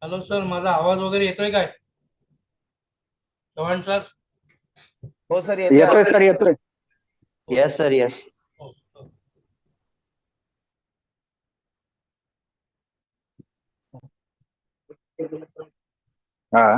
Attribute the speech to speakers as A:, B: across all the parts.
A: Hello sir, माझा आवाज वगैरे येतोय काय? चव्हाण सर.
B: हो सर, येतोय
C: येतोय
B: आवाज.
C: सर, येतोय.
D: Yes sir, yes.
A: हो, हो.
C: हा.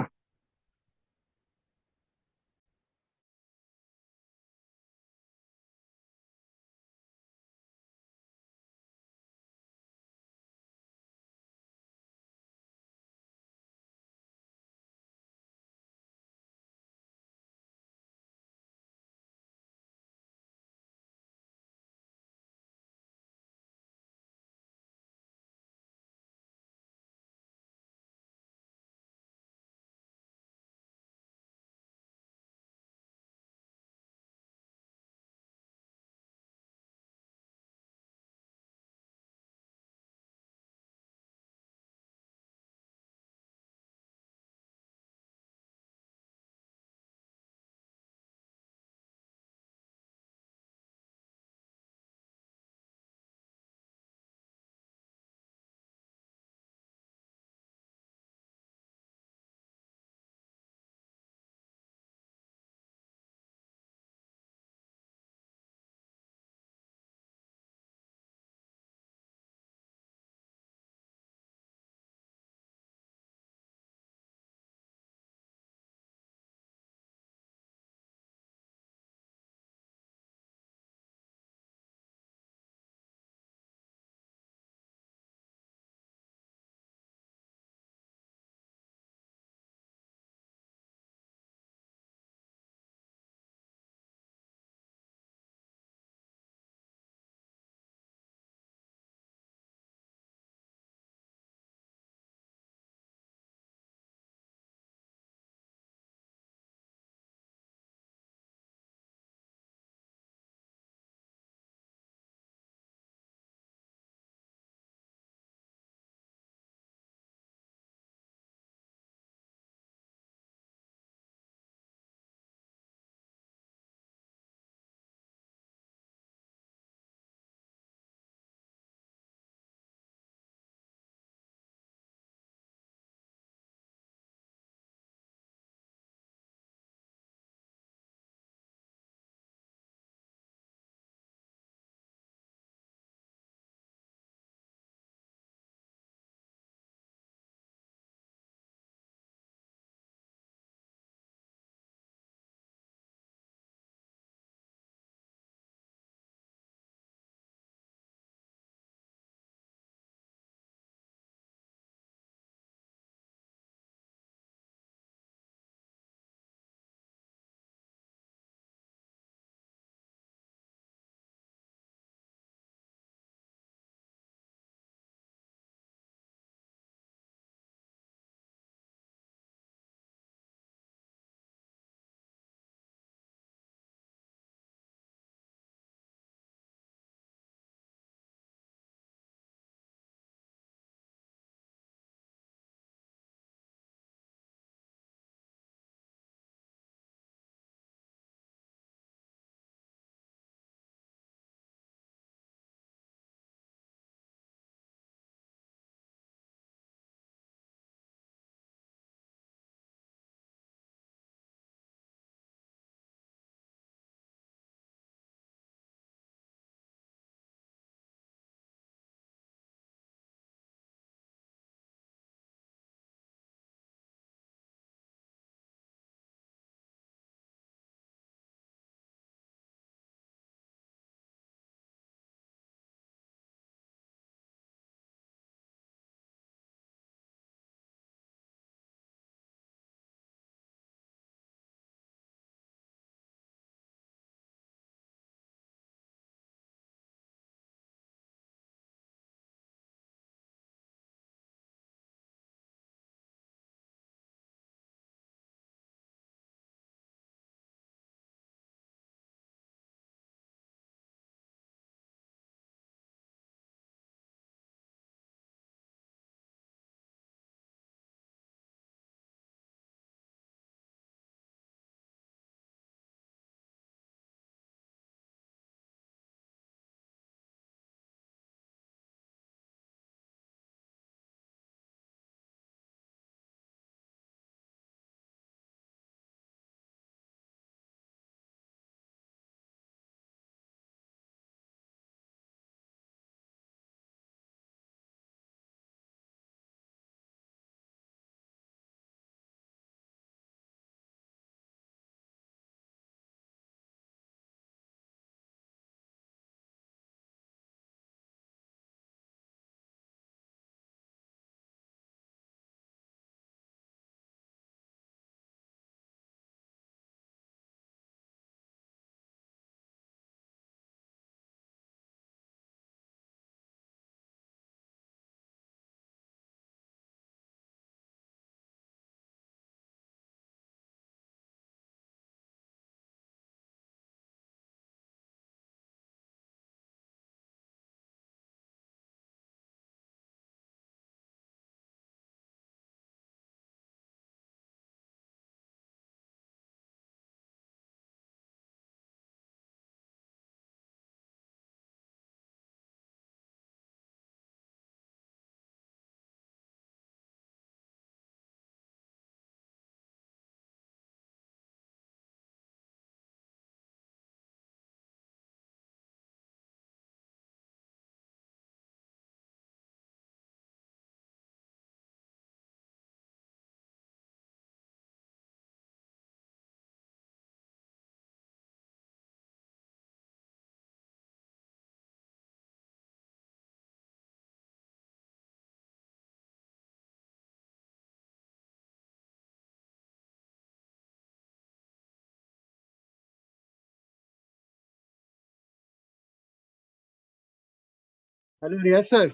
E: हेलो रियाज सर।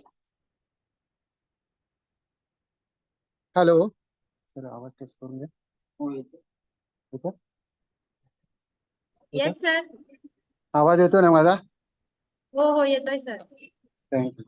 E: हॅलो सर, आवाज टेस्ट करून घ्या. हो येतो.
F: Yes sir.
E: आवाज येतो ना माझा?
F: हो हो येतोय sir.
E: Thank you.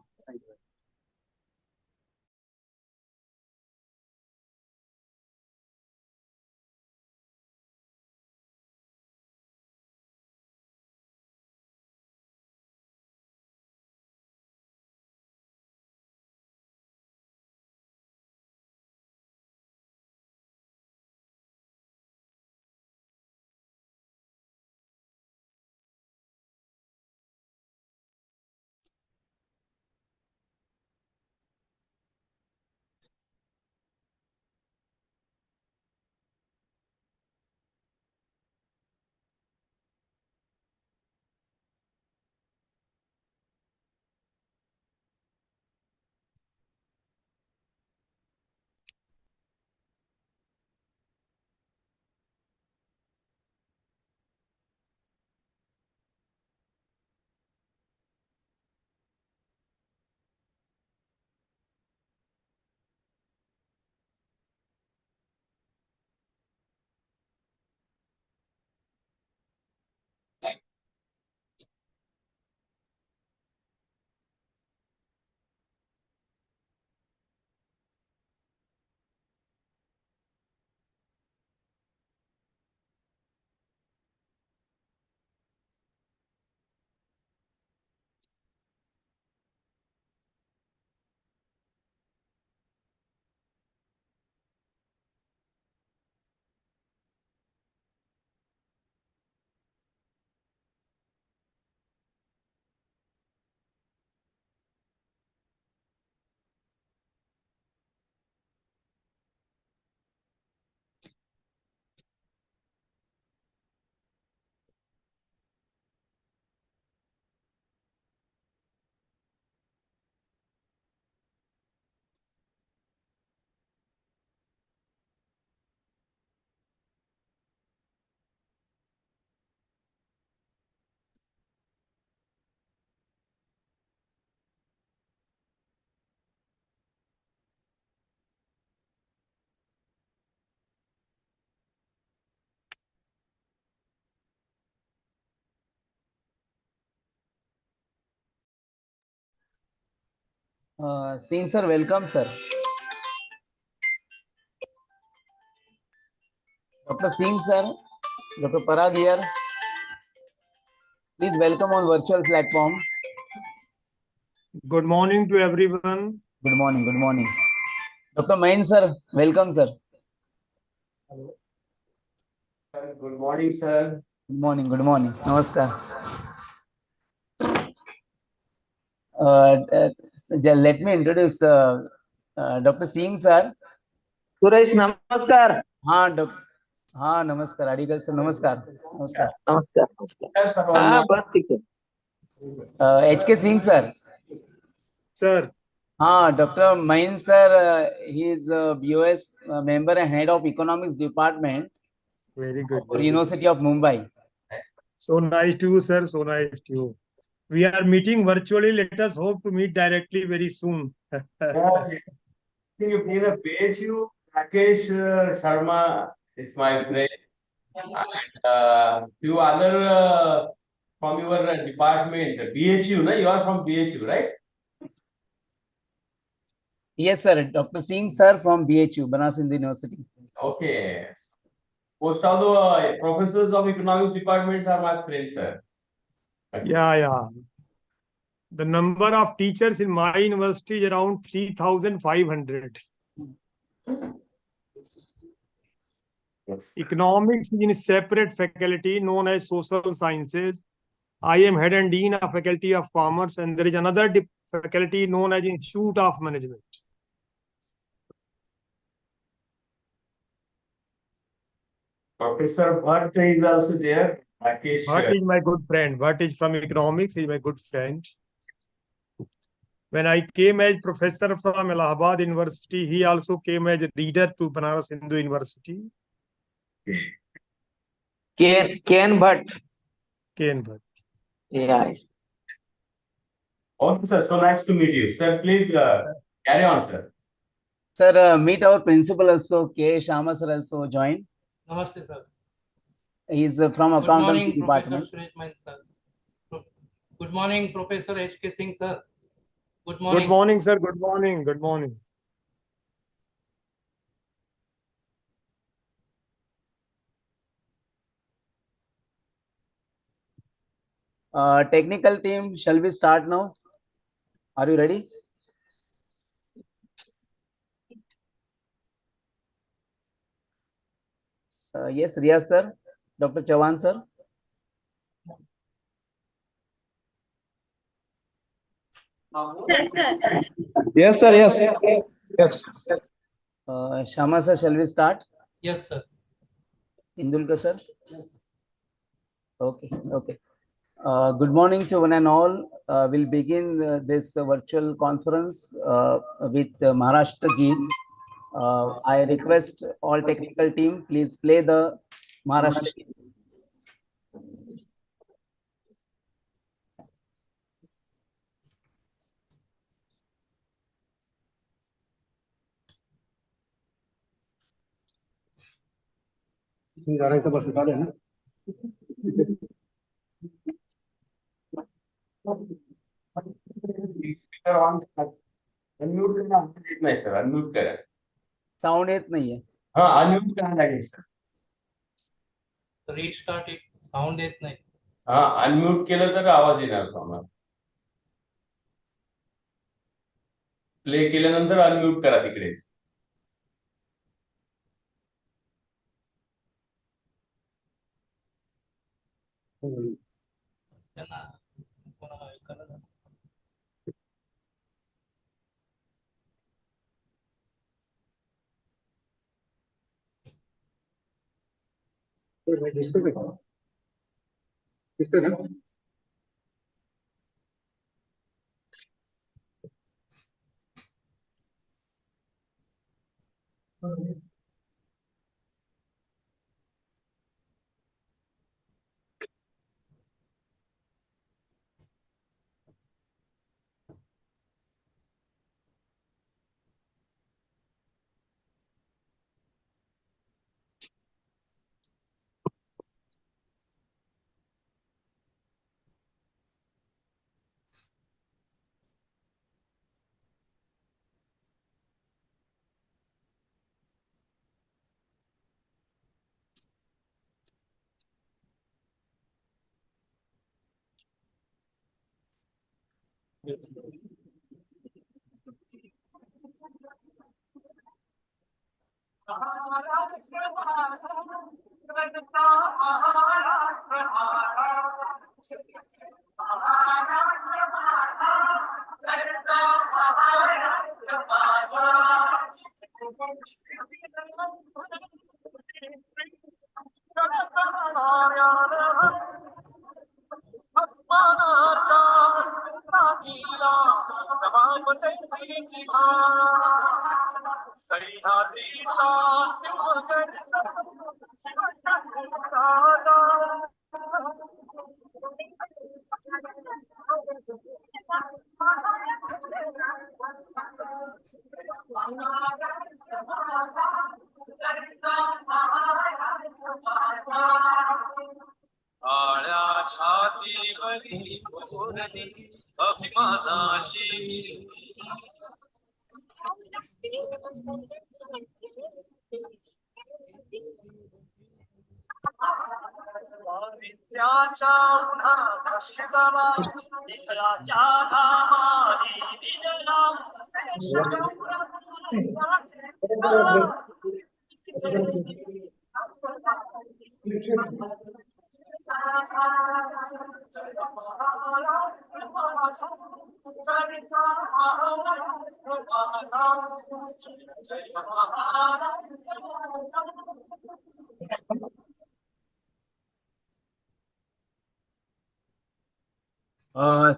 B: Singh sir, welcome sir. Dr. Singh sir, Dr. Parag here. Please welcome on virtual platform.
G: Good morning to everyone.
B: Good morning, good morning. Dr. Main sir, welcome sir.
A: Good morning, sir.
B: Good morning, good morning. Namaskar. Let me introduce Dr. Singh sir.
D: Suresh नमस्कार.
B: हाँ नमस्कार. अडिगल sir नमस्कार. नमस्कार.
D: नमस्कार नमस्कार. हाँ बस ठीक है.
B: HK Singh sir.
G: Sir,
B: हाँ Dr. Main sir, he is BOS member and head of economics department
G: very good.
B: for University of Mumbai.
G: So nice to you, sir. So nice to you. We are meeting virtually. Let us hope to meet directly very soon.
A: Yes, you need a page. You Rakesh Sharma is my friend, and few other from your department, BHU. No, you are from BHU, right?
B: Yes sir, Dr. Singh sir from BHU, Banaras Hindu University.
A: Okay. Most of the professors of economics departments are my friends, sir.
G: Yeah. The number of teachers in my university is around 3,500.
A: Yes.
G: Economics is in a separate faculty known as social sciences. I am head and dean of faculty of commerce, and there is another faculty known as Institute of Management.
A: Professor Bhatt is also there. Rakesh.
G: Bhatt is my good friend. Bhatt is from economics. He is my good friend. When I came as professor from Allahabad University, he also came as a reader to Banaras Hindu University.
D: Ken Bhatt.
G: Ken Bhatt.
D: Yeah.
A: Okay, sir. So nice to meet you, sir. Please carry on, sir.
B: Sir, meet our principal also, K. Shama sir also joined.
D: Namaste, sir.
B: He is from
D: Good
B: accountancy
D: morning,
B: department.
D: Professor Suresh Main, sir. Good morning, Professor H.K. Singh, sir. Good
G: Good
D: morning.
G: morning, sir. Good morning. Good morning.
B: Technical team, shall we start now? Are you ready? Yes, Riyaz sir, Dr. Chavan sir.
F: Yes, sir.
C: Yes, sir. Yes. Yes.
B: Shama sir, shall we start?
D: Yes, sir.
B: Indulka sir? Okay, okay. Good morning to one and all. We'll begin this virtual conference with Maharashtra Geet. I request all technical team, please play the Maharashtra Geet.
E: जा रहा है तो बस चालू है ना
A: Speaker on. Unmute करना येत नाही सर. Unmute करा.
B: Sound येत नाहीये.
A: हाँ, unmute करायला लागेल सर.
D: Restart it. Sound येत नाही.
A: हाँ, unmute केलं तर आवाज येणार तुम्हाला. प्ले केल्यानंतर अनम्यूट करा तिकडेच.
D: त्यांना कोणाला ऐकायला जातं.
E: डिस्प्ले पे डिस्प्ले ना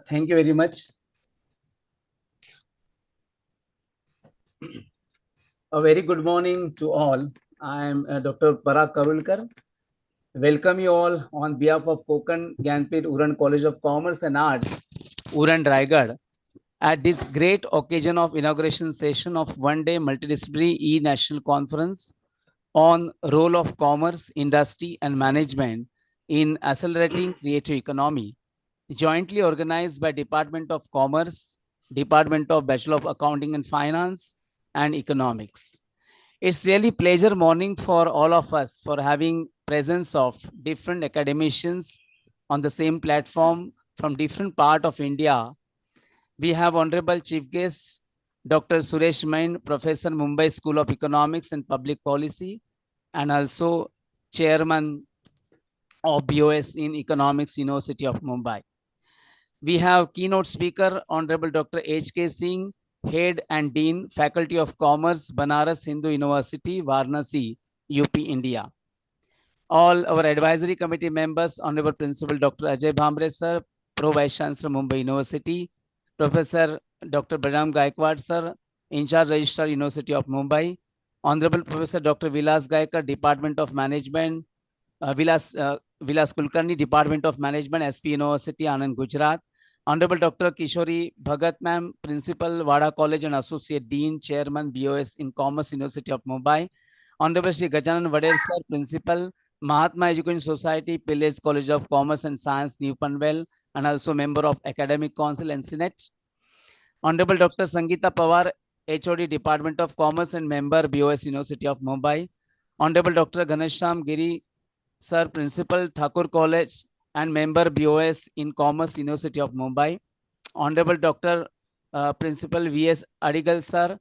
B: Thank you very much. A very good morning to all. I am Dr. Parag Karulkar. Welcome you all on behalf of Konkan Gyanpit Uran College of Commerce and Arts, Uran Raigad, At this great occasion of inauguration session of one-day multidisciplinary e-national conference on role of commerce, industry, and management in accelerating creative economy, jointly organized by Department of Commerce, Department of Bachelor of Accounting and Finance, and Economics. It's really pleasure morning for all of us for having presence of different academicians on the same platform from different part of India. We have Honorable Chief Guest, Dr. Suresh Main, Professor, Mumbai School of Economics and Public Policy, and also Chairman of BOS in Economics, University of Mumbai. We have keynote speaker, Honorable Dr. H.K. Singh, Head and Dean, Faculty of Commerce, Banaras Hindu University, Varanasi, UP, India. All our advisory committee members, Honorable Principal Dr. Ajay Bhambre, sir, Pro Vice Chancellor, Mumbai University, Professor Dr. Balaram Gaikwad, sir, In charge Registrar, University of Mumbai, Honorable Professor Dr. Vilas Gaikar, Department of Management, Vilas Kulkarni, Department of Management, SP University, Anand, Gujarat, Honorable Dr. Kishori Bhagat, ma'am, Principal, Wada College and Associate Dean, Chairman, BOS in Commerce, University of Mumbai, Honorable Shri Gajanan Vadel, sir, Principal, Mahatma Education Society, Pillage College of Commerce and Science, New Panvel, and also member of Academic Council and Senate. Honorable Dr. Sangeeta Pawar, HOD, Department of Commerce and member, BOS, University of Mumbai. Honorable Dr. Ganesham Giri, sir, Principal, Thakur College and member, BOS in Commerce, University of Mumbai. Honorable Dr. Principal V.S. Adigal, sir,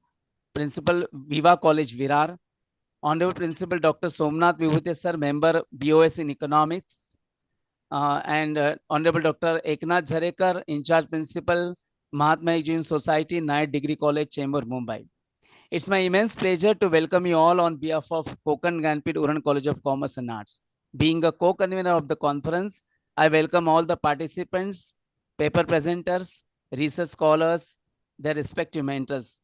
B: Principal, Viva College, Virar. Honorable Principal Dr. Somnath Vibhuti, sir, member, BOS in Economics. Honorable Dr. Eknath Jharekar, in charge Principal, Mahatma Education Society, Knight Degree College, Chamber, Mumbai. It's my immense pleasure to welcome you all on behalf of Konkan Gyanpith Uran College of Commerce and Arts. Being a co-convener of the conference, I welcome all the participants, paper presenters, research scholars, their respective mentors.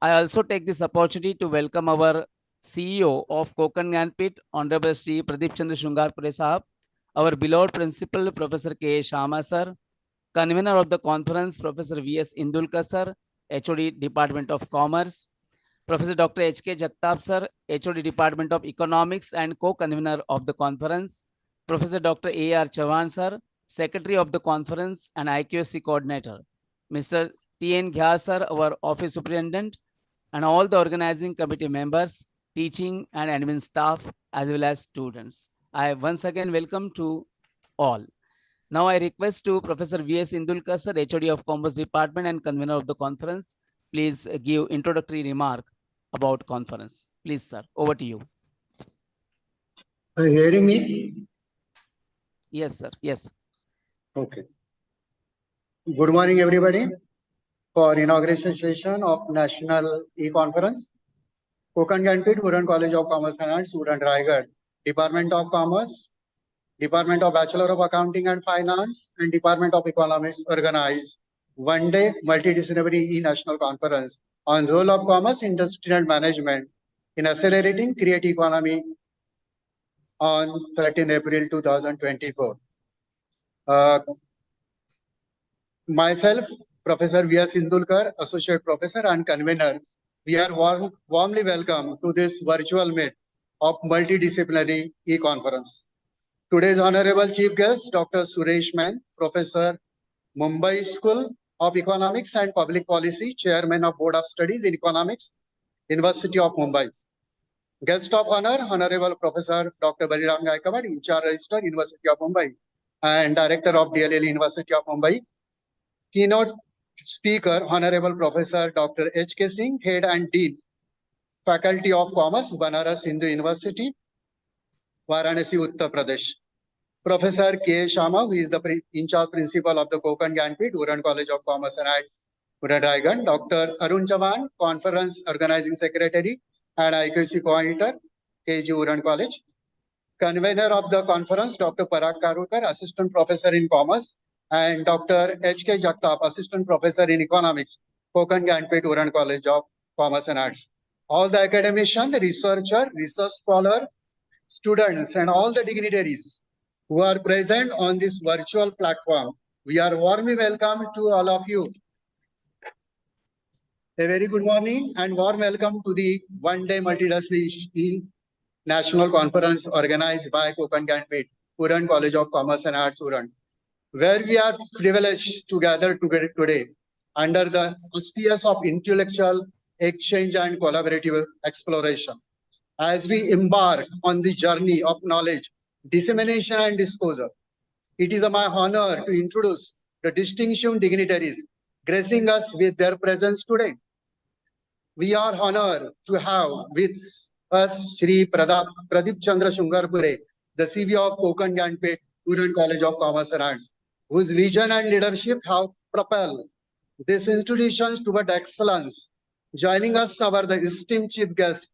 B: I also take this opportunity to welcome our CEO of Konkan Gyanpith, Honorable Shri Pradeep Chandra Shungarpure Sahab, our beloved Principal, Professor K. Sharma sir, convener of the conference, Professor V.S. Indulkar sir, HOD, Department of Commerce, Professor Dr. H.K. Jagtap sir, HOD, Department of Economics and co-convener of the conference, Professor Dr. A.R. Chavan sir, Secretary of the conference and IQSC coordinator, Mr. T.N. Ghyar sir, our office superintendent, and all the organizing committee members, teaching and admin staff, as well as students. I once again welcome to all. Now I request to Professor V.S. Indulkar sir, HOD of Commerce Department and convener of the conference, please give introductory remark about conference. Please, sir, over to you.
E: Are you hearing me?
B: Yes, sir. Yes.
E: Okay. Good morning, everybody. For inauguration session of National E-Conference, Konkan Gyanpith Uran College of Commerce and Arts, Uran Raigad, Department of Commerce, Department of Bachelor of Accounting and Finance, and Department of Economics organize one-day multidisciplinary e-national conference on role of commerce, industry, and management in accelerating creative economy on 13 April 2024. Myself, Professor V.S. Indulkar, Associate Professor and Convener, we are warmly welcome to this virtual meet of multidisciplinary e-conference. Today's honorable chief guest, Dr. Suresh Main, Professor, Mumbai School of Economics and Public Policy, Chairman of Board of Studies in Economics, University of Mumbai. Guest of honor, Honorable Professor Dr. Balaram Gaikwad, in charge Registrar, University of Mumbai, and Director of DLL, University of Mumbai. Keynote speaker, Honorable Professor Dr. H.K. Singh, Head and Dean, Faculty of Commerce, Banaras Hindu University, Varanasi, Uttar Pradesh. Professor K. Sharma, who is the in-charge principal of the Konkan Gyanpith Uran College of Commerce and Arts, Uran Raigad. Dr. Arun Chavan, Conference Organizing Secretary and IQC Coordinator, KG Uran College. Convener of the conference, Dr. Parag Karukar, Assistant Professor in Commerce, and Dr. H.K. Jagtap, Assistant Professor in Economics, Konkan Gyanpith Uran College of Commerce and Arts. All the academicians, researcher, research scholar, students, and all the dignitaries who are present on this virtual platform, we are warmly welcome to all of you. A very good morning and warm welcome to the one-day multidisciplinary national conference organized by Konkan Gyanpith, Puran College of Commerce and Arts, Puran, where we are privileged to gather together today under the auspices of intellectual exchange and collaborative exploration. As we embark on the journey of knowledge, dissemination and disclosure, it is my honor to introduce the distinguished dignitaries gracing us with their presence today. We are honored to have with us Shri Pradeep Chandra Shungarpure, the CV of Konkan Gyanpith, Puran College of Commerce and Arts, whose vision and leadership have propelled this institution toward excellence. Joining us are the esteemed chief guest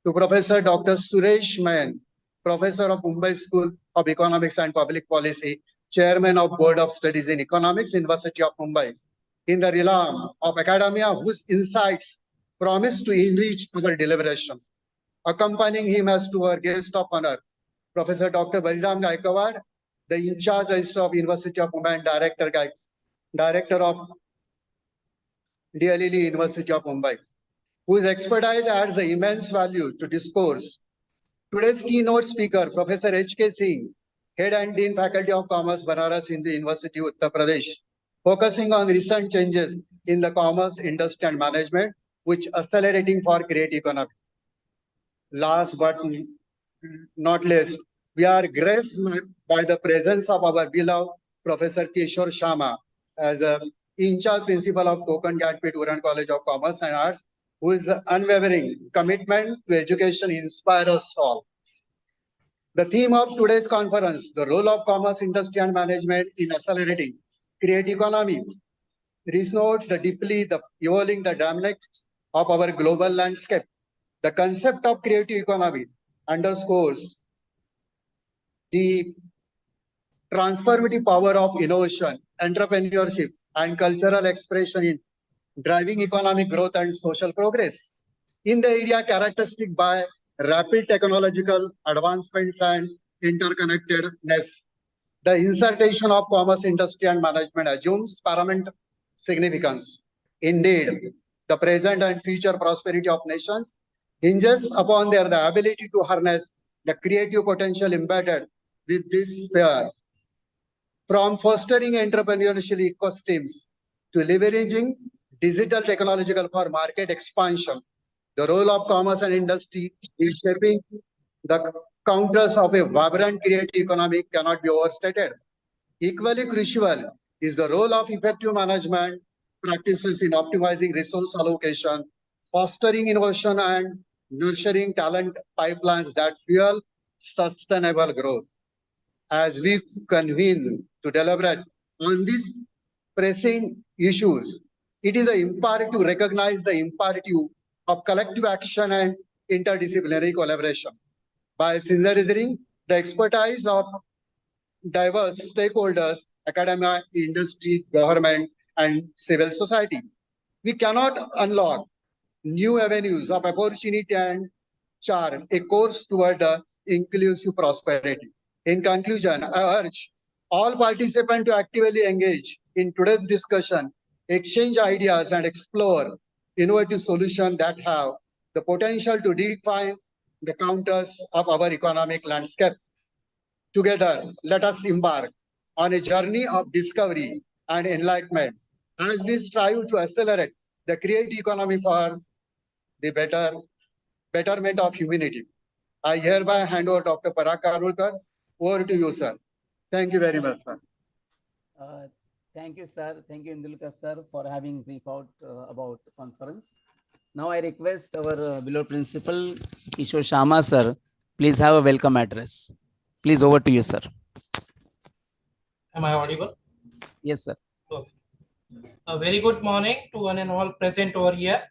E: to Professor Dr. Suresh Main, Professor of Mumbai School of Economics and Public Policy, Chairman of Board of Studies in Economics, University of Mumbai. In the realm of academia, whose insights promise to enrich our deliberation. Accompanying him as to our guest of honor, Professor Dr. Baliram Gaikwad, the in-charge registrar of University of Mumbai and Director of DLE University of Mumbai, whose expertise adds the immense value to discourse. Today's keynote speaker, Professor H.K. Singh, Head and Dean Faculty of Commerce, Banaras Hindu University, Uttar Pradesh, focusing on recent changes in the commerce industry and management, which accelerating for creative economy. Last but not least, we are graced by the presence of our beloved Professor Kishore Sharma as a in-charge principal of Konkan Gyanpith Puran College of Commerce and Arts, whose unwavering commitment to education inspires us all. The theme of today's conference, the role of commerce industry and management in accelerating creative economy, resonates deeply the evolving the dynamics of our global landscape. The concept of creative economy underscores the transformative power of innovation, entrepreneurship, and cultural expression in driving economic growth and social progress. In the area characteristic by rapid technological advancements and interconnectedness, the insertion of commerce industry and management assumes paramount significance. Indeed, the present and future prosperity of nations hinges upon their the ability to harness the creative potential embedded with this sphere. From fostering entrepreneurial ecosystems to leveraging digital technological for market expansion, the role of commerce and industry in shaping the counters of a vibrant creative economy cannot be overstated. Equally crucial is the role of effective management practices in optimizing resource allocation, fostering innovation, and nurturing talent pipelines that fuel sustainable growth. As we convene to deliberate on these pressing issues, it is imperative to recognize the imperative of collective action and interdisciplinary collaboration. By synthesizing the expertise of diverse stakeholders, academia, industry, government, and civil society, we cannot unlock new avenues of opportunity and chart a course toward inclusive prosperity. In conclusion, I urge all participants to actively engage in today's discussion, exchange ideas, and explore innovative solutions that have the potential to redefine the contours of our economic landscape. Together, let us embark on a journey of discovery and enlightenment as we strive to accelerate the creative economy for the betterment of humanity. I hereby hand over Dr. Parag Karulkar. Over to you, sir. Thank you very much, sir.
B: Thank you, sir. Thank you, Indulkar, sir, for having brief out about the conference. Now I request our beloved principal, Kishore Sharma, sir, please have a welcome address. Please, over to you, sir.
D: Am I audible?
B: Yes, sir.
D: Okay. A very good morning to one and all present over here.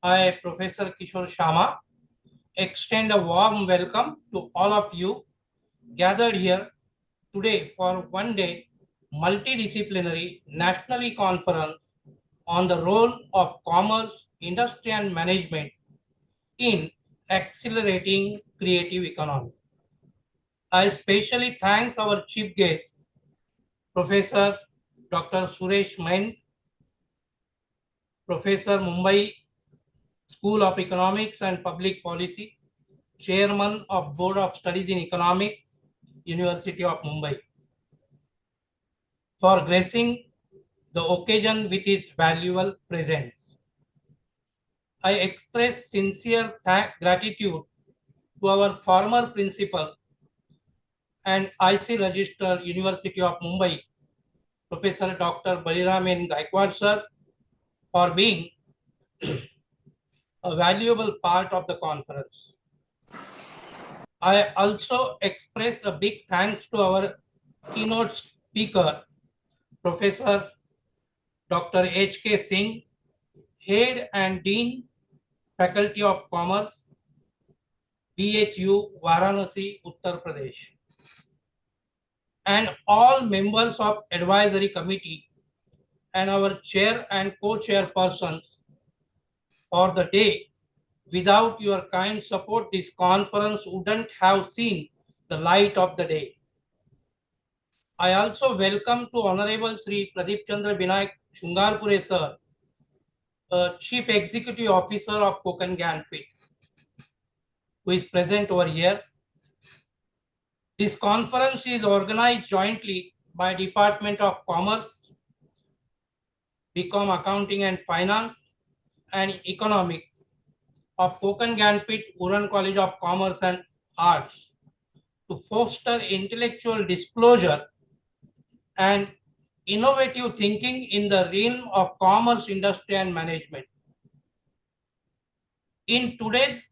D: I, Professor Kishore Sharma, extend a warm welcome to all of you gathered here today for one day multidisciplinary nationally conference on the role of commerce, industry and management in accelerating creative economy. I especially thank our chief guest, Professor Dr. Suresh Main, Professor, Mumbai School of Economics and Public Policy, Chairman of Board of Studies in Economics, University of Mumbai, for gracing the occasion with his valuable presence. I express sincere gratitude to our former principal and IC Register, University of Mumbai, Professor Dr. Baliram N. Gaikwad sir, for being a valuable part of the conference. I also express a big thanks to our keynote speaker, Professor Dr. H.K. Singh, Head and Dean, Faculty of Commerce, BHU, Varanasi, Uttar Pradesh, and all members of advisory committee and our chair and co-chairpersons for the day. Without your kind support, this conference wouldn't have seen the light of the day. I also welcome to Honorable Sri Pradeep Chandra Binayak Shungarpure sir, Chief Executive Officer of Konkan Gyanpith, who is present over here. This conference is organized jointly by Department of Commerce, BCom Accounting and Finance, and Economics of Konkan Gyanpith Uran College of Commerce and Arts to foster intellectual disclosure and innovative thinking in the realm of commerce, industry, and management. In today's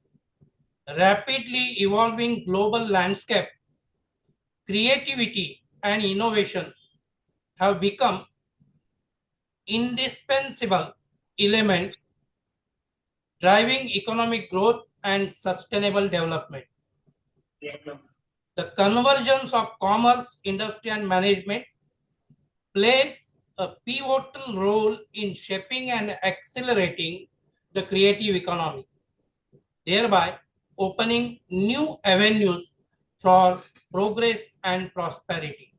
D: rapidly evolving global landscape, creativity and innovation have become indispensable element driving economic growth and sustainable development. The convergence of commerce, industry, and management plays a pivotal role in shaping and accelerating the creative economy, thereby opening new avenues for progress and prosperity.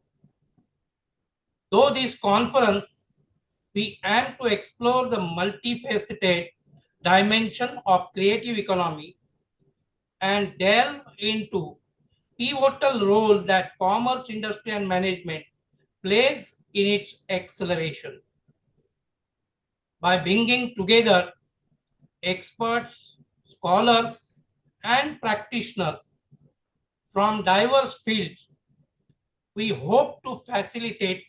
D: Though this conference, we aim to explore the multifaceted dimension of creative economy and delve into pivotal role that commerce, industry, and management plays in its acceleration. By bringing together experts, scholars, and practitioners from diverse fields, we hope to facilitate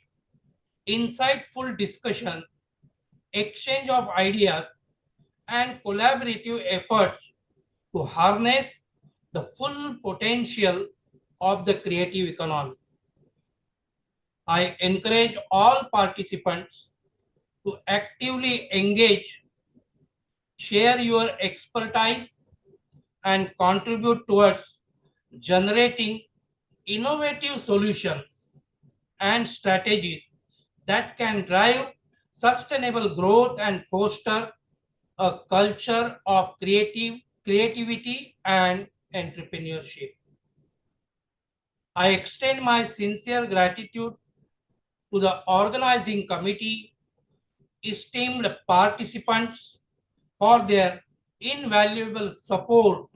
D: insightful discussion, exchange of ideas, and collaborative efforts to harness the full potential of the creative economy. I encourage all participants to actively engage, share your expertise, and contribute towards generating innovative solutions and strategies that can drive sustainable growth and foster a culture of creativity and entrepreneurship. I extend my sincere gratitude to the organizing committee, esteemed participants, for their invaluable support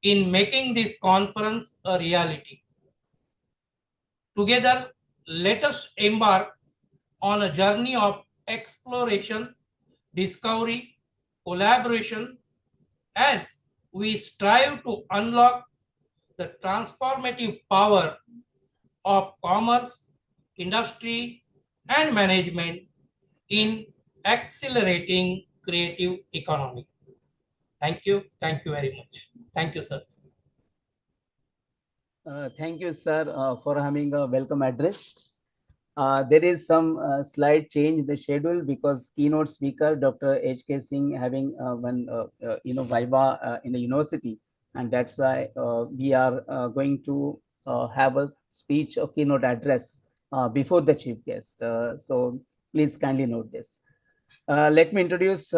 D: in making this conference a reality. Together, let us embark on a journey of exploration, discovery, collaboration, as we strive to unlock the transformative power of commerce, industry, and management in accelerating creative economy. Thank you. Thank you very much. Thank you, sir.
B: Thank you, sir, for having a welcome address. There is some slight change in the schedule because keynote speaker Dr. H.K. Singh having one viva in the university, and that's why we are going to have a speech or keynote address before the chief guest. So please kindly note this. Let me introduce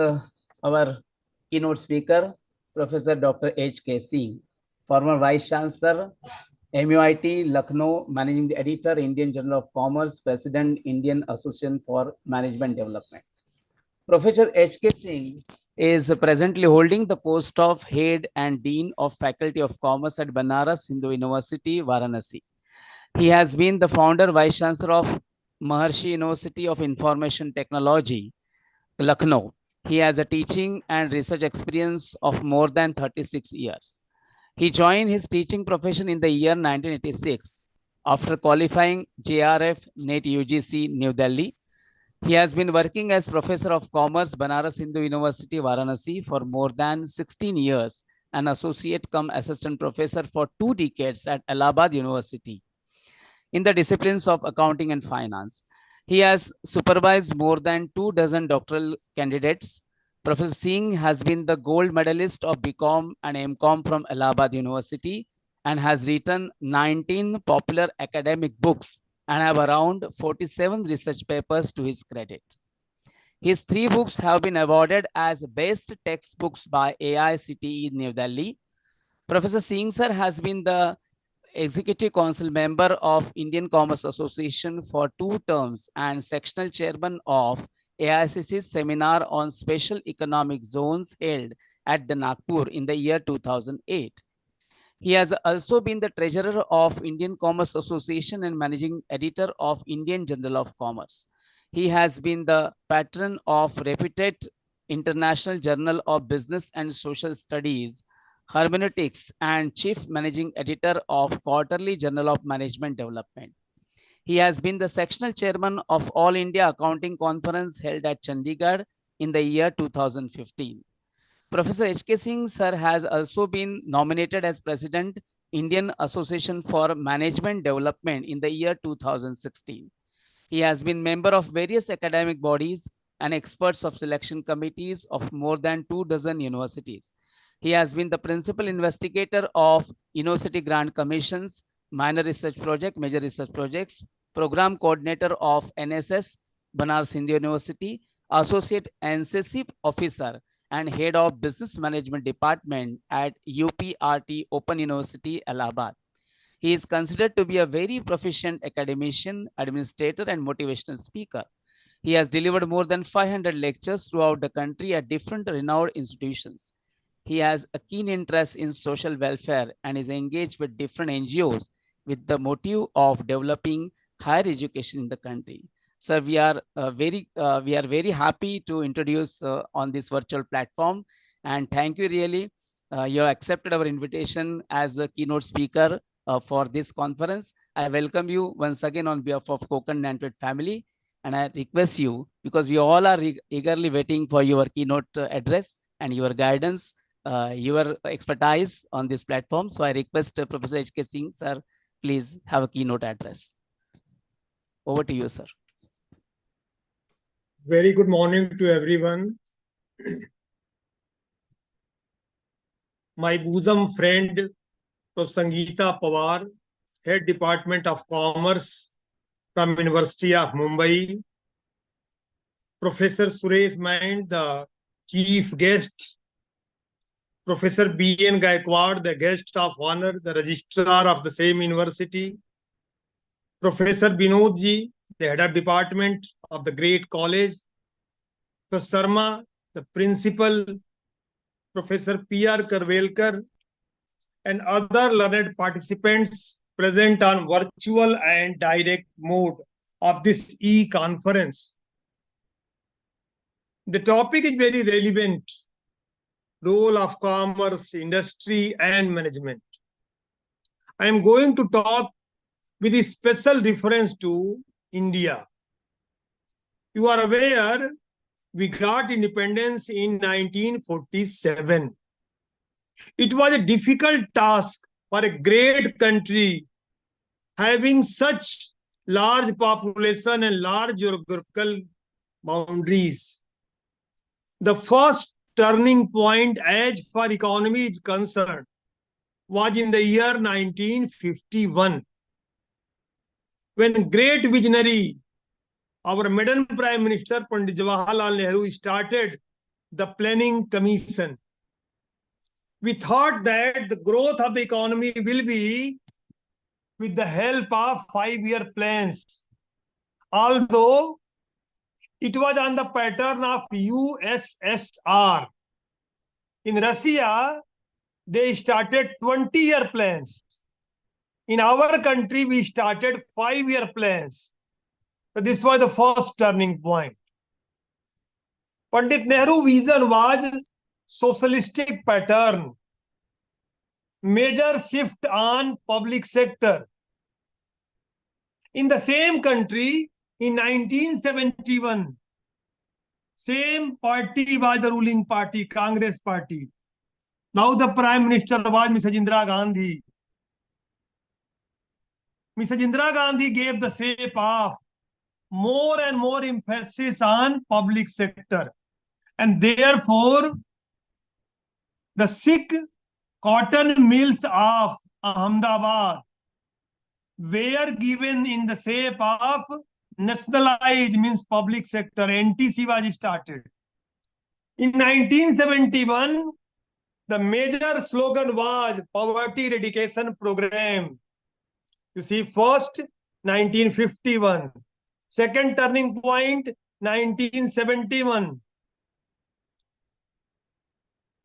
B: our keynote speaker, Professor Dr. H.K. Singh, former Vice Chancellor, MUIT, Lucknow, Managing Editor, Indian Journal of Commerce, President, Indian Association for Management Development. Professor H.K. Singh is presently holding the post of Head and Dean of Faculty of Commerce at Banaras Hindu University, Varanasi. He has been the founder, Vice Chancellor of Maharshi University of Information Technology, Lucknow. He has a teaching and research experience of more than 36 years. He joined his teaching profession in the year 1986 after qualifying JRF NET UGC New Delhi. He has been working as Professor of Commerce, Banaras Hindu University, Varanasi for more than 16 years and Associate cum Assistant Professor for 2 decades at Allahabad University in the disciplines of accounting and finance. He has supervised more than 2 dozen doctoral candidates. Professor Singh has been the gold medalist of BCom and MCom from Allahabad University and has written 19 popular academic books and have around 47 research papers to his credit. His 3 books have been awarded as best textbooks by AICTE New Delhi. Professor Singh sir has been the Executive Council member of Indian Commerce Association for 2 terms and sectional chairman of AICC's seminar on special economic zones held at the Nagpur in the year 2008. He has also been the treasurer of Indian Commerce Association and managing editor of Indian Journal of Commerce. He has been the patron of reputed International Journal of Business and Social Studies, Hermeneutics, and chief managing editor of Quarterly Journal of Management Development. He has been the sectional chairman of All India Accounting Conference held at Chandigarh in the year 2015. Professor H.K. Singh sir has also been nominated as President, Indian Association for Management Development in the year 2016. He has been member of various academic bodies and experts of selection committees of more than 2 dozen universities. He has been the principal investigator of University Grant Commissions, minor research project, major research projects, program coordinator of NSS, Banaras Hindu University, associate NCC officer, and head of business management department at UPRT Open University, Allahabad. He is considered to be a very proficient academician, administrator, and motivational speaker. He has delivered more than 500 lectures throughout the country at different renowned institutions. He has a keen interest in social welfare and is engaged with different NGOs with the motive of developing higher education in the country. Sir, we are very happy to introduce on this virtual platform, and thank you really. You accepted our invitation as a keynote speaker for this conference. I welcome you once again on behalf of Konkan Nantwet family, and I request you, because we all are eagerly waiting for your keynote address and your guidance, your expertise on this platform. So I request Professor H.K. Singh, sir, please have a keynote address. Over to you, sir.
G: Very good morning to everyone. My bosom friend, Professor Sangeeta Pawar, Head Department of Commerce from University of Mumbai. Professor Suresh Mind, the chief guest. Professor B.N. Gaikwad, the guest of honor, the registrar of the same university. Professor Binod Ji, the head of department of the great college. Professor Sharma, the principal. Professor P.R. Karvelkar, and other learned participants present on virtual and direct mode of this e-conference. The topic is very relevant: role of commerce, industry, and management. I am going to talk with a special reference to India. You are aware we got independence in 1947. It was a difficult task for a great country having such large population and large geographical boundaries. The first turning point as far as economy is concerned was in the year 1951, when great visionary, our Madam Prime Minister Pandit Jawaharlal Nehru, started the Planning Commission. We thought that the growth of the economy will be with the help of 5-year plans. Although It was on the pattern of USSR. In Russia, they started 20-year plans. In our country, we started 5-year plans. So this was the first turning point. Pandit Nehru's vision was socialistic pattern, major shift on public sector. In the same country, in 1971, same party was the ruling party, Congress party. Now the Prime Minister was Mrs. Indira Gandhi. Mrs. Indira Gandhi gave the shape of more and more emphasis on public sector. And therefore, the Sikh cotton mills of Ahmedabad were given in the shape of nationalized, means public sector. NTC was started. In 1971, the major slogan was Poverty Eradication Program. You see, first, 1951. Second turning point, 1971.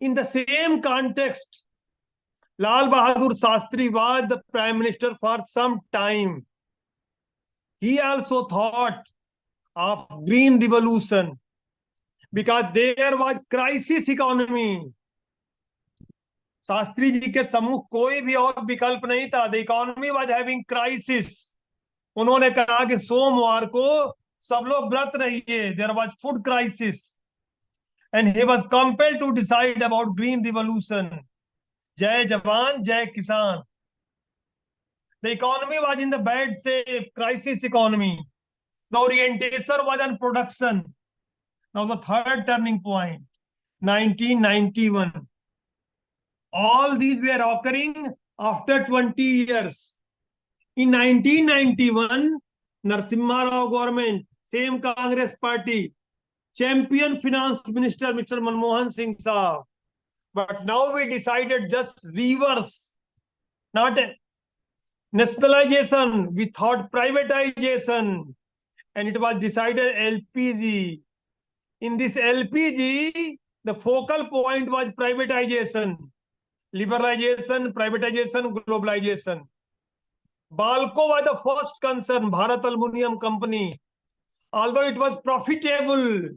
G: In the same context, Lal Bahadur Shastri was the Prime Minister for some time. He also thought of Green Revolution because there was crisis economy. Shastri ji के सम्मुख कोई भी और विकल्प नहीं था. The economy was having crisis. उन्होंने कहा कि सोमवार को सब लोग व्रत रहिए. There was food crisis and he was compelled to decide about green revolution. जय जवान जय किसान. The economy was in the bad shape, crisis economy. The orientation was on production. Now the third turning point, 1991. All these were occurring after 20 years. In 1991, Narasimha Rao government, same Congress party, champion finance minister Mr. Manmohan Singh Saab. But now we decided just reverse, not nationalization. We thought privatization, and it was decided LPG. In this LPG, the focal point was privatization. Liberalization, privatization, globalization. Balco was the first concern, Bharat Aluminium Company. Although it was profitable,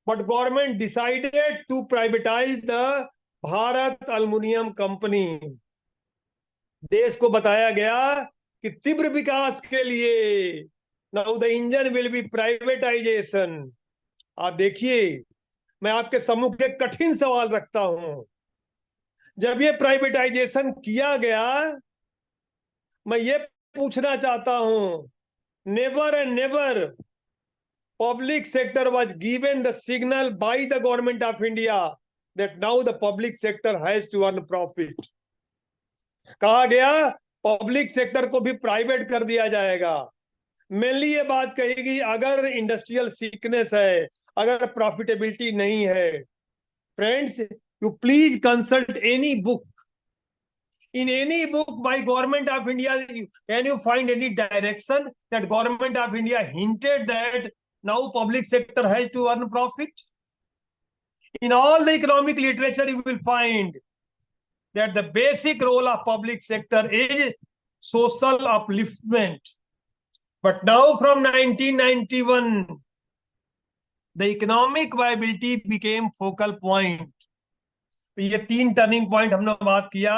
G: but government decided to privatize the Bharat Aluminium Company. देश को बताया गया कि तीव्र विकास के लिए now the engine will be privatization. आप देखिए, मैं आपके सम्मुख एक कठिन सवाल रखता हूं. जब ये प्राइवेटाइजेशन किया गया, मैं ये पूछना चाहता हूं, never and never public sector was given the signal by the government of India that now the public sector has to earn profit. कहा गया पब्लिक सेक्टर को भी प्राइवेट कर दिया जाएगा. मेनली ये बात कही गई अगर इंडस्ट्रियल सीकनेस है, अगर प्रॉफिटेबिलिटी नहीं है. Friends, you please consult any book. In any book by government of India, can you find any direction that government of India hinted that now public sector has to earn profit? In all the economic literature, you will find that the basic role of public sector is social upliftment. But now from 1991, the economic viability became focal point. ये 3 turning point हमने बात किया,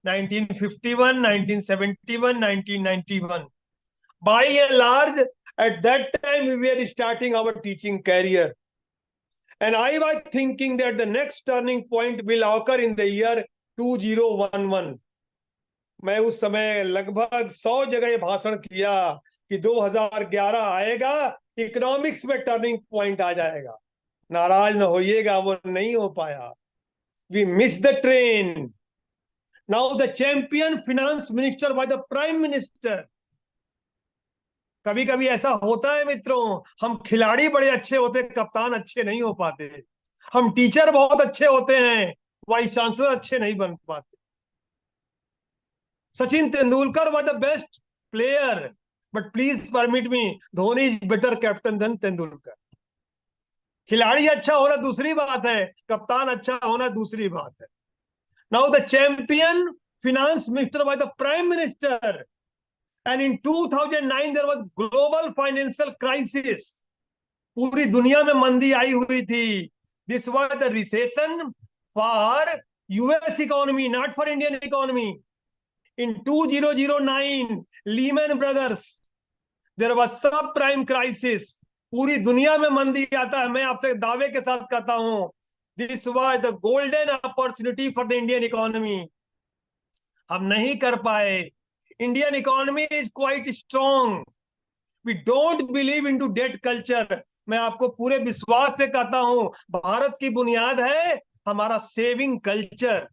G: 1951, 1971, 1991. By and large, at that time we were starting our teaching career, and I was thinking that the next turning point will occur in the year 2011. मैं उस समय लगभग 100 जगह भाषण किया कि 2011 आएगा, इकोनॉमिक्स में टर्निंग पॉइंट आ जाएगा. नाराज न होइएगा, वो नहीं हो पाया. We missed the train. Now the champion finance minister was the prime minister. कभी कभी ऐसा होता है मित्रों, हम खिलाड़ी बड़े अच्छे होते, कप्तान अच्छे नहीं हो पाते. हम टीचर बहुत अच्छे होते हैं, वाइस चांसलर अच्छे नहीं बन पाते. Sachin Tendulkar was the best player, but please permit me, Dhoni is better captain than Tendulkar. खिलाड़ी अच्छा होना दूसरी बात है, कप्तान अच्छा होना दूसरी बात है. Now the champion finance minister was the prime minister, and in 2009 there was global financial crisis. पूरी दुनिया में मंदी आई हुई थी. This was the recession for US economy, not for Indian economy. In 2009, Lehman Brothers, there was subprime crisis. पूरी दुनिया में मंदी आता है. मैं आपसे दावे के साथ कहता हूं, this was the golden opportunity for the Indian economy. हम नहीं कर पाए. Indian economy is quite strong. We don't believe into debt culture. मैं आपको पूरे विश्वास से कहता हूं, भारत की बुनियाद है हमारा सेविंग कल्चर.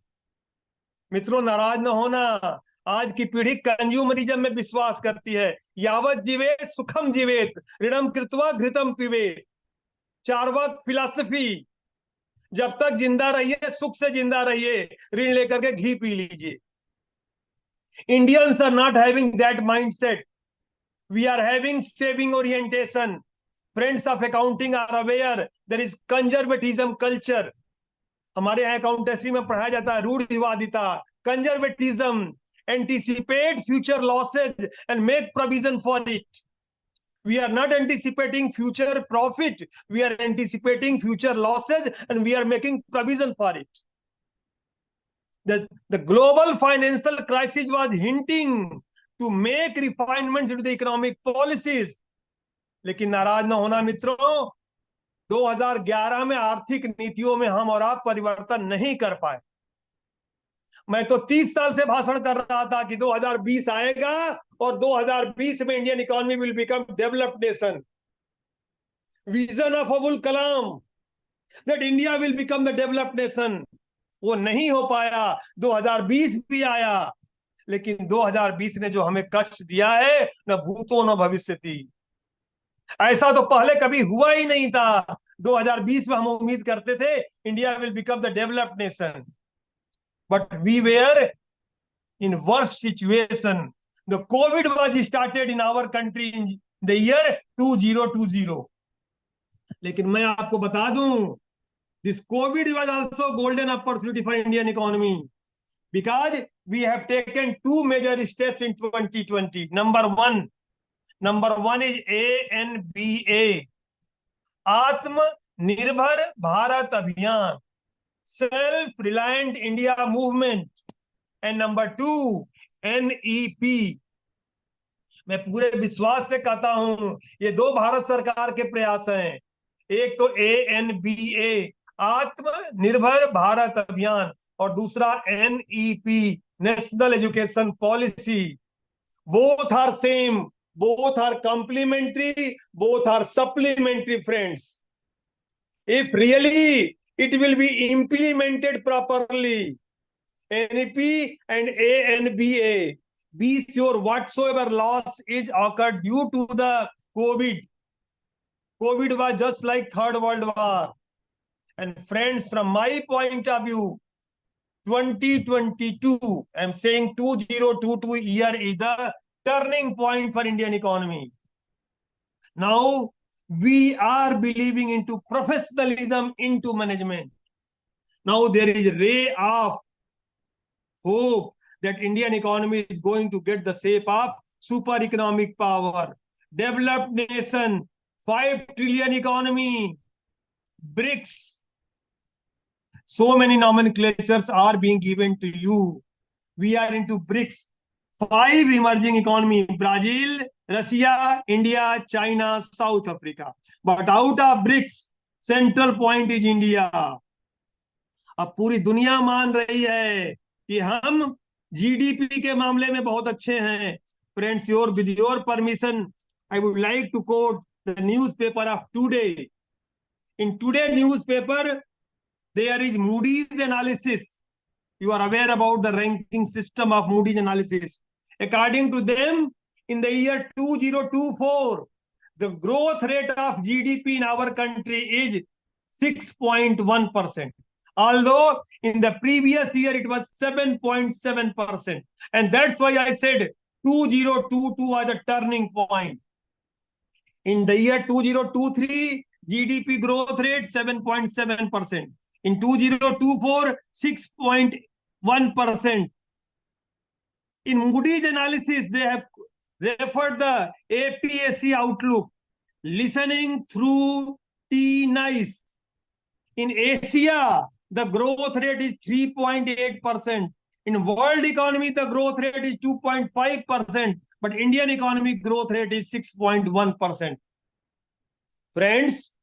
G: मित्रों, नाराज न होना. आज की पीढ़ी कंज्यूमरिज्म में विश्वास करती है. यावत जीवेत सुखम जीवेत, ऋणम कृत्वा घृतम पिबेत. चार्वाक फिलॉसफी, जब तक जिंदा रहिए सुख से जिंदा रहिए, ऋण लेकर के घी पी लीजिए. Indians are not having that mindset. We are having saving orientation. Friends of accounting are aware there is conservatism culture. हमारे यहाँ अकाउंटेंसी में पढ़ाया जाता है रूढ़िवादिता, conservatism, anticipate future losses and make provision for it. We are not anticipating future profit. We are anticipating future losses and we are making provision for it. The global financial crisis was hinting to make refinements into the economic policies. लेकिन नाराज न होना मित्रों, 2011 में आर्थिक नीतियों में हम और आप परिवर्तन नहीं कर पाए. मैं तो 30 साल से भाषण कर रहा था कि 2020 आएगा और 2020 में Indian economy will become developed nation. Vision of Abul Kalam that India will become the developed nation, वो नहीं हो पाया. 2020 भी आया, लेकिन 2020 ने जो हमें कष्ट दिया है, न भूतो न भविष्यति. ऐसा तो पहले कभी हुआ ही नहीं था. 2020 में हम उम्मीद करते थे India will become the developed nation, but we were in worst situation. The Covid was started in our country in the year 2020. लेकिन मैं आपको बता दूं, this COVID was also golden opportunity for Indian economy because we have taken two major steps in 2020. Number one is ANBA, Atmanirbhar Bharat Abhiyan, Self-Reliant India Movement, and number two, NEP. मैं पूरे विश्वास से कहता हूं, ये दो भारत सरकार के प्रयास हैं. एक तो ANBA, आत्मनिर्भर भारत अभियान, और दूसरा NEP, national education policy. Both are same, both are complementary, both are supplementary, friends. If really it will be implemented properly, NEP and ANBA, be sure whatsoever loss is occurred due to the COVID was just like Third World War. And friends, from my point of view, 2022, I'm saying 2022 year is the turning point for Indian economy. Now we are believing into professionalism, into management. Now there is a ray of hope that Indian economy is going to get the shape of super economic power, developed nation, 5 trillion economy, BRICS. So many nomenclatures are being given to you. We are into BRICS. 5 emerging economy: Brazil, Russia, India, China, South Africa. But out of BRICS, central point is India. अब पूरी दुनिया मान रही है कि हम GDP के मामले में बहुत अच्छे हैं. Friends, with your permission, I would like to quote the newspaper of today. In today's newspaper, there is Moody's analysis. You are aware about the ranking system of Moody's analysis. According to them, in the year 2024, the growth rate of GDP in our country is 6.1%. Although in the previous year it was 7.7%. And that's why I said 2022 was a turning point. In the year 2023, GDP growth rate 7.7%. In 2024, 6.1%. In Moody's analysis, they have referred the APSC outlook, listening through T-NICE. In Asia, the growth rate is 3.8%. In world economy, the growth rate is 2.5%, but Indian economy growth rate is 6.1%. Friends,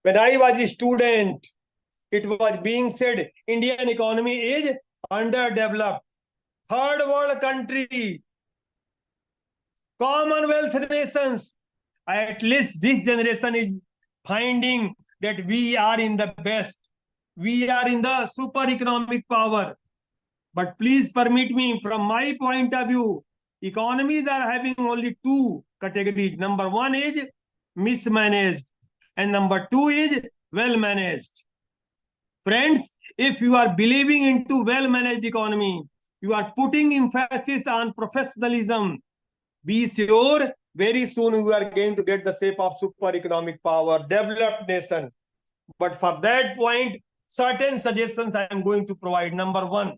G: when I was a student, it was being said Indian economy is underdeveloped. Third world country, Commonwealth nations. At least this generation is finding that we are in the best. We are in the super economic power. But please permit me, from my point of view, economies are having only two categories. Number one is mismanaged, and number two is well managed. Friends, if you are believing into well managed economy, you are putting emphasis on professionalism, be sure very soon we are going to get the shape of super economic power, developed nation. But for that point, certain suggestions I am going to provide. Number one,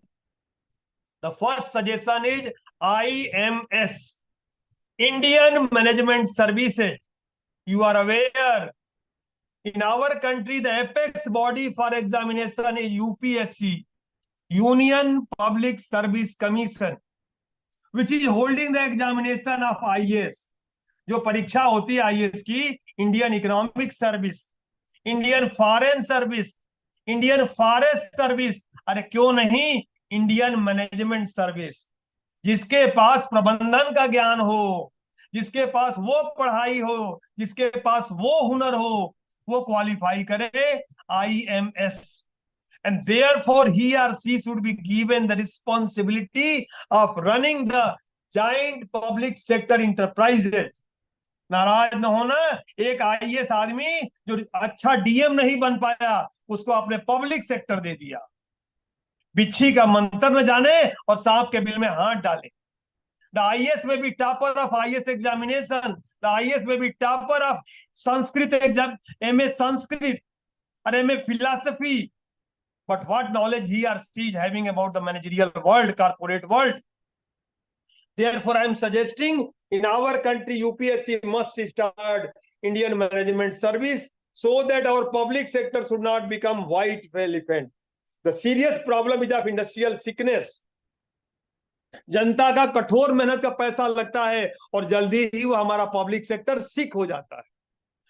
G: the first suggestion is IMS, Indian Management Services. You are aware, in our country, the apex body for examination is UPSC, Union Public Service Commission, which is holding the examination of IAS. जो परीक्षा होती है IAS की, Indian economic service, Indian foreign service, Indian forest service, अरे क्यों नहीं Indian management service. जिसके पास प्रबंधन का ज्ञान हो, जिसके पास वो पढ़ाई हो, जिसके पास वो हुनर हो, वो क्वालिफाई करे IMS. And therefore, he or she should be given the responsibility of running the giant public sector enterprises. नाराज न होना, एक IAS आदमी जो अच्छा DM नहीं बन पाया, उसको आपने पब्लिक सेक्टर दे दिया. बिच्छी का मंत्र न जाने और सांप के बिल में हाथ डाले. The IAS may be topper of IAS examination. The IAS may be topper of Sanskrit exam, MA Sanskrit or MA philosophy. But what knowledge he or she is having about the managerial world, corporate world? Therefore, I am suggesting in our country, UPSC must start Indian Management Service so that our public sector should not become white elephant. The serious problem is of industrial sickness. जनता का कठोर मेहनत का पैसा लगता है और जल्दी ही वो हमारा पब्लिक सेक्टर सिक हो जाता है.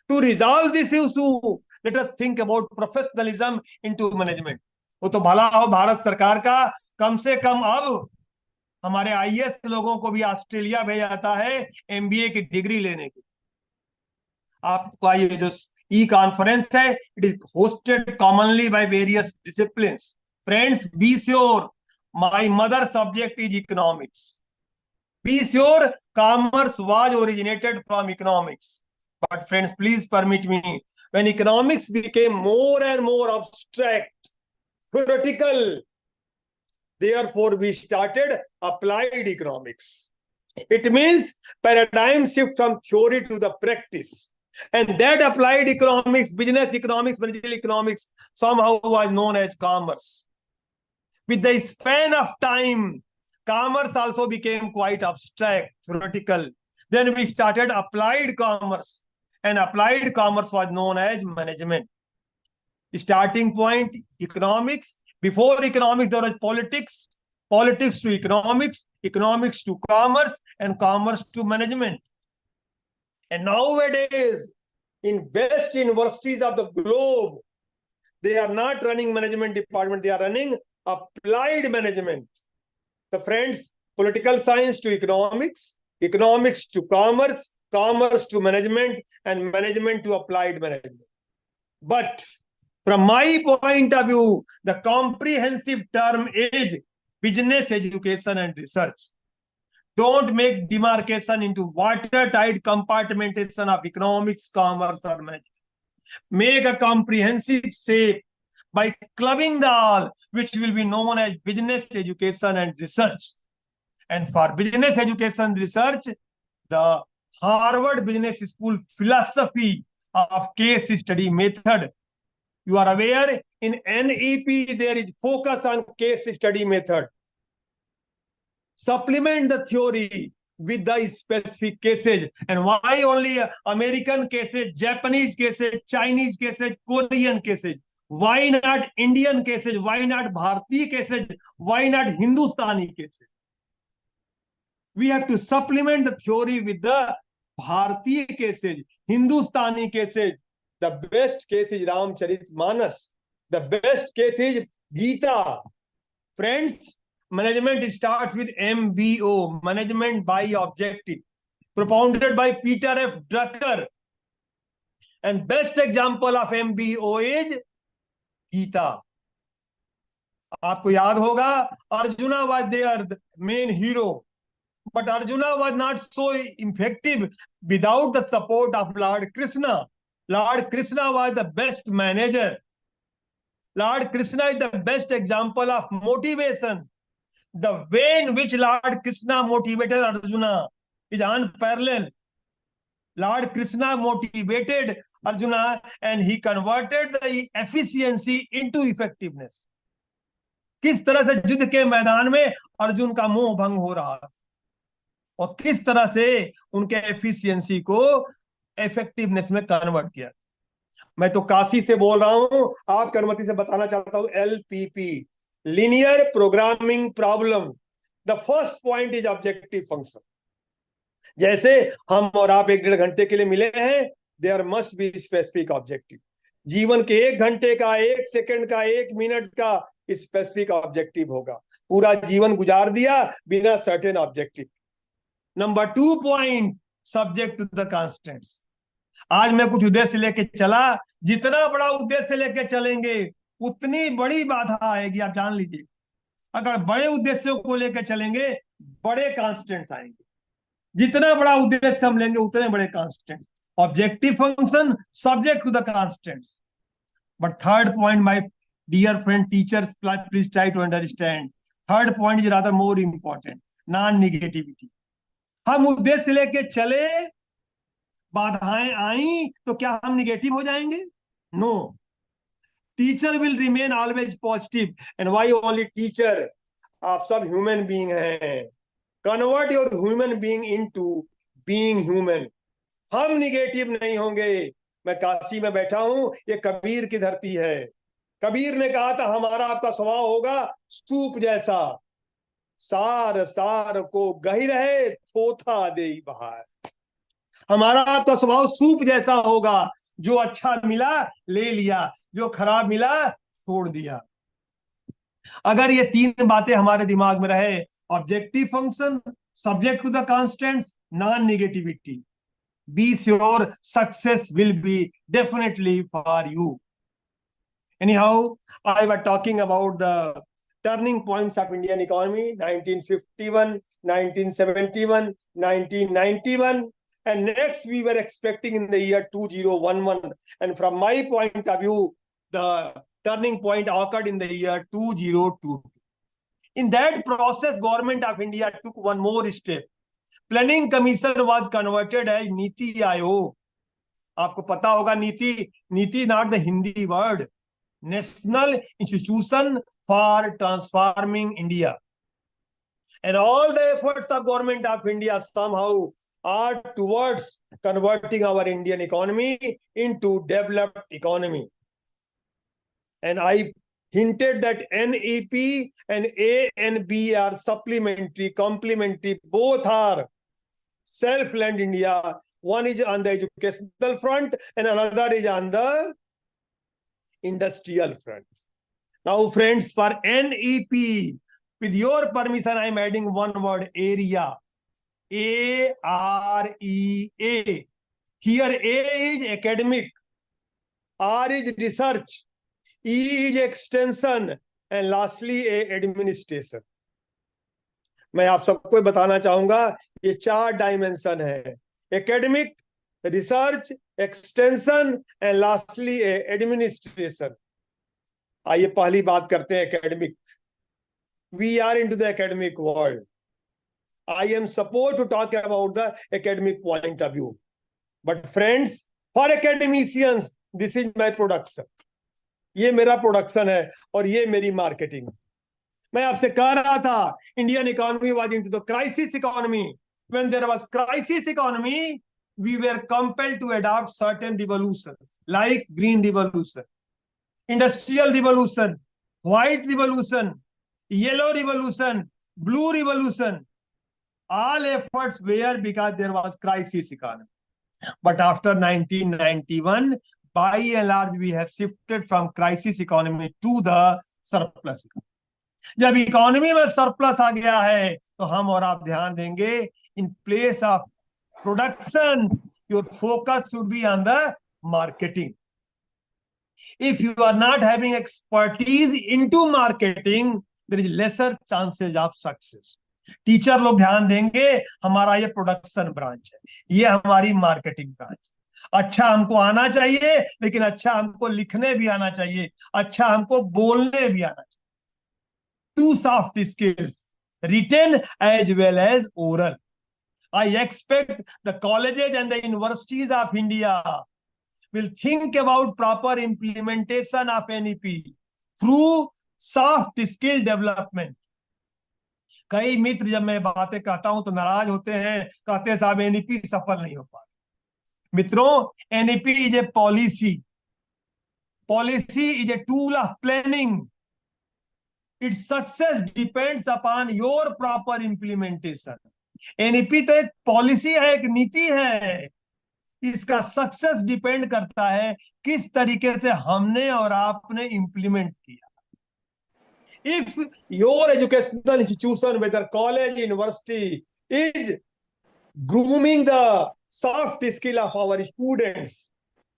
G: To resolve this issue, let us think about professionalism into management. वो तो भला हो भारत सरकार का, कम से कम अब हमारे IAS लोगों को भी ऑस्ट्रेलिया भेजा जाता है MBA की डिग्री लेने की. आपका ये जो कॉन्फ्रेंस है, it is hosted commonly by various disciplines. Friends, be sure, my mother subject is economics. Be sure commerce was originated from economics. But friends, please permit me, when economics became more and more abstract, theoretical, therefore we started applied economics. It means paradigm shift from theory to the practice. And that applied economics, business economics, managerial economics, somehow was known as commerce. With the span of time, commerce also became quite abstract, theoretical. Then we started applied commerce, and applied commerce was known as management. Starting point, economics. Before economics, there was politics, politics to economics, economics to commerce, and commerce to management. And nowadays, in best universities of the globe, they are not running management department, they are running applied management. The friends, political science to economics, economics to commerce, commerce to management, and management to applied management. But from my point of view, the comprehensive term is business education and research. Don't make demarcation into watertight compartmentation of economics, commerce, or management. Make a comprehensive shape by clubbing the all, which will be known as business education and research. And for business education research, the Harvard Business School philosophy of case study method. You are aware in NEP there is focus on case study method. Supplement the theory with the specific cases. And why only American cases, Japanese cases, Chinese cases, Korean cases? Why not Indian cases? Why not Bharatiya cases? Why not Hindustani cases? We have to supplement the theory with the Bharatiya cases, Hindustani cases. The best case is Ramcharitmanas. The best case is Gita. Friends, management starts with MBO, management by objective, propounded by Peter F. Drucker. And best example of MBO is Gita. आपको याद होगा, Arjuna was their main hero. But Arjuna was not so effective without the support of Lord Krishna. Lord Krishna was the best manager. Lord Krishna is the best example of motivation. The way in which Lord Krishna motivated Arjuna is unparalleled. Lord Krishna motivated Arjuna and he converted the efficiency into effectiveness. किस तरह से युद्ध के मैदान में अर्जुन का मोह भंग हो रहा था और किस तरह से उनके एफिशिएंसी को इफेक्टिवनेस में कन्वर्ट किया. मैं तो काशी से बोल रहा हूं, आप करमती से बताना चाहता हूं. LPP, linear programming problem. The first point is objective function. जैसे हम और आप 1-1.5 घंटे के लिए मिले हैं, there must be specific objective. जीवन के 1 घंटे का, 1 सेकंड का, 1 मिनट का स्पेसिफिक ऑब्जेक्टिव होगा. पूरा जीवन गुजार दिया बिना certain objective. Number 2 point, subject to the constants. आज मैं कुछ उद्देश्य लेके चला, जितना बड़ा उद्देश्य लेके चलेंगे उतनी बड़ी बाधा आएगी, आप जान लीजिए. अगर बड़े उद्देश्यों को लेकर चलेंगे बड़े कॉन्स्टेंट्स आएंगे. जितना बड़ा उद्देश्य हम लेंगे उतने बड़े constants. Objective function subject to the constants. But third point, my dear friend teachers, please try to understand. Third point is rather more important, non negativity. हम उद्देश्य लेके चले, बाधाएं आई तो क्या हम निगेटिव हो जाएंगे? No. Teacher will remain always positive. And why only teacher? आप सब ह्यूमन बीइंग हैं. Convert your human being into being human. हम निगेटिव नहीं होंगे. मैं काशी में बैठा हूं, ये कबीर की धरती है. कबीर ने कहा था हमारा आपका स्वभाव होगा सूप जैसा, सार सार को गही रहे थोथा दे बाहर. हमारा आपका स्वभाव सूप जैसा होगा, जो अच्छा मिला ले लिया, जो खराब मिला छोड़ दिया. अगर ये 3 बातें हमारे दिमाग में रहे, objective function, subject to the constants, non negativity, be sure success will be definitely for you. Anyhow, I was talking about the turning points of Indian economy, 1951, 1971, 1991, and next we were expecting in the year 2011. And from my point of view, the turning point occurred in the year 2022. In that process, Government of India took one more step. Planning Commission was converted as Niti Aayog. आपको पता होगा नीति not the Hindi word, National Institution for Transforming India. And all the efforts of Government of India somehow are towards converting our Indian economy into developed economy. And I hinted that NEP and A and B are supplementary, complementary, both are self-led India. One is on the educational front and another is on the industrial front. Now, friends, for NEP, with your permission, I am adding one word, area. AREA. Here, A is academic, R is research, E is extension, and lastly, A administration. मैं आप सबको बताना चाहूंगा ये 4 dimension है, academic, research, extension and lastly administration. आइए पहली बात करते हैं academic. We are into the academic world. I am supposed to talk about the academic point of view. But friends, For academicians, this is my production. ये मेरा production है और ये मेरी मार्केटिंग. मैं आपसे कह रहा था, Indian economy was into the crisis economy. When there was crisis economy, we were compelled to adopt certain revolutions like green revolution, industrial revolution, white revolution, yellow revolution, blue revolution. All efforts were because there was crisis economy. But after 1991, by and large, we have shifted from crisis economy to the surplus economy. जब economy में surplus आ गया है तो हम और आप ध्यान देंगे, in place of production your focus should be on the marketing. If you are not having expertise into marketing, there is lesser chances of success. Teacher लोग ध्यान देंगे, हमारा ये प्रोडक्शन ब्रांच है, ये हमारी मार्केटिंग ब्रांच है. अच्छा हमको आना चाहिए, लेकिन अच्छा हमको लिखने भी आना चाहिए, अच्छा हमको बोलने भी आना चाहिए. Two soft skills, written as well as oral. I expect the colleges and the universities of India will think about proper implementation of NEP through soft skill development. कई मित्र जब मैं बातें कहता हूं तो नाराज होते हैं, कहते हैं साहब NEP सफल नहीं हो पा. मित्रों, NEP is a policy. Policy is a tool of planning. Its success depends upon your proper implementation. NEP तो एक पॉलिसी है, एक नीति है. इसका सक्सेस डिपेंड करता है किस तरीके से हमने और आपने इंप्लीमेंट किया. If your educational institution, whether college, university, is grooming the soft skill of our students,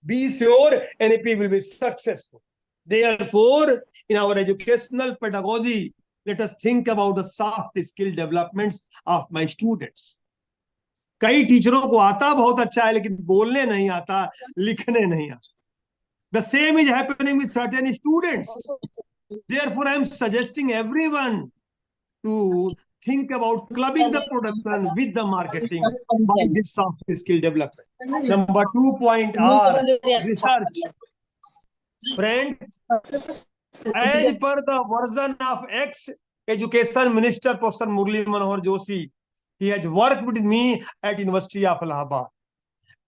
G: be sure NEP will be successful. Therefore, in our educational pedagogy, let us think about the soft skill developments of my students. कई टीचरों को आता बहुत अच्छा है, लेकिन बोलने नहीं आता, लिखने नहीं आता. The same is happening with certain students. Therefore, I am suggesting everyone to think about clubbing the production with the marketing by this soft skill development. Number 2 point are research. Friends, as per the version of ex-education minister, Professor Murli Manohar Joshi, he has worked with me at University of Allahabad.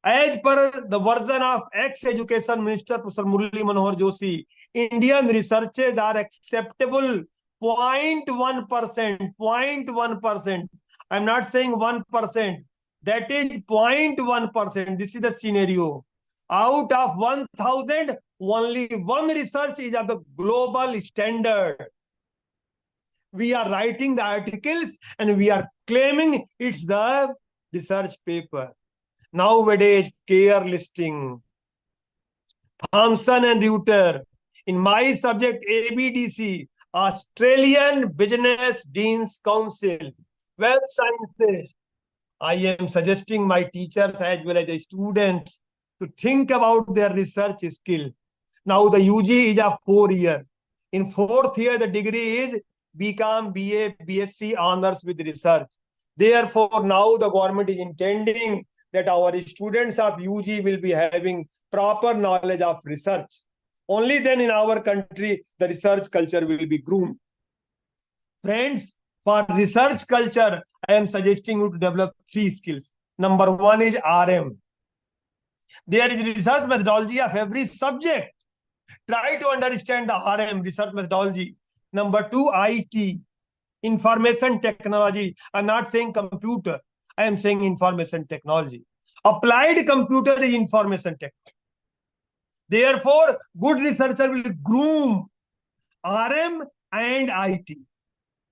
G: As per the version of ex-education minister, Professor Murli Manohar Joshi, Indian researches are acceptable 0.1%, 0.1%. I'm not saying 1%. That is 0.1%. This is the scenario. Out of 1,000, only one research is of the global standard. We are writing the articles and we are claiming it's the research paper. Nowadays, care listing, Thomson and Reuter. In my subject, ABDC, Australian Business Deans Council, Web Sciences. I am suggesting my teachers as well as the students to think about their research skill. Now the UG is a 4 year. In 4th year, the degree is BCom, BA, BSc honors with research. Therefore, now the government is intending that our students of UG will be having proper knowledge of research. Only then in our country, the research culture will be groomed. Friends, for research culture, I am suggesting you to develop 3 skills. Number 1 is RM. There is research methodology of every subject. Try to understand the RM, research methodology. Number 2, IT, information technology. I'm not saying computer. I am saying information technology. Applied computer is information technology. Therefore, good researcher will groom RM and IT.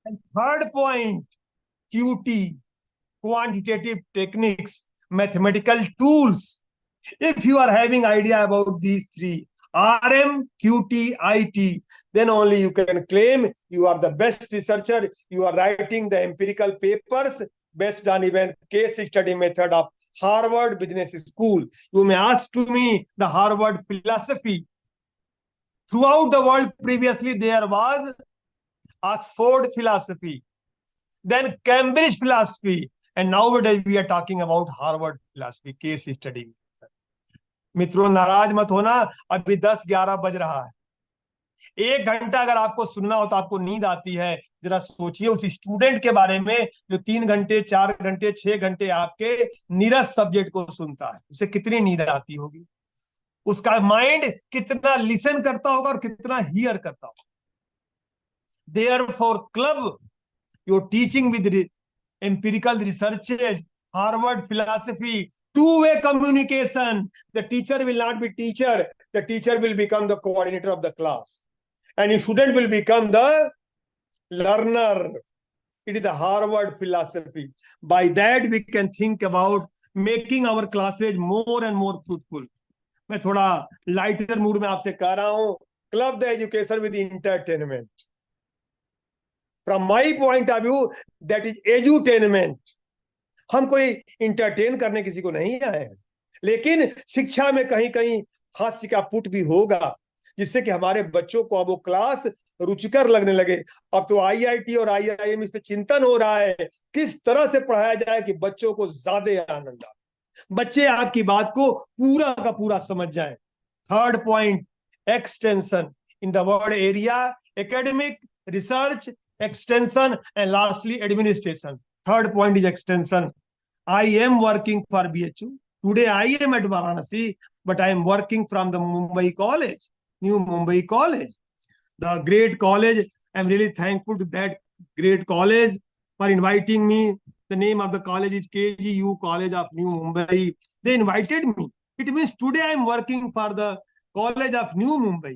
G: And third point, QT, quantitative techniques, mathematical tools. If you are having idea about these 3, RM, QT, IT, then only you can claim you are the best researcher. You are writing the empirical papers based on even case study method of Harvard Business School. You may ask to me the Harvard philosophy. Throughout the world, previously there was Oxford philosophy, then Cambridge philosophy, and nowadays we are talking about Harvard philosophy, case study. मित्रों नाराज मत होना, अभी 10-11 बज रहा है। 1 घंटा अगर आपको सुनना हो तो आपको नींद आती है, जरा सोचिए उस स्टूडेंट के बारे में जो 3 घंटे 4 घंटे 6 घंटे आपके नीरस सब्जेक्ट को सुनता है, उसे कितनी नींद आती होगी, उसका माइंड कितना लिसन करता होगा और कितना हियर करता होगा। Therefore, club, your teaching with empirical researches, Harvard philosophy, two-way communication. The teacher will not be teacher. The teacher will become the coordinator of the class. And the student will become the learner. It is the Harvard philosophy. By that, we can think about making our classes more and more fruitful. मैं थोड़ा lighter mood में आपसे कह रहा हूं, club the education with entertainment. From my point of view that is edutainment. हम कोई entertain करने किसी को नहीं आए हैं, लेकिन शिक्षा में कहीं कहीं हास्य का पुट भी होगा, जिससे कि हमारे बच्चों को अब वो क्लास रुचिकर लगने लगे. अब तो आईआईटी और आईआईएम इस पे चिंतन हो रहा है किस तरह से पढ़ाया जाए कि बच्चों को ज्यादा आनंद आए, बच्चे आपकी बात को पूरा का पूरा समझ जाएं. Third point, extension in the word area, academic, research, extension, and lastly administration. Third point is extension. I am working for BHU. Today I am at Varanasi, but I am working from the Mumbai College, New Mumbai College, the great college. I am really thankful to that great college for inviting me. The name of the college is kguc College of New Mumbai. They invited me. It means today I am working for the College of New Mumbai.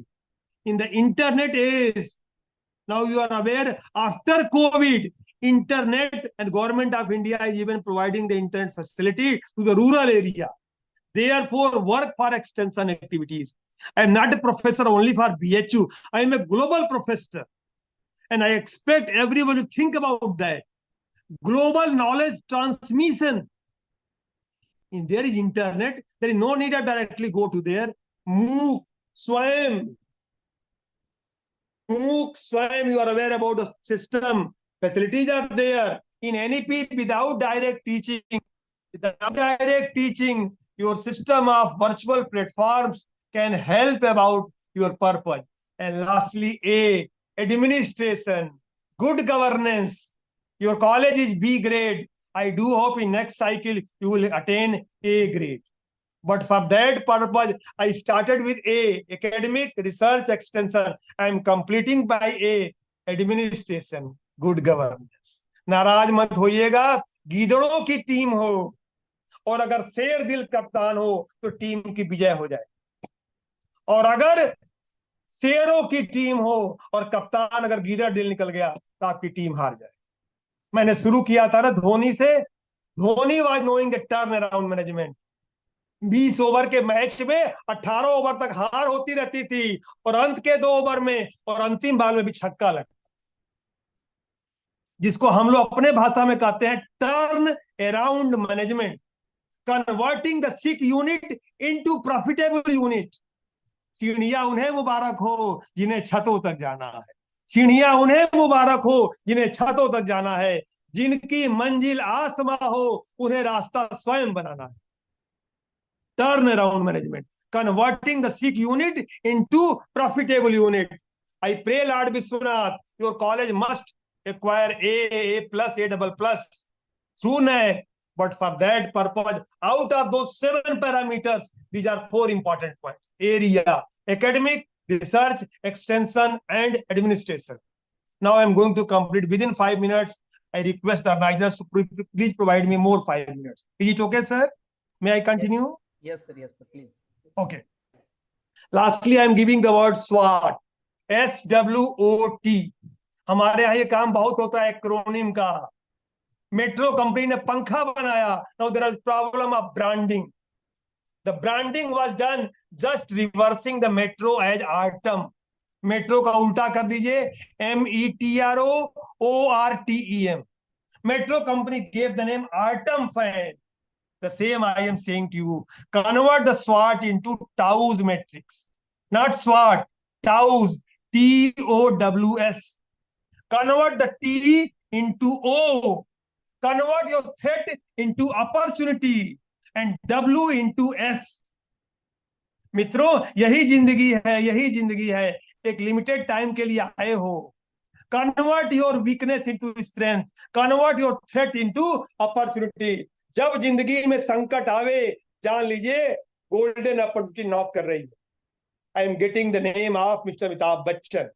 G: In the internet age, now you are aware, after COVID, internet and government of India is even providing the internet facility to the rural area. Therefore, work for extension activities. I am not a professor only for BHU. I am a global professor. And I expect everyone to think about that. Global knowledge transmission. If there is internet, there is no need to directly go to there. MOOC, SWAYAM, you are aware about the system. Facilities are there. In NEP, without direct teaching, your system of virtual platforms can help about your purpose. And lastly, A, administration, good governance. Your college is B grade. I do hope in next cycle you will attain A grade. But for that purpose, I started with A, academic, research, extension. I am completing by A, administration, good governance. नाराज मत होइएगा, गीदड़ों की team हो और अगर शेर दिल कप्तान हो तो टीम की विजय हो जाए, और अगर शेरों की टीम हो और कप्तान अगर गीदड़ दिल निकल गया तो आपकी टीम हार जाए. मैंने शुरू किया था ना धोनी से. Dhoni was knowing A turn around management. 20 over के मैच में 18 ओवर तक हार होती रहती थी और अंत के 2 ओवर में और अंतिम बॉल में भी छक्का लगता, जिसको हम लोग अपने भाषा में कहते हैं turn around management, converting the sick unit into profitable unit. सीढ़ियां उन्हें मुबारक हो जिन्हें छतों तक जाना है. सीढ़ियां उन्हें मुबारक हो जिन्हें छतों तक जाना है. जिनकी मंजिल आसमां हो उन्हें रास्ता स्वयं बनाना है. Turnaround management, converting the sick unit into profitable unit. I pray, Lord Vishwanath, your college must acquire A plus, A double plus through NAC. But for that purpose, out of those 7 parameters, these are 4 important points: area, academic, research, extension, and administration. Now I am going to complete within 5 minutes. I request the organizers to please provide me more 5 minutes. Is it okay, sir? May I continue?
B: Yes, sir. Yes, sir. Please.
G: Okay. Lastly, I am giving the word SWOT. SWOT. हमारे यहाँ ये काम बहुत होता है acronym का. Metro company ने पंखा बनाया. Now there is problem of branding. The branding was done just reversing the metro as Artem. Metro का उल्टा कर दीजिए, METROORTEM. Metro company gave the name Artem fan. The same I am saying to you. Convert the SWOT into TOWS matrix. Not SWOT, TOWS, TOWS. Convert the T into O. Convert your threat into opportunity and W into S. मित्रों, यही जिंदगी है, यही जिंदगी है। एक limited time के लिए आए हो। Convert your weakness into strength, convert your threat into opportunity. जब जिंदगी में संकट आवे, जान लीजिए गोल्डन अपॉर्चुनिटी नॉक कर रही है। I am getting the name of mister Amitabh Bachchan.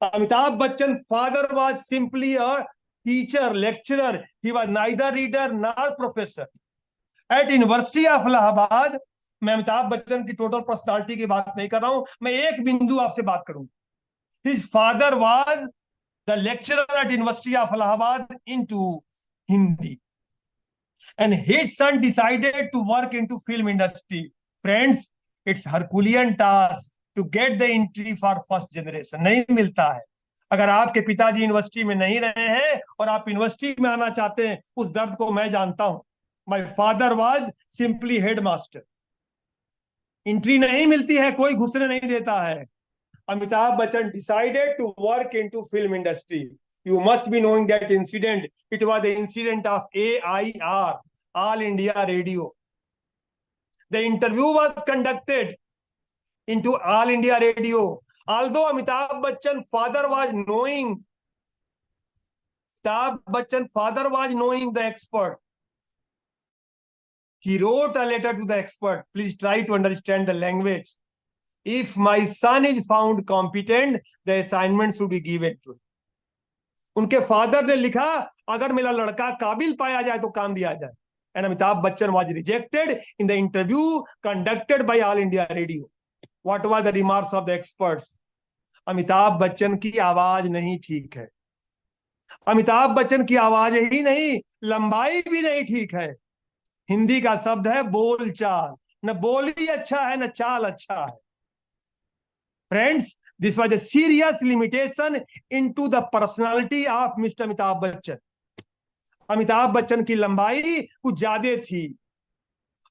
G: Amitabh Bachchan father was simply a teacher, lecturer. He was neither reader nor professor. At University of Allahabad, मैं अमिताभ बच्चन की टोटल पर्सनालिटी की बात नहीं कर रहा हूं, मैं एक बिंदु आपसे बात करूंगा. His father was the lecturer at University of Allahabad into Hindi, and his son decided to work into film industry. Friends, it's Herculean task to get the entry for first generation. नहीं मिलता है. अगर आपके पिताजी university में नहीं रहे हैं और आप यूनिवर्सिटी में आना चाहते हैं, उस दर्द को मैं जानता हूं. My father was simply headmaster. Entry नहीं मिलती है, कोई घुसने नहीं देता है. Amitabh Bachchan decided to work into film industry. You must be knowing that incident. It was the incident of AIR, All India Radio. The interview was conducted into All India Radio. Although Amitabh Bachchan father was knowing the expert, he wrote a letter to the expert. Please try to understand the language. If my son is found competent, the assignment should be given to him. उनके father ने लिखा, अगर मेरा लड़का काबिल पाया जाए तो काम दिया जाए. And Amitabh Bachchan was rejected in the interview conducted by All India Radio. What was the remarks of the experts? Amitabh Bachchan की आवाज नहीं ठीक है. अमिताभ बच्चन की आवाज ही नहीं, लंबाई भी नहीं ठीक है. हिंदी का शब्द है बोलचाल. न बोली अच्छा है, न चाल अच्छा है. Friends, this was a serious limitation into the personality of Mr. Amitabh Bachchan. Amitabh Bachchan की लंबाई कुछ ज्यादा थी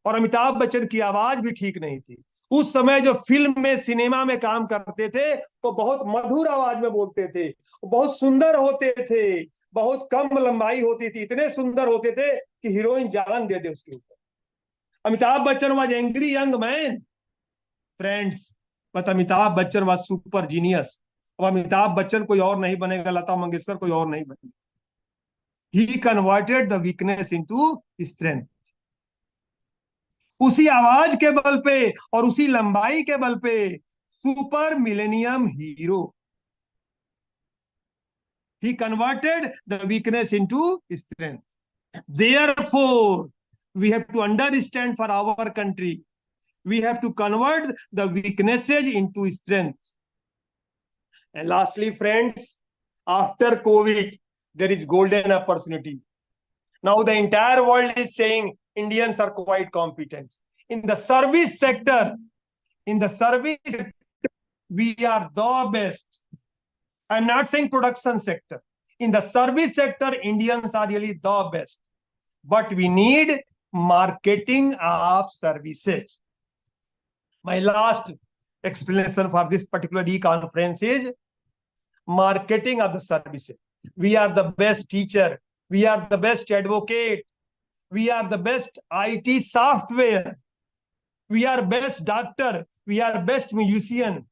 G: और अमिताभ बच्चन की आवाज भी ठीक नहीं थी. उस समय जो फिल्म में, सिनेमा में काम करते थे, वो बहुत मधुर आवाज में बोलते थे, बहुत सुंदर होते थे, बहुत कम लंबाई होती थी, इतने सुंदर होते थे कि हीरोइन जान दे दे उसके ऊपर. Amitabh Bachchan was angry young man. Friends, but Amitabh Bachchan was super genius. अब अमिताभ बच्चन कोई और नहीं बनेगा, लता मंगेशकर कोई और नहीं बनेगा. He converted the weakness into strength. उसी आवाज के बल पे और उसी लंबाई के बल पे super millennium hero. He converted the weakness into strength. Therefore, we have to understand for our country, we have to convert the weaknesses into strength. And lastly, friends, after COVID, there is golden opportunity. Now the entire world is saying Indians are quite competent. In the service sector, we are the best. I'm not saying production sector. In the service sector, Indians are really the best. But we need marketing of services. My last explanation for this particular e-conference is marketing of the services. We are the best teacher. We are the best advocate. We are the best IT software. We are best doctor. We are best musician.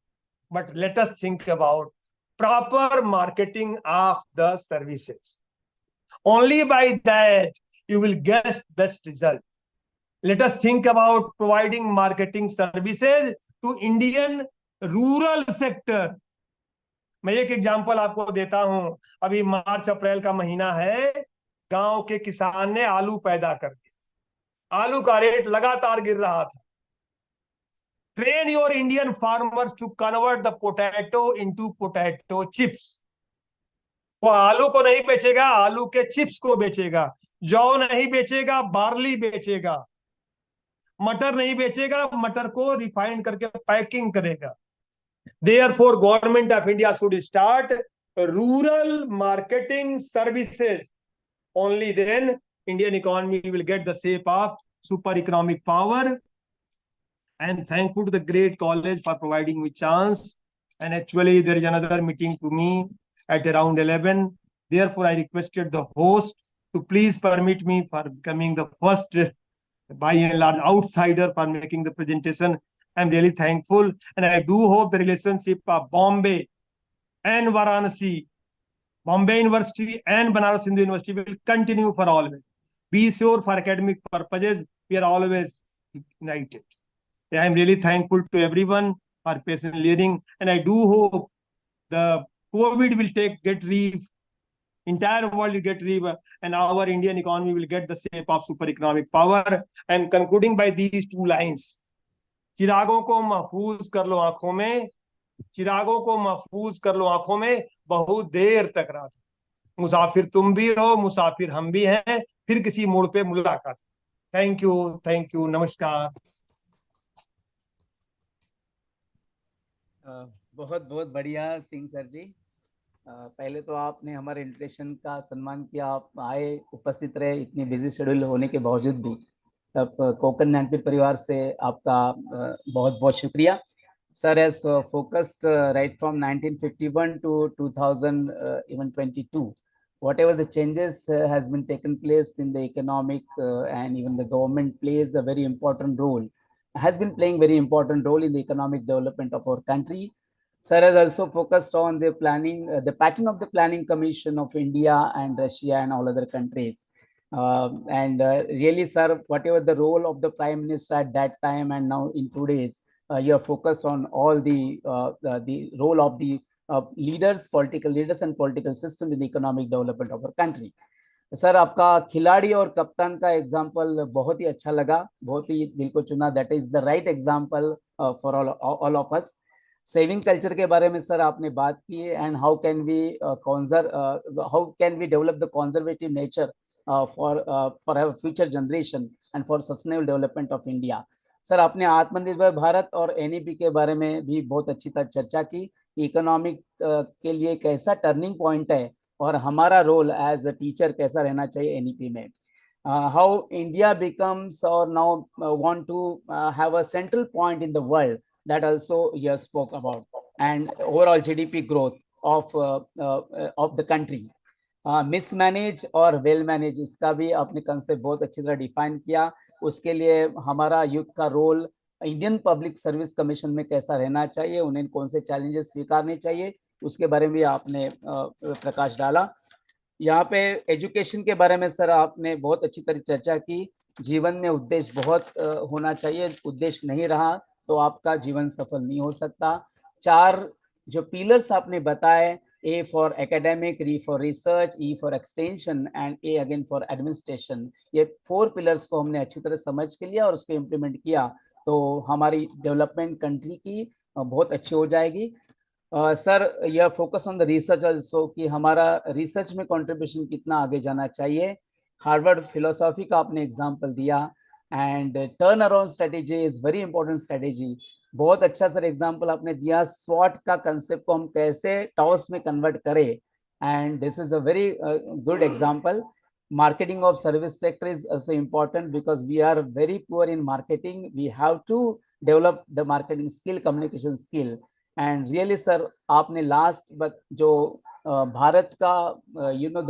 G: But let us think about proper marketing of the services. Only by that you will get best result. Let us think about providing marketing services to Indian rural sector. मैं एक example आपको देता हूं. अभी मार्च अप्रैल का महीना है. गांव के किसान ने आलू पैदा कर दिया. आलू का रेट लगातार गिर रहा था. Train your Indian farmers to convert the potato into potato chips. वो आलू को नहीं बेचेगा, आलू के चिप्स को बेचेगा. जौ नहीं बेचेगा, बार्ली बेचेगा. मटर नहीं बेचेगा, मटर को रिफाइन करके पैकिंग करेगा. Therefore, Government of India should start rural marketing services. Only then Indian economy will get the shape of super economic power. And thankful to the great college for providing me chance. And actually, there is another meeting to me at around 11. Therefore, I requested the host to please permit me for becoming the first, by and large, outsider for making the presentation. I'm really thankful, and I do hope the relationship of Bombay and Varanasi, Bombay University and Banaras Hindu University will continue for always. Be sure for academic purposes, we are always united. I'm really thankful to everyone for patient learning, and I do hope the COVID will get relief, entire world will get relief, and our Indian economy will get the shape of super economic power. And concluding by these two lines, चिरागों को महफूज कर लो आंखों में, चिरागों को महफूज कर लो आंखों में, बहुत देर तक रात, मुसाफिर तुम भी हो, मुसाफिर हम भी हैं, फिर किसी मोड़ पे मुलाकात. थैंक यू, नमस्कार.
B: बहुत बहुत बढ़िया सिंह सर जी. पहले तो आपने हमारे इन्विटेशन का सम्मान किया, आप आए, उपस्थित रहे इतनी बिजी शेड्यूल होने के बावजूद भी. तब कोकण ज्ञानपीठ परिवार से आपका बहुत बहुत शुक्रिया. Sir has focused right from 1951 to 2022. Whatever the changes has been taken place in the economic and even the government plays a very important role, has been playing very important role in the economic development of our country. Sir has also focused on the planning, the pattern of the Planning Commission of India and Russia and all other countries. Really, sir, whatever the role of the Prime Minister at that time and now in today's, you are focused on all the role of the leaders, political leaders and political system in the economic development of our country. Sir, आपका खिलाड़ी और कप्तान का example बहुत ही अच्छा लगा, बहुत ही दिल को चुना. That is the right example for all of us. Saving culture के बारे में सर आपने बात की, and how can we develop the conservative nature for future generation and for sustainable development of India. Sir, आपने आत्मनिर्भर भारत और एनईपी के बारे में भी बहुत अच्छी तरह चर्चा की. इकोनॉमिक के लिए कैसा टर्निंग पॉइंट है और हमारा रोल एज अ टीचर कैसा रहना चाहिए एनईपी में. हाउ इंडिया बिकम्स और now want to have a central point in the world, that also you spoke about, and overall GDP growth of the country. Mismanage और well manage, इसका भी आपने concept बहुत अच्छी तरह डिफाइन किया. उसके लिए हमारा यूथ का role Indian public service commission में कैसा रहना चाहिए, उन्हें कौन से चैलेंजेस स्वीकारने चाहिए, उसके बारे में भी आपने प्रकाश डाला. यहाँ पे एजुकेशन के बारे में सर आपने बहुत अच्छी तरह चर्चा की. जीवन में उद्देश्य बहुत होना चाहिए, उद्देश्य नहीं रहा तो आपका जीवन सफल नहीं हो सकता. 4 जो पिलर्स आपने बताए, A for academic, R for research, E for extension and A again for administration, ये 4 पिलर्स को हमने अच्छी तरह समझ के लिया और उसको इम्प्लीमेंट किया तो हमारी डेवलपमेंट कंट्री की बहुत अच्छी हो जाएगी. सर, यह focus on the research also कि हमारा रिसर्च में कंट्रीब्यूशन कितना आगे जाना चाहिए. हार्वर्ड फिलोसॉफी का आपने एग्जांपल दिया, and turn around strategy is very important strategy. बहुत अच्छा सर एग्जांपल आपने दिया. स्वॉट का कंसेप्ट को हम कैसे टॉस में कन्वर्ट करें, and this is a very good example. Marketing of service sector is also important because we are very poor in marketing. We have to develop the marketing skill, communication skill. And really sir, आपने last but जो भारत का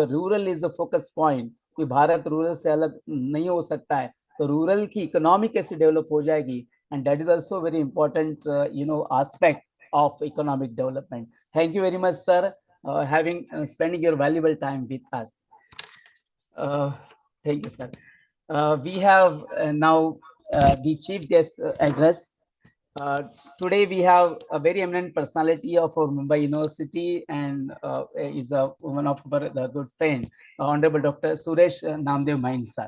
B: the rural is a focus point, कि Bharat rural से अलग नहीं हो सकता है, तो रूरल की इकोनॉमी कैसे डेवलप हो जाएगी, and that is also very important aspect of economic development. Thank you very much sir, spending your valuable time with us. Thank you, sir. We have now the chief guest address. Today we have a very eminent personality of our Mumbai University, and is one of our good friend, Honorable Dr. Suresh Namdev Main sir.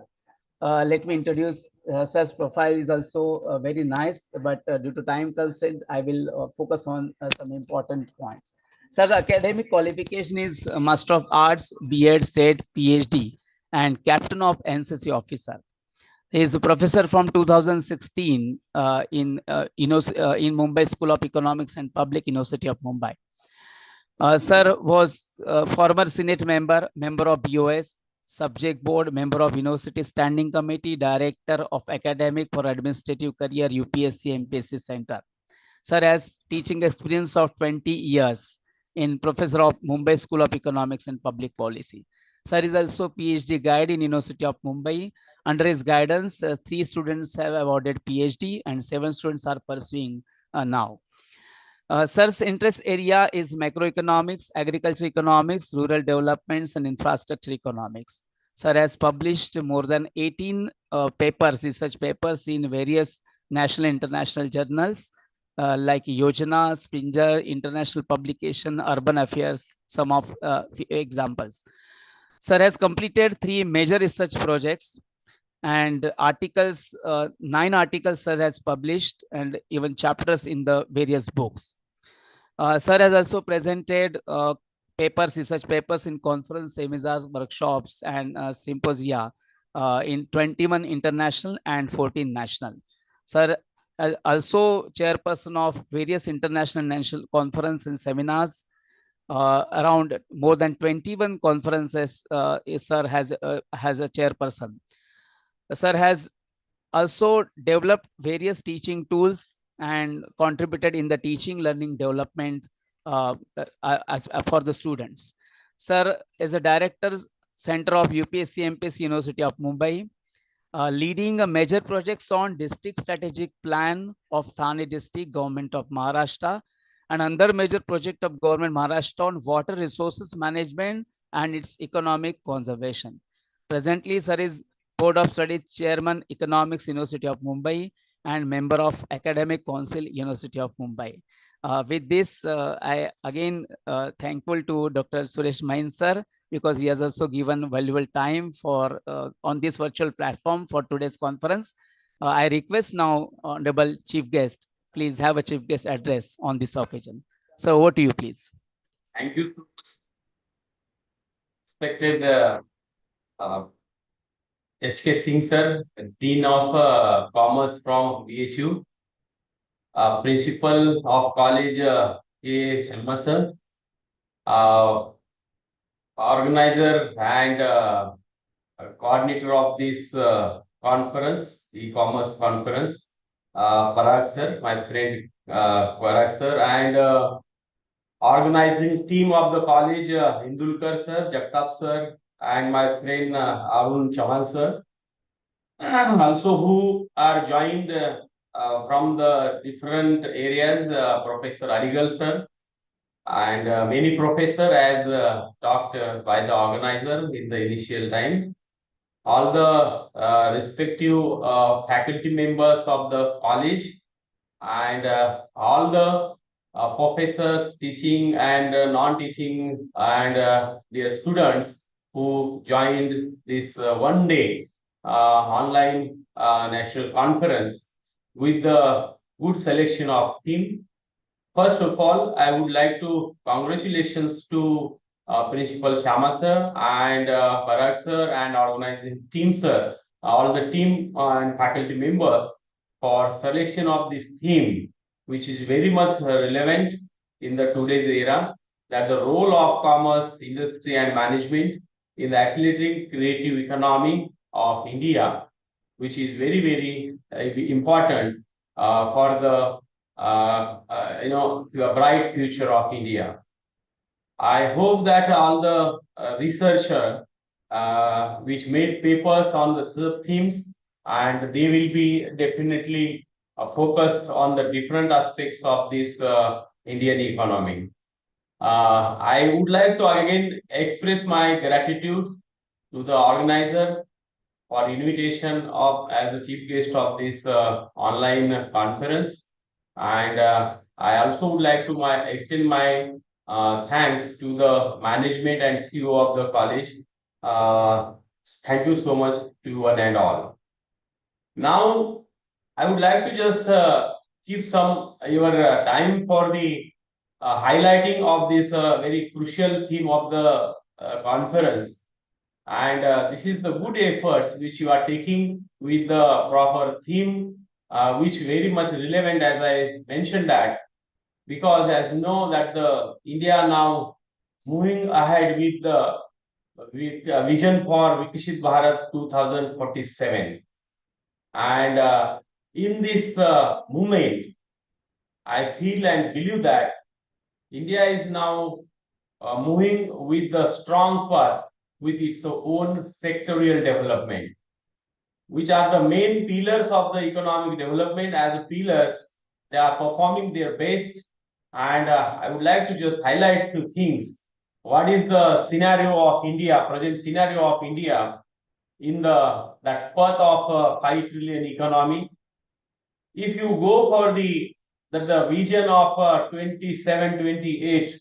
B: Let me introduce sir's profile is also very nice, but due to time constraint, I will focus on some important points. Sir's academic qualification is Master of Arts, B.Ed, SED, PhD, and Captain of NCC officer. He is a professor from 2016 in Mumbai School of Economics and Public University of Mumbai. Sir was former Senate member of BOS, Subject Board, member of University Standing Committee, Director of Academic for Administrative Career, UPSC, MPSC Center. Sir has teaching experience of 20 years in Professor of Mumbai School of Economics and Public Policy. Sir is also PhD guide in University of Mumbai. Under his guidance, 3 students have awarded PhD and 7 students are pursuing now. Sir's interest area is macroeconomics, agriculture economics, rural developments, and infrastructure economics. Sir has published more than 18 papers, research papers in various national and international journals like Yojana, Springer, International Publication, Urban Affairs, some of examples. Sir has completed 3 major research projects and articles, 9 articles Sir has published and even chapters in the various books. Sir has also presented papers, research papers in conference, seminars, workshops, and symposia in 21 international and 14 national. Sir also chairperson of various international national conference and seminars. Around more than 21 conferences, Sir has a chairperson. Sir has also developed various teaching tools and contributed in the teaching learning development for the students. Sir is a director center of UPSC MPSC University of Mumbai, leading a major projects on district strategic plan of Thane district government of Maharashtra and another major project of government Maharashtra on water resources management and its economic conservation. Presently, Sir is Board of Studies Chairman, Economics, University of Mumbai, and member of Academic Council, University of Mumbai. With this, I again thankful to Dr. Suresh Mahin sir, because he has also given valuable time for on this virtual platform for today's conference. I request now Honorable Chief Guest, please have a Chief Guest address on this occasion. So over to you, please.
A: Thank you. Respected H.K. Singh sir, Dean of Commerce from BHU, Principal of College A. Sharma sir, organizer and coordinator of this conference, e-commerce conference, Parag sir, my friend Parag sir, and organizing team of the college, Hindulkar sir, Jagtap sir, and my friend Arun Chavan sir, also who are joined from the different areas, Professor Arigal sir, and many professor as talked by the organizer in the initial time. All the respective faculty members of the college and all the professors teaching and non-teaching and their students who joined this one day online national conference with the good selection of theme. First of all, I would like to congratulations to Principal Shama sir and Parag sir and organizing team sir, all the team and faculty members for selection of this theme, which is very much relevant in the today's era, that the role of commerce, industry and management in the accelerating creative economy of India, which is very, very important for the the bright future of India. I hope that all the researchers which made papers on the sub themes, and they will be definitely focused on the different aspects of this Indian economy. I would like to again express my gratitude to the organizer for invitation of as a chief guest of this online conference, and I also would like to extend my thanks to the management and CEO of the college. Thank you so much to one and all. Now, I would like to just keep some your time for the highlighting of this very crucial theme of the conference. And this is the good efforts which you are taking with the proper theme, which very much relevant as I mentioned that, because as you know that the India now moving ahead with the vision for Vikshit Bharat 2047. And in this movement, I feel and believe that India is now moving with the strong path with its own sectorial development, which are the main pillars of the economic development. As pillars, they are performing their best. And I would like to just highlight two things. What is the scenario of India, present scenario of India in that path of 5 trillion economy? If you go for the vision of 27-28,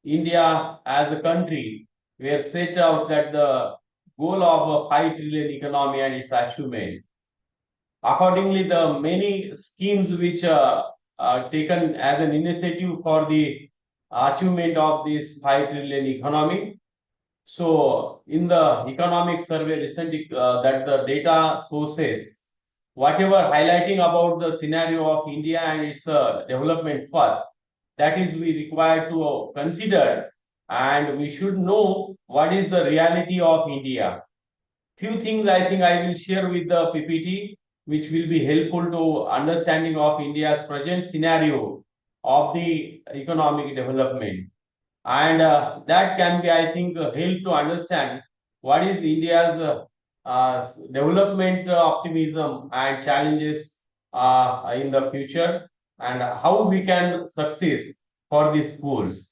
A: India as a country, we have set out that the goal of a 5 trillion economy and its achievement. Accordingly, the many schemes which are taken as an initiative for the achievement of this 5 trillion economy. So, in the economic survey recently, that the data sources, whatever highlighting about the scenario of India and its development path, that is we require to consider, and we should know what is the reality of India. Few things I think I will share with the PPT, which will be helpful to understanding of India's present scenario of the economic development. And that can be, I think, help to understand what is India's development optimism and challenges in the future, and how we can succeed for these goals.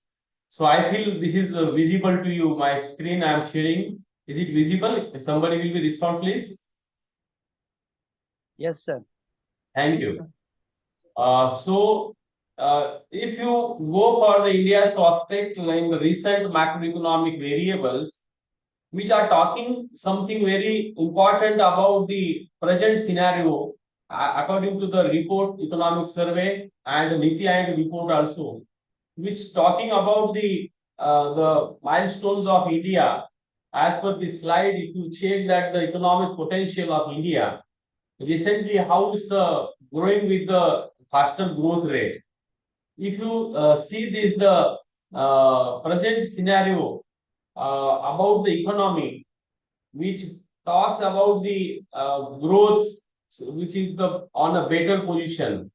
A: So I feel this is visible to you. My screen I am sharing. Is it visible? If somebody will be respond, please.
C: Yes, sir.
A: Thank you. If you go for the India's prospect in the recent macroeconomic variables, which are talking something very important about the present scenario, according to the report, economic survey and Niti Aayog report also, which talking about the milestones of India. As per this slide, if you check that the economic potential of India, recently how it's growing with the faster growth rate. If you see this, the present scenario about the economy, which talks about the growth, which is the on a better position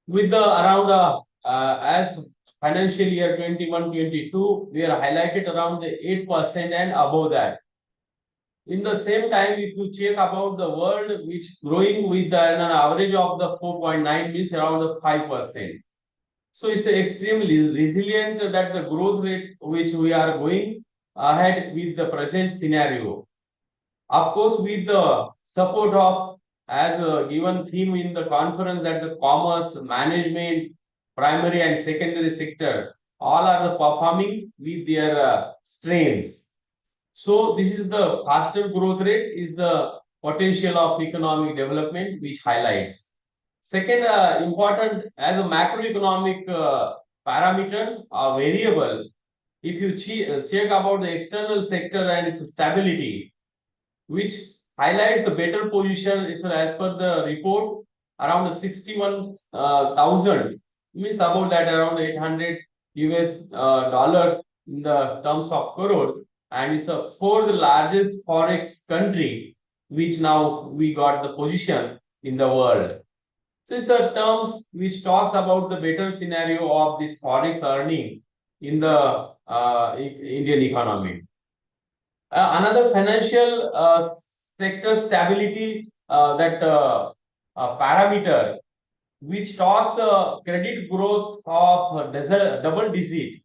A: with the around as financial year 21-22, we are highlighted around the 8% and above that. In the same time, if you check about the world, which growing with an average of the 4.9 means around the 5%. So it's extremely resilient that the growth rate which we are going ahead with the present scenario. Of course, with the support of, as a given theme in the conference, that the commerce, management, primary and secondary sector, all are the performing with their strengths. So this is the faster growth rate is the potential of economic development, which highlights. Second important as a macroeconomic parameter or variable, if you check about the external sector and its stability, which highlights the better position is as per the report around 61,000, means about that around 800 US dollar in the terms of crore, and it's the fourth largest forex country, which now we got the position in the world. So it's the terms which talks about the better scenario of this forex earning in the Indian economy. Another financial sector stability that parameter, which talks credit growth of double digit,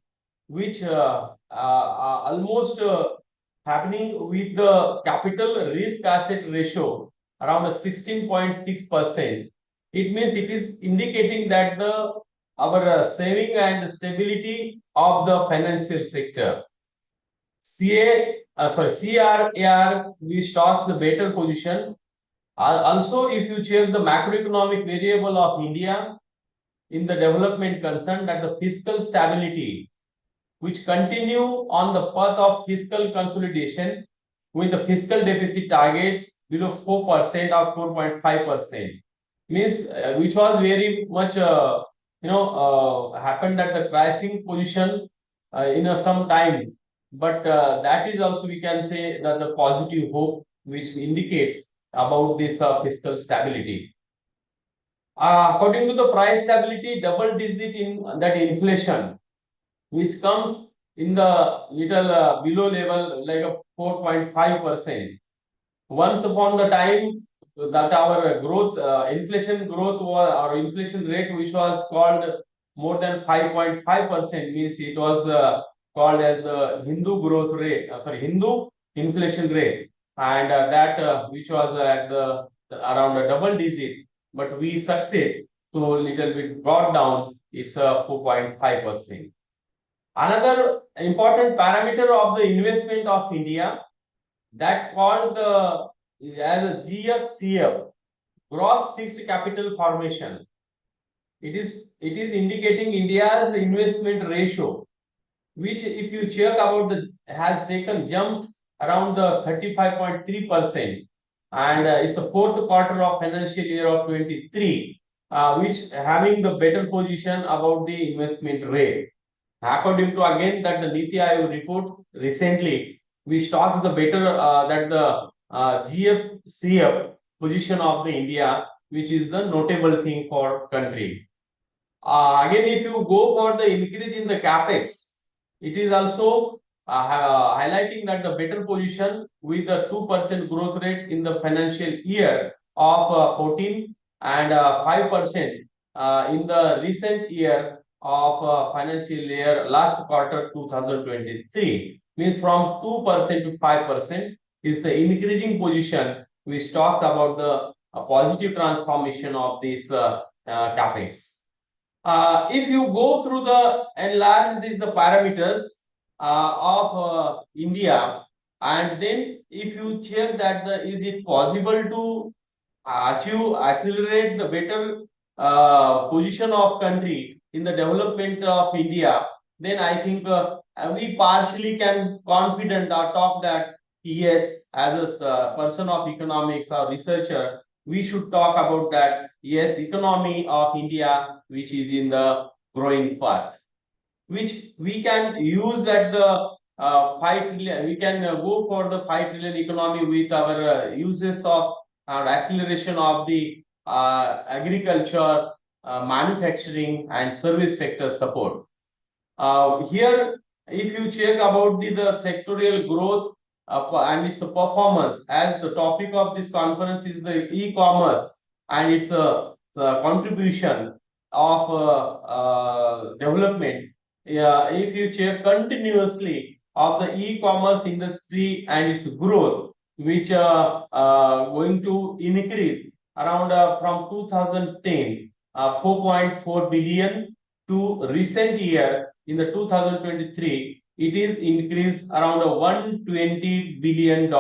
A: which almost happening with the capital risk asset ratio around 16.6%. It means it is indicating that our saving and stability of the financial sector. CRAR, which talks the better position. Also, if you check the macroeconomic variable of India in the development concern, that the fiscal stability, which continue on the path of fiscal consolidation with the fiscal deficit targets below 4% or 4.5%, means which was very much happened at the crisis position in some time, but that is also we can say that the positive hope which indicates about this fiscal stability. According to the price stability, double digit in that inflation, which comes in the little below level, like a 4.5%. Once upon the time that our growth, inflation growth was, or inflation rate, which was called more than 5.5%, means it was called as the Hindu growth rate, Hindu inflation rate, and that which was at around a double digit, but we succeed to little bit brought down. It's 4.5%. Another important parameter of the investment of India, that called the as a GFCF, gross fixed capital formation. It is indicating India's investment ratio, which if you check about the has taken jumped around the 35.3%, and it's the fourth quarter of financial year of 23, which having the better position about the investment rate. According to again that the Niti Aayog report recently, which talks the better that the GFCF position of the India, which is the notable thing for country. Again, if you go for the increase in the capex, it is also highlighting that the better position with the 2% growth rate in the financial year of 14 and 5% in the recent year of financial year last quarter 2023, means from 2% to 5% is the increasing position, which talks about the positive transformation of this capex. If you go through the enlarge these the parameters of India, and then if you check that is it possible to achieve accelerate the better position of country in the development of India, then I think we partially can confident or talk that yes, as a person of economics or researcher, we should talk about that yes, economy of India, which is in the growing path, which we can use at the 5 trillion. We can go for the 5 trillion economy with our uses of acceleration of the agriculture, manufacturing, and service sector support. Here, if you check about the sectorial growth and its performance, as the topic of this conference is the e-commerce and its contribution of development. If you check continuously of the e-commerce industry and its growth, which going to increase around from 2010 4.4 billion to recent year in the 2023, it is increased around $120 billion.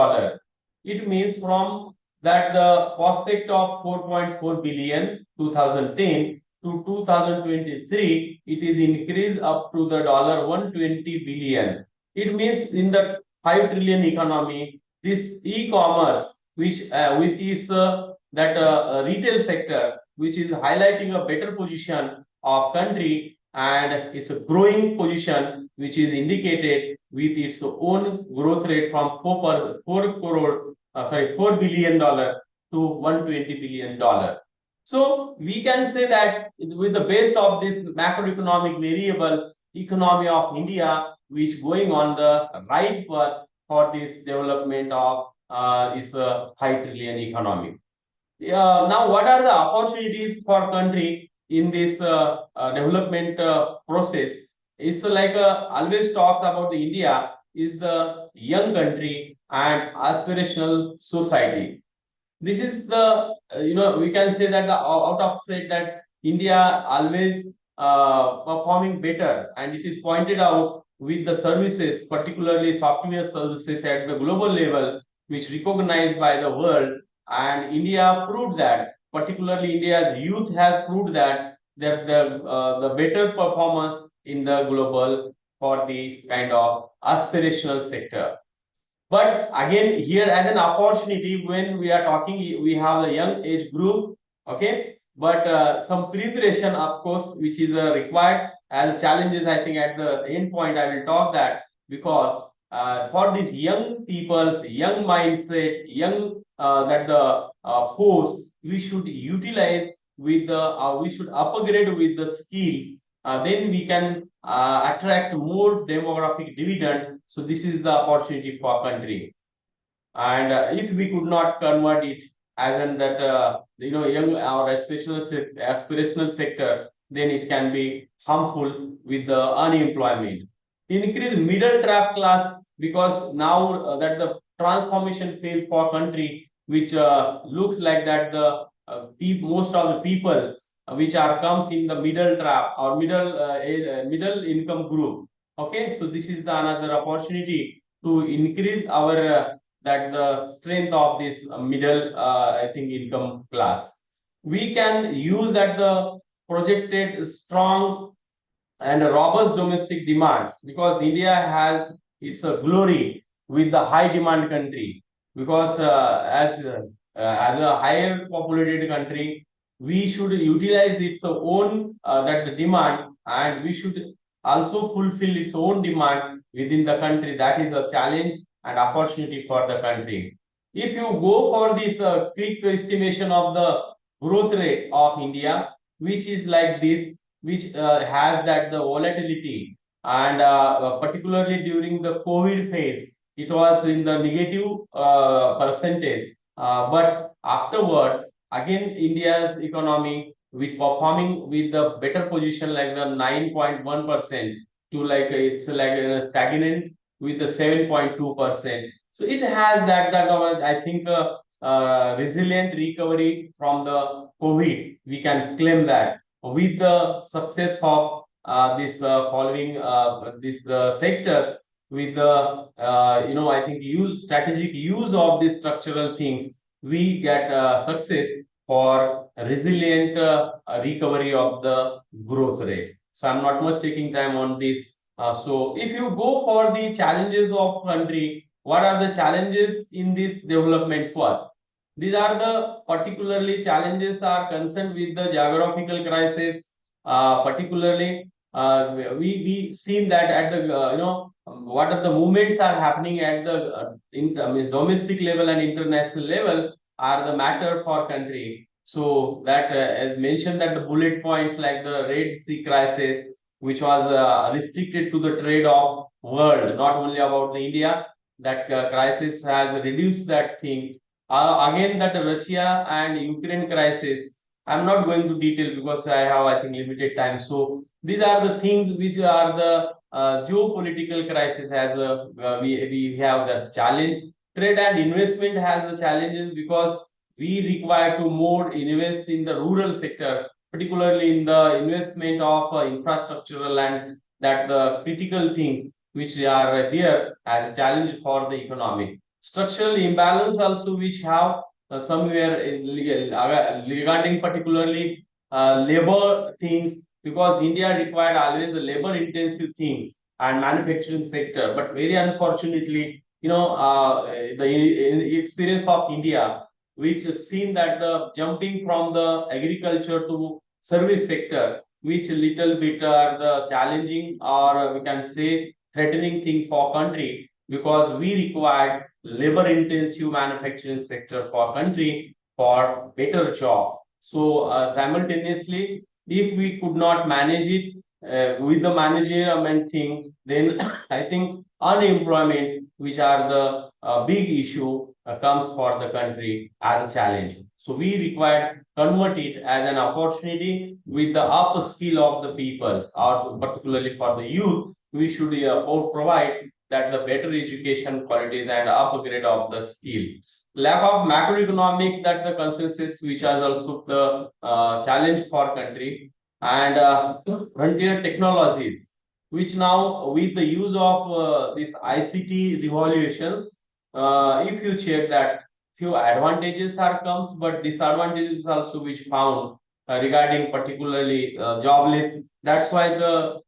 A: It means from that the prospect of 4.4 billion 2010 to 2023, it is increased up to the $120 billion. It means in the 5 trillion economy, this e-commerce, which with this retail sector, which is highlighting a better position of country, and it's a growing position, which is indicated with its own growth rate from $4 billion to $120 billion. So we can say that with the base of this macroeconomic variables, economy of India, which going on the right path for this development of this 5 trillion economy. Now, what are the opportunities for country in this development process? It's like always talks about the India is the young country and aspirational society. This is the we can say that the out of state that India always performing better, and it is pointed out with the services, particularly software services at the global level, which recognized by the world. And India proved that, particularly India's youth has proved that the better performance in the global for this kind of aspirational sector. But again, here as an opportunity, when we are talking, we have the young age group, okay? But some preparation, of course, which is required as challenges. I think at the end point, I will talk that, because for these young people's young mindset, young force, we should utilize with the we should upgrade with the skills. Then we can attract more demographic dividend. So this is the opportunity for country. And if we could not convert it as in that young or aspirational sector, then it can be harmful with the unemployment. Increase middle class, because now that the transformation phase for country, which looks like that the most of the peoples which are comes in the middle trap or middle income group. Okay, so this is the another opportunity to increase our that the strength of this middle I think income class. We can use that the projected strong and robust domestic demands, because India has its glory with the high demand country, because as a higher populated country, we should utilize its own that the demand, and we should also fulfill its own demand within the country. That is a challenge and opportunity for the country. If you go for this quick estimation of the growth rate of India, which is like this, which has that the volatility, and particularly during the COVID phase, it was in the negative percentage. But afterward, again, India's economy with performing with the better position like the 9.1% to like it's like stagnant with the 7.2%. So it has that I think resilient recovery from the COVID. We can claim that with the success of this following these sectors, with the I think use strategic use of these structural things, we get success for resilient recovery of the growth rate. So I'm not much taking time on this. So if you go for the challenges of country, what are the challenges in this development first? These are the particularly challenges are concerned with the geographical crisis. Particularly, we seen that at the what are the movements are happening at the domestic level and international level are the matter for country. So that as mentioned that the bullet points like the Red Sea crisis, which was restricted to the trade of world, not only about the India. That crisis has reduced that thing. Again, that Russia and Ukraine crisis, I'm not going to detail because I have, I think, limited time. So these are the things which are the geopolitical crisis as we have that challenge. Trade and investment has the challenges because we require to more invest in the rural sector, particularly in the investment of infrastructural and that the critical things which are there as a challenge for the economy. Structural imbalance also which have somewhere regarding particularly labor things, because India required always the labor intensive things and manufacturing sector, but very unfortunately the experience of India, which has seen that the jumping from the agriculture to service sector, which little bit are the challenging or we can say threatening thing for country, because we required labor intensive manufacturing sector for country for better job. So simultaneously, if we could not manage it with the management thing, then I think unemployment, which are the big issue, comes for the country as a challenge. So we required convert it as an opportunity with the up skill of the peoples, or particularly for the youth. We should provide that the better education qualities and upgrade of the skill. Lack of macroeconomic, that the consensus which is also the challenge for country, and frontier technologies, which now with the use of these ICT revolutions, if you check that few advantages are comes, but disadvantages also which found regarding particularly jobless. That's why the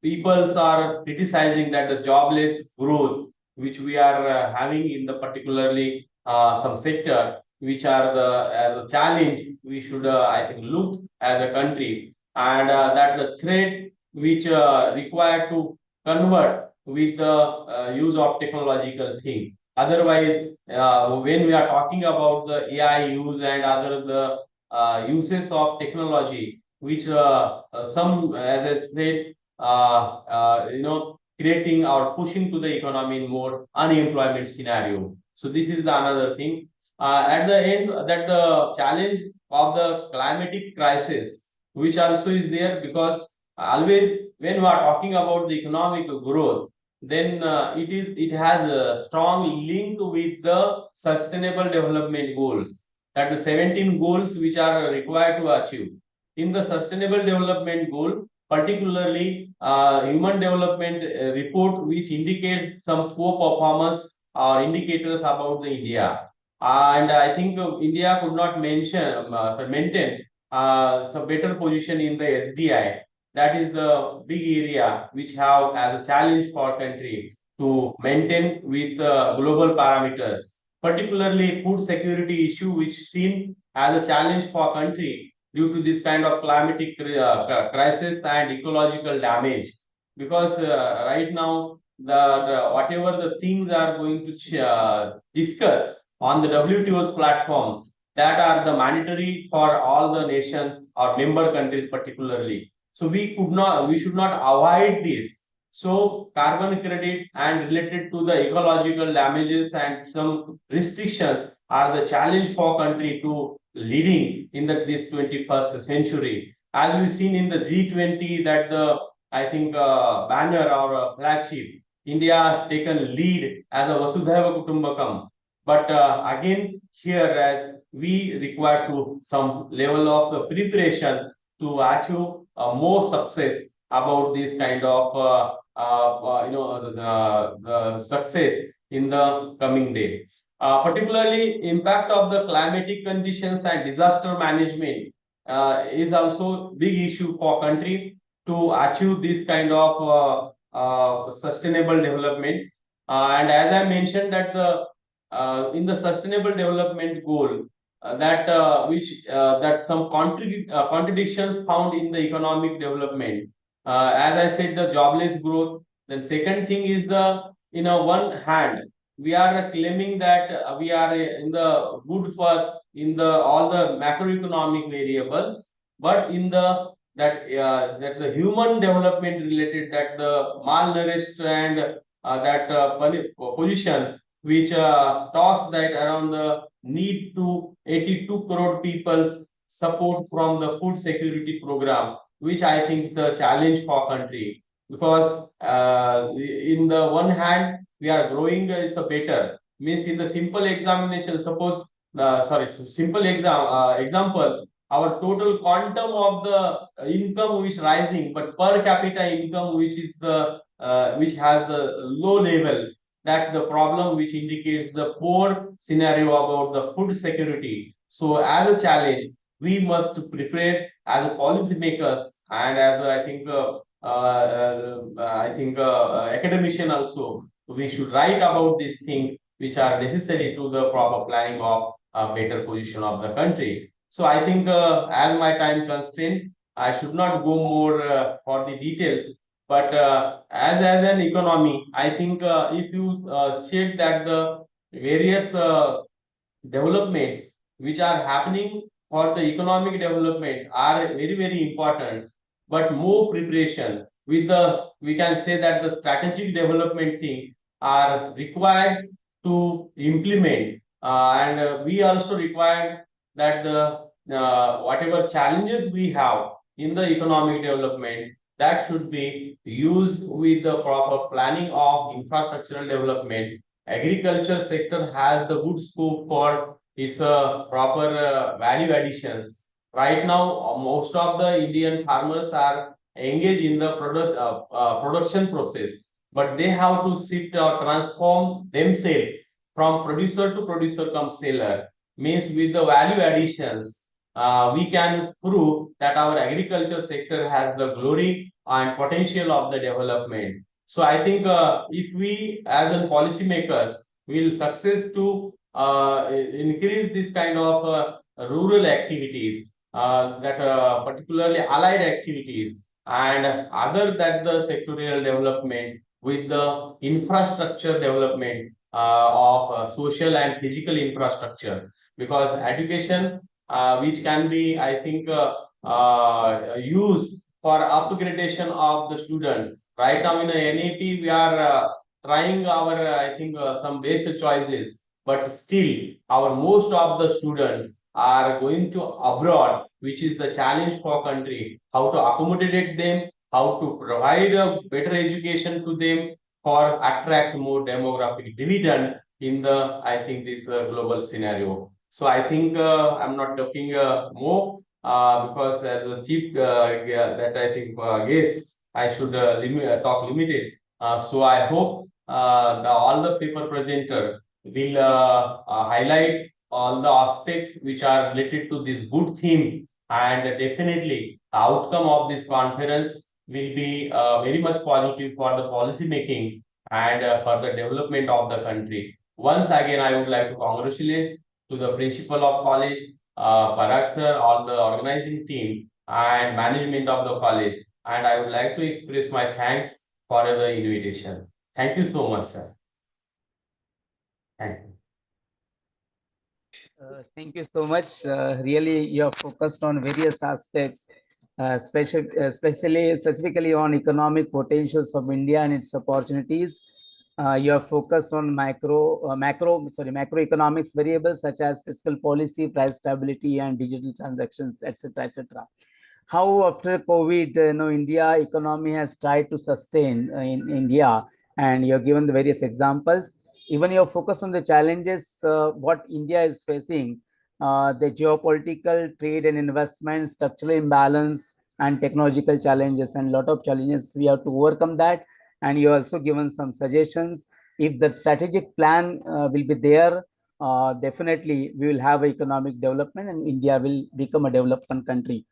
A: peoples are criticizing that the jobless growth which we are having in the particularly some sector, which are the as a challenge we should I think look as a country, and that the threat which required to convert with the use of technological thing. Otherwise, when we are talking about the AI use and other the uses of technology, which some, as I said, creating or pushing to the economy in more unemployment scenario. So this is the another thing. At the end, that the challenge of the climatic crisis, which also is there, because always when we are talking about the economic growth, then it has a strong link with the sustainable development goals, that the 17 goals which are required to achieve. In the sustainable development goal, particularly human development report, which indicates some poor performance or indicators about the India. And I think India could not maintain some better position in the SDI. That is the big area which have as a challenge for country to maintain with global parameters. Particularly food security issue, which seen as a challenge for country due to this kind of climatic crisis and ecological damage. Because right now, whatever the things are going to discuss on the WTO's platform, that are the mandatory for all the nations or member countries particularly. So we should not avoid this. So carbon credit and related to the ecological damages and some restrictions are the challenge for country to leading in this 21st century. As we've seen in the G20, that the I think banner or flagship, India taken lead as a Vasudhaiva Kutumbakam. But again, here as we require to some level of the preparation to achieve more success about this kind of success in the coming day. Particularly, impact of the climatic conditions and disaster management is also big issue for country to achieve this kind of sustainable development. And as I mentioned that the in the sustainable development goal, that some contradictions found in the economic development. As I said, the jobless growth. The second thing is the one hand we are claiming that we are in the good for in the all the macroeconomic variables, but in the that the human development related, that the malnourished and that position which talks that around the need to 82 crore people's support from the food security program, which I think the challenge for country, because in the one hand we are growing is the better, means in the simple examination, suppose simple example, our total quantum of the income which rising, but per capita income which is the which has the low level, that the problem which indicates the poor scenario about the food security. So as a challenge, we must prepare as a policy makers and as I think academician also, we should write about these things which are necessary to the proper planning of a better position of the country. So I think as my time constraint, I should not go more for the details. But as an economy, I think if you check that the various developments which are happening for the economic development are very important, but more preparation with the, we can say that the strategic development thing are required to implement, and we also require that the whatever challenges we have in the economic development, that should be used with the proper planning of infrastructural development. Agriculture sector has the good scope for its proper value additions. Right now, most of the Indian farmers are engaged in the production process, but they have to sit or transform themselves from producer to producer come seller. Means with the value additions, we can prove that our agriculture sector has the glory and potential of the development. So I think if we as a policymakers will success to increase this kind of rural activities, that particularly allied activities and other that the sectorial development with the infrastructure development of social and physical infrastructure, because education which can be I think used for upgradation of the students. Right now in a NEP, we are trying our, I think, some best choices, but still our most of the students are going to abroad, which is the challenge for country, how to accommodate them, how to provide a better education to them for attract more demographic dividend in the, I think, this global scenario. So I think I'm not talking more because as a chief that I think guest, I should talk limited. So I hope all the paper presenter will highlight all the aspects which are related to this good theme, and definitely the outcome of this conference will be very much positive for the policy making and for the development of the country. Once again, I would like to congratulate to the principal of college, Parag sir, all the organizing team and management of the college. And I would like to express my thanks for the invitation. Thank you so much, sir. Thank you.
B: Thank you so much. Really, you have focused on various aspects, specifically on economic potentials of India and its opportunities. You have focused on macroeconomics variables such as fiscal policy, price stability, and digital transactions, etc., etc. How after COVID, India economy has tried to sustain in India, and you have given the various examples. Even your focus on the challenges, what India is facing, the geopolitical, trade and investment, structural imbalance, and technological challenges, and a lot of challenges we have to overcome that. And you also given some suggestions. If the strategic plan will be there, definitely we will have economic development, and India will become a development country.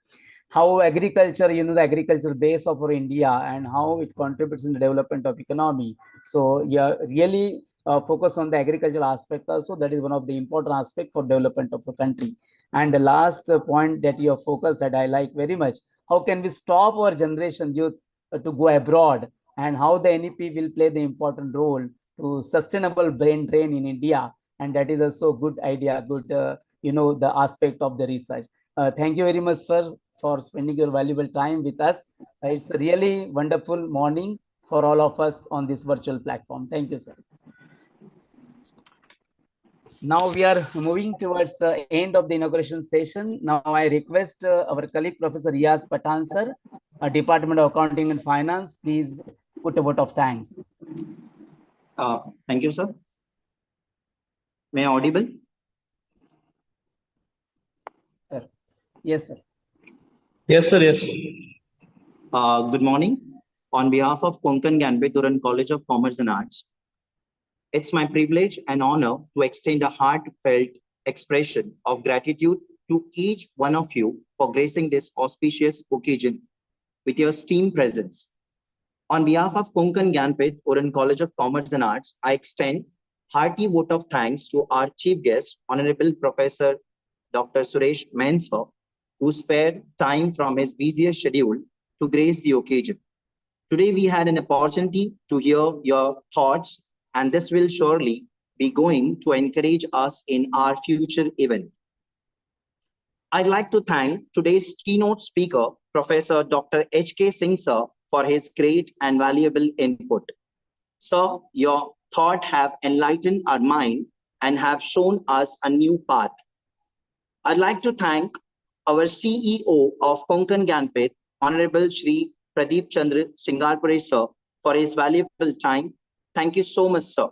B: How agriculture, the agricultural base of our India and how it contributes in the development of economy. So yeah, really focus on the agricultural aspect also. That is one of the important aspect for development of a country. And the last point that you have focused that I like very much, how can we stop our generation youth to go abroad, and how the NEP will play the important role to sustainable brain drain in India. And that is also good idea, good, the aspect of the research. Thank you very much, sir, for spending your valuable time with us. It's a really wonderful morning for all of us on this virtual platform. Thank you, sir. Now we are moving towards the end of the inauguration session. Now I request our colleague, Professor Riaz Patan, sir, Department of Accounting and Finance, please put a vote of thanks.
H: Thank you, sir. May I audible?
B: Sir. Yes, sir.
C: Yes, sir. Yes.
H: Good morning. On behalf of Konkan Ganbethuran College of Commerce and Arts, it's my privilege and honor to extend a heartfelt expression of gratitude to each one of you for gracing this auspicious occasion with your esteemed presence. On behalf of Konkan Ganbethuran College of Commerce and Arts, I extend hearty vote of thanks to our chief guest, Honorable Professor Dr. Suresh Mensah, who spared time from his busiest schedule to grace the occasion. Today, we had an opportunity to hear your thoughts, and this will surely be going to encourage us in our future event. I'd like to thank today's keynote speaker, Professor Dr. H.K. Singh, sir, for his great and valuable input. Sir, your thoughts have enlightened our mind and have shown us a new path. I'd like to thank our CEO of Konkan Ganpet, Honorable Shri Pradeep Chandra Singarpure, sir, for his valuable time. Thank you so much, sir.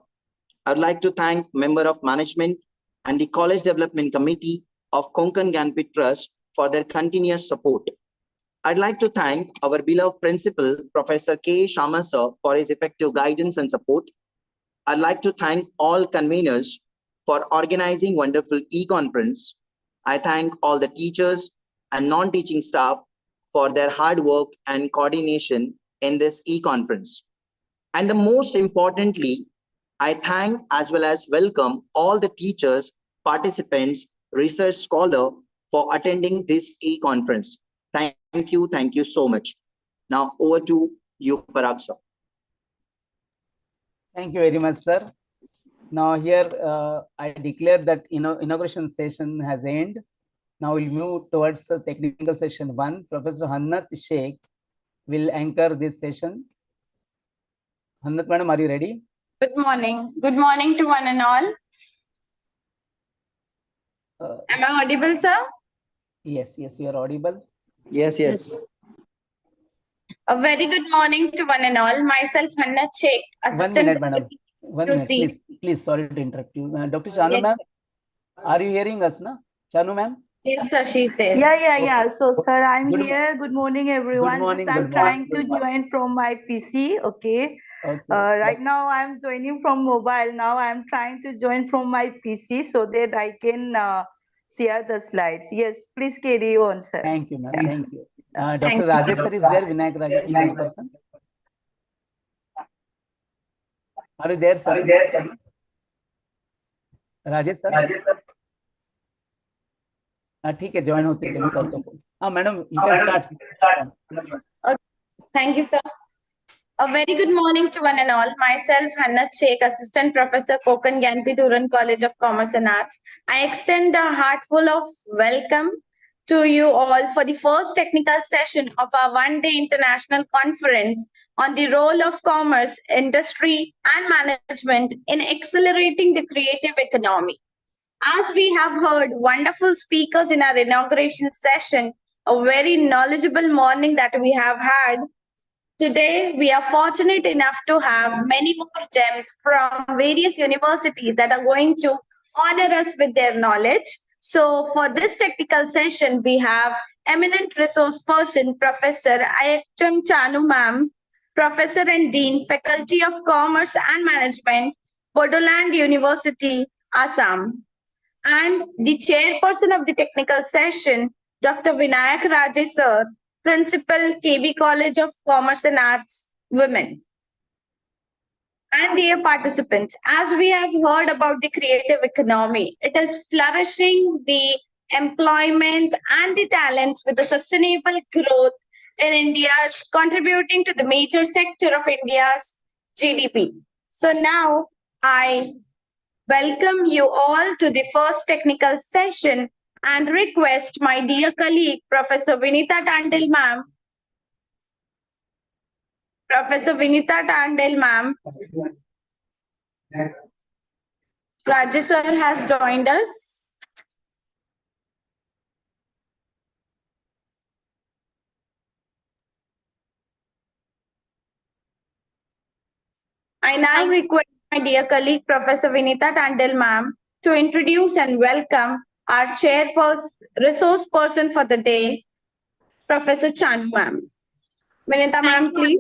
H: I would like to thank member of management and the College Development Committee of Konkan Ganpet Trust for their continuous support. I'd like to thank our beloved principal, Professor K. Sharma, sir, for his effective guidance and support. I'd like to thank all conveners for organizing wonderful e-conference. I thank all the teachers and non-teaching staff for their hard work and coordination in this e-conference. And the most importantly, I thank as well as welcome all the teachers, participants, research scholar for attending this e-conference. Thank you so much. Now over to you, Parag sir.
B: Thank you very much, sir. Now here I declare that inauguration session has ended. Now we'll move towards the technical session 1. Professor Hannat Sheikh will anchor this session. Hannat madam, are you ready?
F: Good morning. Good morning to one and all. Am I audible, sir?
B: Yes, you are audible.
H: Yes.
F: A very good morning to one and all. Myself, Hannah Sheikh,
B: 1 minute,
F: Assistant
B: madam. 1 minute,
F: QC.
B: please. Sorry to interrupt you. Dr. Chanu,
F: Yes,
B: ma'am,
F: sir.
B: are you hearing us, na? Chanu, ma'am?
F: Yes, sir, she's there.
I: Yeah. So, sir, I'm
B: Good-
I: here. Good morning, everyone.
B: Good morning,
I: Just I'm
B: good morning,
I: trying
B: good
I: to
B: morning.
I: join from my PC. Okay.
B: Okay.
I: Right now, I'm joining from mobile. Now, I'm trying to join from my PC so that I can share the slides. Yes, please carry on, sir.
B: Thank you, ma'am. Thank you.
F: Thank
B: Dr.
F: you.
B: Rajesh sir is there, Vinayak Rajesh, chairperson. Are you there, sir? Rajesh sir ठीक है join होते हैं मैं करता हूँ हाँ madam you can start
F: Thank you, sir. A very good morning to one and all. Myself, Hannah Sheikh, Assistant Professor, Konkan Gyanpith Uran College of Commerce and Arts. I extend a heartful of welcome to you all for the first technical session of our one-day international conference on the role of commerce, industry, and management in accelerating the creative economy. As we have heard wonderful speakers in our inauguration session, a very knowledgeable morning that we have had. Today, we are fortunate enough to have many more gems from various universities that are going to honor us with their knowledge. So, for this technical session, we have eminent resource person, Professor Ayaktam Chanu ma'am, Professor and Dean, Faculty of Commerce and Management, Bodoland University, Assam. And the chairperson of the technical session, Dr. Vinayak Rajesh sir, Principal, KB College of Commerce and Arts, Women. And dear participants, as we have heard about the creative economy, it is flourishing the employment and the talents with the sustainable growth in India, contributing to the major sector of India's GDP. So now I welcome you all to the first technical session and request my dear colleague, Professor Vinita Tandil ma'am. Professor Vinita Tandil ma'am. Rajesh sir has joined us. I now request my dear colleague, Professor Vinita Tandil ma'am, to introduce and welcome our chairperson, resource person for the day, Professor Chanu ma'am. Vinita ma'am, please.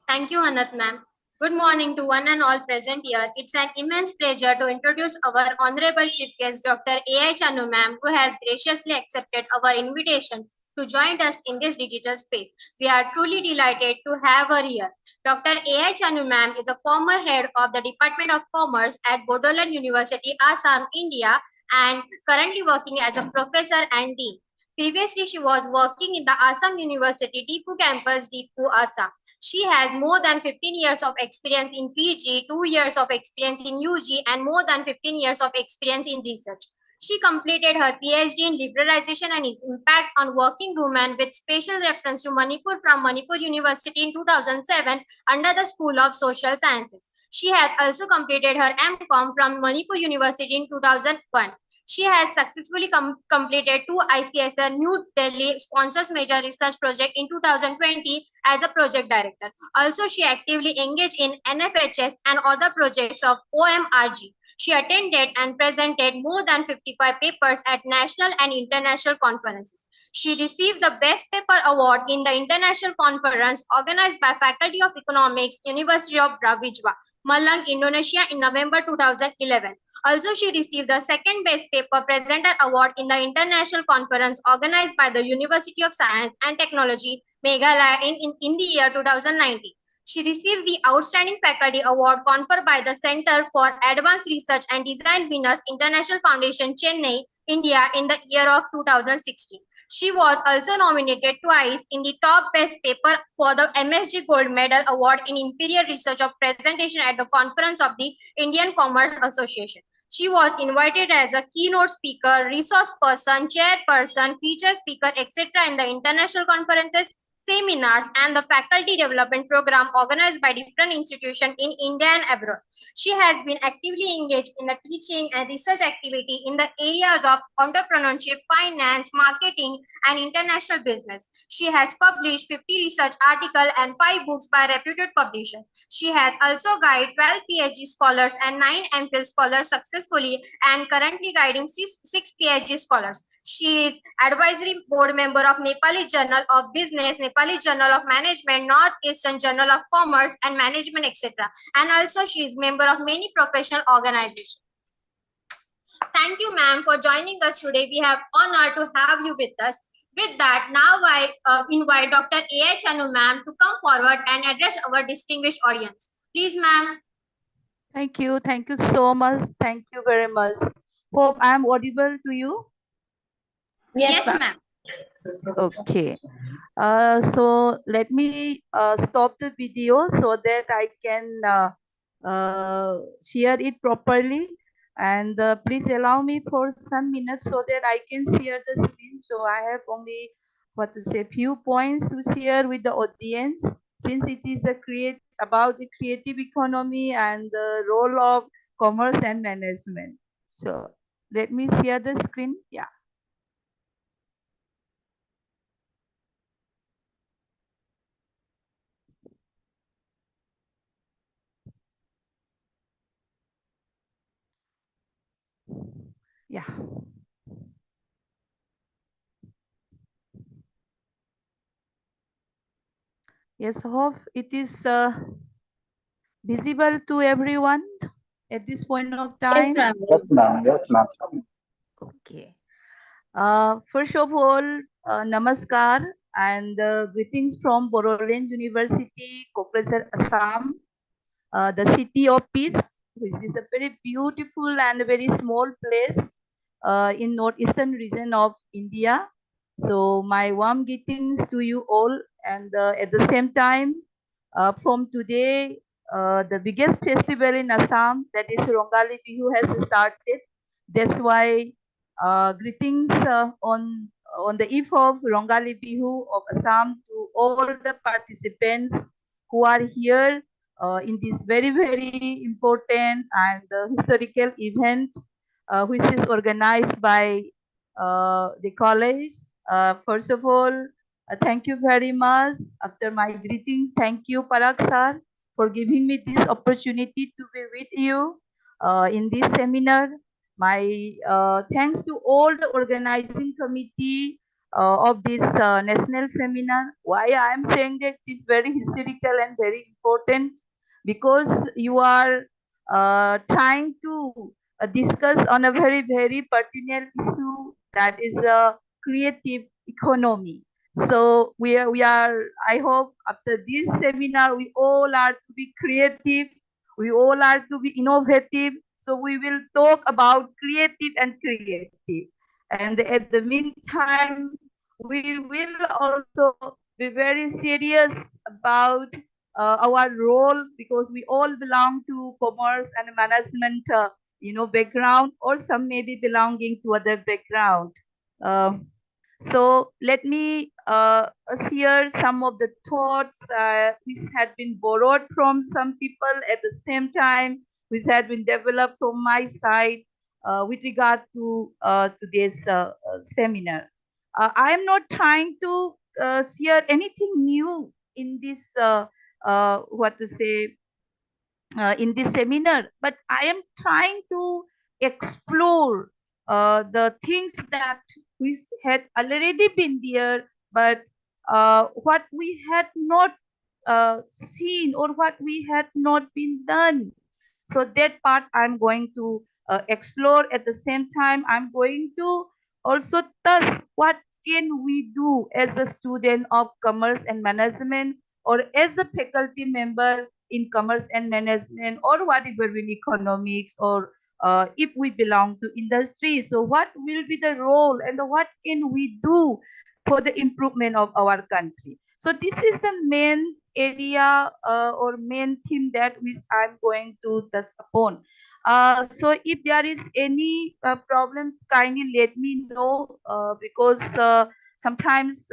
J: Thank you, Anat ma'am. Good morning to one and all present here. It's an immense pleasure to introduce our Honorable Chief Guest, Dr. A.I. Chanu ma'am, who has graciously accepted our invitation to join us in this digital space. We are truly delighted to have her here. Dr. A.I. Chanu ma'am is a former head of the Department of Commerce at Bodoland University, Assam, India, and currently working as a professor and dean. Previously, she was working in the Assam University Dipu campus, Dipu, Assam. She has more than 15 years of experience in PG, 2 years of experience in UG, and more than 15 years of experience in research. She completed her PhD in liberalization and its impact on working women with special reference to Manipur from Manipur University in 2007 under the School of Social Sciences. She has also completed her MCom from Manipur University in 2001. She has successfully completed 2 ICSR New Delhi Sponsors Major Research Project in 2020 as a project director. Also, she actively engaged in NFHS and other projects of OMRG. She attended and presented more than 55 papers at national and international conferences. She received the Best Paper Award in the international conference organized by Faculty of Economics, University of Brawijaya, Malang, Indonesia in November 2011. Also, she received the second Best Paper Presenter Award in the international conference organized by the University of Science and Technology, Meghalaya in the year 2019. She received the Outstanding Faculty Award conferred by the Center for Advanced Research and Design Venus International Foundation, Chennai, India in the year of 2016. She was also nominated twice in the top best paper for the MSG Gold Medal Award in Imperial Research of Presentation at the conference of the Indian Commerce Association. She was invited as a keynote speaker, resource person, chairperson, feature speaker, etc. in the international conferences, seminars, and the faculty development program organized by different institutions in India and abroad. She has been actively engaged in the teaching and research activity in the areas of entrepreneurship, finance, marketing, and international business. She has published 50 research articles and 5 books by reputed publishers. She has also guided 12 PhD scholars and 9 MPhil scholars successfully and currently guiding 6 PhD scholars. She is advisory board member of Nepali Journal of Business, Nepali Journal of Management, Northeastern Journal of Commerce and Management, etc. And also she is member of many professional organizations. Thank you, ma'am, for joining us today. We have honor to have you with us. With that, now I invite Dr. A.I. Chanu, ma'am, to come forward and address our distinguished audience. Please, ma'am.
I: Thank you. Thank you so much. Thank you very much. Hope I am audible to you.
J: Yes, ma'am.
I: Okay. So let me stop the video so that I can share it properly. And please allow me for some minutes so that I can share the screen. So I have only few points to share with the audience, since it is about the creative economy and the role of commerce and management. So let me share the screen. Yeah. Yeah. Yes, hope it is visible to everyone at this point of time.
F: Yes, ma'am.
B: Yes, ma'am. Yes, ma'am.
I: Okay. First of all, namaskar and greetings from Boroland University, Kokrasar, Assam, the city of peace, which is a very beautiful and very small place in northeastern region of India. So my warm greetings to you all, and at the same time, from today, the biggest festival in Assam, that is Rongali Bihu, has started. That's why greetings on the eve of Rongali Bihu of Assam to all the participants who are here in this very, very important and historical event, which is organized by the college. First of all, thank you very much. After my greetings, thank you, Parag sir, for giving me this opportunity to be with you in this seminar. My thanks to all the organizing committee of this national seminar. Why I am saying that it is very historical and very important, because you are trying to discuss on a very, very pertinent issue, that is a creative economy. So we are, I hope after this seminar, we all are to be creative, we all are to be innovative. So we will talk about creative and creative. And at the meantime, we will also be very serious about our role, because we all belong to commerce and management background, or some may be belonging to other background. So let me share some of the thoughts which had been borrowed from some people, at the same time which had been developed from my side with regard to today's seminar. I am not trying to share anything new in this in this seminar, but I am trying to explore the things that we had already been there, but what we had not seen, or what we had not been done. So that part I'm going to explore. At the same time, I'm going to also touch what can we do as a student of commerce and management, or as a faculty member in commerce and management, or whatever in economics, or if we belong to industry. So what will be the role, and what can we do for the improvement of our country? So this is the main area or main theme that which I'm going to touch upon. So if there is any problem, kindly let me know, because sometimes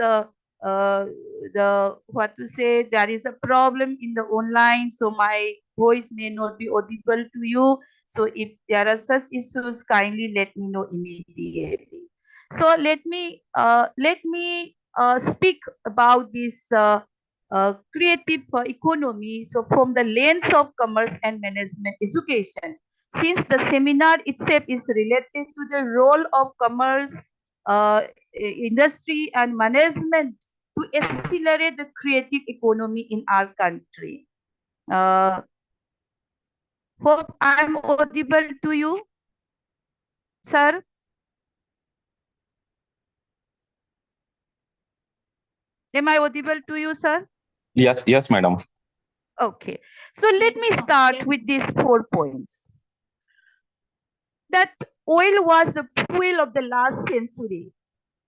I: what to say, there is a problem in the online, so my voice may not be audible to you. So if there are such issues, kindly let me know immediately. So let me speak about this creative economy. So from the lens of commerce and management education, since the seminar itself is related to the role of commerce, industry and management to accelerate the creative economy in our country. Hope I'm audible to you, sir. Am I audible to you, sir?
C: Yes, madam.
I: Okay. So let me start with these 4 points. That oil was the fuel of the last century,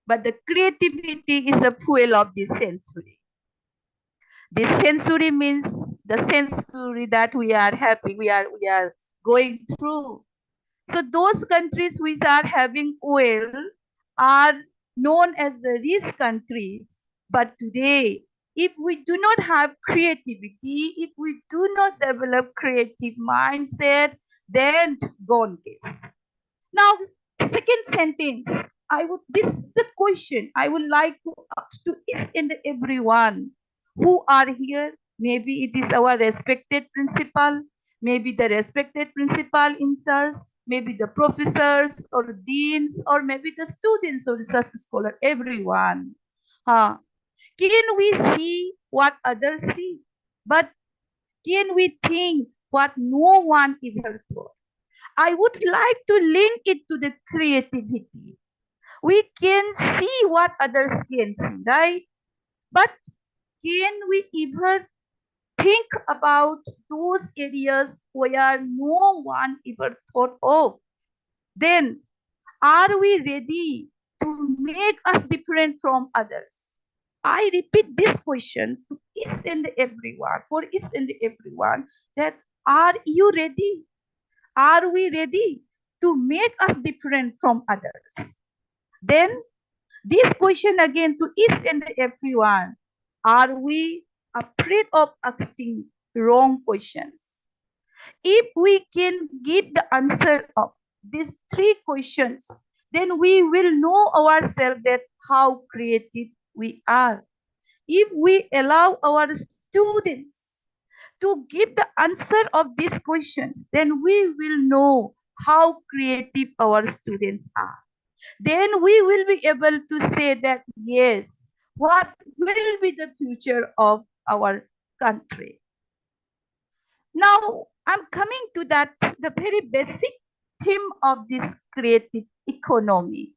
I: but the creativity is the fuel of this century. This century means the century that we are having, we are going through. So those countries which are having oil are known as the rich countries. But today, if we do not have creativity, if we do not develop creative mindset, then gone case. Now, second sentence, this is the question I would like to ask to each and everyone who are here. Maybe it is our respected principal, maybe the respected principal inserts, maybe the professors or deans, or maybe the students or research scholar, everyone. Can we see what others see? But can we think what no one ever thought? I would like to link it to the creativity. We can see what others can see, right? But can we ever think about those areas where no one ever thought of? Then, are we ready to make us different from others? I repeat this question to each and everyone, for each and everyone, that are you ready? Are we ready to make us different from others? Then, this question again to each and everyone, are we afraid of asking wrong questions? If we can give the answer of these 3 questions, then we will know ourselves that how creative we are. If we allow our students to give the answer of these questions, then we will know how creative our students are. Then we will be able to say that, yes, what will be the future of our country? Now, I'm coming to that, the very basic theme of this creative economy.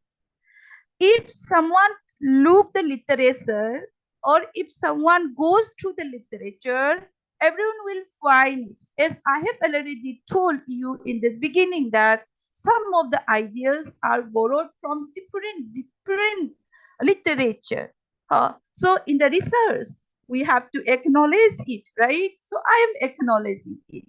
I: If someone look the literature, or if someone goes through the literature, everyone will find it. As I have already told you in the beginning, that some of the ideas are borrowed from different literature. So in the research, we have to acknowledge it, right? So I am acknowledging it.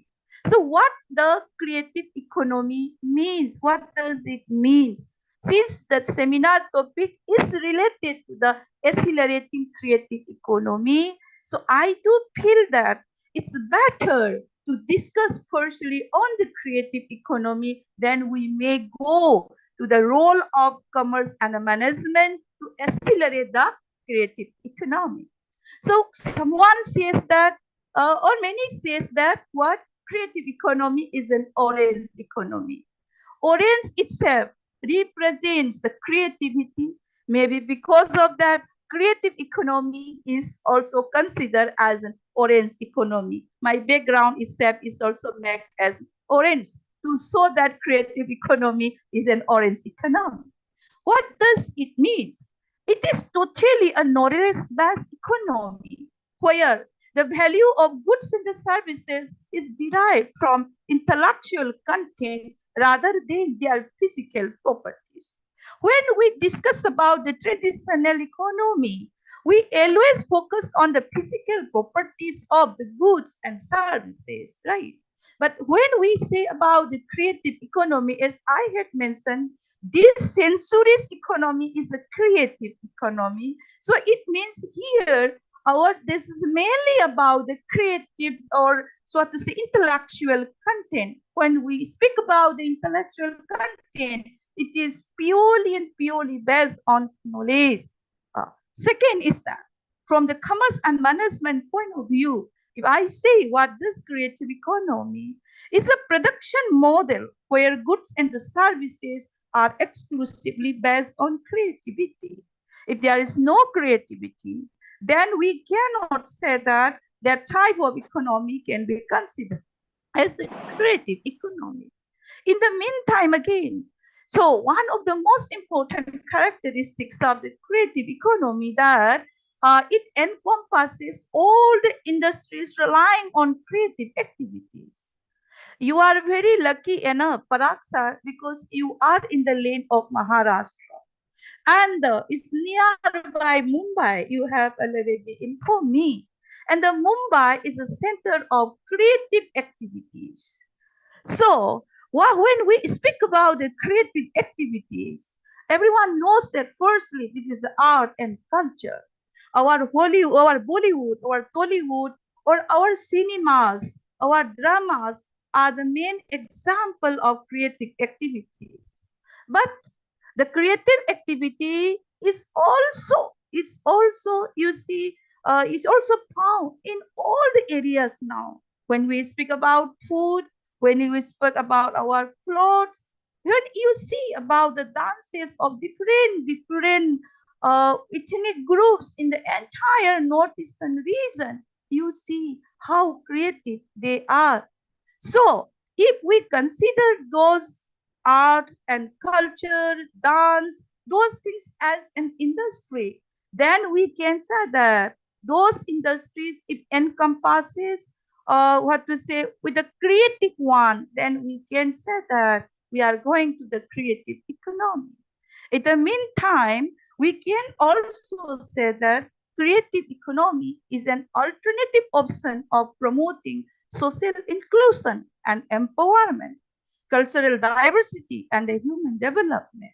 I: So what the creative economy means, what does it mean? Since the seminar topic is related to the accelerating creative economy, so I do feel that it's better to discuss firstly on the creative economy, then we may go to the role of commerce and management to accelerate the creative economy. So someone says that, or many says that, what creative economy is an orange economy. Orange itself represents the creativity. Maybe because of that, creative economy is also considered as an orange economy. My background itself is also made as orange to show that creative economy is an orange economy. What does it mean? It is totally a knowledge-based economy where the value of goods and the services is derived from intellectual content rather than their physical properties. When we discuss about the traditional economy, we always focus on the physical properties of the goods and services, right? But when we say about the creative economy, as I had mentioned, this sensuous economy is a creative economy. So it means here this is mainly about the creative, or so to say, intellectual content. When we speak about the intellectual content, it is purely and purely based on knowledge. Second is that from the commerce and management point of view, if I say what this creative economy is, a production model where goods and the services are exclusively based on creativity. If there is no creativity, then we cannot say that that type of economy can be considered as the creative economy. In the meantime, again, so one of the most important characteristics of the creative economy that it encompasses all the industries relying on creative activities. You are very lucky enough, Parag sir, because you are in the lane of Maharashtra. And it's nearby Mumbai, you have already informed me. And the Mumbai is a center of creative activities. So when we speak about the creative activities, everyone knows that firstly, this is art and culture. Our Hollywood, our Bollywood, our Tollywood, or our cinemas, our dramas are the main example of creative activities. But the creative activity is also you see it's also found in all the areas now. When we speak about food, when we speak about our clothes, when you see about the dances of different ethnic groups in the entire northeastern region, you see how creative they are. So if we consider those art and culture, dance, those things as an industry, then we can say that those industries, it encompasses what to say, with the creative one, then we can say that we are going to the creative economy. In the meantime, we can also say that creative economy is an alternative option of promoting social inclusion and empowerment, cultural diversity, and the human development.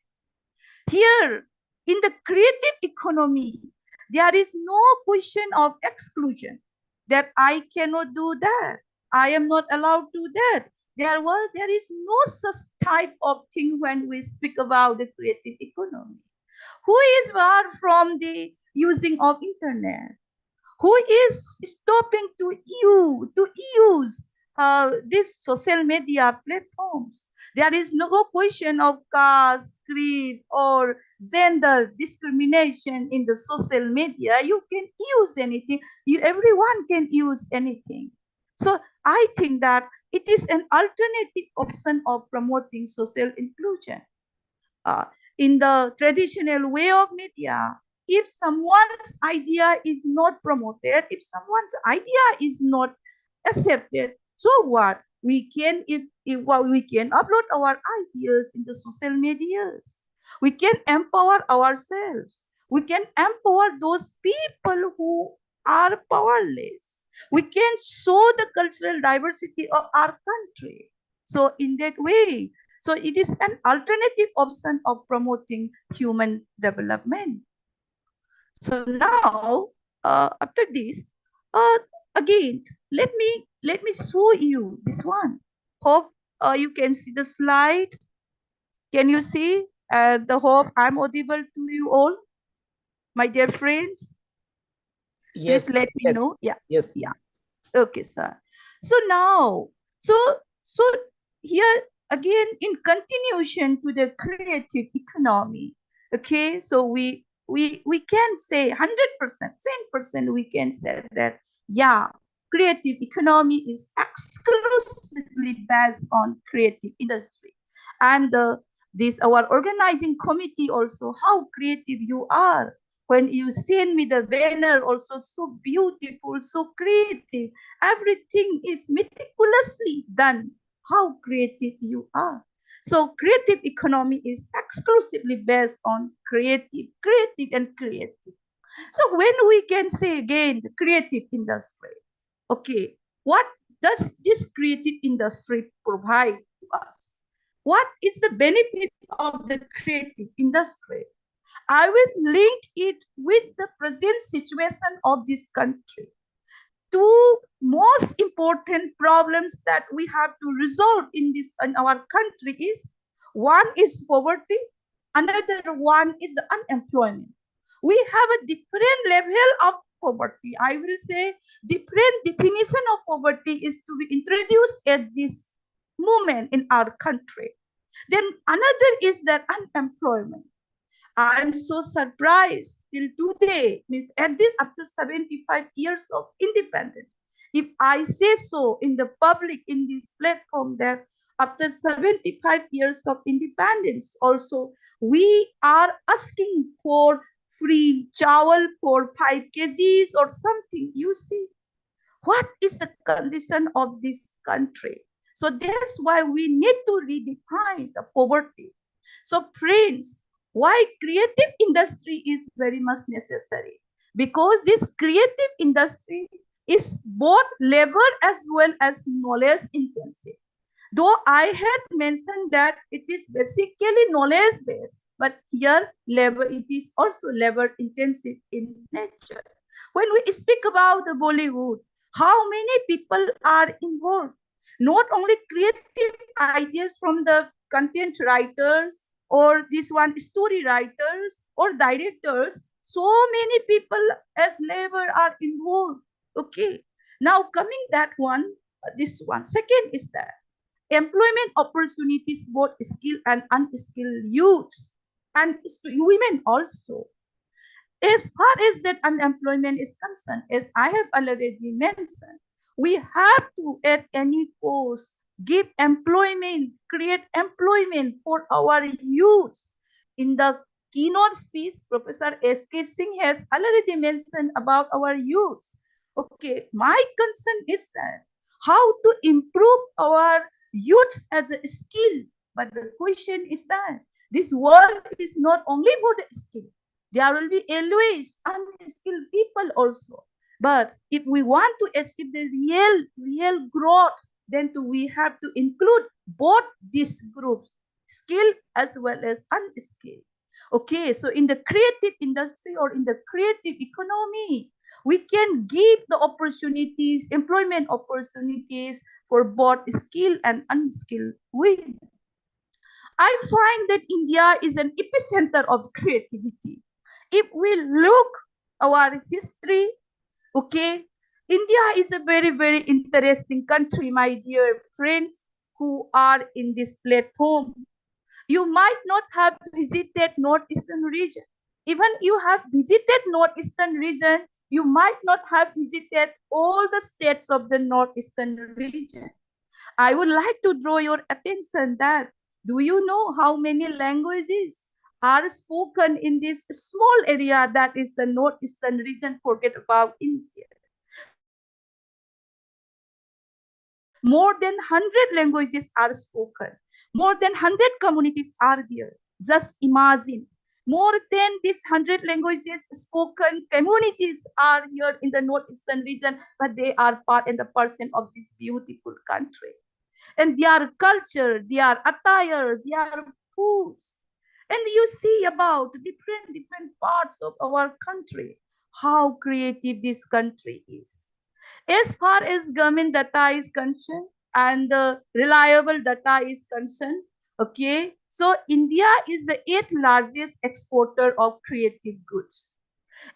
I: Here, in the creative economy, there is no question of exclusion, that I cannot do that, I am not allowed to do that. There is no such type of thing when we speak about the creative economy. Who is barred from the using of internet? Who is stopping to use these social media platforms? There is no question of caste, creed, or gender discrimination in the social media. You can use anything. Everyone can use anything. So I think that it is an alternative option of promoting social inclusion. Uh, in the traditional way of media, if someone's idea is not promoted, if someone's idea is not accepted, so what? We can we can upload our ideas in the social medias. We can empower ourselves. We can empower those people who are powerless. We can show the cultural diversity of our country. So in that way, so it is an alternative option of promoting human development. So now, after this, again, let me show you this one. Hope you can see the slide. Can you see? The hope I'm audible to you all, my dear friends.
B: Yes.
I: Please let me
B: Yes.
I: know. Yeah.
B: Yes.
I: Yeah. Okay, sir. So now, so here again, in continuation to the creative economy, okay, so we can say 100%, 10% we can say that, yeah, creative economy is exclusively based on creative industry. And this our organizing committee also, how creative you are. When you send me the banner, also so beautiful, so creative, everything is meticulously done. How creative you are. So creative economy is exclusively based on creative. So when we can say again the creative industry, okay, what does this creative industry provide to us? what is the benefit of the creative industry? I will link it with the present situation of this country. Two most important problems that we have to resolve in our country is, one is poverty, another one is the unemployment. We have a different level of poverty. I will say different definition of poverty is to be introduced at this moment in our country. Then another is that unemployment. I am so surprised till today, means at this after 75 years of independence. If I say so in the public in this platform that after 75 years of independence, also we are asking for free chawal for 5 kgs or something. You see, what is the condition of this country? So that's why we need to redefine the poverty. So friends, why creative industry is very much necessary? Because this creative industry is both labor as well as knowledge intensive. Though I had mentioned that it is basically knowledge based, but here it is also labor intensive in nature. When we speak about the Bollywood, how many people are involved? Not only creative ideas from the content writers or this one story writers or directors, so many people as labor are involved. Okay. Now coming that one, this one. Second is that employment opportunities both skilled and unskilled youths and women also. As far as that unemployment is concerned, as I have already mentioned, we have to at any cost give employment, create employment for our youth. In the keynote speech, Professor S.K. Singh has already mentioned about our youth. Okay, my concern is that how to improve our youth as a skill. But the question is that this world is not only for the skill. There will be always unskilled people also. But if we want to achieve the real growth, then we have to include both these groups, skilled as well as unskilled. Okay, so in the creative industry or in the creative economy, we can give the opportunities, employment opportunities for both skilled and unskilled women. I find that India is an epicenter of creativity. If we look our history, okay, India is a very interesting country, my dear friends who are in this platform. You might not have visited Northeastern region. Even you have visited Northeastern region, you might not have visited all the states of the Northeastern region. I would like to draw your attention that, do you know how many languages are spoken in this small area that is the Northeastern region? Forget about India. More than 100 languages are spoken. More than 100 communities are there. Just imagine. More than these 100 languages spoken communities are here in the Northeastern region, but they are part and the person of this beautiful country. And their culture, their attire, their foods. And you see about different parts of our country, how creative this country is. As far as government data is concerned and the reliable data is concerned, okay, so India is the 8th largest exporter of creative goods.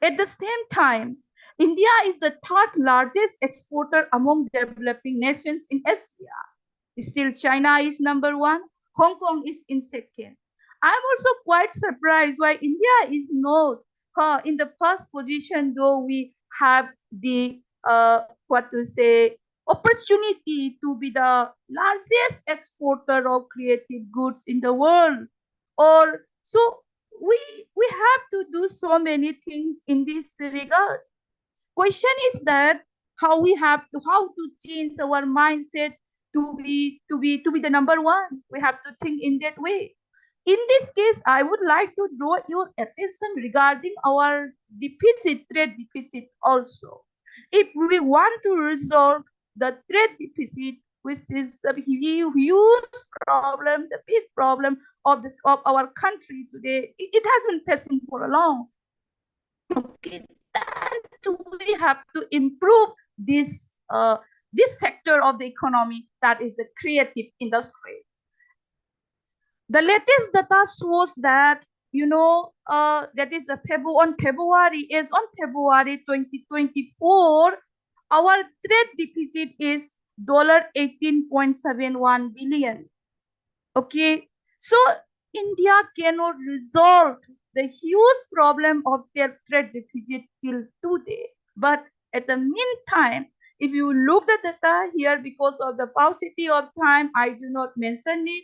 I: At the same time, India is the 3rd largest exporter among developing nations in Asia. Still, China is number 1. Hong Kong is in 2nd. I'm also quite surprised why India is not in the first position, though we have the opportunity to be the largest exporter of creative goods in the world. Or so we have to do so many things in this regard. Question is that how to change our mindset to be the number 1. We have to think in that way. In this case, I would like to draw your attention regarding our trade deficit also. If we want to resolve the trade deficit, which is a huge problem, the big problem of our country today. It has been facing for a long. Okay, then we have to improve this this sector of the economy, that is the creative industry. The latest data shows that, that is on February 2024, our trade deficit is $18.71 billion. Okay, so India cannot resolve the huge problem of their trade deficit till today. But at the meantime, if you look at the data here, because of the paucity of time, I do not mention it.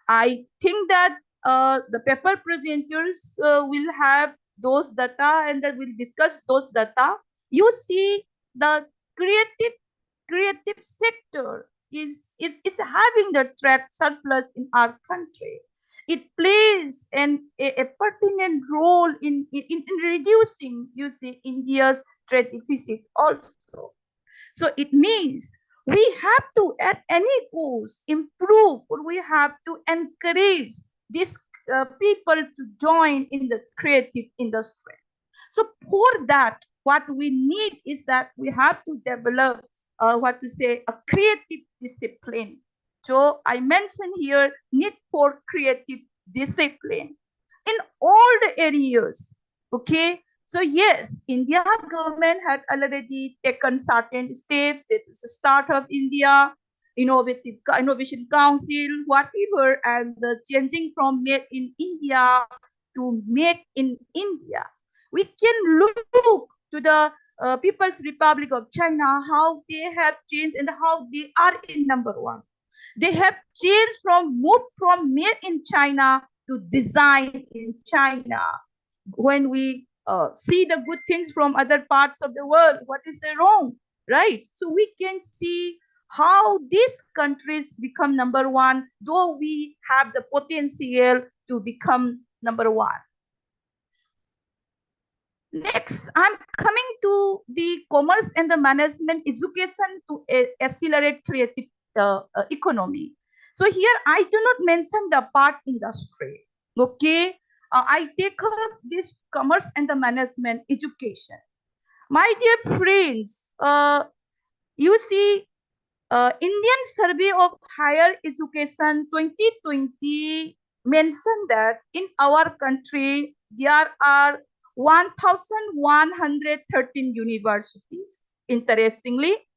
I: I think that the paper presenters will have those data and then we'll discuss those data. You see, the creative sector is having the trade surplus in our country. It plays a pertinent role in reducing, you see, India's trade deficit also. So it means we have to, at any cost, improve, or we have to encourage these people to join in the creative industry. So for that, what we need is that we have to develop a creative discipline. So I mentioned here need for creative discipline in all the areas. Okay. So yes, India government had already taken certain steps. This is the start of India, Innovation Council, whatever, and the changing from made in India to make in India. We can look to the People's Republic of China, how they have changed and how they are in #1. They have moved from made in China to design in China. When we see the good things from other parts of the world, what is wrong, right? So we can see how these countries become #1, though we have the potential to become #1. Next, I'm coming to the commerce and the management education to accelerate creative economy. So here I do not mention the part industry. Okay, I take up this commerce and the management education. My dear friends, you see, Indian Survey of Higher Education 2020 mentioned that in our country there are 1,113 universities. Interestingly,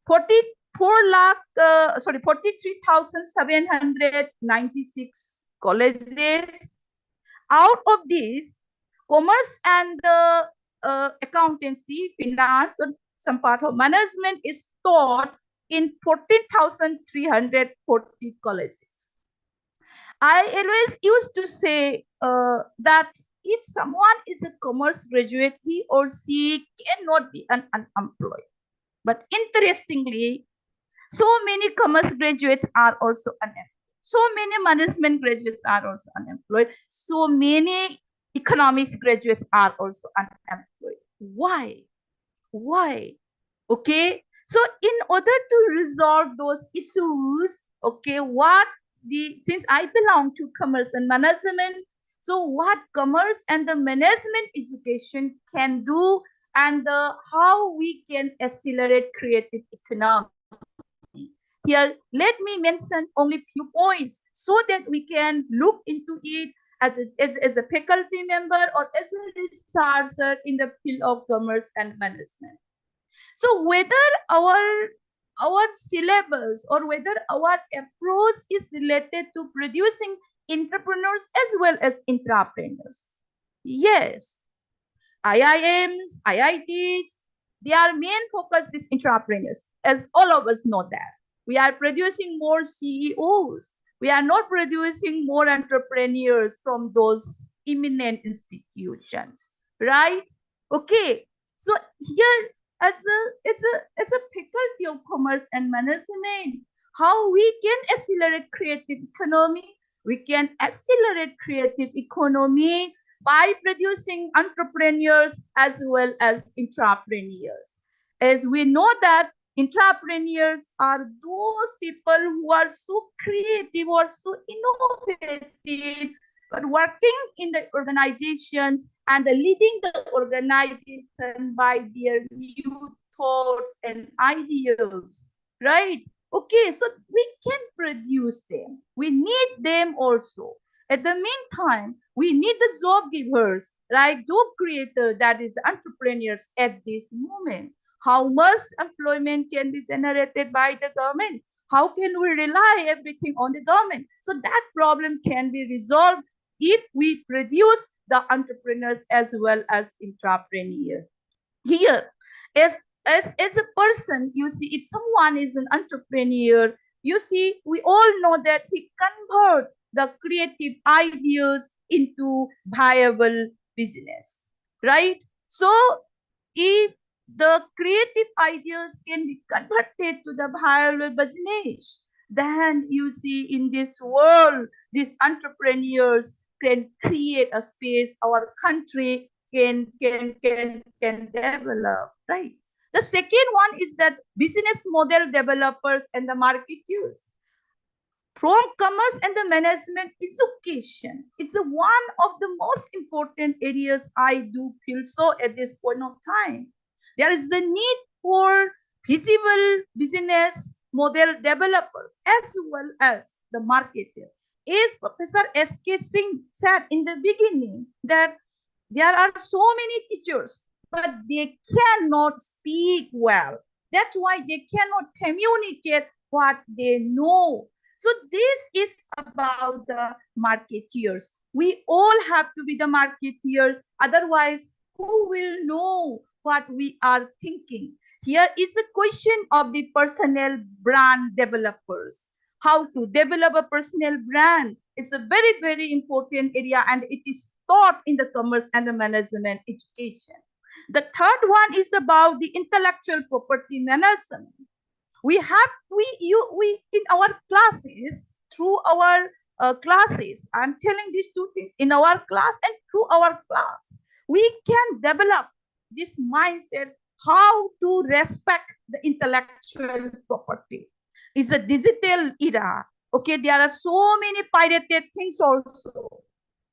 I: 43,796 colleges. Out of these, commerce and the accountancy, finance, and some part of management is taught in 14,340 colleges. I always used to say that if someone is a commerce graduate, he or she cannot be an unemployed. But interestingly, so many commerce graduates are also unemployed. So many management graduates are also unemployed. So many economics graduates are also unemployed. Why? Why? Okay. So in order to resolve those issues, okay, since I belong to commerce and management, so what commerce and the management education can do, and how we can accelerate creative economy. Here, let me mention only a few points so that we can look into it as a faculty member or as a researcher in the field of commerce and management. So whether our syllabus or whether our approach is related to producing entrepreneurs as well as intrapreneurs. Yes, IIMs, IITs, their main focus is intrapreneurs, as all of us know that. We are producing more CEOs. We are not producing more entrepreneurs from those eminent institutions, right? Okay, so here as a faculty of commerce and management, how we can accelerate creative economy? We can accelerate creative economy by producing entrepreneurs as well as intrapreneurs. As we know that Entrepreneurs are those people who are so creative or so innovative, but working in the organizations and leading the organization by their new thoughts and ideas, right? Okay, so we can produce them. We need them also. At the meantime, we need the job givers, right? Job creator, that is the entrepreneurs at this moment. How much employment can be generated by the government? How can we rely everything on the government? So that problem can be resolved if we produce the entrepreneurs as well as entrepreneurs. Here, as a person, you see, if someone is an entrepreneur, you see, we all know that he convert the creative ideas into viable business, right? So if the creative ideas can be converted to the viable business, then you see in this world, these entrepreneurs can create a space our country can develop, right? The second one is that business model developers and the marketeers. From commerce and the management education, it's one of the most important areas I do feel so at this point of time. There is the need for visible business model developers as well as the marketer. As Professor S.K. Singh said in the beginning, that there are so many teachers, but they cannot speak well. That's why they cannot communicate what they know. So this is about the marketeers. We all have to be the marketeers. Otherwise, who will know what we are thinking? Here is a question of the personal brand developers. How to develop a personal brand is a very, very important area, and it is taught in the commerce and the management education. The third one is about the intellectual property management. We in our classes, through our classes, I'm telling these two things, in our class and through our class, we can develop this mindset how to respect the intellectual property. It's a digital era. Okay, there are so many pirated things also.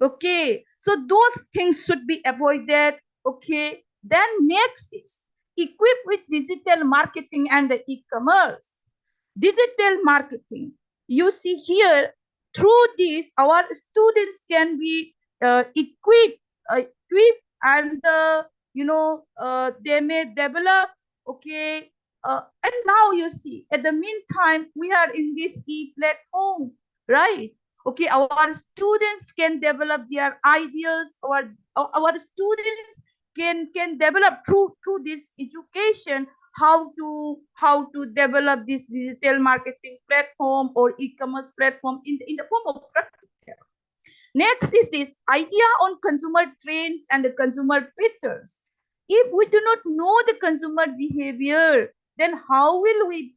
I: Okay, so those things should be avoided. Okay, then next is equipped with digital marketing and the e-commerce. Digital marketing, you see here, through this our students can be equipped and they may develop. Okay, and now you see, at the meantime, we are in this e-platform, right? Okay, our students can develop their ideas. Our students can develop through this education how to develop this digital marketing platform or e-commerce platform in the form of practical. Next is this idea on consumer trends and the consumer patterns. If we do not know the consumer behavior, then how will we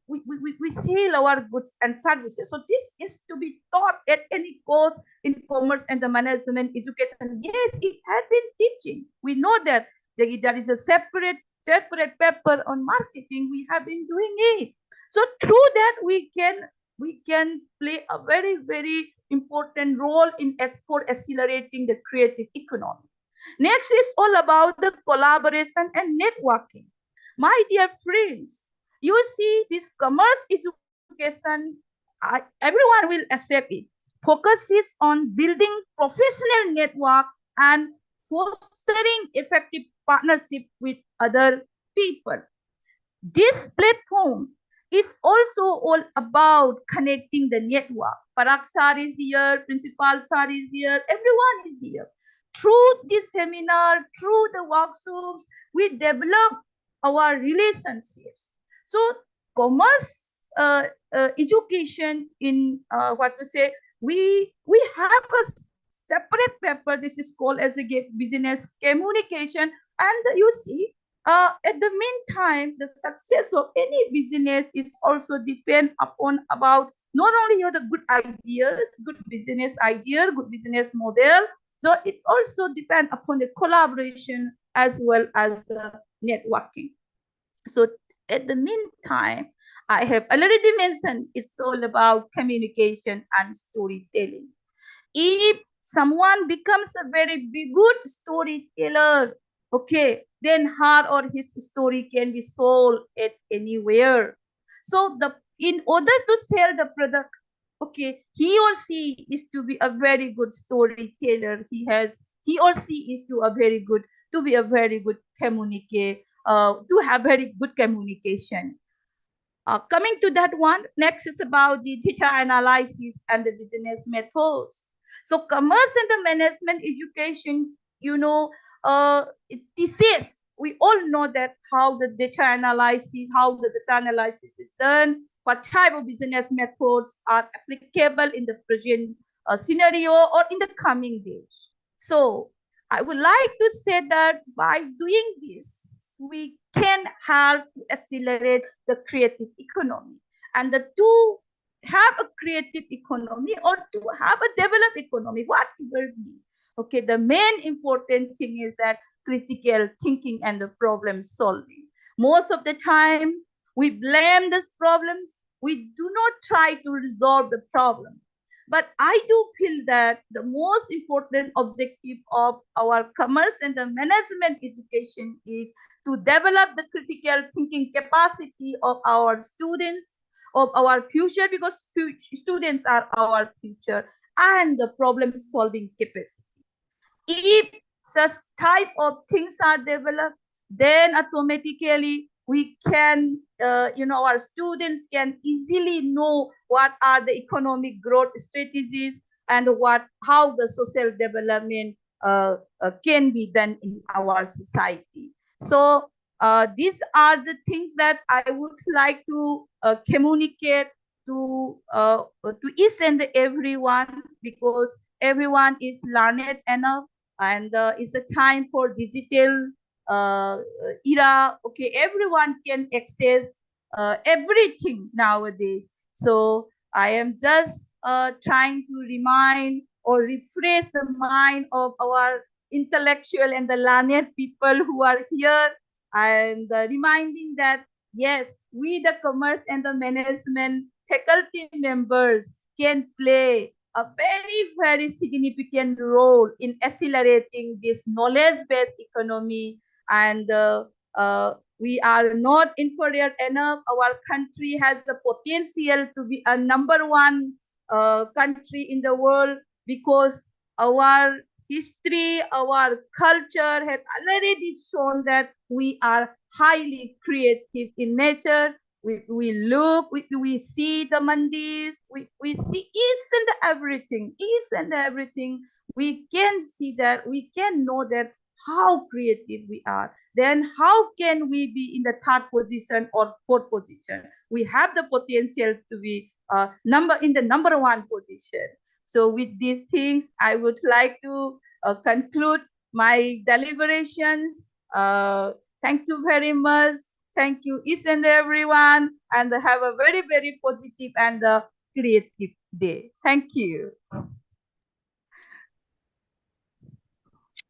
I: sell our goods and services? So this is to be taught at any course in commerce and the management education. Yes, it has been teaching. We know that there is a separate paper on marketing. We have been doing it. So through that, we can play a very, very important role in for accelerating the creative economy. Next is all about the collaboration and networking. My dear friends, you see this commerce education, everyone will accept it, focuses on building professional network and fostering effective partnership with other people. This platform is also all about connecting the network. Parag sir is there, principal sir is there, everyone is there. Through this seminar, through the workshops, we develop our relationships. So commerce education in what to say, we have a separate paper. This is called as a business communication, and you see, at the meantime, the success of any business is also depend upon about not only the good ideas, good business idea, good business model. So it also depends upon the collaboration as well as the networking. So At the meantime, I have already mentioned it's all about communication and storytelling. If someone becomes a very good storyteller, okay, then her or his story can be sold at anywhere. So in order to sell the product, okay, he or she is to be a very good storyteller. He or she is to be a very good communicator, to have very good communication. Coming to that one, next is about the data analysis and the business methods. So commerce and the management education, this is, we all know that how the data analysis is done, what type of business methods are applicable in the present scenario or in the coming days. So I would like to say that by doing this, we can help to accelerate the creative economy. And to have a creative economy or to have a developed economy, whatever be, okay, the main important thing is that critical thinking and the problem solving. Most of the time, we blame these problems. We do not try to resolve the problem. But I do feel that the most important objective of our commerce and the management education is to develop the critical thinking capacity of our students, of our future, because students are our future, and the problem solving capacity. If such type of things are developed, then automatically we can, our students can easily know what are the economic growth strategies and how the social development can be done in our society. So these are the things that I would like to communicate to each and everyone, because everyone is learned enough, and it's a time for digital era. Okay, everyone can access everything nowadays. So I am just trying to remind or refresh the mind of our intellectual and the learned people who are here, and reminding that yes, we the commerce and the management faculty members can play a very, very significant role in accelerating this knowledge-based economy. And we are not inferior enough. Our country has the potential to be a #1 country in the world, because our history, our culture has already shown that we are highly creative in nature. We look, we see the mandis, we see each and everything. We can see that, we can know that how creative we are. Then how can we be in the 3rd position or 4th position? We have the potential to be in the #1 position. So with these things, I would like to conclude my deliberations. Thank you very much. Thank you, each and everyone, and have a very, very positive and creative day. Thank you.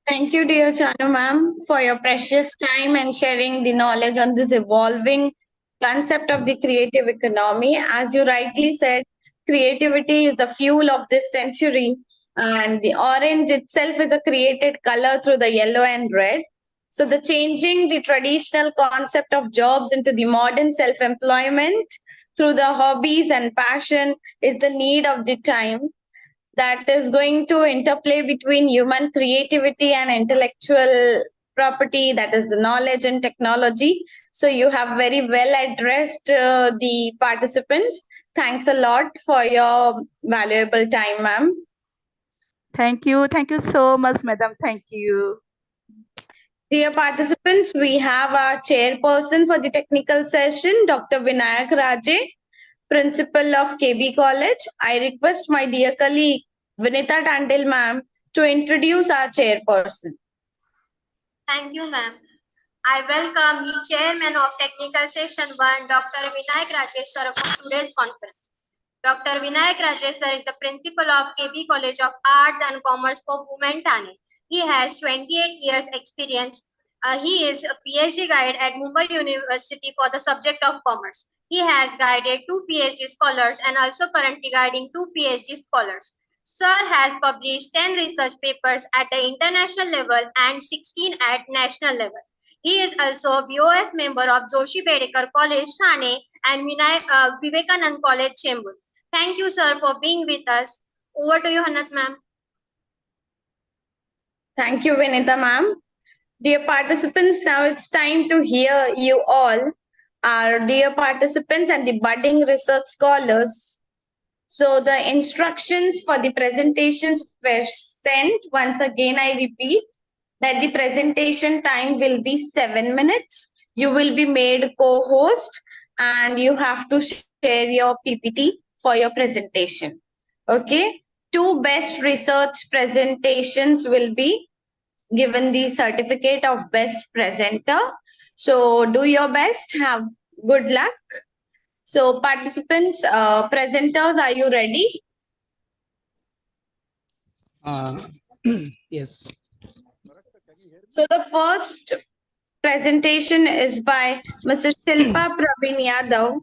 F: Thank you, dear Chanu ma'am, for your precious time and sharing the knowledge on this evolving concept of the creative economy. As you rightly said, creativity is the fuel of this century, and the orange itself is a created color through the yellow and red. So the changing the traditional concept of jobs into the modern self-employment through the hobbies and passion is the need of the time, that is going to interplay between human creativity and intellectual property, that is the knowledge and technology. So you have very well addressed the participants. Thanks a lot for your valuable time, ma'am.
I: Thank you so much, madam. Thank you.
F: Dear participants, we have our chairperson for the technical session, Dr. Vinayak Raje, Principal of KB College. I request my dear colleague Vinita Tandil ma'am to introduce our chairperson.
J: Thank you, ma'am. I welcome the chairman of technical session 1, Dr. Vinayak Rajesh sir, for today's conference. Dr. Vinayak Rajesh sir is the principal of KB College of Arts and Commerce for Women, Thane. He has 28 years experience He is a PhD guide at Mumbai University for the subject of commerce. He has guided 2 PhD scholars and also currently guiding 2 PhD scholars. Sir has published 10 research papers at the international level and 16 at national level. He is also a BOS member of Joshi Bedekar College, Thane and Vivekanand College, Chembur. Thank you, sir, for being with us. Over to you, Hannat ma'am.
F: Thank you, Vinita ma'am. Dear participants, now it's time to hear you all, our dear participants and the budding research scholars. So the instructions for the presentations were sent. Once again, I repeat that the presentation time will be 7 minutes. You will be made co-host and you have to share your PPT for your presentation. Okay. 2 best research presentations will be given the certificate of best presenter. So do your best. Have good luck. So participants, presenters, are you ready?
B: Yes.
F: So the first presentation is by Mrs. Shilpa Praveen Yadav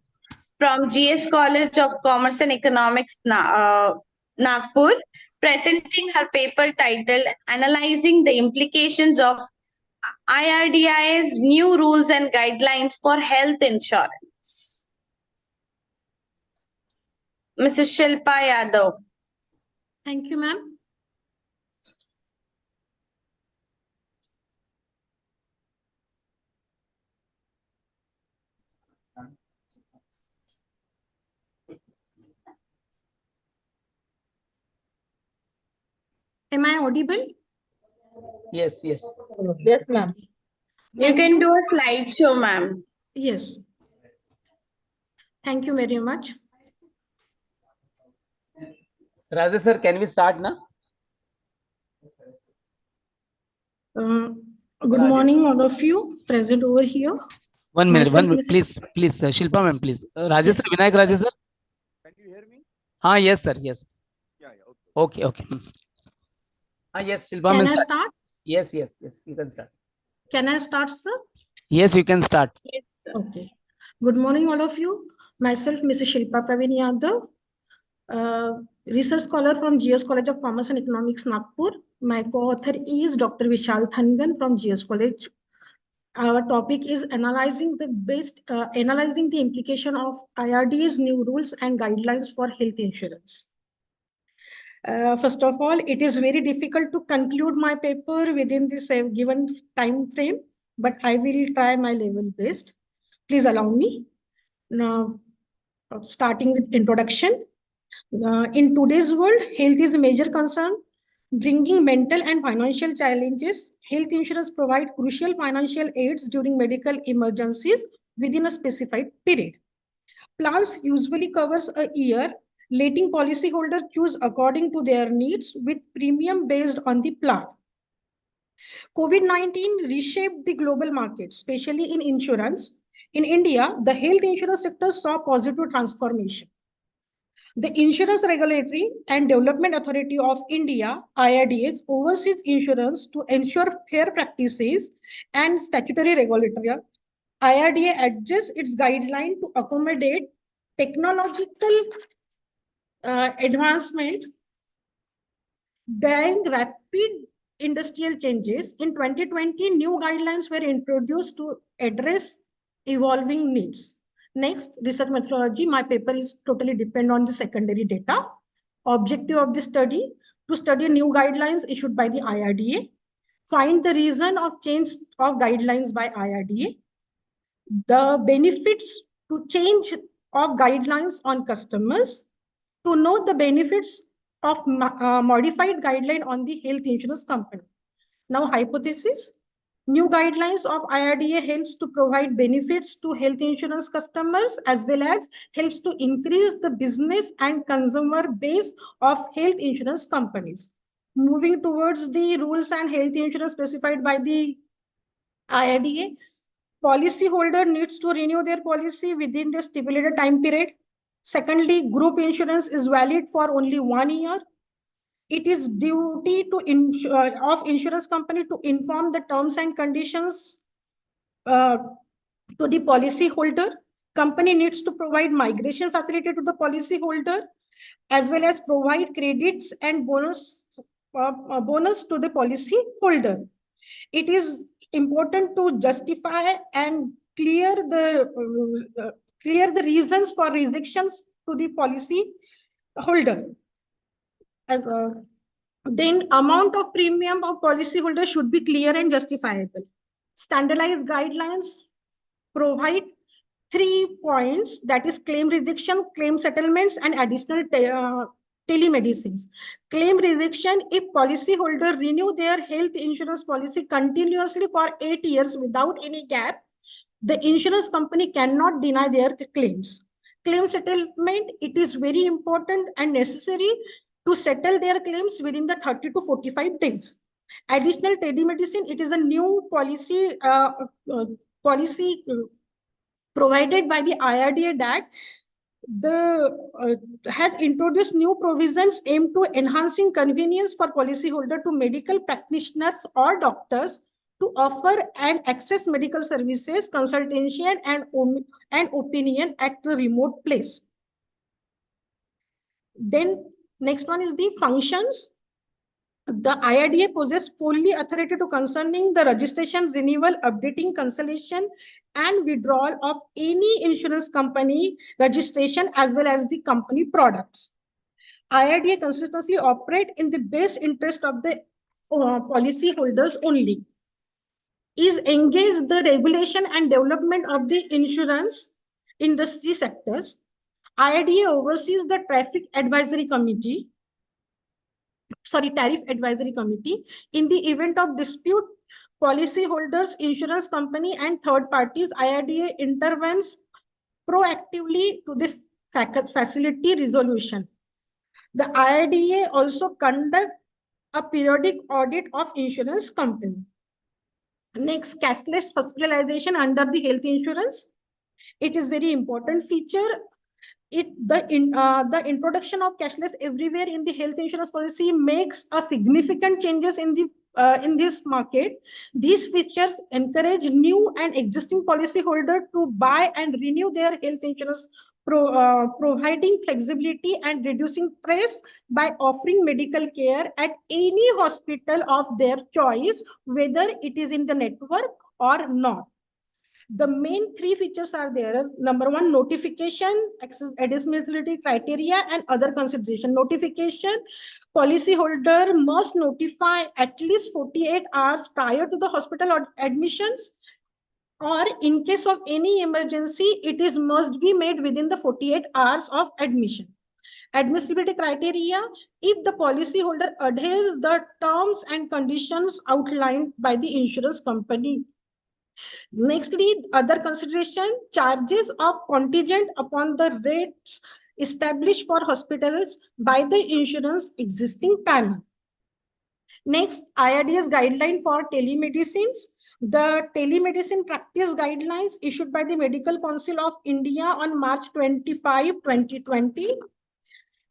F: from GS College of Commerce and Economics, Nagpur, presenting her paper titled Analyzing the Implications of IRDAI's New Rules and Guidelines for Health Insurance. Mrs. Shilpa Yadav.
K: Thank you, ma'am. Am I audible?
B: Yes, yes.
I: Yes, ma'am.
F: You can do a slideshow, ma'am.
K: Yes. Thank you very much.
B: Rajesh sir, can we start now?
K: Good morning, all of you present over here.
B: 1 minute,
K: Myself,
B: please, Shilpa ma'am, please. Rajesh sir, Vinayak Rajesh sir.
G: Can you hear me?
B: Yes, sir. Yes.
G: Yeah,
B: Okay. Yes, Shilpa
K: Can
B: ma'am.
K: I start?
B: Yes. You can start.
K: Can I start, sir?
B: Yes, you can start.
F: Yes,
K: Okay. Good morning, all of you. Myself, Mrs. Shilpa Praveen Yadav, research scholar from GS College of Commerce and Economics, Nagpur. My co-author is Dr. Vishal Thangan from GS College. Our topic is analyzing the implication of IRDA's new rules and guidelines for health insurance. First of all, it is very difficult to conclude my paper within this given time frame, but I will try my level best. Please allow me. Now, starting with introduction. In today's world, health is a major concern. Bringing mental and financial challenges, health insurance provide crucial financial aids during medical emergencies within a specified period. Plans usually covers a year, letting policyholders choose according to their needs with premium based on the plan. COVID-19 reshaped the global market, especially in insurance. In India, the health insurance sector saw positive transformation. The Insurance Regulatory and Development Authority of India, IRDA, oversees insurance to ensure fair practices and statutory regulatory. IRDA adjusts its guideline to accommodate technological advancement during rapid industrial changes. In 2020, new guidelines were introduced to address evolving needs. Next, research methodology. My paper is totally depend on the secondary data. Objective of the study, to study new guidelines issued by the IRDA, find the reason of change of guidelines by IRDA, the benefits to change of guidelines on customers, to know the benefits of modified guideline on the health insurance company. Now, hypothesis. New guidelines of IRDA helps to provide benefits to health insurance customers as well as helps to increase the business and consumer base of health insurance companies. Moving towards the rules and health insurance specified by the IRDA, policyholder needs to renew their policy within the stipulated time period. Secondly, group insurance is valid for only 1 year. it is duty to of insurance company to inform the terms and conditions to the policy holder. Company needs to provide migration facility to the policy holder, as well as provide credits and bonus to the policy holder. It is important to justify and clear the reasons for rejections to the policy holder. Then amount of premium of policyholder should be clear and justifiable. Standardized guidelines provide 3 points, that is claim rejection, claim settlements, and additional telemedicines. Claim rejection: if policyholder renew their health insurance policy continuously for 8 years without any gap, the insurance company cannot deny their claims. Claim settlement: it is very important and necessary to settle their claims within the 30 to 45 days. Additional telemedicine: it is a new policy provided by the IRDA that has introduced new provisions aimed to enhancing convenience for policyholder to medical practitioners or doctors to offer and access medical services, consultation, and opinion at the remote place. Then next one is the functions. The IRDA possesses fully authority to concerning the registration, renewal, updating, cancellation, and withdrawal of any insurance company registration as well as the company products. IRDA consistently operate in the best interest of the policy holders only. Is engaged the regulation and development of the insurance industry sectors. IRDA oversees the Tariff Advisory Committee. In the event of dispute, policyholders, insurance company, and third parties, IRDA intervenes proactively to the facility resolution. The IRDA also conduct a periodic audit of insurance company. Next, cashless hospitalization under the health insurance. It is very important feature. The introduction of cashless everywhere in the health insurance policy makes a significant changes in this market. These features encourage new and existing policyholder to buy and renew their health insurance, providing flexibility and reducing stress by offering medical care at any hospital of their choice, whether it is in the network or not. The main 3 features are there. Number 1, notification, admissibility criteria, and other consideration. Notification: policyholder must notify at least 48 hours prior to the hospital admissions, or in case of any emergency, it must be made within the 48 hours of admission. Admissibility criteria: if the policyholder adheres the terms and conditions outlined by the insurance company. Nextly, other consideration: charges of contingent upon the rates established for hospitals by the insurance existing panel. Next, IRDA's guideline for telemedicines. The telemedicine practice guidelines issued by the Medical Council of India on March 25, 2020.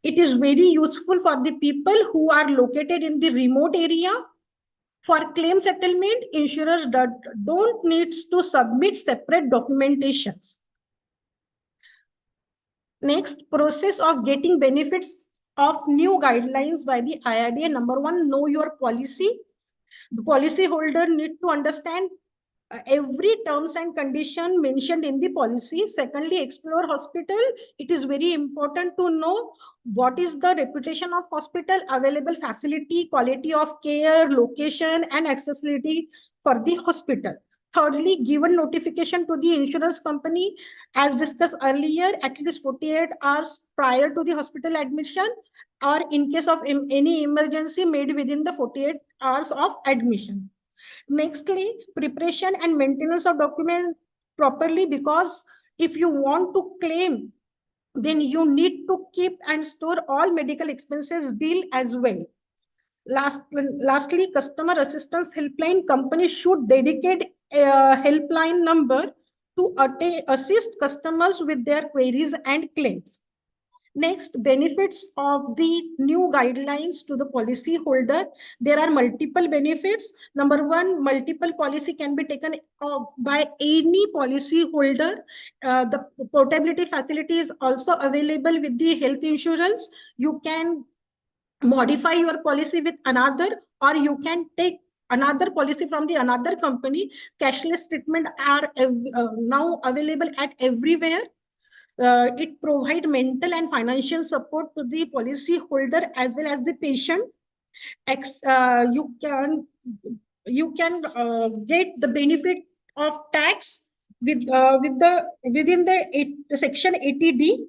K: It is very useful for the people who are located in the remote area. For claim settlement, insurers don't need to submit separate documentations. Next, process of getting benefits of new guidelines by the IRDA. Number 1, know your policy. The policyholder need to understand every terms and condition mentioned in the policy. Secondly, explore hospital. It is very important to know what is the reputation of hospital, available facility, quality of care, location, and accessibility for the hospital. Thirdly, given notification to the insurance company, as discussed earlier, at least 48 hours prior to the hospital admission, or in case of any emergency, made within the 48 hours of admission. Nextly, preparation and maintenance of document properly, because if you want to claim, then you need to keep and store all medical expenses bill as well. Lastly, customer assistance helpline. Company should dedicate a helpline number to assist customers with their queries and claims. Next, benefits of the new guidelines to the policy holder. There are multiple benefits. Number one, multiple policy can be taken by any policy holder. The portability facility is also available with the health insurance. You can modify your policy with another, or you can take another policy from the another company. Cashless treatment are now available at everywhere. It provide mental and financial support to the policy holder as well as the patient. You can get the benefit of tax within the section 80D.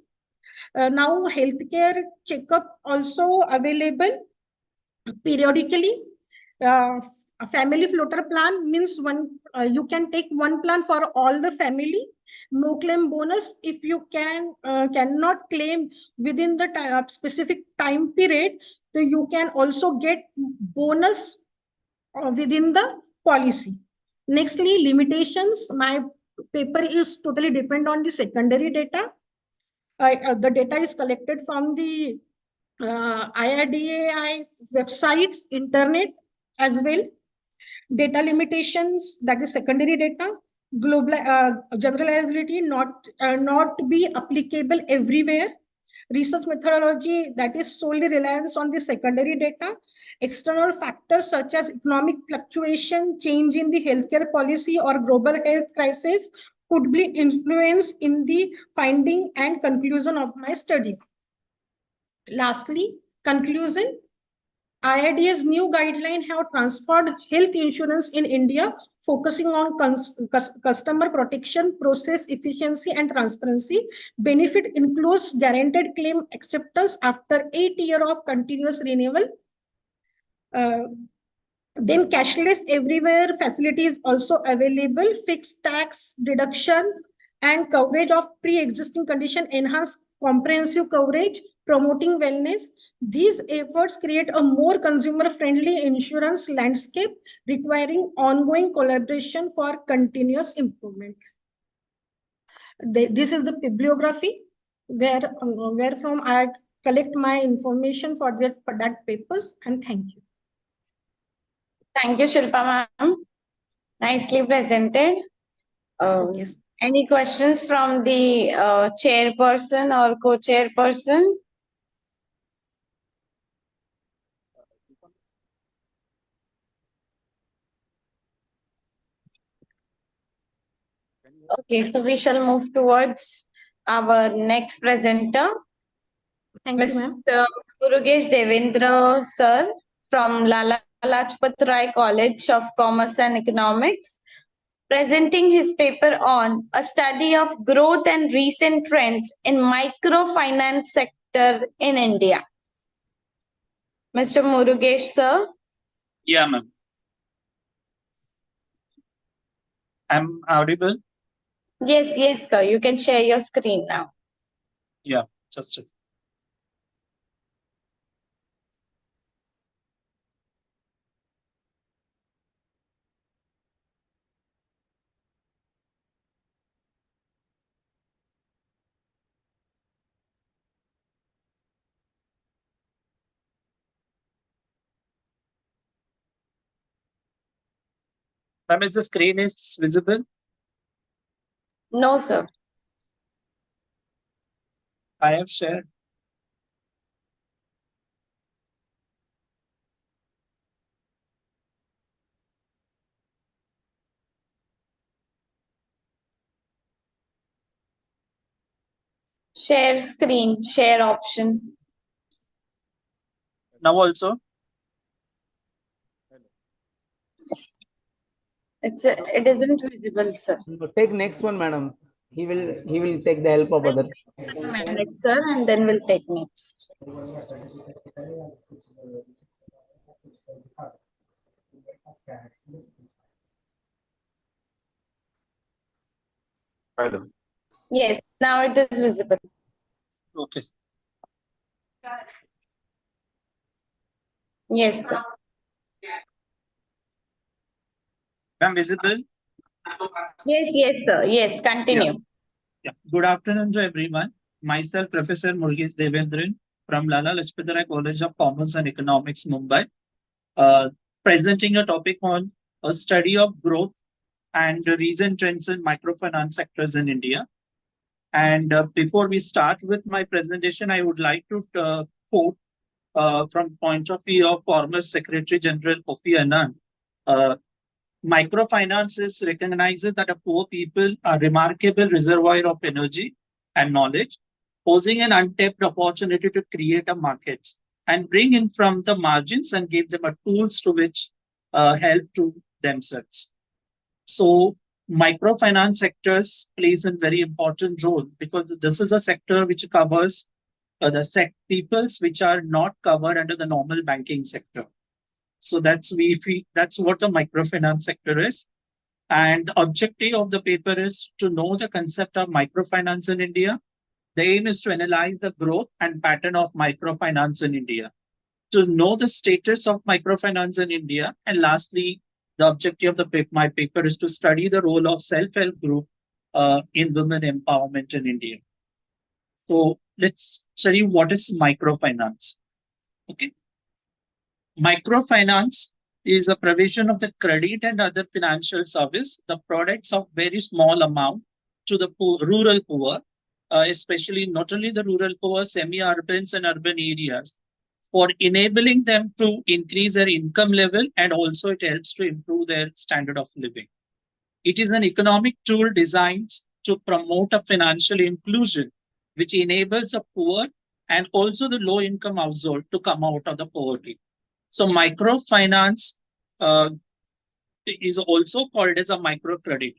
K: Now healthcare checkup also available periodically. A family floater plan means you can take one plan for all the family. No claim bonus if you cannot claim within the specific time period. So you can also get bonus within the policy. Nextly, limitations. My paper is totally depend on the secondary data. The data is collected from the IRDAI websites, internet as well. Data limitations, that is secondary data. Global generalizability not be applicable everywhere. Research methodology, that is solely reliance on the secondary data. External factors such as economic fluctuation, change in the healthcare policy, or global health crisis could be influenced in the finding and conclusion of my study. Lastly, conclusion. IRDA's new guideline have transformed health insurance in India, focusing on customer protection, process efficiency, and transparency. Benefit includes guaranteed claim acceptance after 8 years of continuous renewal. Then cashless everywhere facility is also available. Fixed tax deduction and coverage of pre-existing condition, enhanced comprehensive coverage, promoting wellness. These efforts create a more consumer-friendly insurance landscape, requiring ongoing collaboration for continuous improvement. This is the bibliography where from I collect my information for that papers, and thank you.
F: Thank you, Shilpa ma'am. Nicely presented.
K: Yes.
F: Any questions from the chairperson or co-chairperson? Okay, so we shall move towards our next presenter.
K: Thank you, ma'am.
F: Mr. Murugesh Devendra sir from Lala Lajpat Rai College of Commerce and Economics, presenting his paper on a study of growth and recent trends in microfinance sector in India. Mr. Murugesh sir.
C: Yeah, ma'am. I'm audible?
F: Yes, sir. You can share your screen now.
C: Yeah, just a second. Ma'am, is the screen is visible?
F: No, sir.
C: I have shared.
F: Share screen, share option.
C: Now also?
F: It isn't visible, sir.
B: Take next one, madam. He will take the help of other.
F: A minute, sir, and then we'll take next.
C: Pardon.
F: Yes, now it is visible.
C: Okay.
F: Yes, sir.
C: Ma'am, visible?
F: Yes, sir. Yes, continue.
C: Yeah. Good afternoon to everyone. myself, Professor Murgesh Devendran from Lala Lajpat Rai College of Commerce and Economics, Mumbai, presenting a topic on a study of growth and the recent trends in microfinance sectors in India. And before we start with my presentation, I would like to quote from point of view of former Secretary General Kofi Annan. Microfinance recognizes that a poor people are a remarkable reservoir of energy and knowledge, posing an untapped opportunity to create a market and bring in from the margins and give them a tools to which help to themselves. So microfinance sectors plays a very important role because this is a sector which covers the peoples which are not covered under the normal banking sector. So that's what the microfinance sector is. And the objective of the paper is to know the concept of microfinance in India. The aim is to analyze the growth and pattern of microfinance in India, to know the status of microfinance in India. And lastly, the objective of my paper is to study the role of self-help group in women empowerment in India. So let's study what is microfinance. Okay. Microfinance is a provision of the credit and other financial service, the products of very small amount to the rural poor, especially not only the rural poor, semi-urbans and urban areas, for enabling them to increase their income level, and also it helps to improve their standard of living. It is an economic tool designed to promote a financial inclusion, which enables the poor and also the low-income household to come out of the poverty. So microfinance is also called as a microcredit,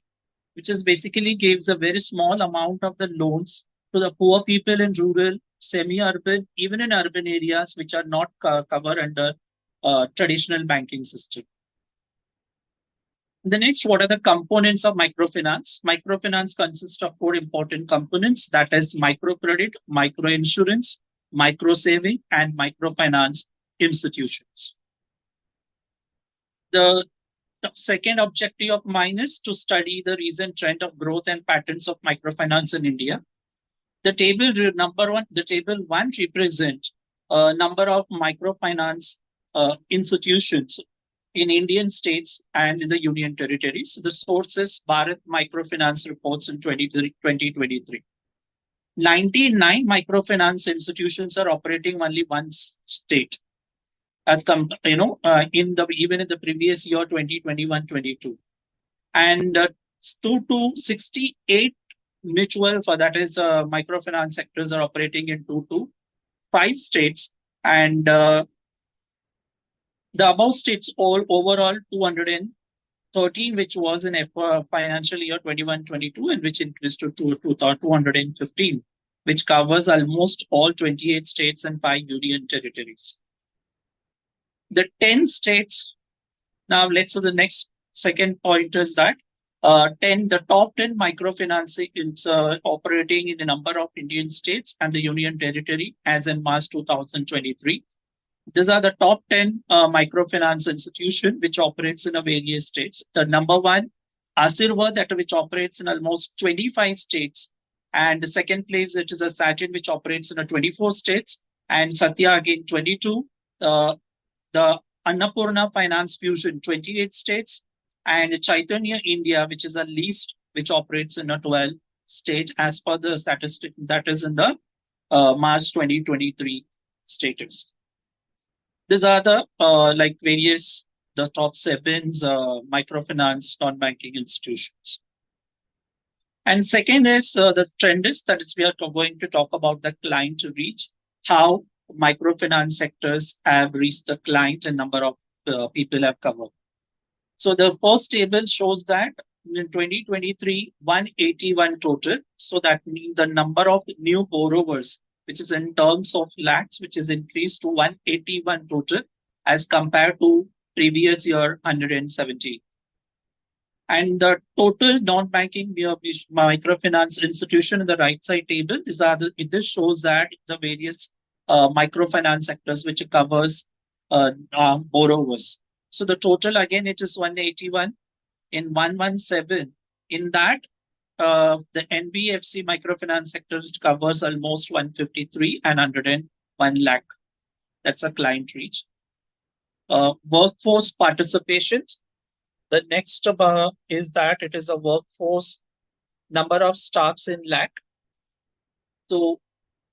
C: which is basically gives a very small amount of the loans to the poor people in rural, semi-urban, even in urban areas which are not covered under traditional banking system. The next, what are the components of microfinance? Microfinance consists of 4 important components, that is microcredit, microinsurance, microsaving, and microfinance institutions. The second objective of mine is to study the recent trend of growth and patterns of microfinance in India. The table table 1 represents a number of microfinance institutions in Indian states and in the Union territories. The source is Bharat Microfinance Reports in 2023. 99 microfinance institutions are operating only one state, as even in the previous year 2021-22, and 68 mutual that is microfinance sectors are operating in 2 to 5 states, and the above states all overall 213, which was in financial year 21-22, and which increased to 215, which covers almost all 28 states and 5 union territories. The 10 states. Now let's do the next second point is that the top 10 microfinance is operating in a number of Indian states and the union territory as in March 2023. These are the top 10 microfinance institution which operates in various states. The number 1, Asirvad, which operates in almost 25 states. And the second place, it is a Satin, which operates in 24 states. And Satya again 22. The Annapurna Finance Fusion, 28 states. And Chaitanya India, which is a least, which operates in 12 states as per the statistic that is in the March 2023 status. These are the the top 7 microfinance non-banking institutions. And second is the trend is that is we are going to talk about the client reach, how microfinance sectors have reached the client and number of people have covered. So the first table shows that in 2023, 181 total. So that means the number of new borrowers, which is in terms of lakhs, which is increased to 181 total as compared to previous year 170. And the total non-banking microfinance institution in the right side table, this shows that the various microfinance sectors which covers borrowers. So the total again, it is 181 in 117. In that, the NBFC microfinance sector covers almost 153 and 101 lakh. That's a client reach. Workforce participation. The next is that it is a workforce number of staffs in lakh. So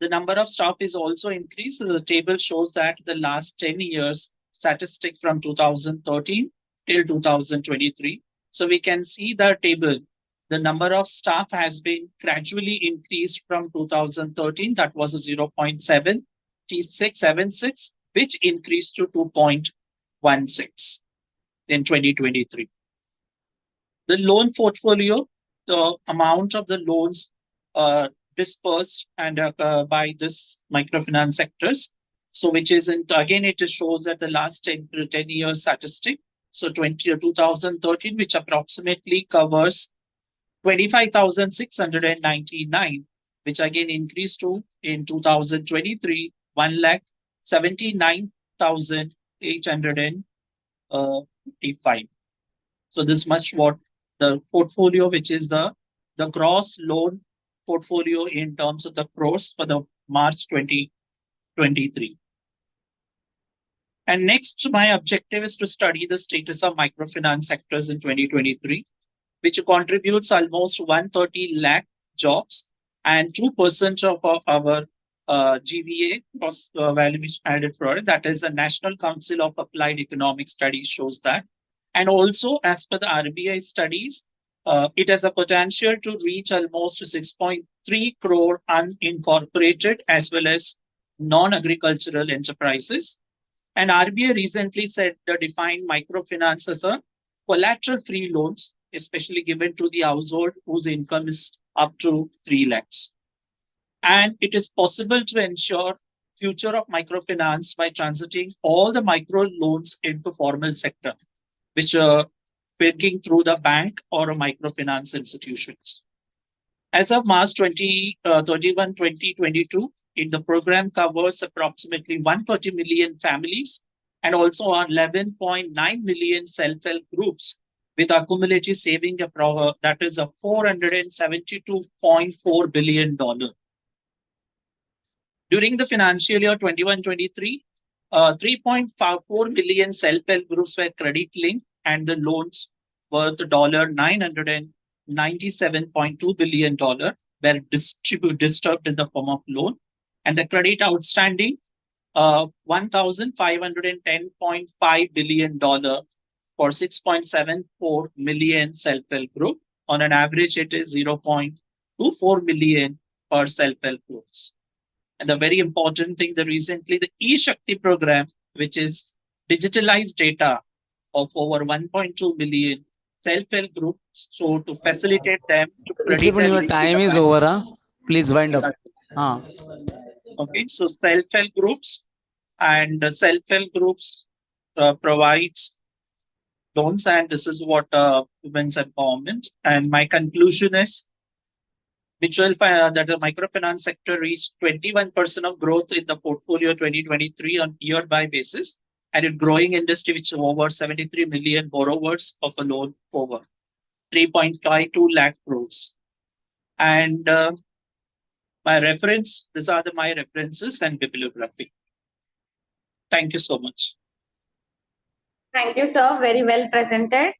C: the number of staff is also increased. The table shows that the last 10 years statistic from 2013 till 2023. So we can see the table. The number of staff has been gradually increased from 2013. That was a 0.76, which increased to 2.16 in 2023. The loan portfolio, the amount of the loans dispersed and by this microfinance sectors. So which is, again, it shows that the last 10 years statistic. So 2013, which approximately covers 25,699, which again increased to in 2023, 1,79,885. So this much what the portfolio, which is the gross loan portfolio in terms of the crores for the March 2023. And next, my objective is to study the status of microfinance sectors in 2023, which contributes almost 130 lakh jobs and 2% of our GVA, gross value added product. That is the National Council of Applied Economic Studies shows that. And also, as per the RBI studies, it has a potential to reach almost 6.3 crore unincorporated as well as non-agricultural enterprises. And RBI recently said the defined microfinance as a collateral-free loans, especially given to the household whose income is up to 3 lakhs. And it is possible to ensure future of microfinance by transiting all the micro loans into formal sector, which are working through the bank or microfinance institutions. As of March 31, 2022, the program covers approximately 130 million families and also 11.9 million self-help groups with accumulative saving that is a $472.4 billion. During the financial year 21-23, 3.4 million self-help groups were credit linked and the loans worth $997.2 billion were disturbed in the form of loan. And the credit outstanding, $1,510.5 billion for 6.74 million self-help group. On an average, it is 0.24 million per self-help groups. And the very important thing, recently the E-Shakti program, which is digitalized data of over 1.2 million self-help groups, so to facilitate them to credit.
B: Your time is over. Huh? Please wind up.
C: Okay, so self-help groups and the self-help groups provides loans, and this is what women's empowerment. And my conclusion is that the microfinance sector reached 21% of growth in the portfolio 2023 on year-by basis, and a growing industry which over 73 million borrowers of a loan over 3.52 lakh crores. And my reference, these are my references and bibliography. Thank you so much.
F: Thank you, sir. Very well presented.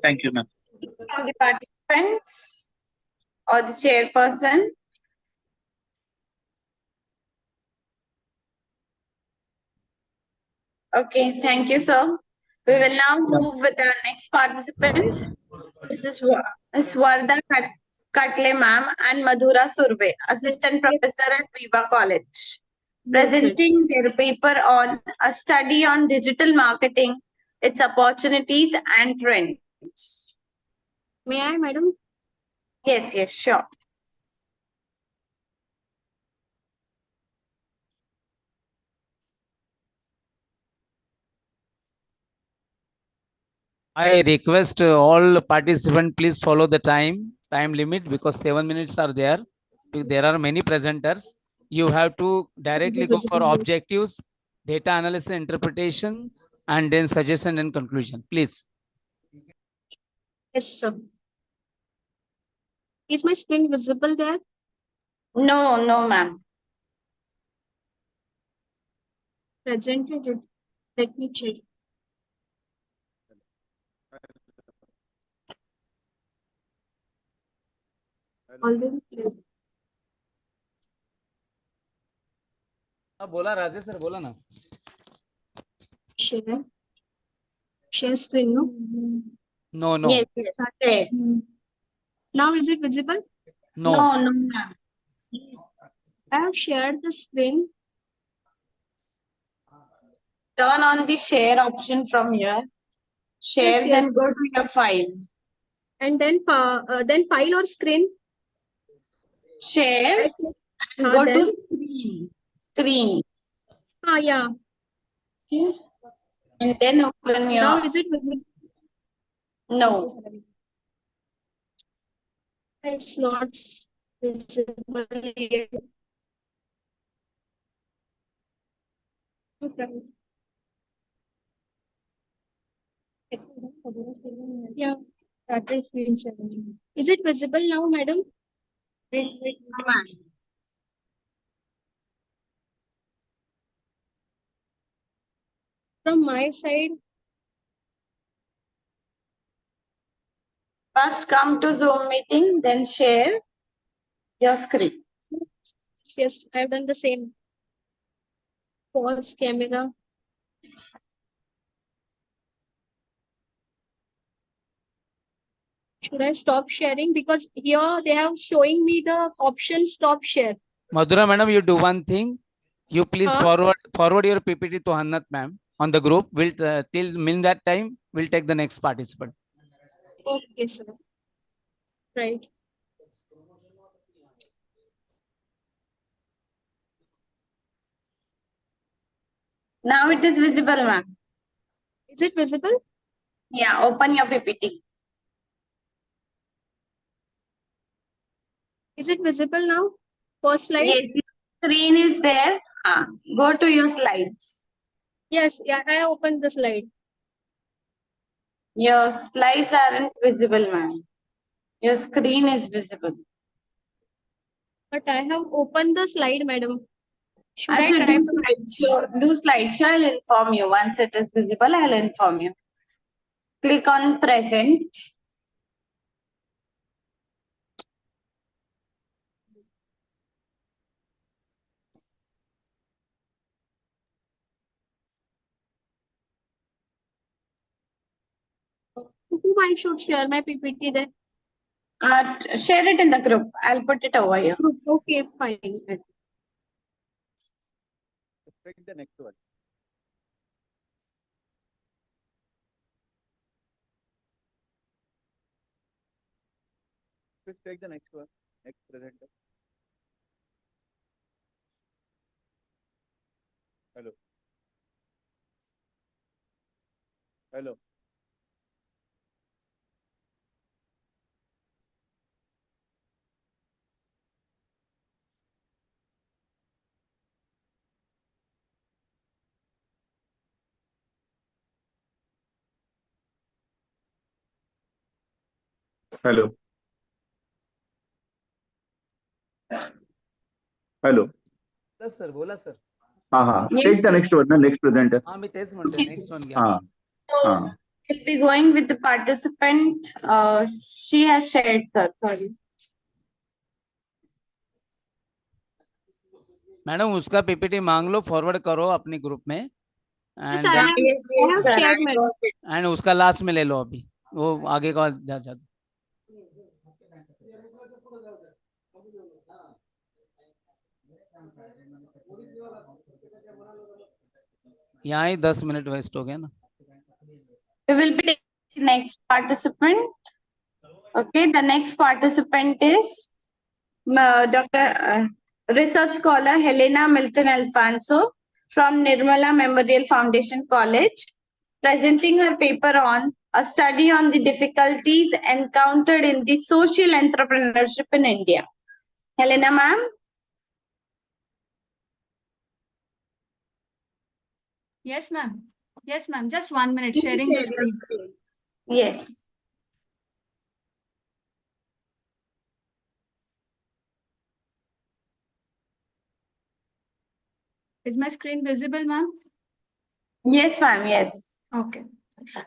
C: Thank you, ma'am.
F: From the participants or the chairperson. Okay, thank you, sir. We will now move with the next participants. This is Varda Katle ma'am and Madhura Surve, Assistant Professor at Viva College, presenting their paper on a study on digital marketing, its opportunities and trends.
J: May I, madam?
F: Yes, sure.
B: I request all participants, please follow the time limit because 7 minutes are there. There are many presenters. You have to directly go for objectives, data analysis, interpretation, and then suggestion and conclusion. Please.
J: Yes, sir.
L: Is my screen visible there?
F: No, no, ma'am.
L: Presented it. Let me check. Already played.
B: बोला Rajesh sir बोला ना.
L: Share. Share screen, no?
B: No, no.
F: Yes, yes. Okay.
L: Now is it visible?
B: No.
F: No, no, ma'am.
L: I have shared the screen.
F: Turn on the share option from here. Share,
L: Yes, yes.
F: then go to your file.
L: And then file or screen.
F: Share
L: Right.
F: and go
L: Then
F: to screen. Screen.
L: yeah.
F: Okay. And then open your.
L: Now is it visible?
F: No.
L: It's not visible yet. Okay. Yeah, that is screen sharing. Is it visible now, madam?
F: No, ma'am.
L: From my side,
F: First come to Zoom meeting, then share your screen.
L: yes, I have done the same. Pause camera. Should I stop sharing? Because here they have showing me the option stop share.
B: Madhura madam, you do one thing. You please forward your PPT to Hannat ma'am on the group. We'll till that time we'll take the next participant.
L: Okay, sir. Right.
F: Now it is visible, ma'am.
L: Is it visible?
F: Yeah, open your PPT.
L: Is it visible now? First slide?
F: Yes, your screen is there. Go to your slides.
L: Yes, yeah, I opened the slide.
F: Your slides aren't visible, ma'am. Your screen is visible.
L: But I have opened the slide, madam. Should I
F: Actually,
L: try?
F: do slideshow. I'll inform you. Once it is visible, I'll inform you. Click on present.
L: To whom I should share my PPT then?
F: Share it in the group. I'll put it over here.
L: Okay, fine.
H: Take the next one. Please take the next one. Next presenter. Hello. Hello. Hello. Hello.
B: Sir बोला sir.
H: Take the next one, the next presenter.
B: मी तेच म्हणते next one घ्या.
F: So, we'll be going with the participant. She has shared, sir. Sorry.
B: Madam उसका PPT मांग लो, forward करो अपने group में.
L: Yes, I have shared, madam.
B: And उसका लास्ट में ले लो अभी. वो आगे का जा. यहाँ ही 10 मिनट वेस्ट हो गया ना.
F: We will be taking next participant. Okay, the next participant is Dr. Research Scholar Helena Milton Alfonso from Nirmala Memorial Foundation College, presenting her paper on a study on the difficulties encountered in the social entrepreneurship in India. Helena, ma'am.
M: Yes, ma'am. Yes, ma'am. Just 1 minute. Sharing the screen.
F: Yes.
M: Is my screen visible, ma'am?
F: Yes, ma'am. Yes.
M: Okay.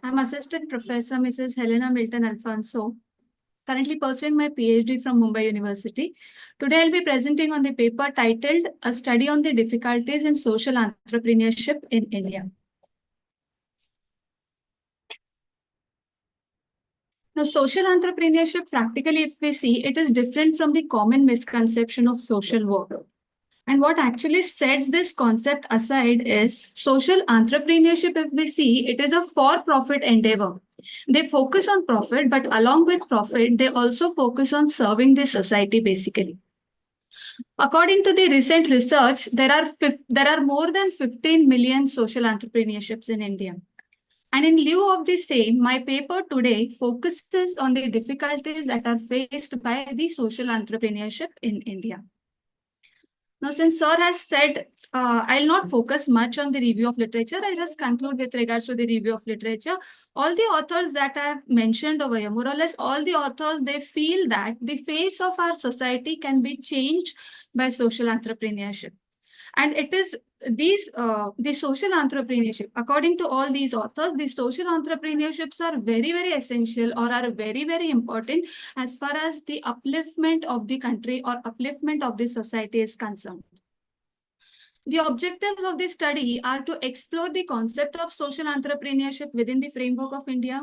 M: I'm Assistant Professor Mrs. Helena Milton Alfonso, currently pursuing my PhD from Mumbai University. Today, I'll be presenting on the paper titled A Study on the Difficulties in Social Entrepreneurship in India. Now, social entrepreneurship, practically, if we see, it is different from the common misconception of social work. And what actually sets this concept aside is social entrepreneurship, if we see, it is a for-profit endeavor. They focus on profit, but along with profit, they also focus on serving the society, basically. According to the recent research, there are more than 15 million social entrepreneurships in India. And in lieu of the same, my paper today focuses on the difficulties that are faced by the social entrepreneurship in India. Now, since Sir has said, I'll not focus much on the review of literature. I'll just conclude with regards to the review of literature. All the authors that I have mentioned over here, more or less all the authors, they feel that the face of our society can be changed by social entrepreneurship. And it is the social entrepreneurship, according to all these authors, the social entrepreneurships are very, very essential or are very, very important as far as the upliftment of the country or upliftment of the society is concerned. The objectives of this study are to explore the concept of social entrepreneurship within the framework of India.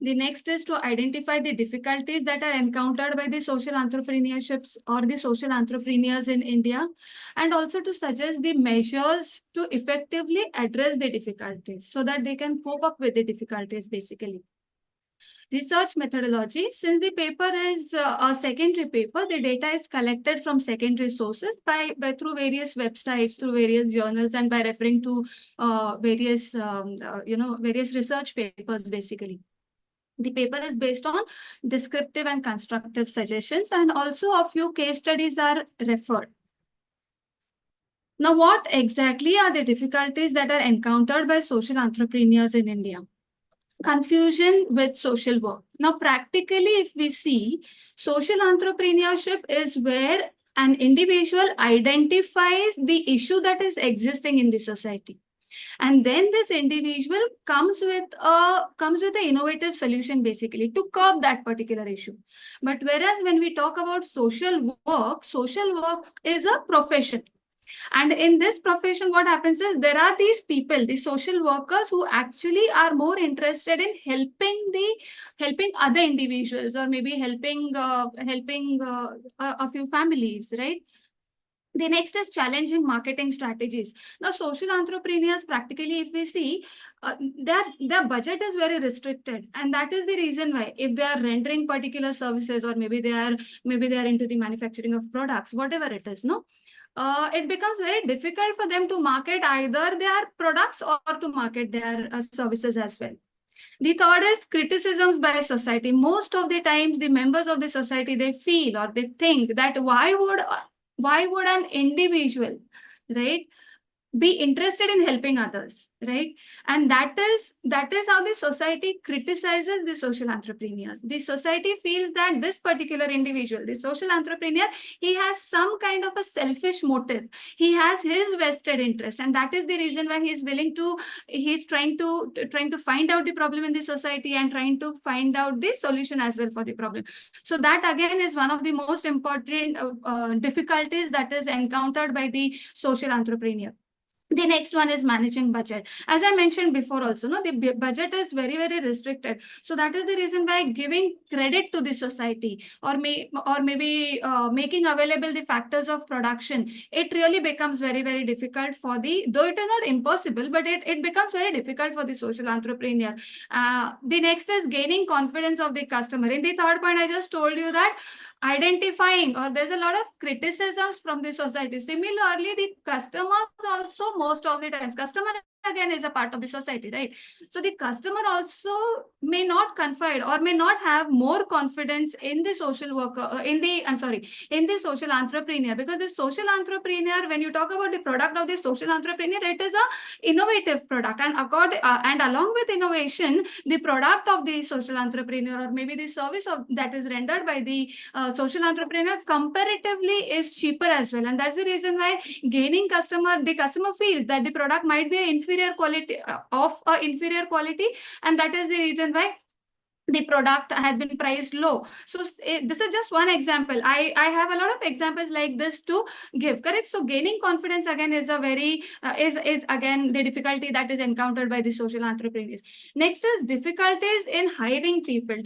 M: The next is to identify the difficulties that are encountered by the social entrepreneurships or the social entrepreneurs in India, and also to suggest the measures to effectively address the difficulties so that they can cope up with the difficulties, basically. Research methodology. Since the paper is a secondary paper, the data is collected from secondary sources by through various websites, through various journals, and by referring to various research papers, basically. The paper is based on descriptive and constructive suggestions, and also a few case studies are referred. Now, what exactly are the difficulties that are encountered by social entrepreneurs in India? Confusion with social work. Now, practically, if we see, social entrepreneurship is where an individual identifies the issue that is existing in the society. And then this individual comes with an innovative solution, basically, to curb that particular issue. But whereas when we talk about social work is a profession. And in this profession, what happens is there are these people, the social workers, who actually are more interested in helping other individuals, or maybe helping a few families, right? The next is challenging marketing strategies. Now, social entrepreneurs, practically, if we see, their budget is very restricted, and that is the reason why, if they are rendering particular services, or maybe they are into the manufacturing of products, whatever it is, no. It becomes very difficult for them to market either their products or to market their services as well. The third is criticisms by society. Most of the times, the members of the society, they feel or they think that why would an individual, right, be interested in helping others, right? And that is how the society criticizes the social entrepreneurs. The society feels that this particular individual, the social entrepreneur, he has some kind of a selfish motive. He has his vested interest, and that is the reason why he's trying to find out the problem in the society and trying to find out the solution as well for the problem. So that again is one of the most important difficulties that is encountered by the social entrepreneur. The next one is managing budget. As I mentioned before also, no, the budget is very, very restricted. So that is the reason why giving credit to the society, or maybe making available the factors of production, it really becomes very, very difficult for though it is not impossible, but it becomes very difficult for the social entrepreneur. The next is gaining confidence of the customer. In the third point, I just told you that identifying, or there's a lot of criticisms from the society. Similarly, the customers also, most of the times, customer again is a part of the society, right? So the customer also may not confide or may not have more confidence in the social worker, in the social entrepreneur, because the social entrepreneur, when you talk about the product of the social entrepreneur, it is a innovative product, and and along with innovation, the product of the social entrepreneur, or maybe the service that is rendered by the social entrepreneur, comparatively is cheaper as well. And that's the reason why gaining the customer feels that the product might be inferior quality, and that is the reason why the product has been priced low. So this is just one example. I have a lot of examples like this to give, correct? So gaining confidence again is a very is again the difficulty that is encountered by the social entrepreneurs. Next is difficulties in hiring people.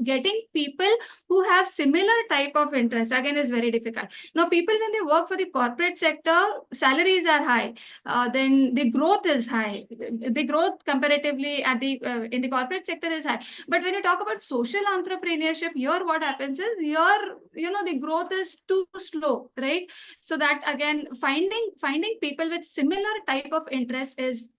M: Getting people who have similar type of interest again is very difficult. Now people, when they work for the corporate sector, salaries are high, then the growth is high. The growth comparatively at the in the corporate sector is high. But when you talk about social entrepreneurship, here what happens is the growth is too slow, right? So that again, finding people with similar type of interest is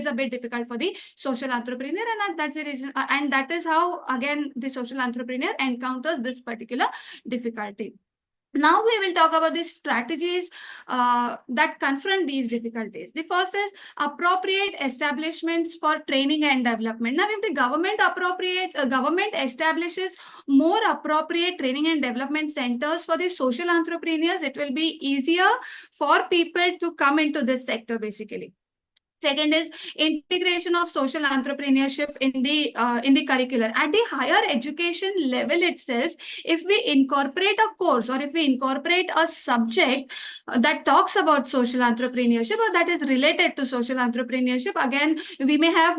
M: a bit difficult for the social entrepreneur, and that's the reason, and that is how again the social entrepreneur encounters this particular difficulty. Now we will talk about the strategies that confront these difficulties. The first is appropriate establishments for training and development. Now, if the government establishes more appropriate training and development centers for the social entrepreneurs, it will be easier for people to come into this sector basically. Second is integration of social entrepreneurship in the curricular. At the higher education level itself, if we incorporate a course or if we incorporate a subject that talks about social entrepreneurship or that is related to social entrepreneurship, again, we may have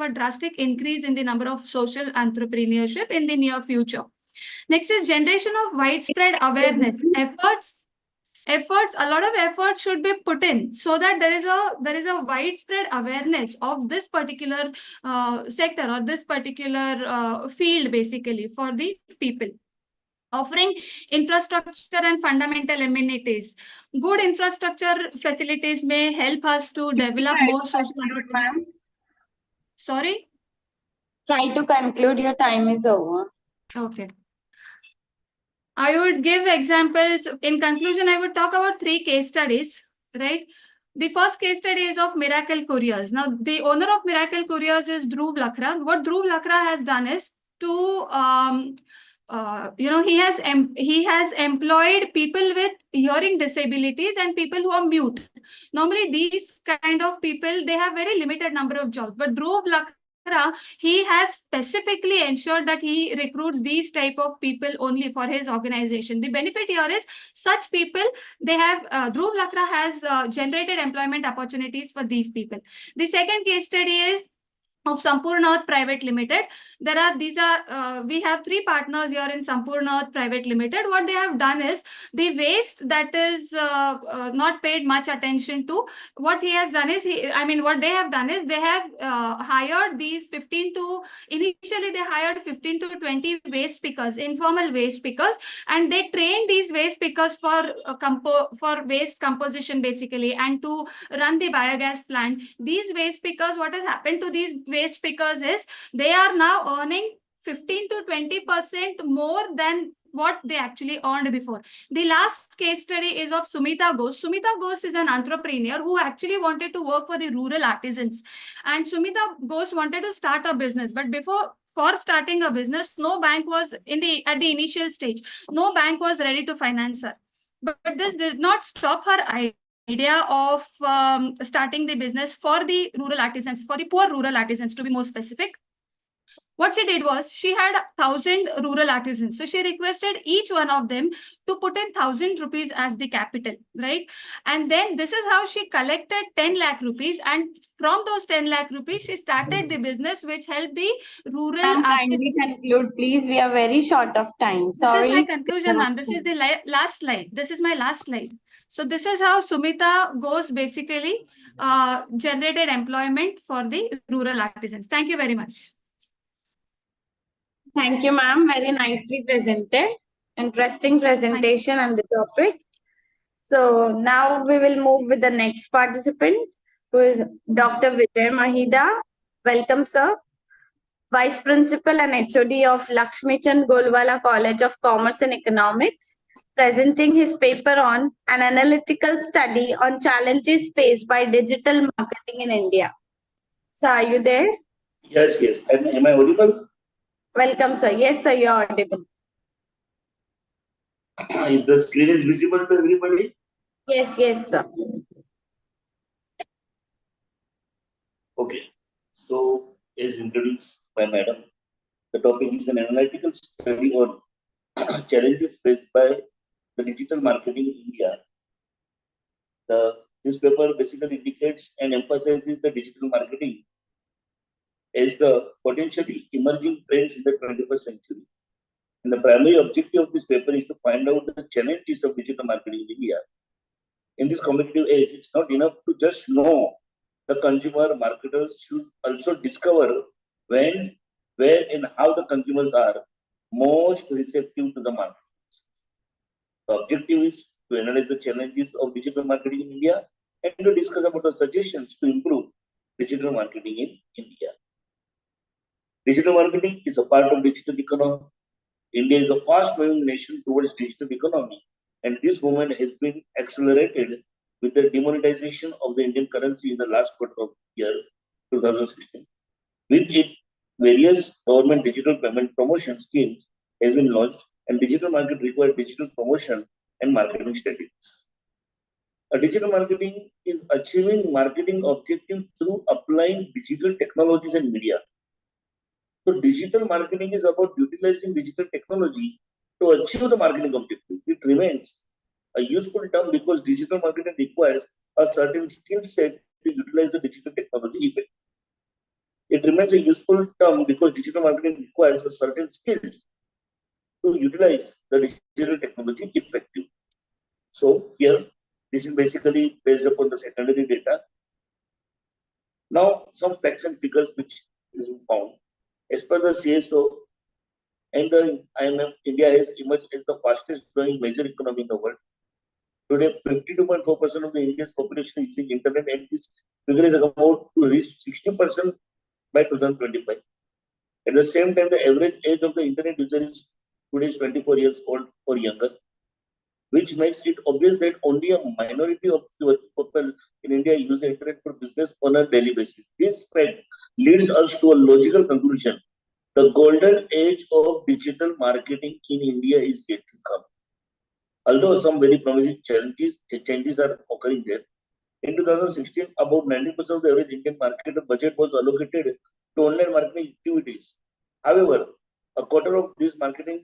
M: a drastic increase in the number of social entrepreneurship in the near future. Next is generation of widespread awareness. A lot of efforts should be put in so that there is a widespread awareness of this particular sector or this particular field basically for the people. Offering infrastructure and fundamental amenities. Good infrastructure facilities may help us to develop more social entrepreneurs. Sorry?
F: Try to conclude, your time is over.
M: Okay. I would give examples. In conclusion, I would talk about 3 case studies, right? The first case study is of Miracle Couriers. Now, the owner of Miracle Couriers is Dhruv Lakra. What Dhruv Lakra has done is he has employed people with hearing disabilities and people who are mute. Normally, these kind of people, they have very limited number of jobs. But Dhruv Lakra, he has specifically ensured that he recruits these type of people only for his organization. The benefit here is such people, they have, Dhruv Lakra has generated employment opportunities for these people. The second case study is of Sampurna Earth Private Limited. We have 3 partners here in Sampurna Earth Private Limited. What they have done is the waste that is not paid much attention to. What he has done is what they have done is they have hired these 15 to 20 waste pickers, informal waste pickers, and they trained these waste pickers for waste composition basically and to run the biogas plant. These waste pickers, what has happened to these waste pickers is they are now earning 15 to 20% more than what they actually earned before. The last case study is of Sumita Ghosh. Sumita Ghosh is an entrepreneur who actually wanted to work for the rural artisans. And Sumita Ghosh wanted to start a business. But for starting a business, no bank was at the initial stage. No bank was ready to finance her. But this did not stop her idea of starting the business for the rural artisans, for the poor rural artisans to be more specific. What she did was she had 1,000 rural artisans. So she requested each one of them to put in 1,000 rupees as the capital, right? And then this is how she collected 10 lakh rupees. And from those 10 lakh rupees, she started the business which helped the rural artisans.
F: Kindly conclude, please. We are very short of time. Sorry.
M: This is my conclusion, ma'am. This is the last slide. This is my last slide. So this is how Sumita Ghosh basically generated employment for the rural artisans. Thank you very much.
F: Thank you, ma'am. Very nicely presented. Interesting presentation on the topic. So now we will move with the next participant, who is Dr. Vijay Mahida. Welcome, sir. Vice Principal and HOD of Lakshmi Chand Golwala College of Commerce and Economics, presenting his paper on an analytical study on challenges faced by digital marketing in India. So are you there?
N: Yes, yes. Am I audible?
F: Welcome, sir. Yes, sir, you are audible.
N: Is the screen is visible to everybody?
F: Yes, yes, sir.
N: Okay. So, as introduced by Madam, the topic is an analytical study on challenges faced by the digital marketing in India. This paper basically indicates and emphasizes the digital marketing as the potentially emerging trends in the 21st century. And the primary objective of this paper is to find out the challenges of digital marketing in India. In this competitive age, it's not enough to just know. The consumer marketers should also discover when, where, and how the consumers are most receptive to the market. The objective is to analyze the challenges of digital marketing in India and to discuss about the suggestions to improve digital marketing in India. Digital marketing is a part of digital economy. India is a fast-moving nation towards digital economy, and this movement has been accelerated with the demonetization of the Indian currency in the last quarter of year 2016. With it, various government digital payment promotion schemes has been launched, and digital market requires digital promotion and marketing strategies. A digital marketing is achieving marketing objectives through applying digital technologies and media. So digital marketing is about utilizing digital technology to achieve the marketing objective. It remains a useful term because digital marketing requires a certain skill set to utilize the digital technology effectively. It remains a useful term because digital marketing requires a certain skills to utilize the digital technology effectively. So here, this is basically based upon the secondary data. Now, some facts and figures which is found. As per the CSO and the IMF, India has emerged as the fastest growing major economy in the world. Today, 52.4% of the India's population is using internet, and this figure is about to reach 60% by 2025. At the same time, the average age of the internet user is today 24 years old or younger, which makes it obvious that only a minority of people in India use the internet for business on a daily basis. This fact leads us to a logical conclusion. The golden age of digital marketing in India is yet to come. Although some very promising changes are occurring there. In 2016, about 90% of the average Indian market budget was allocated to online marketing activities. However, a quarter of these marketers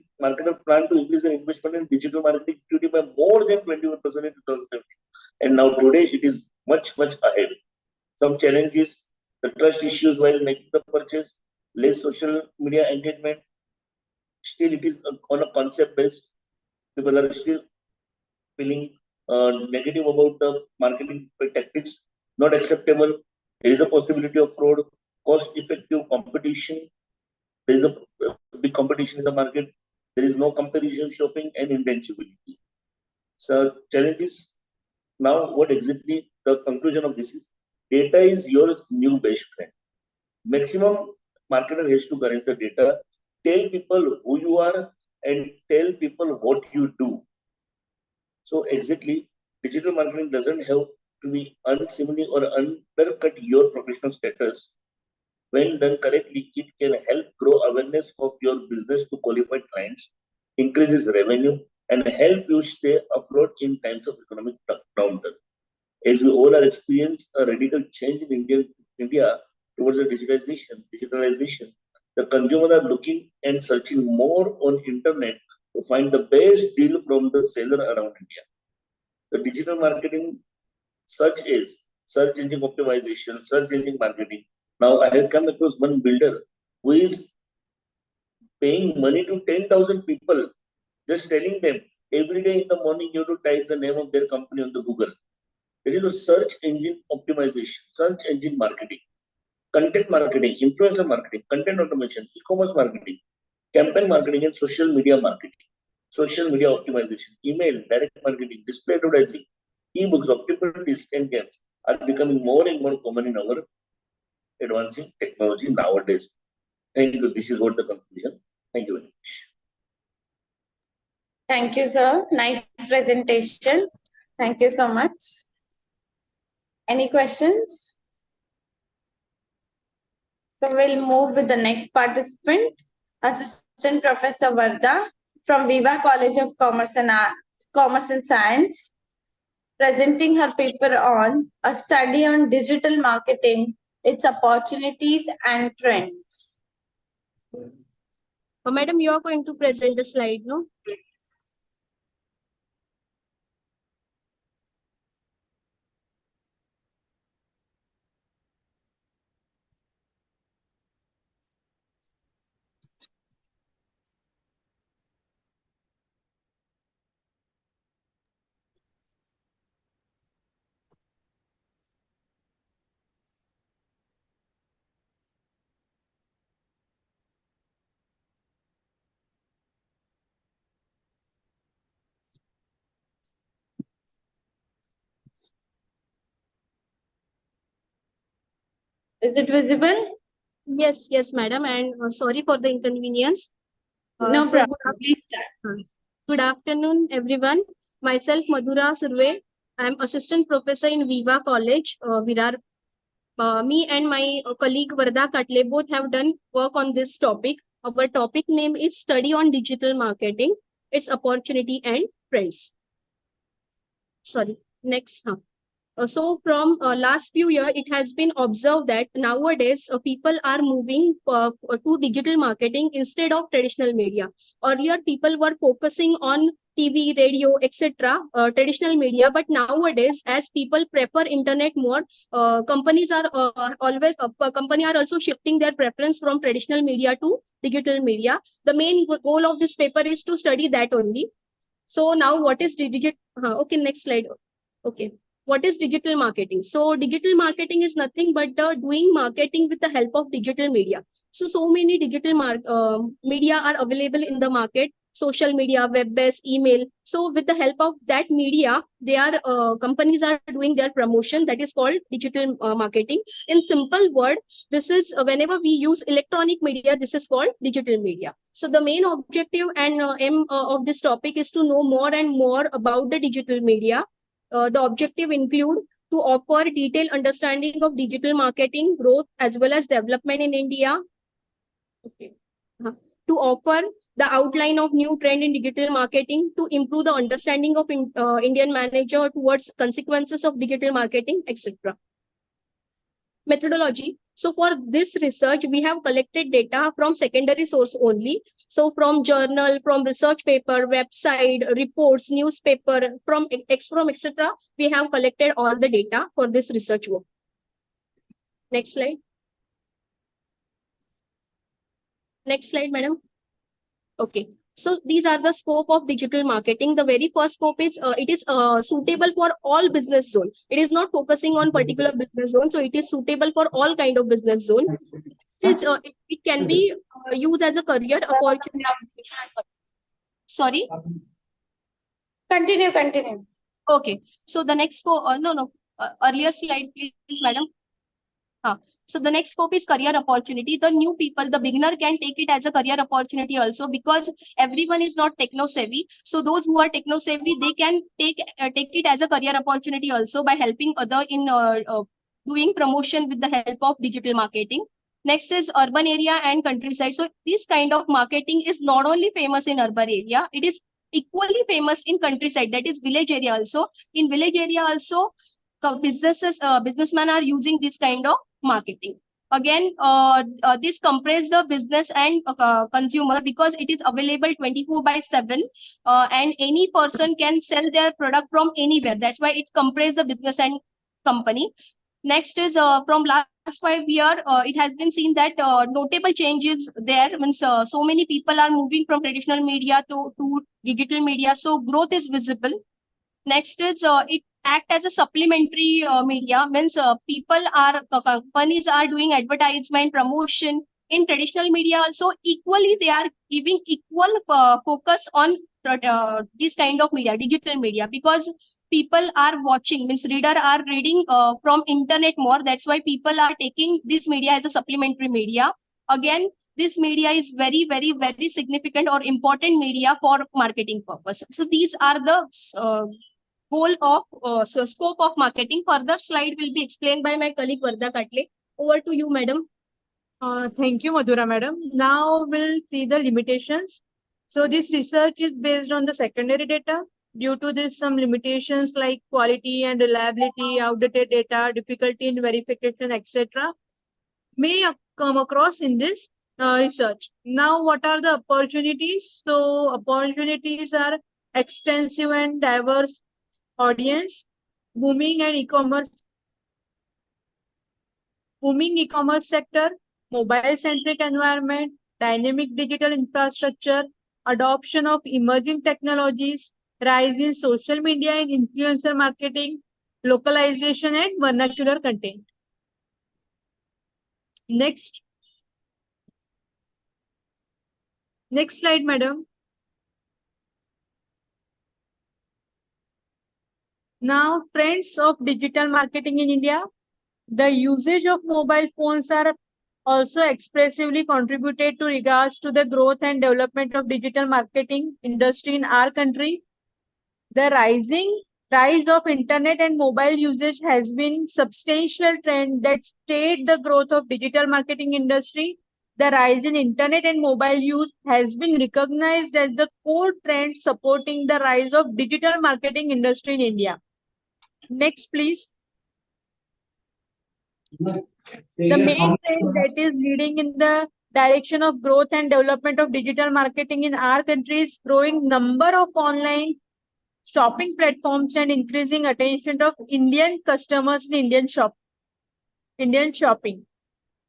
N: plan to increase their investment in digital marketing activity by more than 21% in 2017. And now today it is much, much ahead. Some challenges, the trust issues while making the purchase, less social media engagement. Still, it is on a concept based. People are still feeling negative about the marketing tactics, not acceptable. There is a possibility of fraud, cost-effective competition. There is a big competition in the market. There is no comparison shopping and intangibility. So challenges. Now, what exactly the conclusion of this is? Data is your new best friend. Maximum marketer has to correct the data, tell people who you are, and tell people what you do. So exactly, digital marketing doesn't have to be unseemly or undercut your professional status. When done correctly, it can help grow awareness of your business to qualified clients, increases revenue, and help you stay afloat in times of economic downturn. As we all are experiencing a radical change in India towards the digitalization, the consumer are looking and searching more on internet to find the best deal from the seller around India. The digital marketing, such as search engine optimization, search engine marketing. Now I have come across one builder who is paying money to 10,000 people, just telling them every day in the morning you have to type the name of their company on the Google. It is a search engine optimization, search engine marketing, content marketing, influencer marketing, content automation, e-commerce marketing, campaign marketing, and social media marketing. social media optimization, email, direct marketing, display advertising, e-books, opportunities, and games are becoming more and more common in our advancing technology nowadays. Thank you. This is what the conclusion. Thank you very much.
F: Thank you, sir. Nice presentation. Thank you so much. Any questions? So we'll move with the next participant, Assistant Professor Varda from Viva College of Commerce and Science, presenting her paper on a study on digital marketing, its opportunities and trends.
L: Madam, you are going to present the slide, no?
F: Is it visible?
L: Yes, madam. And sorry for the inconvenience.
F: No
L: So
F: problem. Please start.
L: Good afternoon, everyone. Myself, Madhura Surve. I am assistant professor in Viva College, Virar. Me and my colleague Varda Katle both have done work on this topic. Our topic name is Study on Digital Marketing, its opportunity and trends. Sorry, next. So from last few years, it has been observed that nowadays people are moving to digital marketing instead of traditional media. Earlier, people were focusing on TV, radio, etc., traditional media. But nowadays, as people prefer internet more, companies are company are also shifting their preference from traditional media to digital media. The main goal of this paper is to study that only. So now, what is digital? Okay, next slide. Okay. What is digital marketing? So digital marketing is nothing but doing marketing with the help of digital media. So many digital media are available in the market: social media, web-based, email. So with the help of that media, companies are doing their promotion. That is called digital marketing. In simple word, this is whenever we use electronic media, this is called digital media. So the main objective and aim of this topic is to know more and more about the digital media. The objective include to offer detailed understanding of digital marketing growth as well as development in India. Okay. To offer the outline of new trend in digital marketing, to improve the understanding of Indian manager towards consequences of digital marketing, etc. Methodology. So for this research, we have collected data from secondary source only. So from journal, from research paper, website, reports, newspaper, from etc. We have collected all the data for this research work. Next slide. Next slide, madam. Okay. So these are the scope of digital marketing. The very first scope is it is suitable for all business zone. It is not focusing on particular business zone. So it is suitable for all kind of business zone. It can be used as a career opportunity. Sorry.
F: Continue.
L: Okay. So the next earlier slide, please, madam. So the next scope is career opportunity. The new people, the beginner can take it as a career opportunity also, because everyone is not techno savvy. So those who are techno savvy, they can take it as a career opportunity also by helping other in doing promotion with the help of digital marketing. Next is urban area and countryside. So this kind of marketing is not only famous in urban area, it is equally famous in countryside, that is village area also. In village area also, businessmen are using this kind of marketing. Again, this comprises the business and consumer, because it is available 24/7 and any person can sell their product from anywhere. That's why it comprises the business and company. Next is from last 5 years, it has been seen that notable changes there. Means so many people are moving from traditional media to digital media. So growth is visible. Next is it act as a supplementary media. Means companies are doing advertisement, promotion in traditional media also. Equally, they are giving equal focus on this kind of media, digital media, because people are watching, means reader are reading from internet more. That's why people are taking this media as a supplementary media. Again, this media is very, very, very significant or important media for marketing purpose. So these are the goal of scope of marketing. Further slide will be explained by my colleague Varda Katle. Over to you, madam.
O: Thank you, Madhura madam. Now we'll see the limitations. So this research is based on the secondary data. Due to this, some limitations like quality and reliability, outdated data, difficulty in verification, etc. may come across in this research. Now, what are the opportunities? So opportunities are extensive and diverse audience, booming e-commerce sector, mobile-centric environment, dynamic digital infrastructure, adoption of emerging technologies, rise in social media and influencer marketing, localization and vernacular content. Next slide, madam. Now, trends of digital marketing in India. The usage of mobile phones are also expressively contributed to regards to the growth and development of digital marketing industry in our country. The rise of internet and mobile usage has been substantial trend that state the growth of digital marketing industry. The rise in internet and mobile use has been recognized as the core trend supporting the rise of digital marketing industry in India. Next, please. The main trend that is leading in the direction of growth and development of digital marketing in our country is growing number of online shopping platforms and increasing attention of Indian customers in Indian shopping.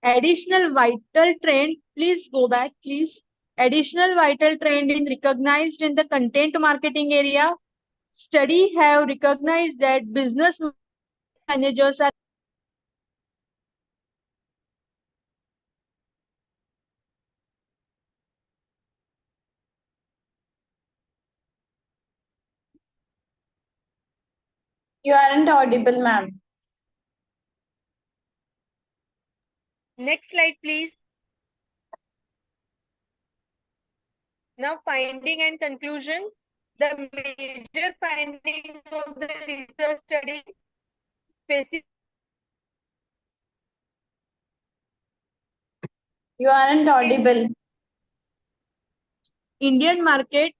O: Additional vital trend, please go back, please. Additional vital trend is recognized in the content marketing area. Study have recognized that business managers are
F: You aren't audible, ma'am.
O: Next slide, please. Now, finding and conclusion. The major findings of the research study specific.
F: You aren't audible.
O: Indian market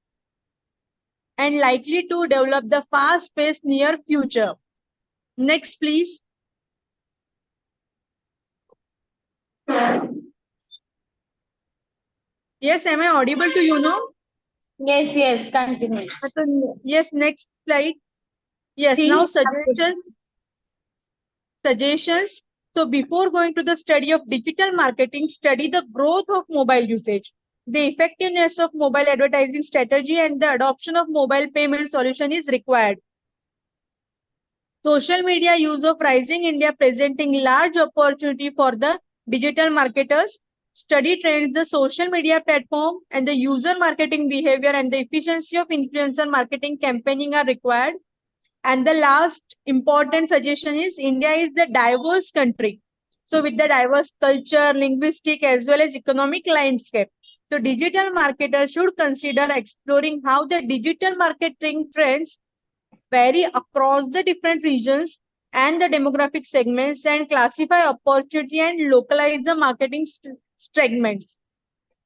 O: and likely to develop the fast-paced near future. Next, please. Yes, am I audible to you now?
F: Yes, continue.
O: Yes, next slide. Yes,
F: See?
O: now suggestions. So before going to the study of digital marketing, study the growth of mobile usage, the effectiveness of mobile advertising strategy, and the adoption of mobile payment solution is required. Social media use of rising India presenting large opportunity for the digital marketers. Study trends, the social media platform and the user marketing behavior and the efficiency of influencer marketing campaigning are required. And the last important suggestion is India is the diverse country. So with the diverse culture, linguistic as well as economic landscape. So digital marketers should consider exploring how the digital marketing trends vary across the different regions and the demographic segments and classify opportunity and localize the marketing segments.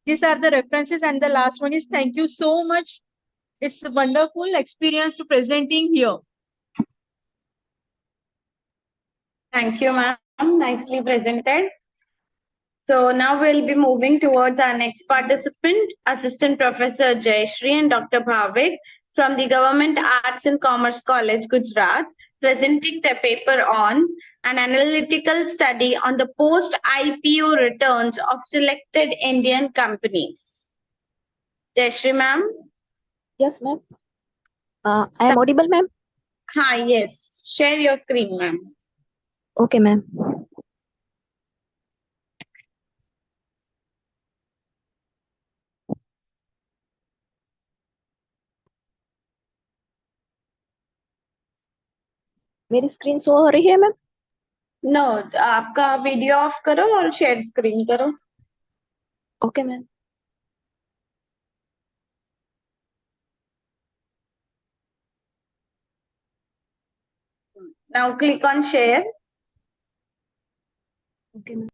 O: These are the references, and the last one is thank you so much. It's a wonderful experience to presenting here.
F: Thank you, ma'am. Nicely presented. So now we'll be moving towards our next participant, Assistant Professor Jayashree and Dr. Bhavik from the Government Arts and Commerce College, Gujarat, presenting their paper on an analytical study on the post-IPO returns of selected Indian companies. Jayashree, ma'am?
P: Yes, ma'am. I am audible, ma'am?
F: Hi, yes. Share your screen, ma'am.
P: Okay, ma'am. मेरी screen show हो रही है ma'am?
F: No, आपका video of करो और share screen करो.
P: Okay ma'am.
F: Now click on share.
P: Okay ma'am.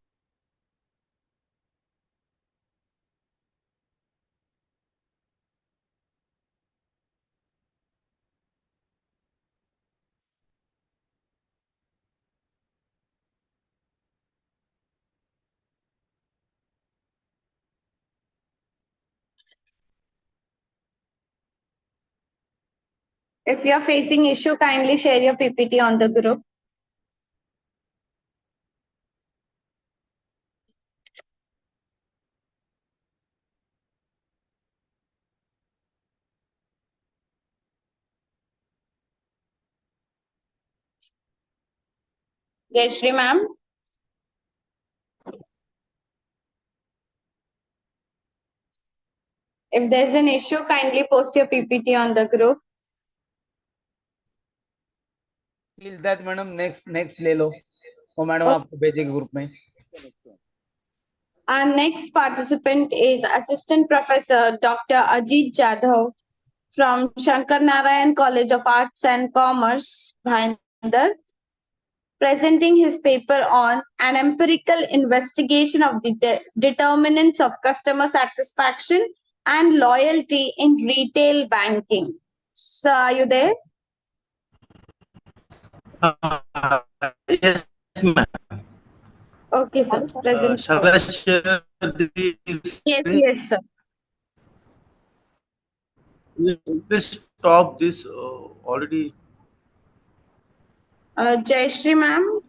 F: If you are facing issue, kindly share your PPT on the group. Jayashree ma'am. If there's an issue, kindly post your PPT on the group.
B: Till that madam next ले लो. वो madam आपको भेजेगी group में.
F: Our next participant is Assistant Professor Dr. Ajit Jadhav from Shankar Narayan College of Arts and Commerce, Bhayandar, presenting his paper on an empirical investigation of the determinants of customer satisfaction and loyalty in retail banking. So, are you there?
Q: Yes, ma'am.
F: Okay, sir. Present.
Q: Shall I share the
F: Yes,
Q: screen?
F: yes, sir.
Q: Please stop this already.
F: Jayashree ma'am,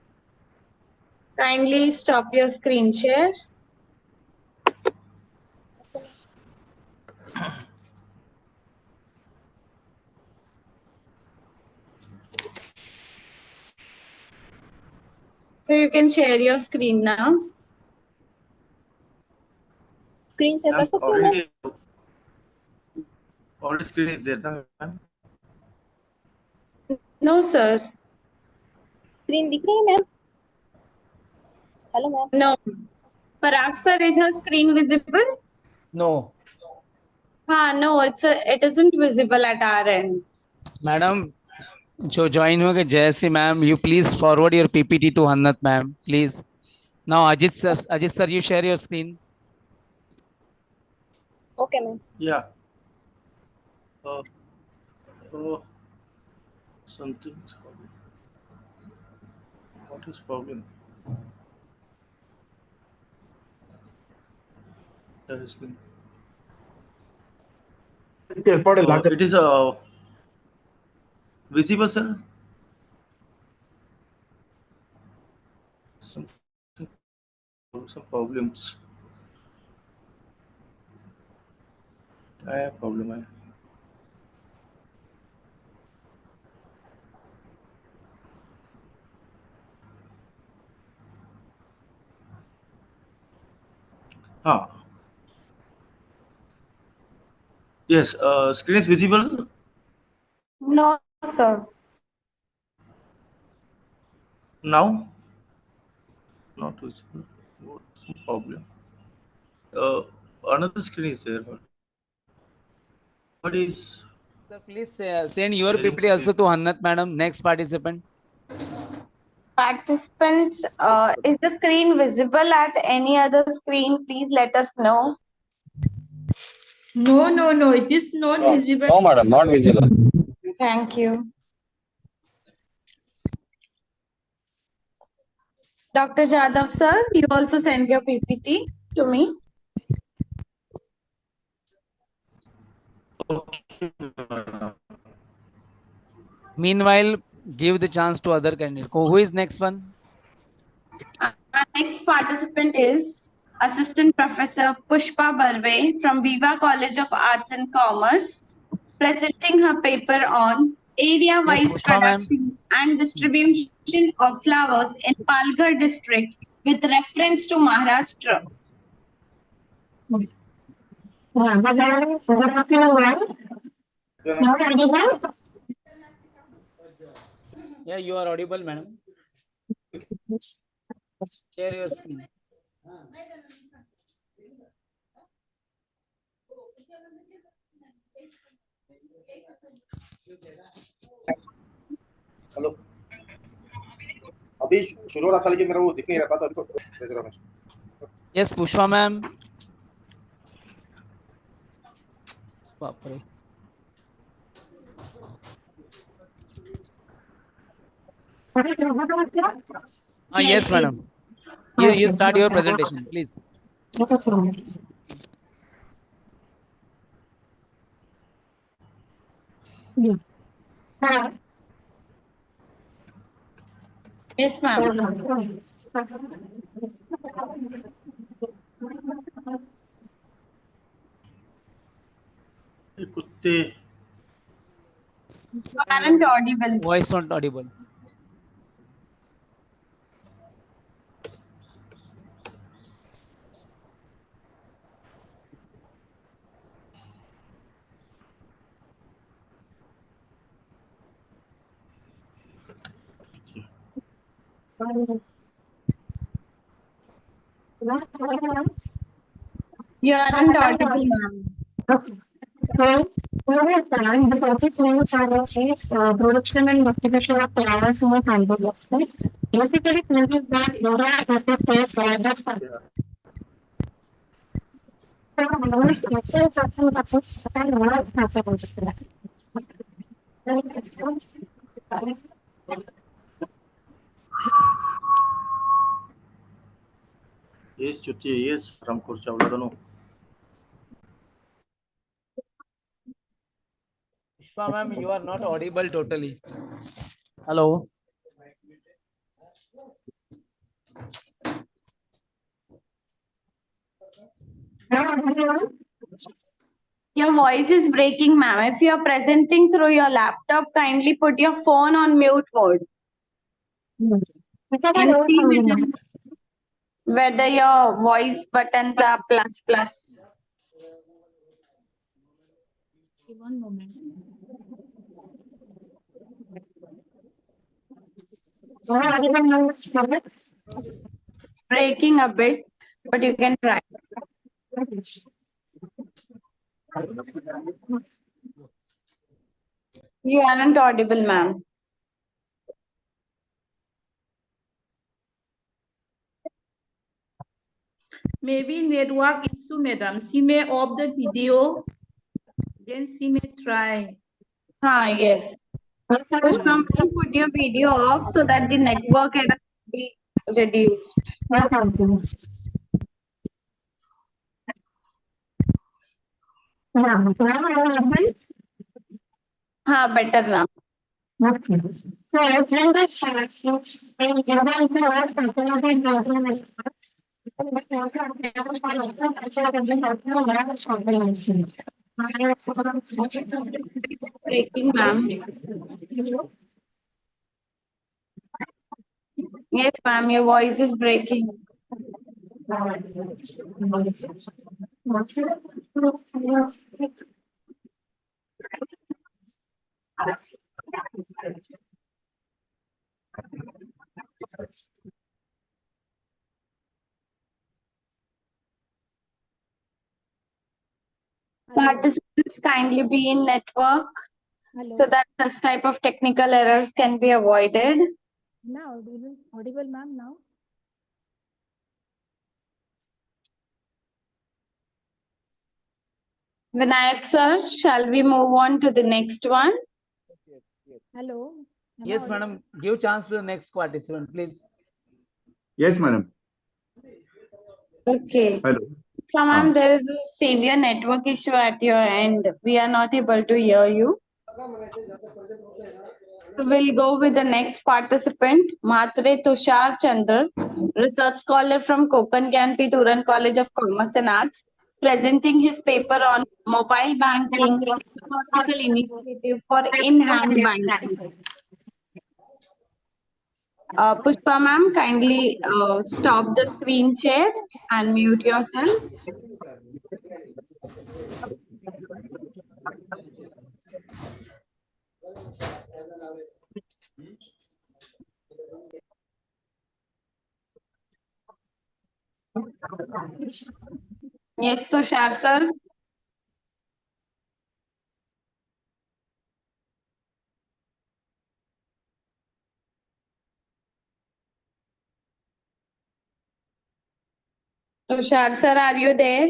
F: kindly stop your screen share. So you can share your screen now.
P: Screen share कर सकते हो ma'am?
Q: Already screen is there, ma'am.
F: No, sir.
P: Screen दिख रही है ma'am? Hello ma'am.
F: No. Parag sir, is her screen visible?
B: No.
F: No, it isn't visible at our end.
B: Madam जो join हो गए JC ma'am, you please forward your PPT to Hannat ma'am, please. Now Ajit sir, you share your screen.
P: Okay ma'am.
Q: Yeah. Something. What is problem? That is good. It is visible, sir. Some problems. I have problem. Yes, screen is visible.
F: No, sir.
Q: Now? Not visible. What's the problem? Another screen is there. What is?
B: Sir, please send your PPT also to Hannat madam. Next participant.
F: Participants, is the screen visible at any other screen? Please let us know.
O: No, it is not visible.
A: No, madam, not visible.
F: Thank you. Dr. Jadhav sir, you also send your PPT to me.
B: Meanwhile, give the chance to other candidate. Who is next one?
F: Our next participant is Assistant Professor Pushpa Barve from Viva College of Arts and Commerce, presenting her paper on area-wise
B: Yes, Pushpa, ma'am.
F: production and distribution of flowers in Palghar district with reference to Maharashtra.
B: Yeah, you are audible, madam. Share your screen.
R: Hello अभी शुरू हो रहा था लेकिन मेरा वो दिख नहीं रहा था तो भेज रहा हूं
B: Yes, Pushpa ma'am. बाप रे. Yes, madam. You start your presentation, please.
F: Yes, ma'am.
Q: कुत्ते
F: You aren't audible.
B: Voice not audible.
F: You aren't audible, ma'am.
S: The topic name challenge is production and distribution of flowers in a handbook. Basically, this is that India is the first largest
Q: yes chutti yes ramkur chavla dono
B: Pushpa ma'am, you are not audible totally. Hello.
F: Your voice is breaking, ma'am. If you are presenting through your laptop, kindly put your phone on mute mode. And see whether your voice buttons are plus plus.
M: One moment.
F: It's breaking a bit, but you can try. You aren't audible, ma'am.
I: Maybe network issue, madam. She may off the video, then she may try.
F: Yes. Pushpa, ma'am, put your video off so that the network error will be reduced. Better now.
S: Okay. So, as well as
F: Breaking, ma'am. Yes, ma'am, your voice is breaking. Participants kindly be in network so that this type of technical errors can be avoided.
M: Now, audible, ma'am, now?
F: Vinayak sir, shall we move on to the next one?
M: Hello.
B: Yes, madam. Give chance to the next participant, please.
T: Yes, madam.
F: Okay.
T: Hello.
F: So, ma'am, there is a severe network issue at your end. We are not able to hear you. So we'll go with the next participant, Mhatre Tushar Chandra, research scholar from Konkan Gyanpi Turan College of Commerce and Arts, presenting his paper on mobile banking, technological initiative for in-hand banking. Pushpa ma'am, kindly stop the screen share and mute yourself. Yes, Tushar sir. Tushar sir, are you there?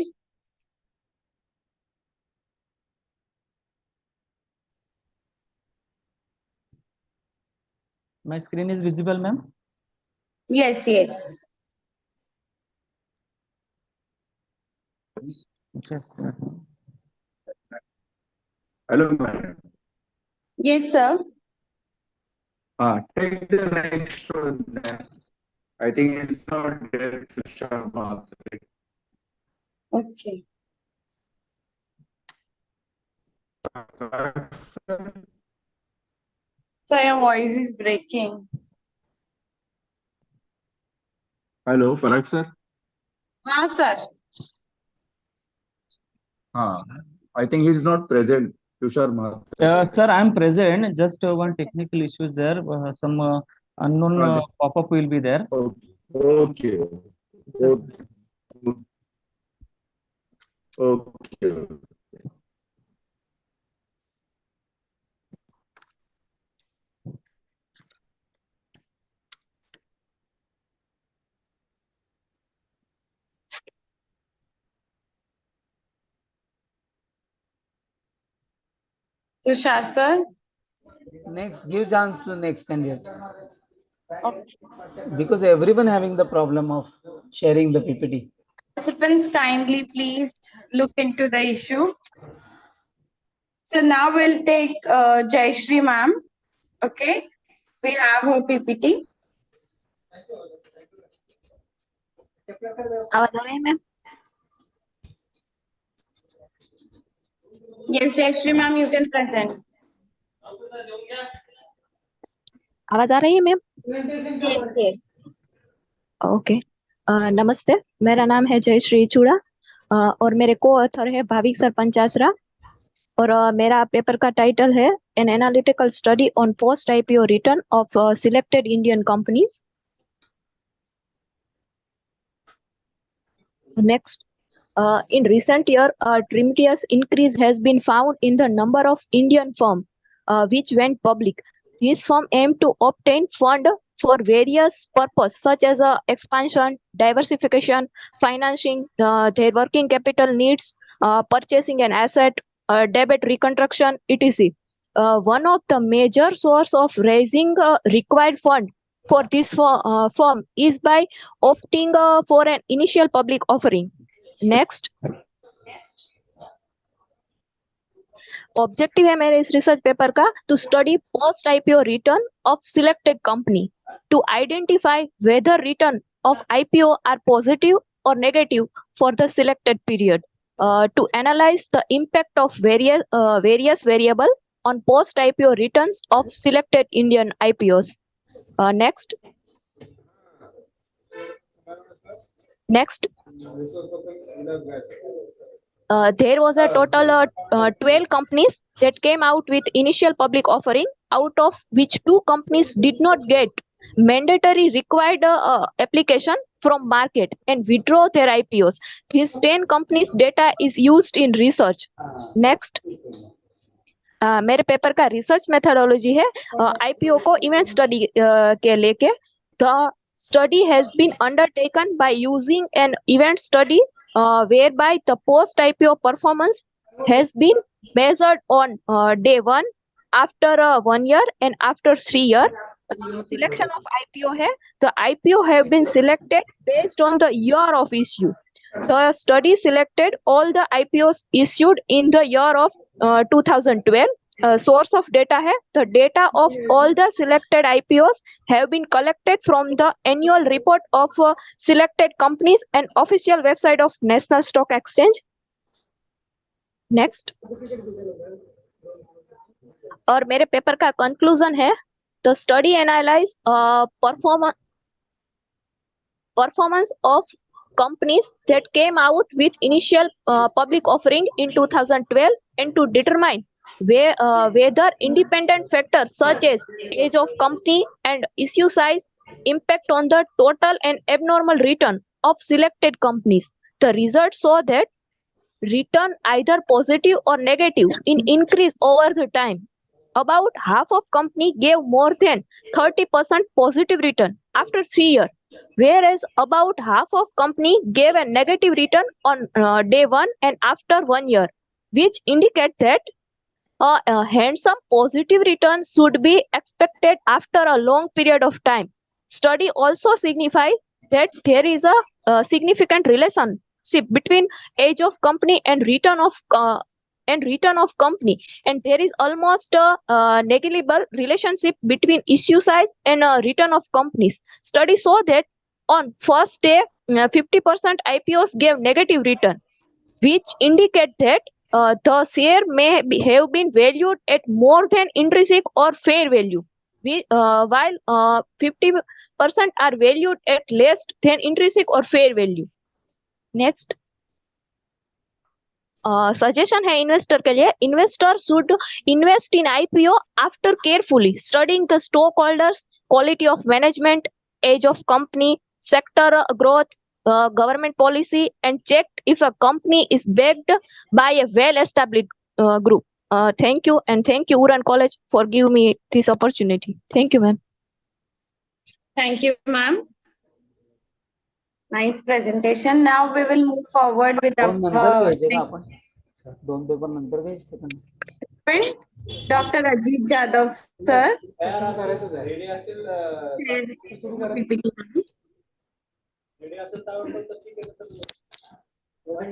U: My screen is visible, ma'am.
F: Yes, yes.
U: Just
T: Hello, madam.
F: Yes, sir.
T: Take the next one. I think it's not there to Sharma.
F: Okay. So your voice is breaking.
T: Hello, Parag sir.
F: Sir.
T: I think he's not present. Tushar Mahathre.
U: Sir, I'm present. Just one technical issue is there. Some unknown pop-up will be there.
T: Okay. Okay.
F: Tushar sir.
B: Next, give chance to next candidate.
F: Okay.
B: Because everyone having the problem of sharing the PPT.
F: Participants, kindly please look into the issue. So now we'll take Jayashree ma'am. Okay. We have her PPT.
P: आवाज आ रही है ma'am?
F: Yes, Jayashree ma'am, you can present.
P: आवाज आ रही है ma'am?
F: Yes, yes.
P: Okay, नमस्ते, मेरा नाम है जयश्री चूड़ा और मेरे को ऑथर है भाविक सरपंच आसरा और मेरा पेपर का टाइटल है an analytical study on post IPO return of selected Indian companies. Next, in recent year, a tremendous increase has been found in the number of Indian firms which went public. These firms aim to obtain fund for various purposes such as expansion, diversification, financing their working capital needs, purchasing an asset, debt reconstruction, etc. One of the major source of raising required fund for this firm is by opting for an initial public offering. Next, objective है मेरे इस research paper का to study post IPO return of selected company to identify whether return of IPO are positive और negative for the selected period, to analyze the impact of various variable on post IPO returns of selected Indian IPOs. Next. There was a total 12 companies that came out with initial public offering, out of which 2 companies did not get mandatory required application from market and withdraw their IPOs. These 10 companies data is used in research. Next. मेरे paper का research methodology है IPO को event study के लेके. The study has been undertaken by using an event study whereby the post IPO performance has been measured on day 1, after 1 year and after 3 years. Selection of IPO hai, the IPO have been selected based on the year of issue. The study selected all the IPOs issued in the year of 2012. Source of data hai, the data of all the selected IPOs have been collected from the annual report of selected companies and official website of National Stock Exchange. Next. और मेरे paper का conclusion है the study analyze performance of companies that came out with initial public offering in 2012 and to determine whether independent factors such as age of company and issue size impact on the total and abnormal return of selected companies. The results saw that return either positive or negative in increase over the time. About half of company gave more than 30% positive return after 3 years, whereas about half of company gave a negative return on day one and after 1 year, which indicate that a handsome positive return should be expected after a long period of time. Study also signify that there is a significant relationship between age of company and return of company, and there is almost a negligible relationship between issue size and return of companies. Study saw that on first day 50% IPOs gave negative return, which indicate that the share have been valued at more than intrinsic or fair value, while 50% are valued at less than intrinsic or fair value. Next, suggestion है investor के लिए, investor should invest in IPO after carefully studying the stock holders, quality of management, age of company, sector growth, government policy, and checked if a company is backed by a well-established group. Thank you, and thank you, Uran College, for giving me this opportunity. Thank you, ma'am.
F: Thank you, ma'am. Nice presentation. Now we will move forward with
B: दोन नंतर
F: our
B: घ्यायचे का
F: next
B: आपण? दोन paper नंतर घ्यायचे second.
F: participant, Dr. Ajit Jadhav, sir.
A: Ready असेल
F: Share PPT.
A: Ready असेल तर ठीक आहे.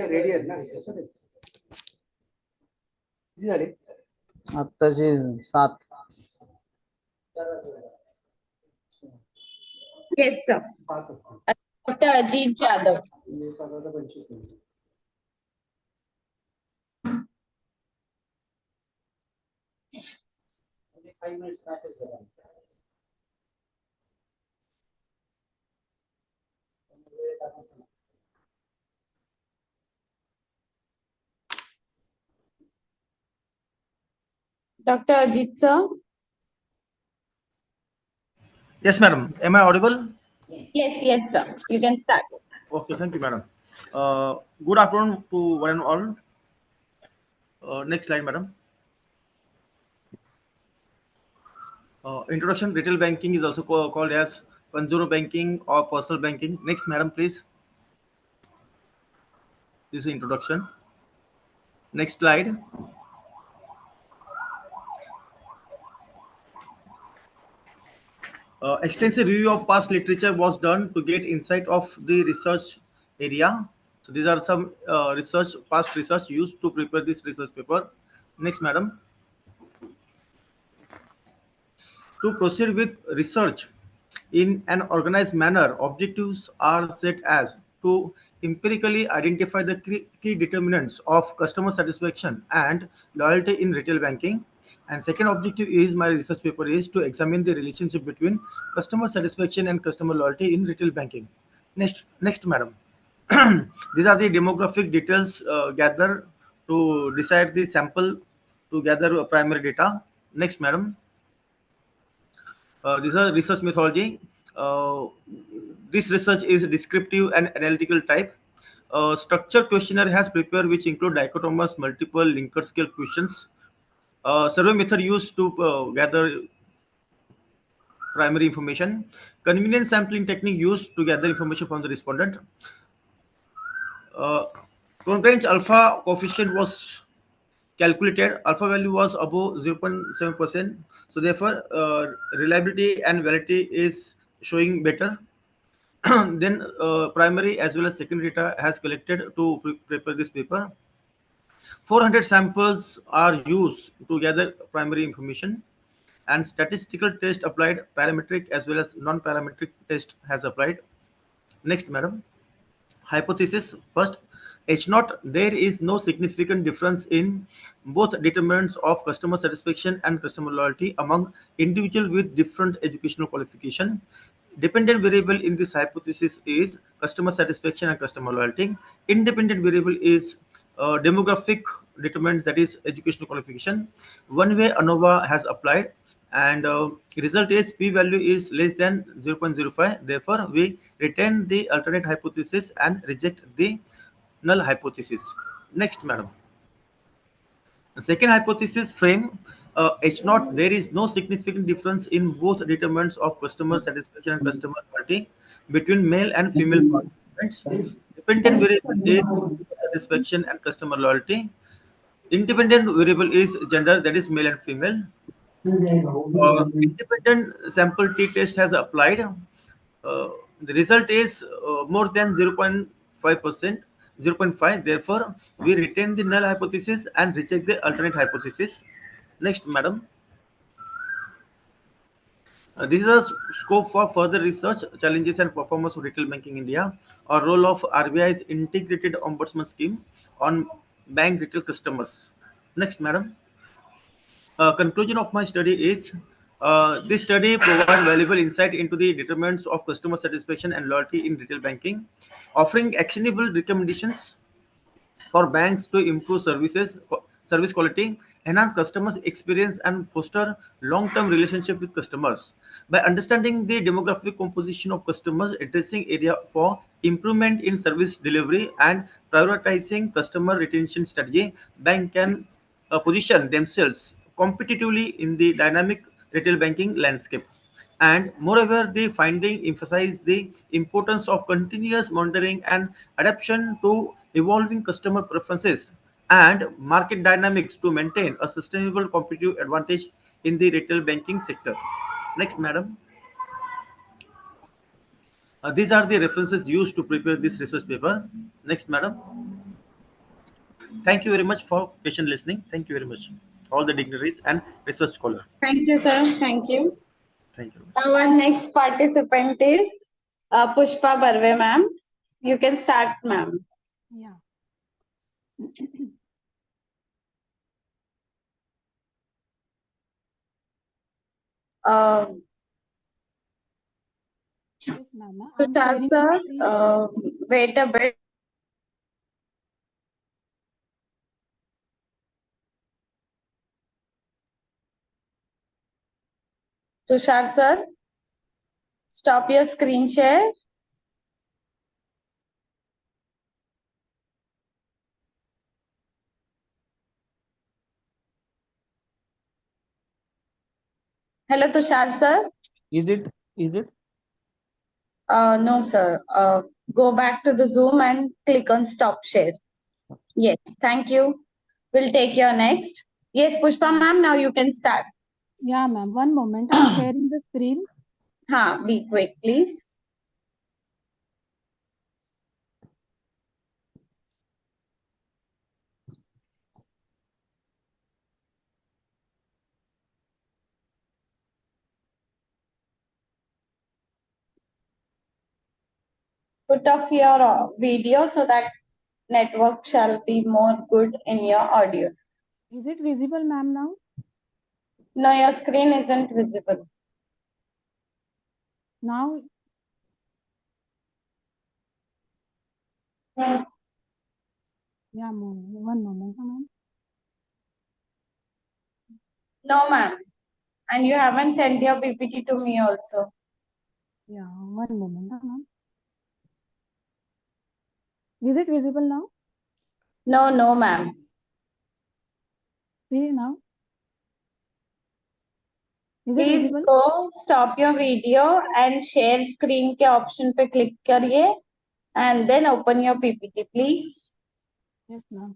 R: रेडी आहेत ना किती झाले?
B: आत्ताचे 7.
F: Yes, sir. Dr. Ajit Jadhav. Dr. Ajit, sir.
Q: Yes, madam. Am I audible?
F: Yes, sir. You can start.
Q: Okay, thank you, madam. Good afternoon to one and all. Next slide, madam. Introduction. Retail banking is also called as consumer banking or personal banking. Next, madam, please. This is introduction. Next slide. Extensive review of past literature was done to get insight of the research area. So these are some past research used to prepare this research paper. Next, madam. To proceed with research in an organized manner, objectives are set as to empirically identify the key determinants of customer satisfaction and loyalty in retail banking. And second objective is my research paper is to examine the relationship between customer satisfaction and customer loyalty in retail banking. Next, madam. These are the demographic details gathered to decide the sample to gather primary data. Next, madam. This is a research methodology. This research is descriptive and analytical type. Structured questionnaire has prepared which include dichotomous, multiple, Likert scale questions. Survey method used to gather primary information. Convenience sampling technique used to gather information from the respondent. Concurrence alpha coefficient was calculated. Alpha value was above 0.7%. So therefore, reliability and validity is showing better. Then primary as well as secondary data has collected to prepare this paper. 400 samples are used to gather primary information, and statistical test applied, parametric as well as non-parametric test has applied. Next, madam. Hypothesis. First, H0, there is no significant difference in both determinants of customer satisfaction and customer loyalty among individuals with different educational qualification. Dependent variable in this hypothesis is customer satisfaction and customer loyalty. Independent variable is demographic determinant, that is educational qualification. One way ANOVA has applied, and result is p-value is less than 0.05. Therefore, we retain the alternate hypothesis and reject the null hypothesis. Next, madam. The second hypothesis frame H0, there is no significant difference in both determinants of customer satisfaction and customer loyalty between male and female participants. Dependent variable is satisfaction and customer loyalty. Independent variable is gender, that is male and female. Independent sample t test has applied. The result is more than 0.5%, 0.5. Therefore, we retain the null hypothesis and reject the alternate hypothesis. Next, madam. This is a scope for further research, challenges and performance of retail banking India, or role of RBI's integrated ombudsman scheme on bank retail customers. Next, madam. Conclusion of my study is this study provides valuable insight into the determinants of customer satisfaction and loyalty in retail banking, offering actionable recommendations for banks to improve service quality, enhance customers experience and foster long-term relationship with customers. By understanding the demographic composition of customers, addressing area for improvement in service delivery and prioritizing customer retention strategy, bank can position themselves competitively in the dynamic retail banking landscape. And moreover, the finding emphasize the importance of continuous monitoring and adaptation to evolving customer preferences and market dynamics to maintain a sustainable competitive advantage in the retail banking sector. Next, madam. These are the references used to prepare this research paper. Next, madam. Thank you very much for patient listening. Thank you very much, all the dignitaries and research scholars.
F: Thank you, sir. Thank you.
Q: Thank you.
F: Our next participant is Pushpa Barve, ma'am. You can start, ma'am.
O: Yeah. Yes, ma'am. I'm
F: Tushar,
O: sharing
F: sir,
O: the screen.
F: wait a bit. Tushar, sir, stop your screen share. Hello, Tushar, sir.
U: Is it? Is it?
F: No, sir. Go back to the Zoom and click on stop share. Yes, thank you. We'll take your next. Yes, Pushpa ma'am, now you can start.
O: Yeah, ma'am. One moment. I'm sharing the screen.
F: Be quick, please. Put off your video so that network shall be more good in your audio.
O: Is it visible, ma'am, now?
F: No, your screen isn't visible.
O: Now?
F: Yeah,
O: ma'am. One moment, ma'am.
F: No, ma'am. And you haven't sent your PPT to me also.
O: Yeah, one moment, ma'am. Is it visible now?
F: No, ma'am.
O: See now? Is it
F: Please
O: visible?
F: go stop your video and share screen के option पे click करिए and then open your PPT, please.
O: Yes, ma'am.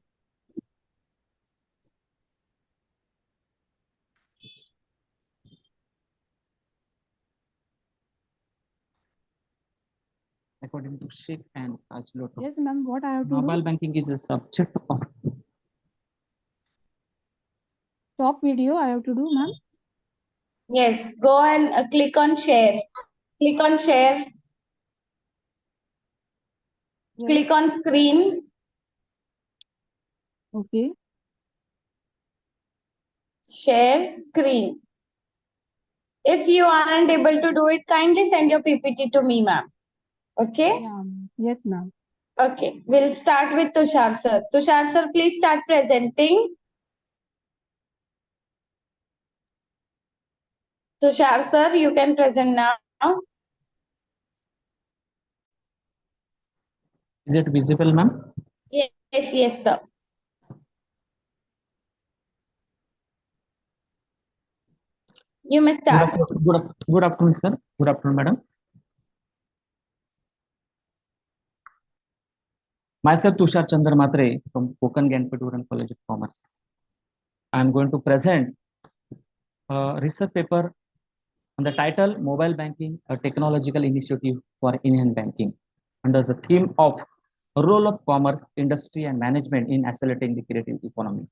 U: According to Sheikh and Ajloto.
O: Yes, ma'am. What I have to
U: Mobile
O: do?
U: banking is a subject of
O: Stop video I have to do, ma'am?
F: Yes, go and click on share. Click on share.
O: Yes.
F: Click on screen.
O: Okay.
F: Share screen. If you aren't able to do it, kindly send your PPT to me, ma'am. Okay?
O: Yeah. Yes, ma'am.
F: Okay. We'll start with Tushar, sir. Tushar, sir, please start presenting. Tushar sir, you can present now.
U: Is it visible, ma'am?
F: Yes, sir. You may start.
U: Good afternoon, sir. Good afternoon, madam. Myself, Tushar Chandra Matre from Konkan Ganpet College of Commerce. I am going to present a research paper on the title Mobile Banking, a Technological Initiative for Indian Banking, under the theme of Role of Commerce, Industry and Management in Accelerating the Creative Economy.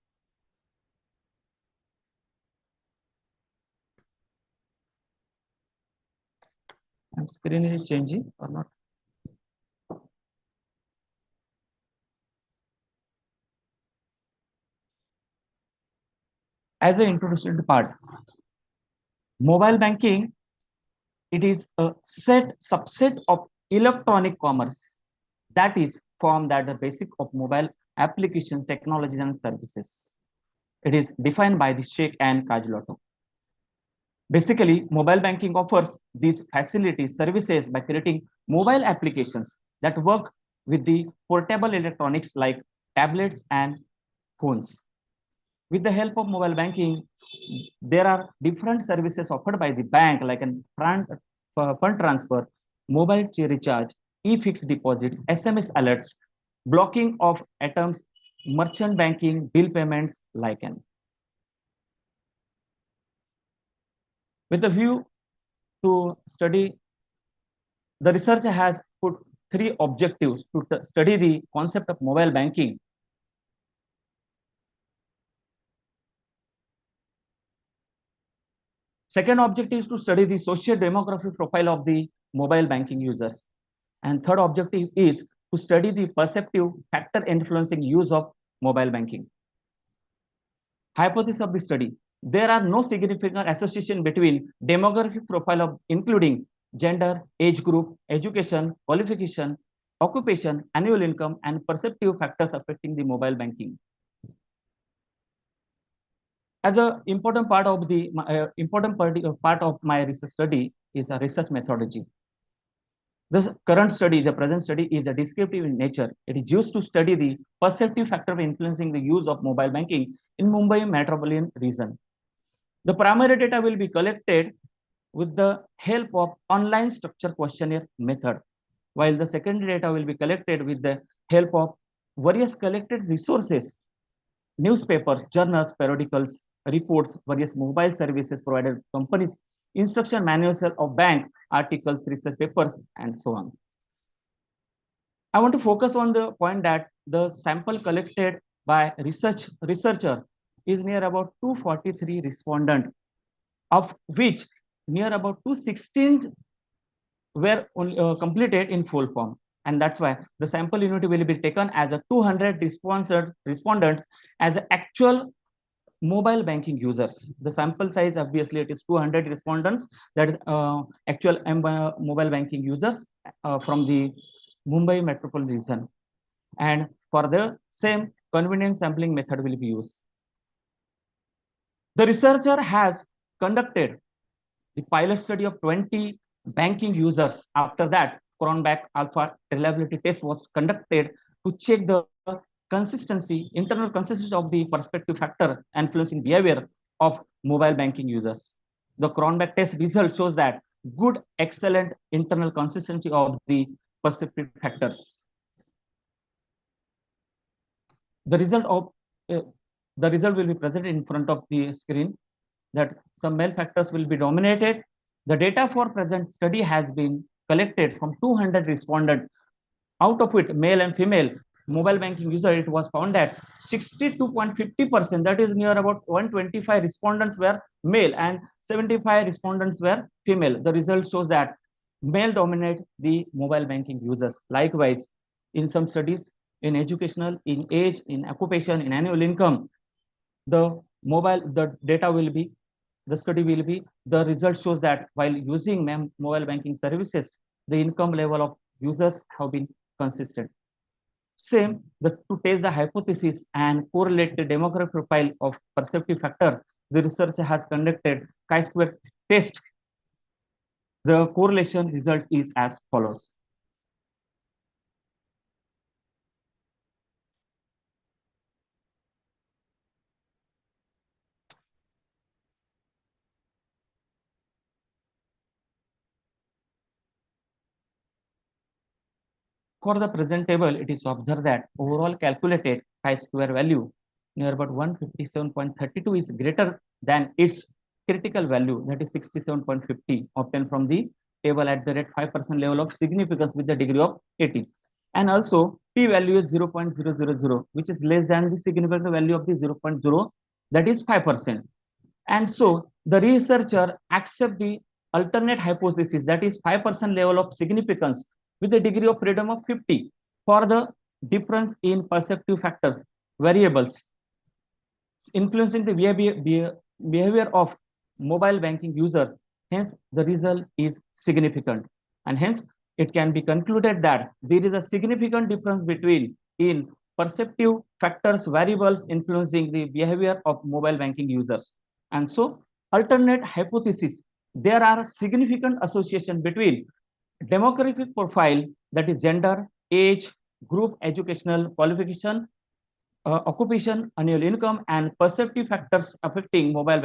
U: Screen is changing or not? As an introductory part, mobile banking, it is a subset of electronic commerce that is formed at the basic of mobile application technologies and services. It is defined by the Sheikh and Kajloto. Basically, mobile banking offers these facilities, services by creating mobile applications that work with the portable electronics like tablets and phones. With the help of mobile banking, there are different services offered by the bank like fund transfer, mobile recharge, e-fixed deposits, SMS alerts, blocking of items, merchant banking, bill payments, like an. With a view to study, the researcher has put 3 objectives to study the concept of mobile banking. Second objective is to study the socio-demographic profile of the mobile banking users. And third objective is to study the perceptive factor influencing use of mobile banking. Hypothesis of the study: there are no significant association between demographic profile of including gender, age group, education, qualification, occupation, annual income, and perceptive factors affecting the mobile banking. As an important part of the part of my research study is a research methodology. This current study, the present study, is a descriptive in nature. It is used to study the perceptive factor influencing the use of mobile banking in Mumbai metropolitan region. The primary data will be collected with the help of online structure questionnaire method, while the secondary data will be collected with the help of various collected resources, newspapers, journals, periodicals, reports, various mobile services provided companies, instruction manuals of bank, articles, research papers, and so on. I want to focus on the point that the sample collected by researcher is near about 243 respondents, of which near about 216 were completed in full form. And that's why the sample unit will be taken as a 200 respondents as actual mobile banking users. The sample size, obviously, it is 200 respondents, that is actual mobile banking users from the Mumbai metropolitan region. And for the same, convenient sampling method will be used. The researcher has conducted the pilot study of 20 banking users. After that, Cronbach alpha reliability test was conducted to check the consistency, internal consistency of the perspective factor influencing behavior of mobile banking users. The Cronbach test result shows that good, excellent internal consistency of the perspective factors. The result will be presented in front of the screen, that some male factors will be dominated. The data for present study has been collected from 200 respondents. Out of it, male and female mobile banking user, it was found that 62.50%, that is near about 125 respondents were male and 75 respondents were female. The result shows that male dominate the mobile banking users. Likewise, in some studies, in educational, in age, in occupation, in annual income, the data will be, the study will be, the result shows that while using mobile banking services, the income level of users have been consistent. Same, to test the hypothesis and correlate the demographic profile of perceptive factor, the researcher has conducted chi-square test. The correlation result is as follows. For the present table, it is observed that overall calculated chi-square value near about 157.32 is greater than its critical value, that is 67.50, obtained from the table at the rate 5% level of significance with the degree of 80. And also p-value is 0.000, which is less than the significant value of the 0.0, that is 5%. And so the researcher accept the alternate hypothesis, that is 5% level of significance with the degree of freedom of 50 for the difference in perceptive factors, variables influencing the behavior of mobile banking users. Hence, the result is significant. And hence, it can be concluded that there is a significant difference between in perceptive factors, variables influencing the behavior of mobile banking users. And so, alternate hypothesis, there are significant association between demographic profile, that is gender, age, group, educational qualification, occupation, annual income, and perceptive factors affecting mobile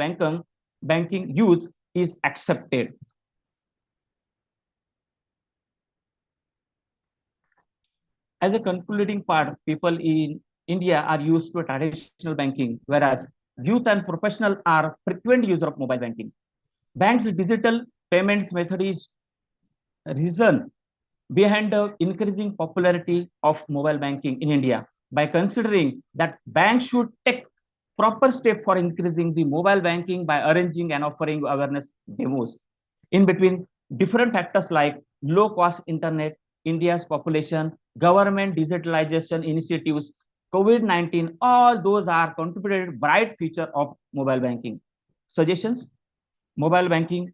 U: banking use is accepted. As a concluding part, people in India are used to traditional banking, whereas youth and professional are frequent user of mobile banking. Banks' digital payments method is reason behind the increasing popularity of mobile banking in India, by considering that banks should take proper step for increasing the mobile banking by arranging and offering awareness demos. In between, different factors like low cost internet, India's population, government digitalization initiatives, COVID-19, all those are contributed bright future of mobile banking. Suggestions: mobile banking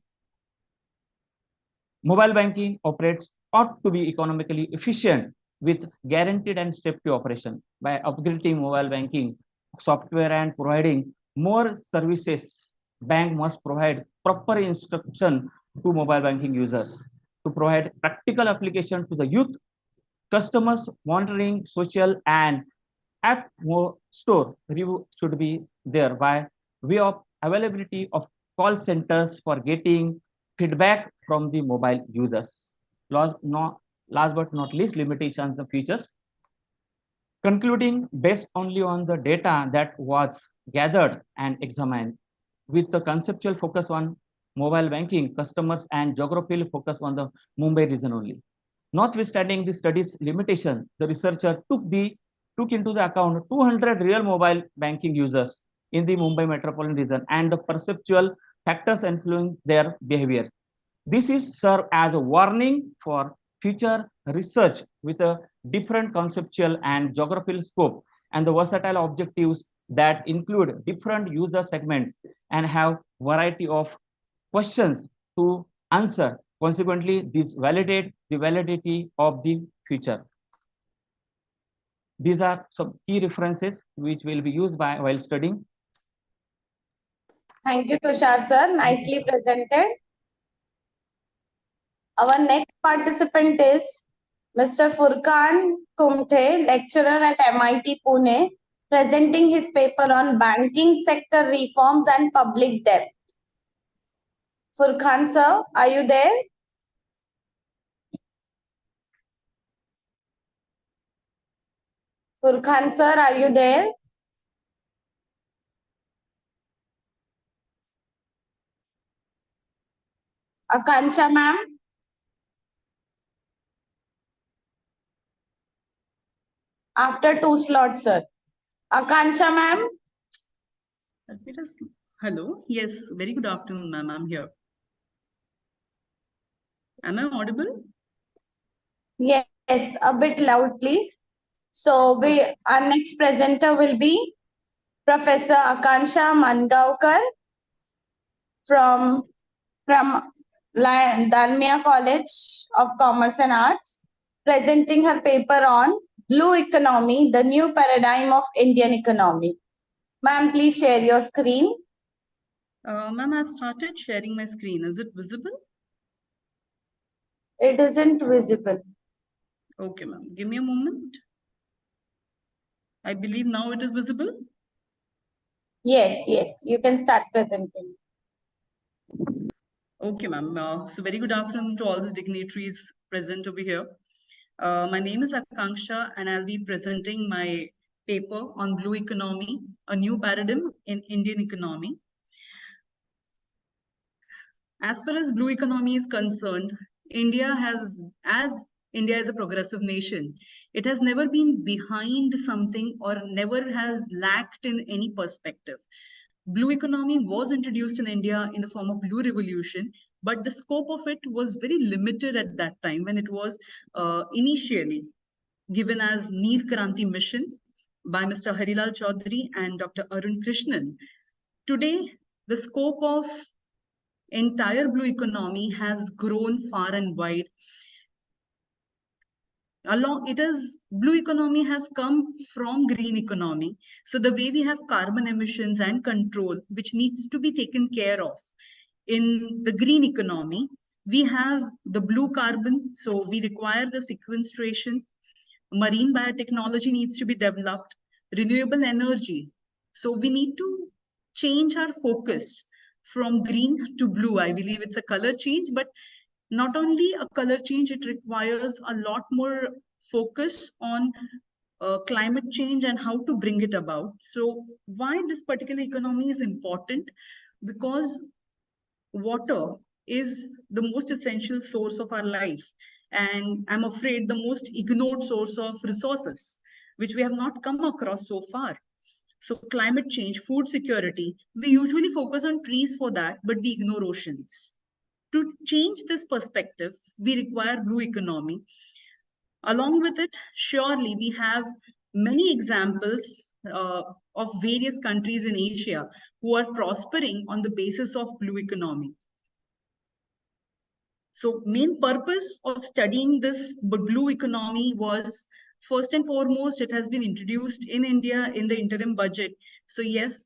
U: operates ought to be economically efficient with guaranteed and safety operation. By upgrading mobile banking software and providing more services, bank must provide proper instruction to mobile banking users to provide practical application to the youth, customers, monitoring, social and app store review should be there by way of availability of call centers for getting feedback from the mobile users. Last but not least, limitations and features. Concluding based only on the data that was gathered and examined, with the conceptual focus on mobile banking customers and geographical focus on the Mumbai region only. Notwithstanding the study's limitation, the researcher took into the account 200 real mobile banking users in the Mumbai metropolitan region and the perceptual factors influencing their behavior. This is serve as a warning for future research with a different conceptual and geographical scope and the versatile objectives that include different user segments and have variety of questions to answer. Consequently, this validate the validity of the future. These are some key references which will be used while studying.
F: Thank you, Tushar sir. Nicely presented. Our next participant is Mr. Furkan Kumte, lecturer at MIT Pune, presenting his paper on banking sector reforms and public debt. Furkan sir, are you there? Furkan sir, are you there? Akansha ma'am? After 2 slots, sir. Akansha ma'am?
E: Hello. Yes, very good afternoon, ma'am. I'm here. Am I audible?
F: Yes, a bit loud, please. So our next presenter will be Professor Akansha Mangaonkar from Dalmia College of Commerce and Arts, presenting her paper on Blue Economy, the New Paradigm of Indian Economy. Ma'am, please share your screen.
E: Ma'am, I've started sharing my screen. Is it visible?
F: It isn't visible.
E: Okay, ma'am. Give me a moment. I believe now it is visible.
F: Yes, you can start presenting.
E: Okay, ma'am. So very good afternoon to all the dignitaries present over here. My name is Akanksha, and I'll be presenting my paper on blue economy, a new paradigm in Indian economy. As far as blue economy is concerned, India is a progressive nation, it has never been behind something or never has lacked in any perspective. Blue economy was introduced in India in the form of blue revolution, but the scope of it was very limited at that time when it was initially given as Neer Kranti mission by Mr. Harilal Chaudhary and Dr. Arun Krishnan. Today, the scope of entire blue economy has grown far and wide. Blue economy has come from green economy. So the way we have carbon emissions and control, which needs to be taken care of in the green economy, we have the blue carbon. So we require the sequestration. Marine biotechnology needs to be developed, renewable energy. So we need to change our focus from green to blue. I believe it's a color change, but not only a color change, it requires a lot more focus on climate change and how to bring it about. So why this particular economy is important? Because water is the most essential source of our life, and I'm afraid the most ignored source of resources, which we have not come across so far. So climate change, food security, we usually focus on trees for that, but we ignore oceans. To change this perspective, we require blue economy. Along with it, surely we have many examples of various countries in Asia who are prospering on the basis of blue economy. So main purpose of studying this blue economy was, first and foremost, it has been introduced in India in the interim budget. So yes,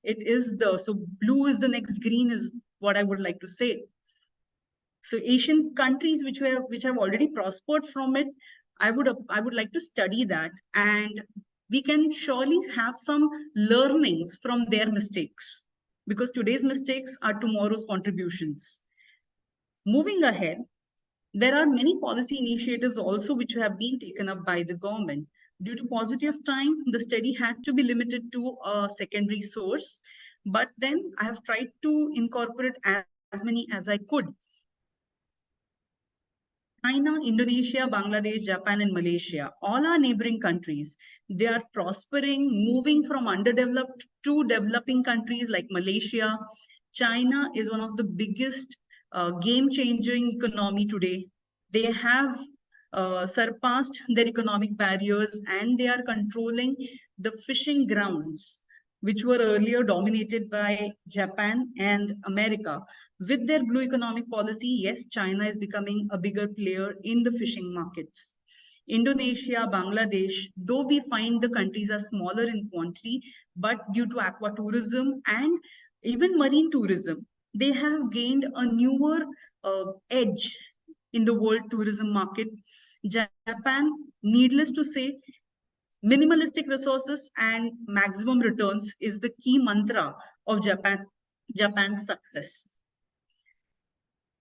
E: so blue is the next green is what I would like to say. So Asian countries which have already prospered from it, I would like to study that, and we can surely have some learnings from their mistakes, because today's mistakes are tomorrow's contributions. Moving ahead, there are many policy initiatives also which have been taken up by the government. Due to paucity of time, the study had to be limited to a secondary source, but then I have tried to incorporate as many as I could. China, Indonesia, Bangladesh, Japan, and Malaysia, all our neighboring countries, they are prospering, moving from underdeveloped to developing countries like Malaysia. China is one of the biggest game-changing economy today. They have surpassed their economic barriers, and they are controlling the fishing grounds, which were earlier dominated by Japan and America. With their blue economic policy, yes, China is becoming a bigger player in the fishing markets. Indonesia, Bangladesh, though we find the countries are smaller in quantity, but due to aquatourism and even marine tourism, they have gained a newer edge in the world tourism market. Japan, needless to say, minimalistic resources and maximum returns is the key mantra of Japan's success.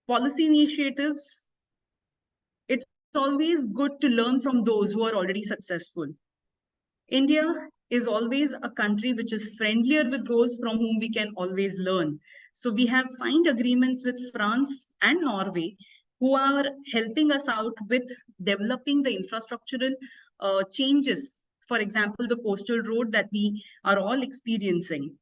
E: Policy initiatives, it's always good to learn from those who are already successful. India is always a country which is friendlier with those from whom we can always learn. So we have signed agreements with France and Norway, who are helping us out with developing the infrastructural changes. For example, the coastal road that we are all experiencing.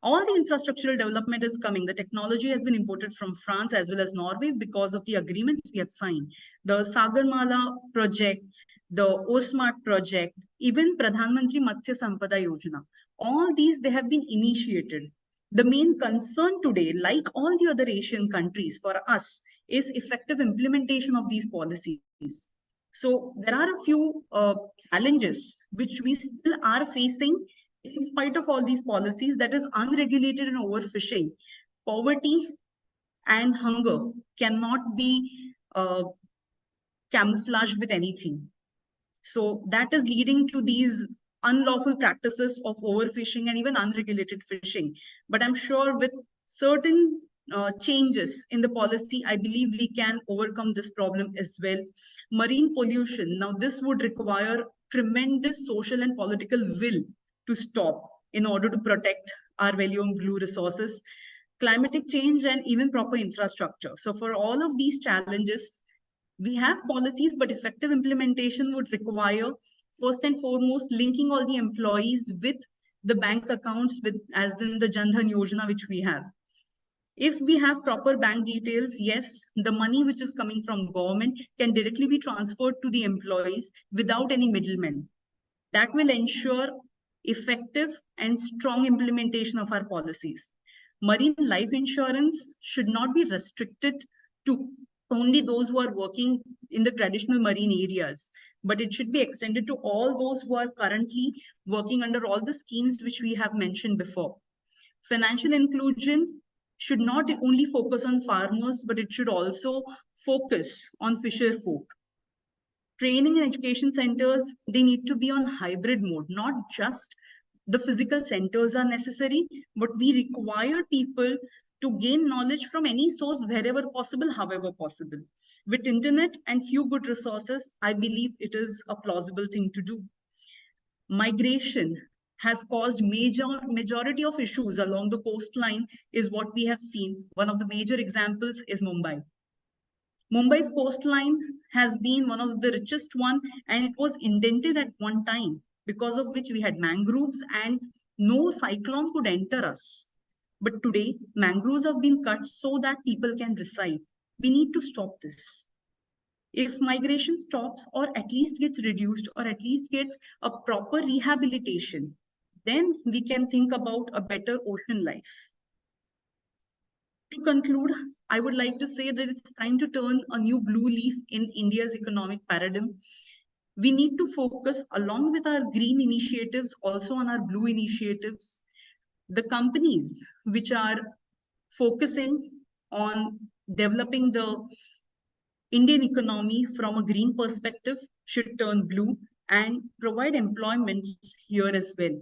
E: All the infrastructural development is coming. The technology has been imported from France as well as Norway because of the agreements we have signed. The Sagarmala project, the OSMART project, even Pradhan Mantri Matsya Sampada Yojana, all these, they have been initiated. The main concern today, like all the other Asian countries for us, is effective implementation of these policies. So there are a few challenges which we still are facing in spite of all these policies, that is unregulated and overfishing. poverty and hunger cannot be camouflaged with anything. So that is leading to these unlawful practices of overfishing and even unregulated fishing. But I'm sure with certain changes in the policy, I believe we can overcome this problem as well. Marine pollution. Now, this would require tremendous social and political will to stop in order to protect our valuable blue resources, climatic change, and even proper infrastructure. So for all of these challenges, we have policies, but effective implementation would require, first and foremost, linking all the employees with the bank accounts, with as in the Jan Dhan Yojana, which we have. If we have proper bank details, yes, the money which is coming from government can directly be transferred to the employees without any middlemen. That will ensure effective and strong implementation of our policies. Marine life insurance should not be restricted to only those who are working in the traditional marine areas, but it should be extended to all those who are currently working under all the schemes which we have mentioned before. Financial inclusion should not only focus on farmers, but it should also focus on fisher folk. Training and education centers, they need to be on hybrid mode, not just the physical centers are necessary, but we require people to gain knowledge from any source wherever possible, however possible. With internet and few good resources, I believe it is a plausible thing to do. Migration has caused majority of issues along the coastline is what we have seen. One of the major examples is Mumbai. Mumbai's coastline has been one of the richest one, and it was indented at one time, because of which we had mangroves and no cyclone could enter us. But today, mangroves have been cut so that people can reside. We need to stop this. If migration stops or at least gets reduced or at least gets a proper rehabilitation, then we can think about a better ocean life. To conclude, I would like to say that it's time to turn a new blue leaf in India's economic paradigm. We need to focus along with our green initiatives, also on our blue initiatives. The companies which are focusing on developing the Indian economy from a green perspective should turn blue and provide employment here as well.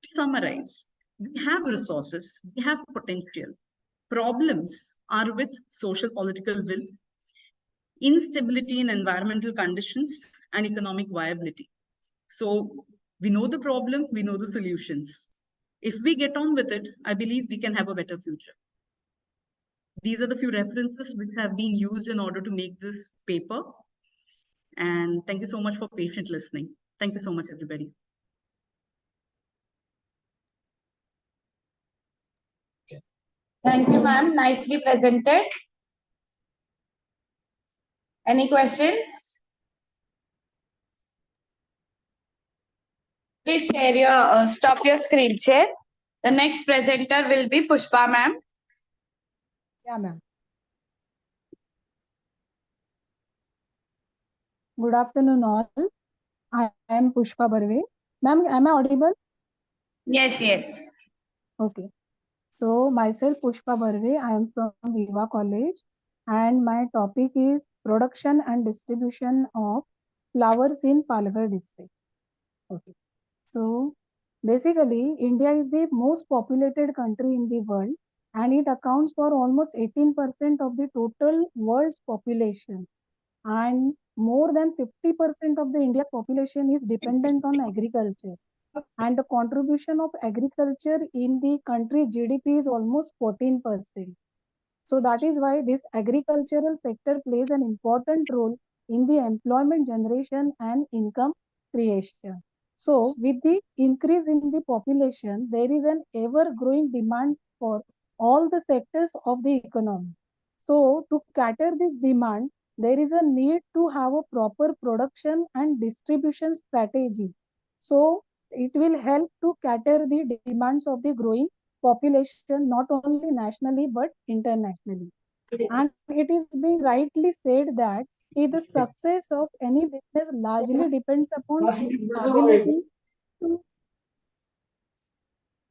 E: To summarize, we have resources, we have potential. Problems are with social political will, instability in environmental conditions, and economic viability. So we know the problem, we know the solutions. If we get on with it, I believe we can have a better future. These are the few references which have been used in order to make this paper. And thank you so much for patient listening. Thank you so much, everybody.
F: Thank you, ma'am. Nicely presented. Any questions? Please share your, stop your screen share. The next presenter will be Pushpa, ma'am.
D: Yeah, ma'am. Good afternoon, all. I am Pushpa Barve. Ma'am, am I audible?
F: Yes, yes.
D: Okay. So, myself, Pushpa Barve, I am from Viva College, and my topic is production and distribution of flowers in Palakkad district. Okay. So, basically, India is the most populated country in the world, and it accounts for almost 18% of the total world's population. And more than 50% of the India's population is dependent on agriculture. And the contribution of agriculture in the country GDP is almost 14%. So that is why this agricultural sector plays an important role in the employment generation and income creation. So with the increase in the population, there is an ever-growing demand for all the sectors of the economy. So to cater this demand, there is a need to have a proper production and distribution strategy. So it will help to cater the demands of the growing population, not only nationally but internationally. And it is being rightly said that the success of any business largely depends upon its ability to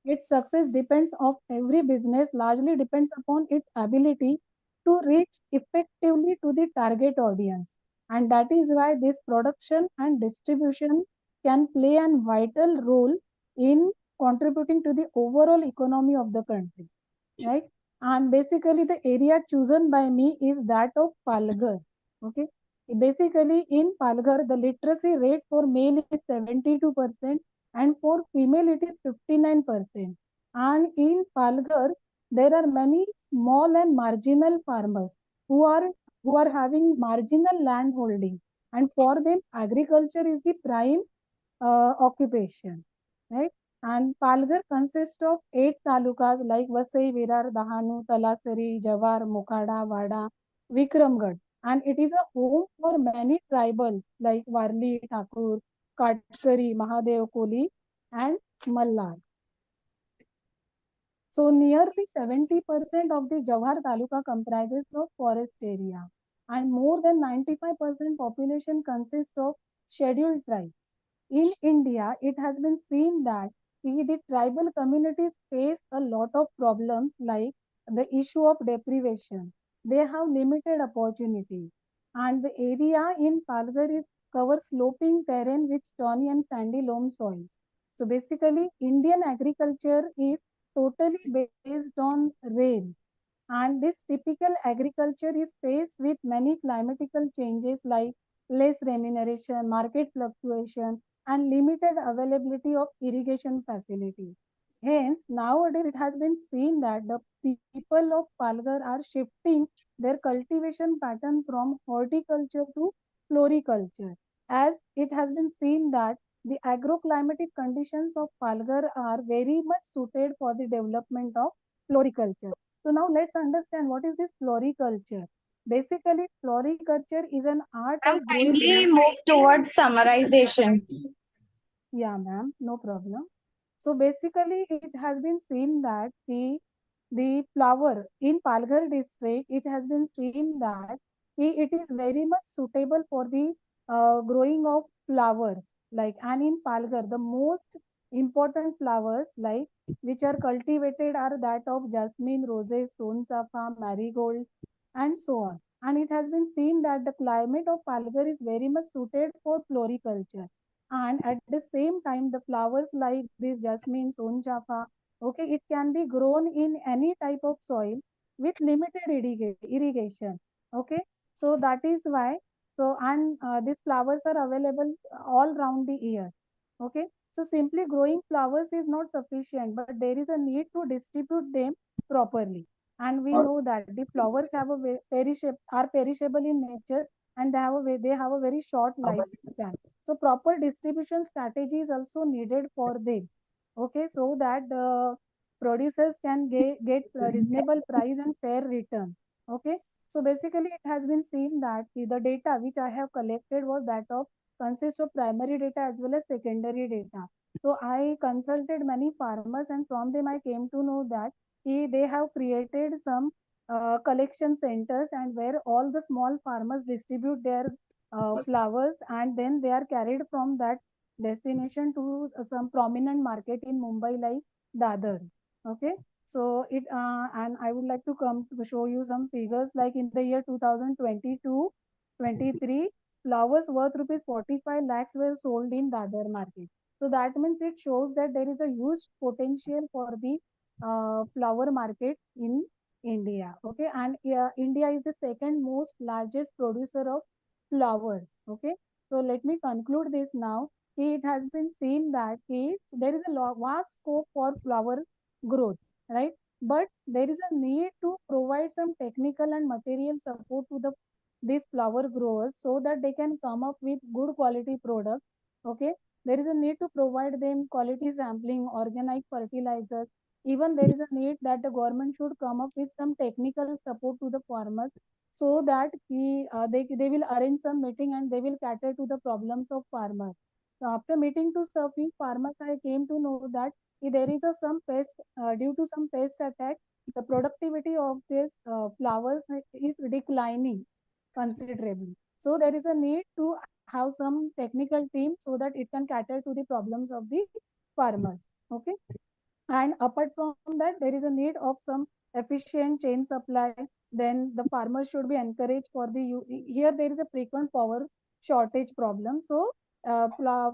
D: Its success depends of every business largely depends upon its ability to reach effectively to the target audience. And that is why this production and distribution can play a vital role in contributing to the overall economy of the country, right? And basically the area chosen by me is that of Palghar. Okay. Basically in Palghar, the literacy rate for male is 72% and for female it is 59%. And in Palghar, there are many small and marginal farmers who are having marginal land holding, and for them agriculture is the prime occupation, right? And Palghar consists of 8 talukas like Vasai, Virar, Dahanu, Talasari, Jawar, Mokhada, Wada, Vikramgarh. And it is a home for many tribals like Warli, Thakur, Katkari, Mahadev, Koli, and Mallar. So nearly 70% of the Jawhar Taluka comprises of forest area, and more than 95% population consists of scheduled tribes. In India, it has been seen that the tribal communities face a lot of problems like the issue of deprivation. They have limited opportunities, and the area in Palghar is covers sloping terrain with stony and sandy loam soils. So basically, Indian agriculture is totally based on rain, and this typical agriculture is faced with many climatical changes like less remuneration, market fluctuation, and limited availability of irrigation facilities. Hence, nowadays it has been seen that the people of Palghar are shifting their cultivation pattern from horticulture to floriculture, as it has been seen that the agroclimatic conditions of Palghar are very much suited for the development of floriculture. So now let's understand what is this floriculture. Basically, floriculture is an art of growing.
F: Kindly move towards summarization.
D: Yeah, ma'am, no problem. So basically, it has been seen that the flower in Palghar district, it has been seen that it is very much suitable for the growing of flowers. Like, and in Palghar, the most important flowers like which are cultivated are that of jasmine, roses, sonsafa, marigold, and so on. And it has been seen that the climate of Palghar is very much suited for floriculture. And at the same time, the flowers like this jasmine, sonchafa, okay, it can be grown in any type of soil with limited irrigation. Okay, so that is why. So and these flowers are available all round the year. Okay, so simply growing flowers is not sufficient, but there is a need to distribute them properly. And we know that the flowers have a are perishable in nature, and they have a very short lifespan. So proper distribution strategy is also needed for them. Okay, so that the producers can get a reasonable price and fair returns. Okay, so basically it has been seen that the data which I have collected was that of consists of primary data as well as secondary data. So I consulted many farmers, and from them I came to know that they have created some collection centers, and where all the small farmers distribute their flowers, and then they are carried from that destination to some prominent market in Mumbai like Dadar. Okay, so and I would like to come to show you some figures like in the year 2022-23, flowers worth rupees 45 lakhs were sold in Dadar market. So that means it shows that there is a huge potential for the flower market in India. Okay, and India is the second most largest producer of flowers. Okay, so let me conclude this now. It has been seen that there is a vast scope for flower growth, right? But there is a need to provide some technical and material support to these flower growers so that they can come up with good quality products. Okay, there is a need to provide them quality sampling, organic fertilizers. Even there is a need that the government should come up with some technical support to the farmers so that they will arrange some meeting and they will cater to the problems of farmers. So after meeting to surfing farmers, I came to know that there is a some pest due to some pest attack, the productivity of these flowers is declining considerably. So there is a need to have some technical team so that it can cater to the problems of the farmers. Okay. And apart from that, there is a need of some efficient chain supply. Then the farmers should be encouraged for here there is a frequent power shortage problem. So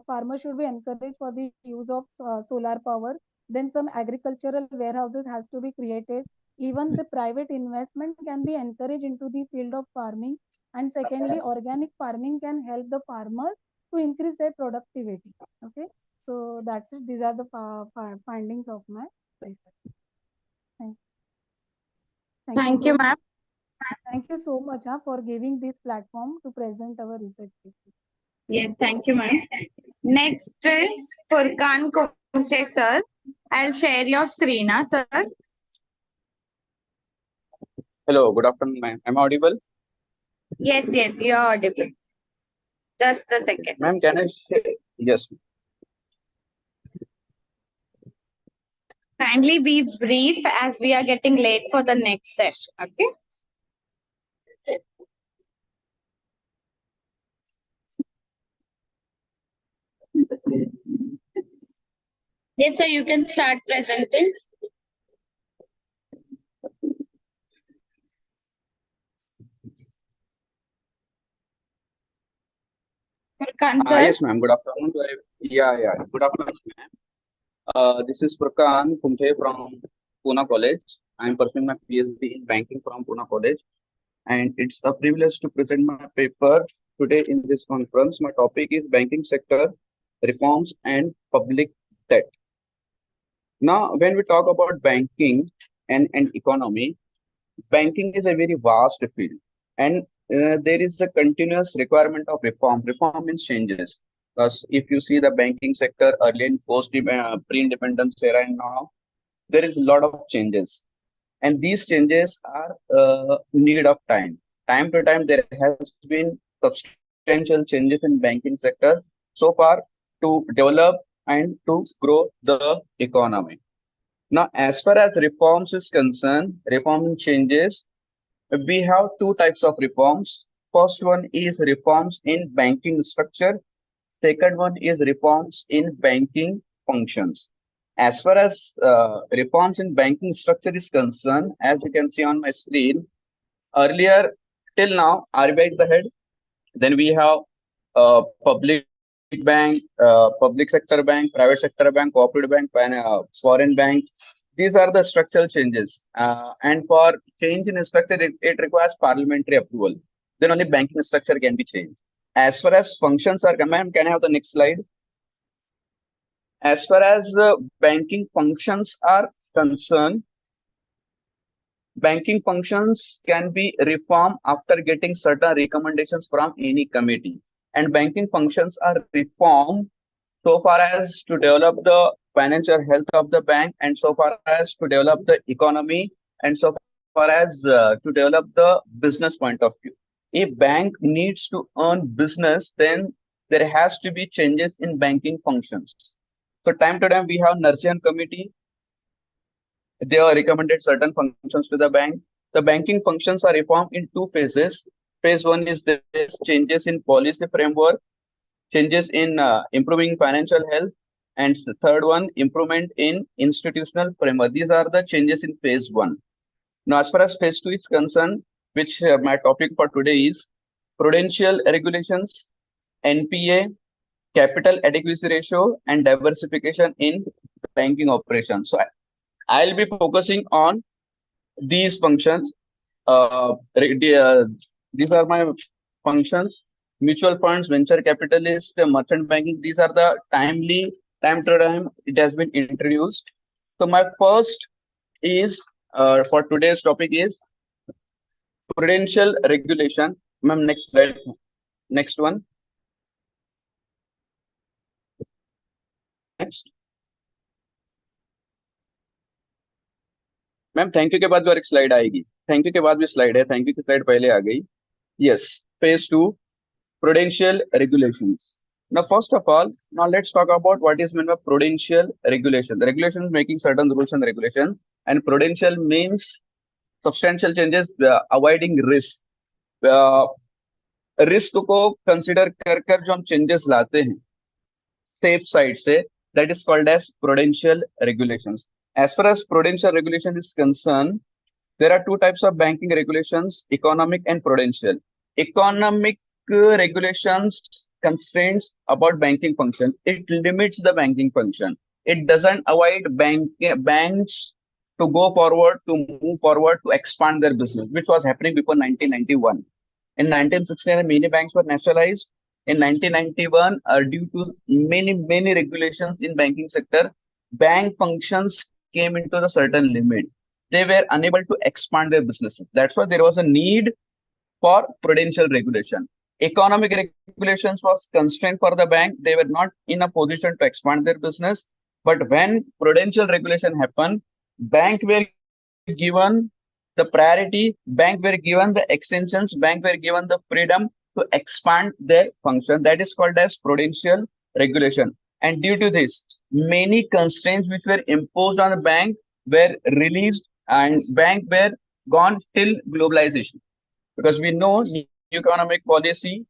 D: farmers should be encouraged for the use of solar power. Then some agricultural warehouses has to be created. Even the private investment can be encouraged into the field of farming. And secondly, organic farming can help the farmers to increase their productivity. Okay. So that's it. These are the findings of my research.
F: Thank you, ma'am.
D: Thank you so much for giving this platform to present our research paper.
F: Yes, thank you, ma'am. Next is Furkan Kumte, sir. I'll share your screen, sir.
G: Hello, good afternoon, ma'am. Am I audible?
F: Yes, you're audible. Just a second.
G: Ma'am, can I share? Yes.
F: Kindly be brief as we are getting late for the next session. Okay. Yes, sir, you can start presenting. Furkan, sir.
G: Yes, ma'am. Good afternoon. Yeah. Good afternoon, ma'am. This is Furkan Kumte from Pune College. I am pursuing my PhD in banking from Pune College, and it's a privilege to present my paper today in this conference. My topic is banking sector reforms and public debt. Now, when we talk about banking and economy, banking is a very vast field, and there is a continuous requirement of reform. Reform means changes. Because if you see the banking sector early in pre-independence era and now, there is a lot of changes, and these changes are need of time. Time to time, there has been substantial changes in banking sector so far to develop and to grow the economy. Now, as far as reforms is concerned, reform changes, we have two types of reforms. First one is reforms in banking structure. Second one is reforms in banking functions. As far as reforms in banking structure is concerned, as you can see on my screen, earlier till now, RBI is the head. Then we have public bank, public sector bank, private sector bank, corporate bank, foreign bank. These are the structural changes. And for change in structure, it requires parliamentary approval. Then only banking structure can be changed. As far as functions are, ma'am, can I have the next slide? As far as the banking functions are concerned, banking functions can be reformed after getting certain recommendations from any committee. And banking functions are reformed so far as to develop the financial health of the bank, and so far as to develop the economy, and so far as to develop the business point of view. A bank needs to earn business, then there has to be changes in banking functions. So time to time, we have Narsian committee. They have recommended certain functions to the bank. The banking functions are reformed in two phases. Phase one is this changes in policy framework, changes in improving financial health, and the third one, improvement in institutional framework. These are the changes in phase one. Now, as far as phase two is concerned, which my topic for today is prudential regulations, NPA, capital adequacy ratio, and diversification in banking operations. So I'll be focusing on these functions. These are my functions: mutual funds, venture capitalist, merchant banking. These are the time to time it has been introduced. So my first is for today's topic is prudential regulation. Ma'am, next slide. Next one. Next. Ma'am thank you के बाद भी और एक slide आएगी. Thank you के बाद भी slide है. थैंक यू की स्लाइड पहले आ गई. Yes, phase two, prudential regulations. Now, first of all, now let's talk about what is meant by prudential regulation. The regulation is making certain rules and regulations, and prudential means substantial changes, avoiding risk. Risk को consider कर जो हम changes लाते हैं safe side से, that is called as prudential regulations. As far as prudential regulation is concerned, there are two types of banking regulations, economic and prudential. Economic regulations constraints about banking function. It limits the banking function. It doesn't avoid banks to go forward, to move forward, to expand their business, which was happening before 1991. In 1969, many banks were nationalized. In 1991, due to many regulations in banking sector, bank functions came into the certain limit. They were unable to expand their businesses. That's why there was a need for prudential regulation. Economic regulations was constraint for the bank. They were not in a position to expand their business. But when prudential regulation happened, bank were given the priority, bank were given the extensions, bank were given the freedom to expand their function. That is called as prudential regulation. And due to this, many constraints which were imposed on the bank were released and bank were gone till globalization. Because we know new economic policy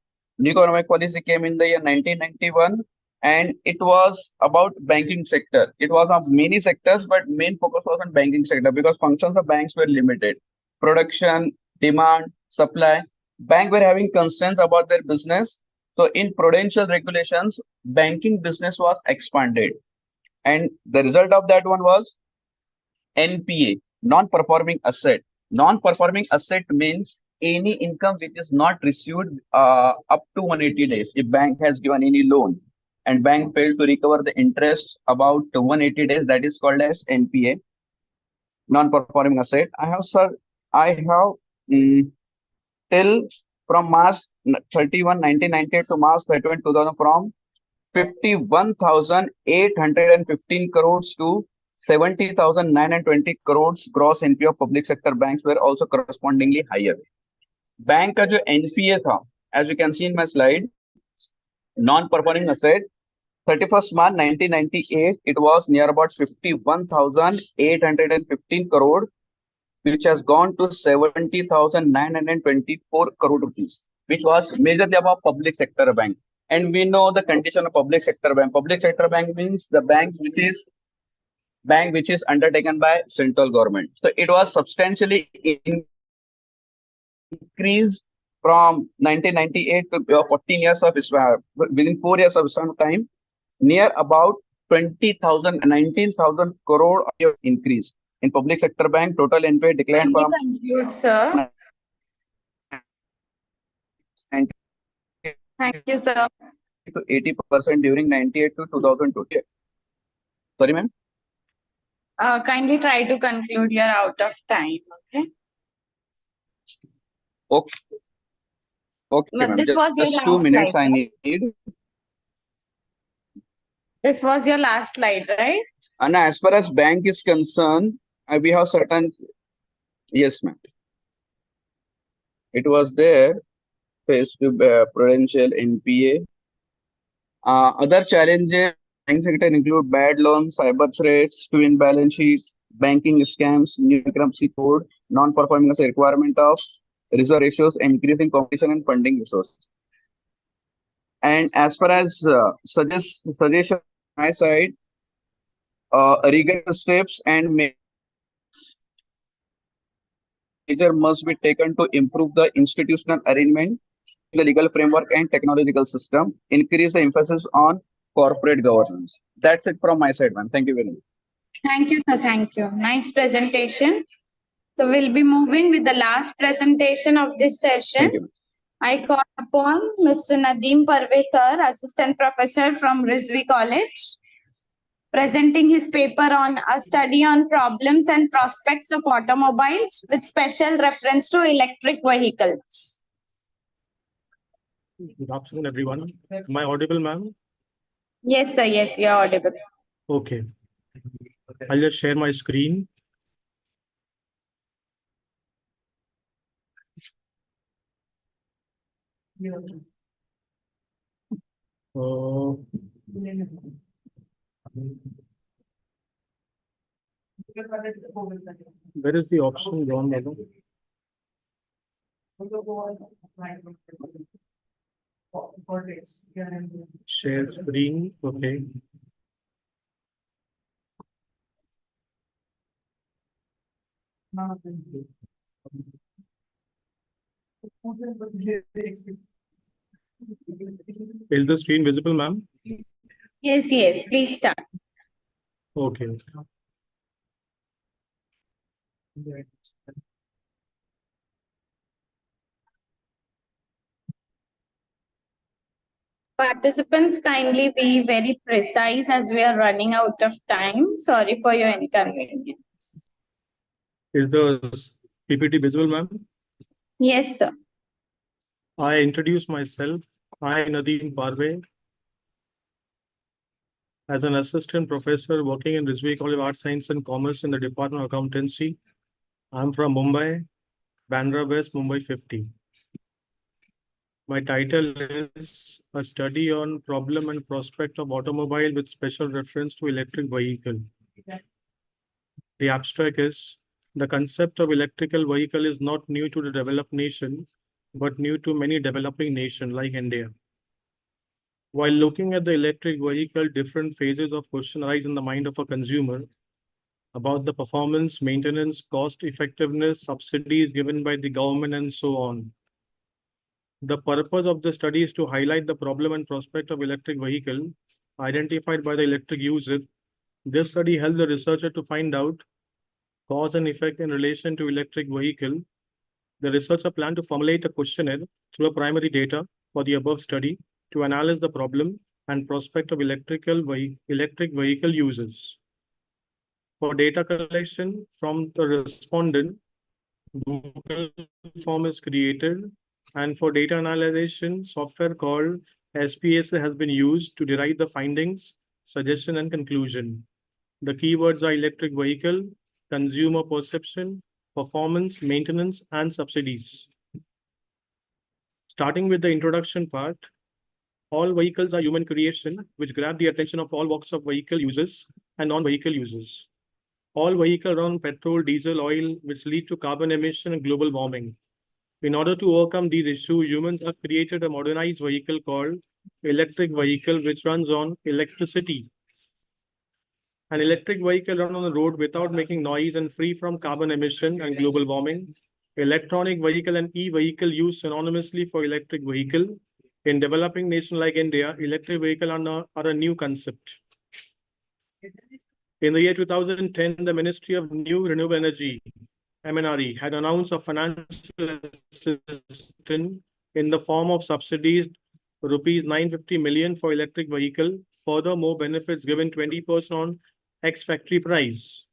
G: came in the year 1991, and it was about banking sector. It was of many sectors, but main focus was on banking sector because functions of banks were limited. Production, demand, supply. Bank were having concerns about their business. So in prudential regulations, banking business was expanded. And the result of that one was NPA, non-performing asset. Non-performing asset means any income which is not received up to 180 days. If bank has given any loan and bank failed to recover the interest about 180 days, that is called as NPA, non-performing asset. I have till from March 31, 1998 to March 31, 2000 from 51,815 crores to 70,920 crores gross NPA of public sector banks were also correspondingly higher. Bank का जो NPA था, as you can see in my slide, non-performing asset, 31st March 1998, it was near about 51,815 crore, which has gone to 70,924 crore rupees, which was majorly about public sector bank. And we know the condition of public sector bank. Public sector bank means the bank which is undertaken by central government. So it was substantially increased from 1998 to 14 years of within 4 years of time, near about 19,000 crore of increase in public sector bank. Total NPA declined from.
F: Conclude, sir. Thank you, sir.
G: To 80% during 98 to 2020. Sorry, ma'am.
F: Kindly try to conclude. You're out of time. Okay.
G: Okay. Okay,
F: But
G: ma'am.
F: this was your
G: Just
F: last
G: 2 minutes
F: slide,
G: I
F: right?
G: need.
F: This was your last slide, right?
G: And as far as bank is concerned, we have certain. Yes, ma'am. It was there. Faced to prudential NPA. Other challenges bank sector include bad loans, cyber threats, twin balance sheets, banking scams, new bankruptcy code, non-performing as a requirement of reserve ratios, increasing competition and funding resources. And as far as suggestion on my side, rigorous steps and measure must be taken to improve the institutional arrangement, the legal framework and technological system, increase the emphasis on corporate governance. That's it from my side, ma'am. Thank you very much.
F: Thank you, sir. Thank you. Nice presentation. So we'll be moving with the last presentation of this session.
G: Thank you.
F: I call upon Mr. Nadeem Parvez, sir, Assistant Professor from Rizvi College, presenting his paper on a study on problems and prospects of automobiles with special reference to electric vehicles.
K: Good afternoon, everyone. Am I audible, ma'am?
F: Yes, sir. Yes, you are audible.
K: Okay. I'll just share my screen. Where is the option gone, madam? Share screen. Okay. Is the screen visible, ma'am?
F: Yes, yes, please start.
K: Okay.
F: Participants, kindly be very precise as we are running out of time. Sorry for your inconvenience.
K: Is the PPT visible, ma'am?
F: Yes, sir.
K: I introduce myself. I, Nadine Parve, as an assistant professor working in Rizvi College of Arts, Science and Commerce in the Department of Accountancy. I'm from Mumbai, Bandra West, Mumbai 50. My title is a study on problem and prospect of automobile with special reference to electric vehicle. The abstract is the concept of electrical vehicle is not new to the developed nations, but new to many developing nations like India. While looking at the electric vehicle, different phases of question arise in the mind of a consumer about the performance, maintenance, cost effectiveness, subsidies given by the government, and so on. The purpose of the study is to highlight the problem and prospect of electric vehicle identified by the electric user. This study helped the researcher to find out cause and effect in relation to electric vehicle. The researcher planned to formulate a questionnaire through a primary data for the above study to analyze the problem and prospect of electric vehicle users. For data collection from the respondent, Google form is created, and for data analyzation, software called SPSS has been used to derive the findings, suggestion, and conclusion. The keywords are electric vehicle, consumer perception, performance, maintenance, and subsidies. Starting with the introduction part, all vehicles are human creation, which grab the attention of all walks of vehicle users and non-vehicle users. All vehicles run on petrol, diesel, oil, which lead to carbon emission and global warming. In order to overcome these issues, humans have created a modernized vehicle called electric vehicle, which runs on electricity. An electric vehicle runs on the road without making noise and free from carbon emission and global warming. Electronic vehicle and e-vehicle used synonymously for electric vehicle. In developing nations like India, electric vehicle are a new concept. In the year 2010, the Ministry of New Renewable Energy, MNRE, had announced a financial assistance in the form of subsidies, rupees 950 million for electric vehicle. Furthermore, benefits given 20% on ex-factory price.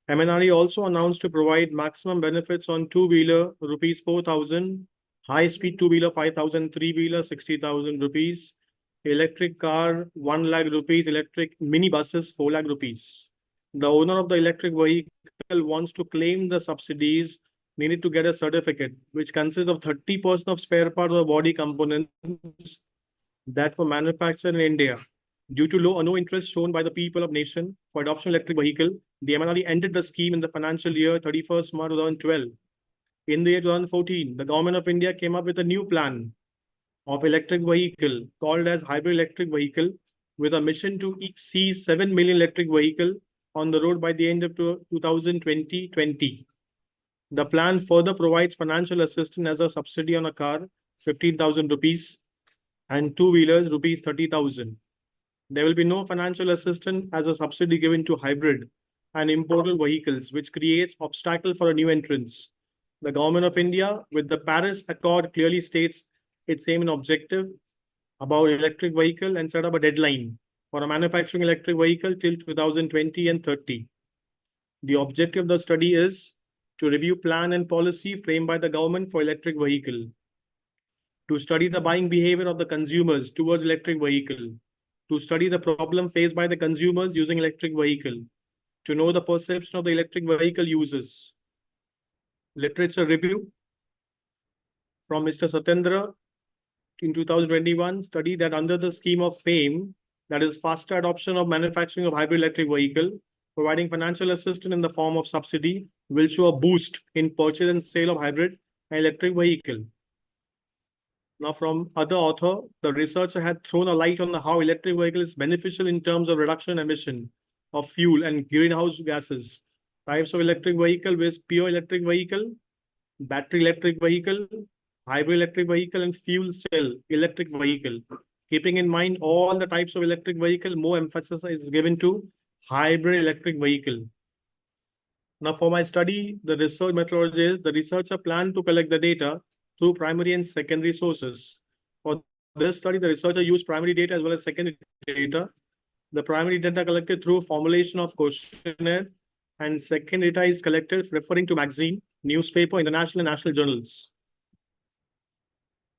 K: MNRE also announced to provide maximum benefits on two-wheeler, rupees 4,000, high-speed two-wheeler 5,000, three-wheeler 60,000 rupees, electric car 1 lakh rupees, electric mini buses 4 lakh rupees. The owner of the electric vehicle wants to claim the subsidies needed to get a certificate, which consists of 30% of spare parts or body components that were manufactured in India. Due to low or no interest shown by the people of nation for adoption of electric vehicle, the MNRE ended the scheme in the financial year 31st March 2012. In the year 2014, the government of India came up with a new plan of electric vehicle called as hybrid electric vehicle, with a mission to see 7 million electric vehicle on the road by the end of 2020. The plan further provides financial assistance as a subsidy on a car, 15,000 rupees, and two-wheelers, rupees 30,000. There will be no financial assistance as a subsidy given to hybrid and imported vehicles, which creates obstacle for a new entrance. The government of India, with the Paris Accord, clearly states its aim and objective about electric vehicle and set up a deadline for a manufacturing electric vehicle till 2020 and 30. The objective of the study is to review plan and policy framed by the government for electric vehicle, to study the buying behavior of the consumers towards electric vehicle, to study the problem faced by the consumers using electric vehicle, to know the perception of the electric vehicle users. Literature review from Mr. Satyendra in 2021 study that under the scheme of FAME, that is faster adoption of manufacturing of hybrid electric vehicle, providing financial assistance in the form of subsidy will show a boost in purchase and sale of hybrid and electric vehicle. Now, from other author, the researcher had thrown a light on how electric vehicle is beneficial in terms of reduction in emission of fuel and greenhouse gases. Types of electric vehicle with pure electric vehicle, battery electric vehicle, hybrid electric vehicle, and fuel cell electric vehicle. Keeping in mind all the types of electric vehicle, more emphasis is given to hybrid electric vehicle. Now for my study, the research methodology is the researcher planned to collect the data through primary and secondary sources. For this study, the researcher used primary data as well as secondary data. The primary data collected through formulation of questionnaire, and second data is collected referring to magazine, newspaper, international and national journals.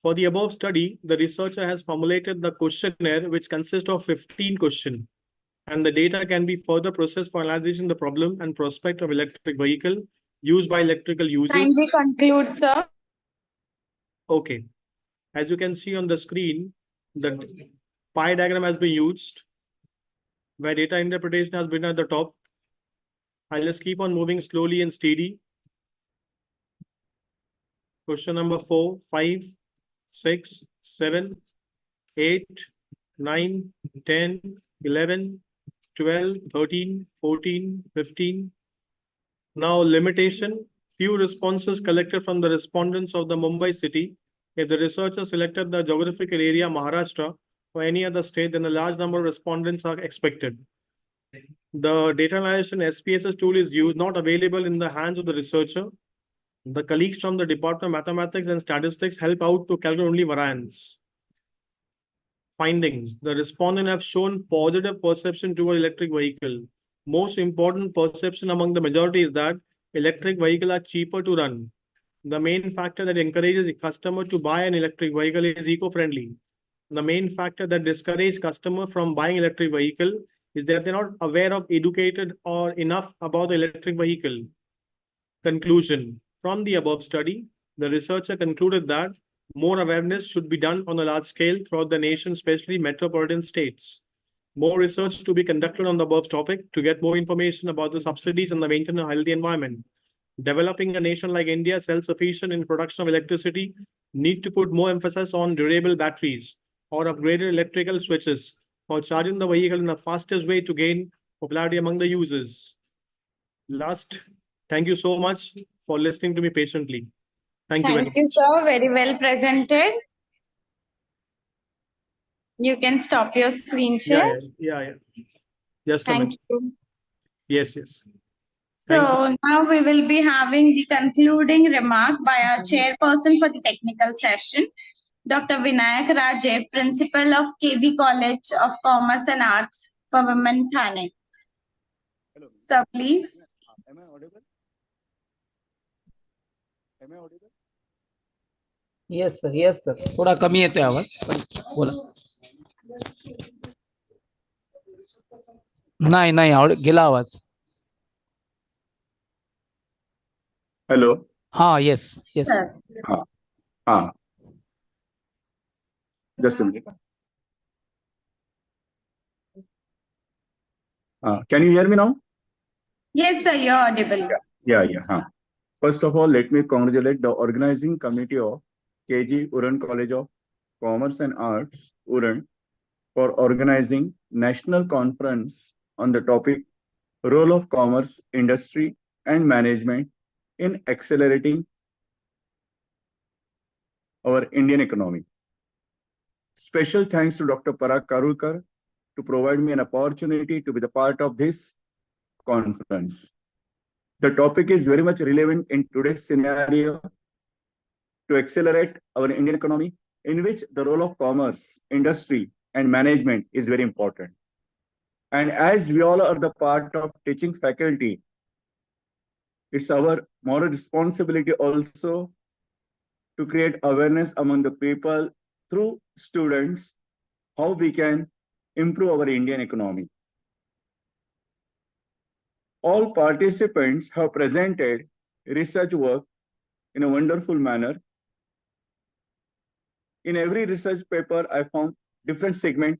K: For the above study, the researcher has formulated the questionnaire, which consists of 15 questions, and the data can be further processed for analyzing the problem and prospect of electric vehicle used by electrical users.
F: Kindly conclude, sir.
K: Okay. As you can see on the screen, the pie diagram has been used, where data interpretation has been at the top. I'll just keep on moving slowly and steady. Question number 4, 5, 6, 7, 8, 9, 10, 11, 12, 13, 14, 15. Now limitation, few responses collected from the respondents of the Mumbai city. If the researcher selected the geographical area Maharashtra or any other state, then a large number of respondents are expected. The data analysis SPSS tool is used, not available in the hands of the researcher. The colleagues from the Department of Mathematics and Statistics help out to calculate only variance. Findings. The respondents have shown positive perception toward electric vehicle. Most important perception among the majority is that electric vehicles are cheaper to run. The main factor that encourages the customer to buy an electric vehicle is eco-friendly. The main factor that discourages customer from buying electric vehicle is that they're not aware of, educated or enough about the electric vehicle. Conclusion. From the above study, the researcher concluded that more awareness should be done on a large scale throughout the nation, especially metropolitan states. More research to be conducted on the above topic to get more information about the subsidies and the maintenance of a healthy environment. Developing a nation like India self-sufficient in production of electricity need to put more emphasis on durable batteries or upgraded electrical switches for charging the vehicle in the fastest way to gain popularity among the users. Last, thank you so much for listening to me patiently. Thank you very much.
F: Thank you, sir. Very well presented. You can stop your screen share.
K: Yeah. Just a
F: Thank
K: minute.
F: you.
K: Yes.
F: So now we will be having the concluding remark by our chairperson for the technical session, Dr. Vinayak Raje, Principal of KB College of Commerce and Arts for Women, Thane. Sir, please.
G: Am I audible? Am I audible?
B: Yes, sir. Yes, sir. थोड़ा कमी येतोय आवाज, पण बोला. नाही गेला आवाज.
G: Hello.
B: Yes.
G: Just a minute. Can you hear me now?
F: Yes, sir, you're audible.
G: Yeah. First of all, let me congratulate the organizing committee of KG Uran College of Commerce and Arts, Uran, for organizing National Conference on the topic Role of Commerce, Industry and Management in Accelerating our Indian Economy. Special thanks to Dr. Parag Karulkar to provide me an opportunity to be the part of this conference. The topic is very much relevant in today's scenario to accelerate our Indian economy, in which the role of commerce, industry, and management is very important. And as we all are the part of teaching faculty, it's our moral responsibility also to create awareness among the people through students, how we can improve our Indian economy. All participants have presented research work in a wonderful manner. In every research paper, I found different segment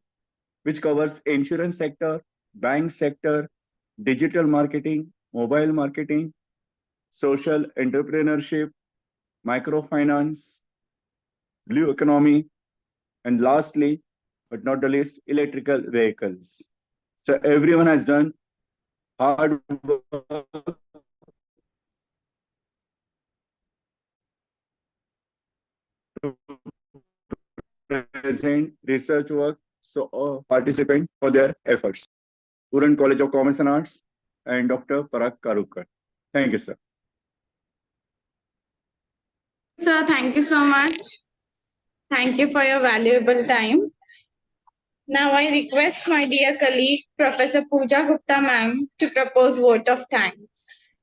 G: which covers insurance sector, bank sector, digital marketing, mobile marketing, social entrepreneurship, microfinance, blue economy, and lastly, but not the least, electrical vehicles. So everyone has done
T: hard work, to present research work, so participant for their efforts. Puran College of Commerce and Arts and Dr. Parag Karukar. Thank you, sir.
F: Sir, thank you so much. Thank you for your valuable time. Now I request my dear colleague, Professor Pooja Gupta ma'am, to propose vote of thanks.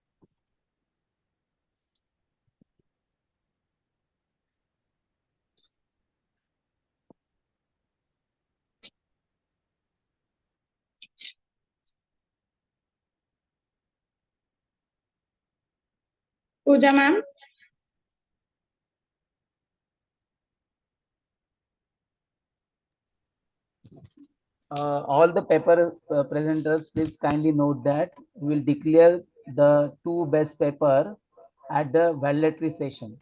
F: Pooja ma'am.
B: All the paper presenters, please kindly note that we will declare the two best paper at the valedictory session.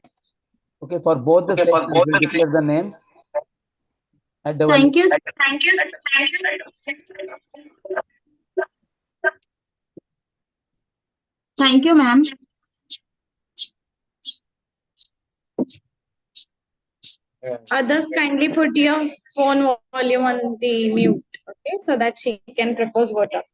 B: Okay, for both the sections, we'll declare the names at the
L: Thank you.
J: Thank you.
L: Thank you, ma'am.
F: Others, kindly put your phone volume on the mute, okay, so that she can propose vote of.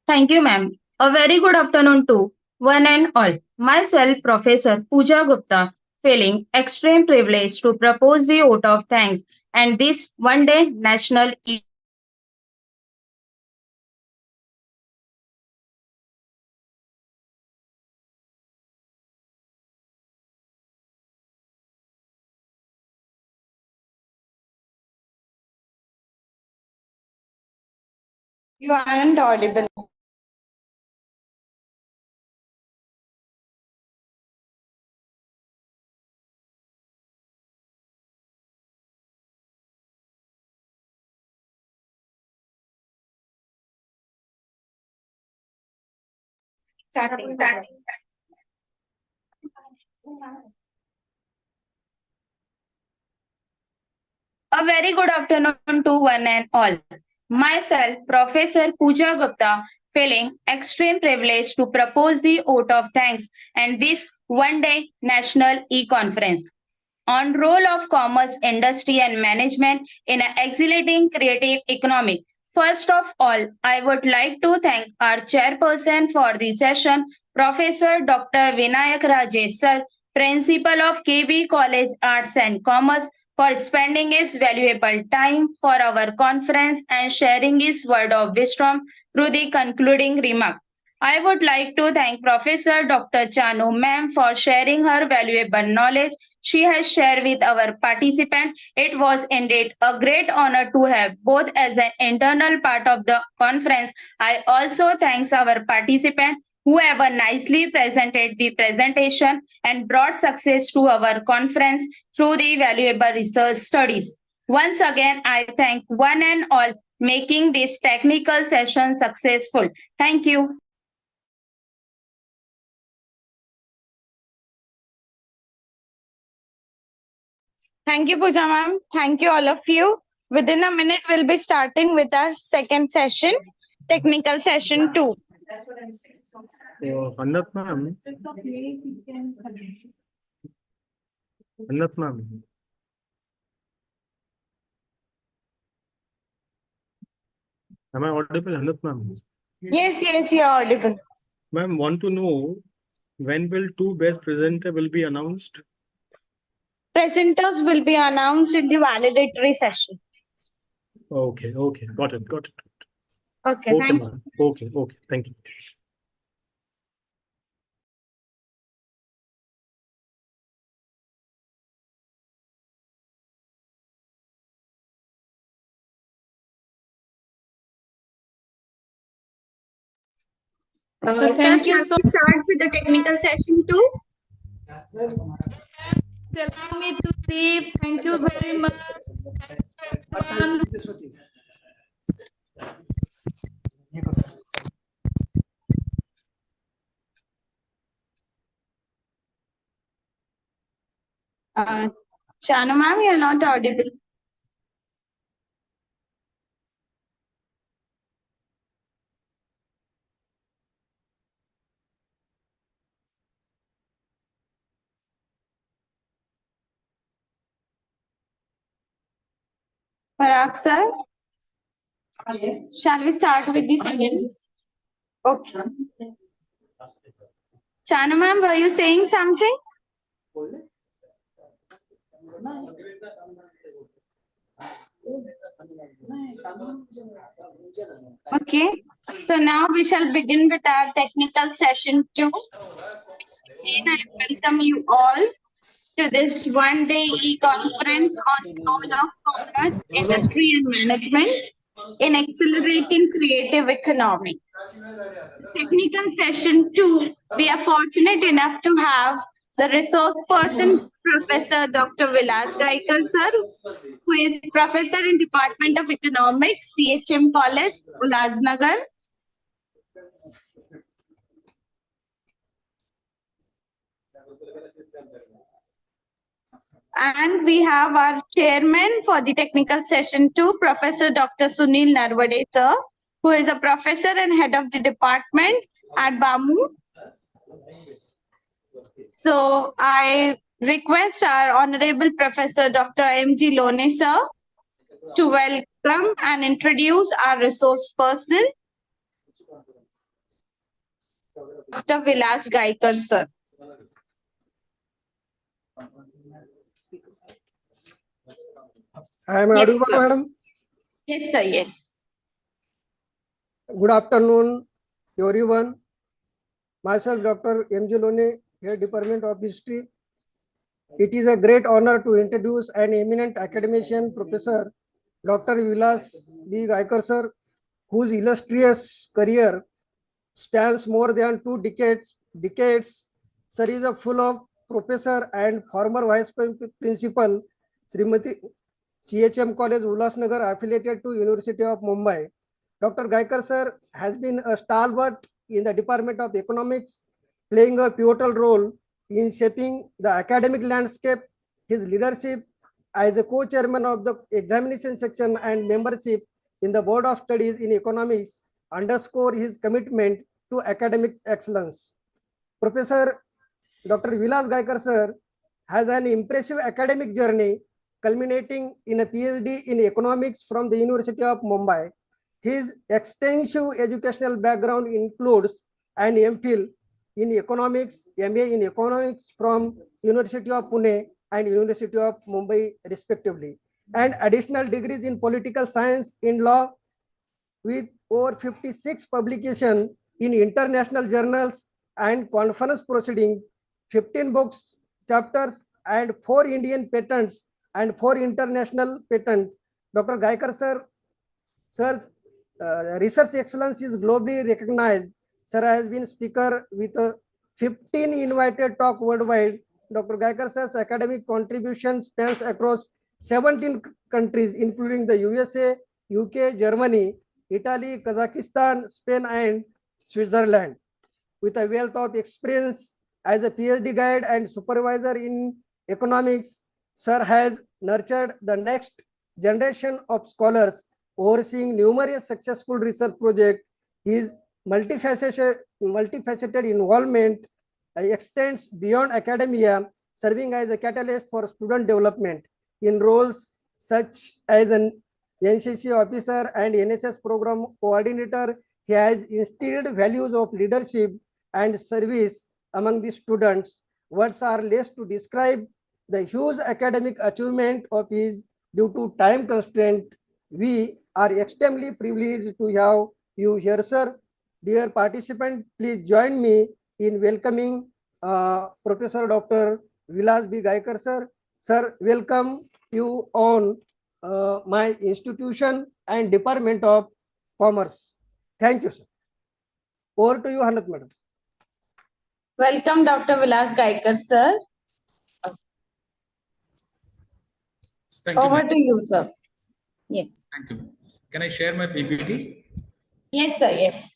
O: Thank you, ma'am. A very good afternoon to one and all. Myself, Professor Pooja Gupta, feeling extreme privilege to propose the vote of thanks and this one-day national
F: You aren't audible. Starting.
C: A very good afternoon to one and all. Myself, Professor Pooja Gupta, feeling extreme privilege to propose the vote of thanks and this one-day national e-conference on role of commerce, industry and management in an exhilarating creative economy. First of all, I would like to thank our chairperson for the session, Professor Dr. Vinayak Rajesh Sir, Principal of KB College Arts and Commerce, for spending his valuable time for our conference and sharing his word of wisdom through the concluding remark. I would like to thank Professor Dr. Chanu ma'am for sharing her valuable knowledge she has shared with our participant. It was indeed a great honor to have both as an internal part of the conference. I also thank our participant who have nicely presented the presentation and brought success to our conference through the valuable research studies. Once again, I thank one and all making this technical session successful. Thank you.
F: Thank you, Pooja ma'am. Thank you, all of you. Within a minute, we'll be starting with our second session, technical session 2.
K: Annat ma'am. Annat ma'am. Am I audible, Annat ma'am?
F: Yes, you're audible.
K: Ma'am, want to know when will two best presenter will be announced?
F: Presenters will be announced in the validatory session.
K: Okay, got it.
F: Okay, thank you.
K: Ma'am. Okay, thank you.
F: Sir,
O: thank you
F: shall
O: so
F: we start with the technical session 2?
O: Allow me to leave. Thank you very much.
F: Chanu ma'am, you're not audible.
C: Parag sir, shall we start with the sentence? Okay. Chana ma'am, were you saying something? Okay, so now we shall begin with our technical session 2. Again, I welcome you all to this one-day e-conference on the role of commerce, industry and management in accelerating creative economy. Technical session 2, we are fortunate enough to have the resource person, Professor Dr. Vilas Gaikar sir, who is professor in Department of Economics, CHM College, Ulhasnagar. And we have our chairman for the technical session 2, Professor Dr. Sunil Narvade sir, who is a professor and head of the department at BAMU. So I request our Honorable Professor Dr. M.G. Lone sir to welcome and introduce our resource person, Dr. Vilas Gaikar sir.
H: I am
C: Yes,
H: audible,
C: sir.
H: madam.
C: Yes, sir. Yes.
H: Good afternoon, everyone. Myself, Dr. M.G. Lone, here Department of History. It is a great honor to introduce an eminent academician, Professor Dr. Vilas B. Gaikar sir, whose illustrious career spans more than 2 decades. Sir is a full of professor and former vice principal, Srimati CHM College, Ulhasnagar, affiliated to University of Mumbai. Dr. Gaikar sir has been a stalwart in the Department of Economics, playing a pivotal role in shaping the academic landscape. His leadership as a co-chairman of the examination section and membership in the Board of Studies in Economics underscore his commitment to academic excellence. Professor Dr. Vilas Gaikar sir has an impressive academic journey culminating in a PhD in economics from the University of Mumbai. His extensive educational background includes an MPhil in economics, MA in economics from University of Pune and University of Mumbai respectively, and additional degrees in political science in law with over 56 publications in international journals and conference proceedings, 15 books, chapters, and 4 Indian patents and 4 international patents. Dr. Gaikar sir's research excellence is globally recognized. Sir has been speaker with 15 invited talk worldwide. Dr. Gaikar sir's academic contribution spans across 17 countries, including the USA, UK, Germany, Italy, Kazakhstan, Spain, and Switzerland. With a wealth of experience as a PhD guide and supervisor in economics, Sir has nurtured the next generation of scholars, overseeing numerous successful research projects. His multifaceted involvement extends beyond academia, serving as a catalyst for student development in roles such as an NCC officer and NSS program coordinator. He has instilled values of leadership and service among the students. Words are less to describe the huge academic achievement of his due to time constraint. We are extremely privileged to have you here, sir. Dear participant, please join me in welcoming Professor Dr. Vilas B. Gaikar, sir. Sir, welcome you on my institution and Department of Commerce. Thank you, sir. Over to you, Hanat madam.
C: Welcome, Dr. Vilas Gaikar sir.
V: Thank you,
C: Over
V: ma'am.
C: to you, sir. Yes.
V: Thank you. Can I share my PPT?
C: Yes, sir. Yes.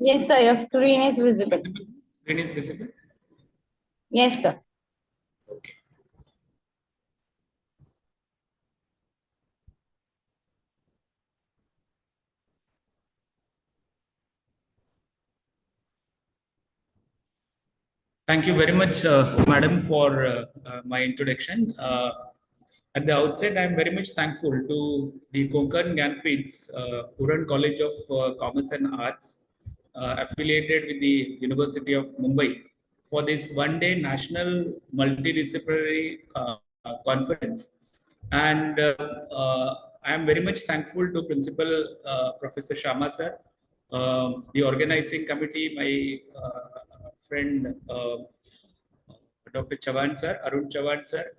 F: Yes, sir. Your screen is visible.
V: Screen is visible.
F: Yes, sir.
V: Okay. Thank you very much, Madam, for my introduction. At the outset, I am very much thankful to the Konkan Gyanpith's Puran College of Commerce and Arts, affiliated with the University of Mumbai, for this one-day national multidisciplinary conference. And I am very much thankful to Principal Professor Sharma sir, the organizing committee, my friend Dr. Chavan sir, Arun Chavan sir,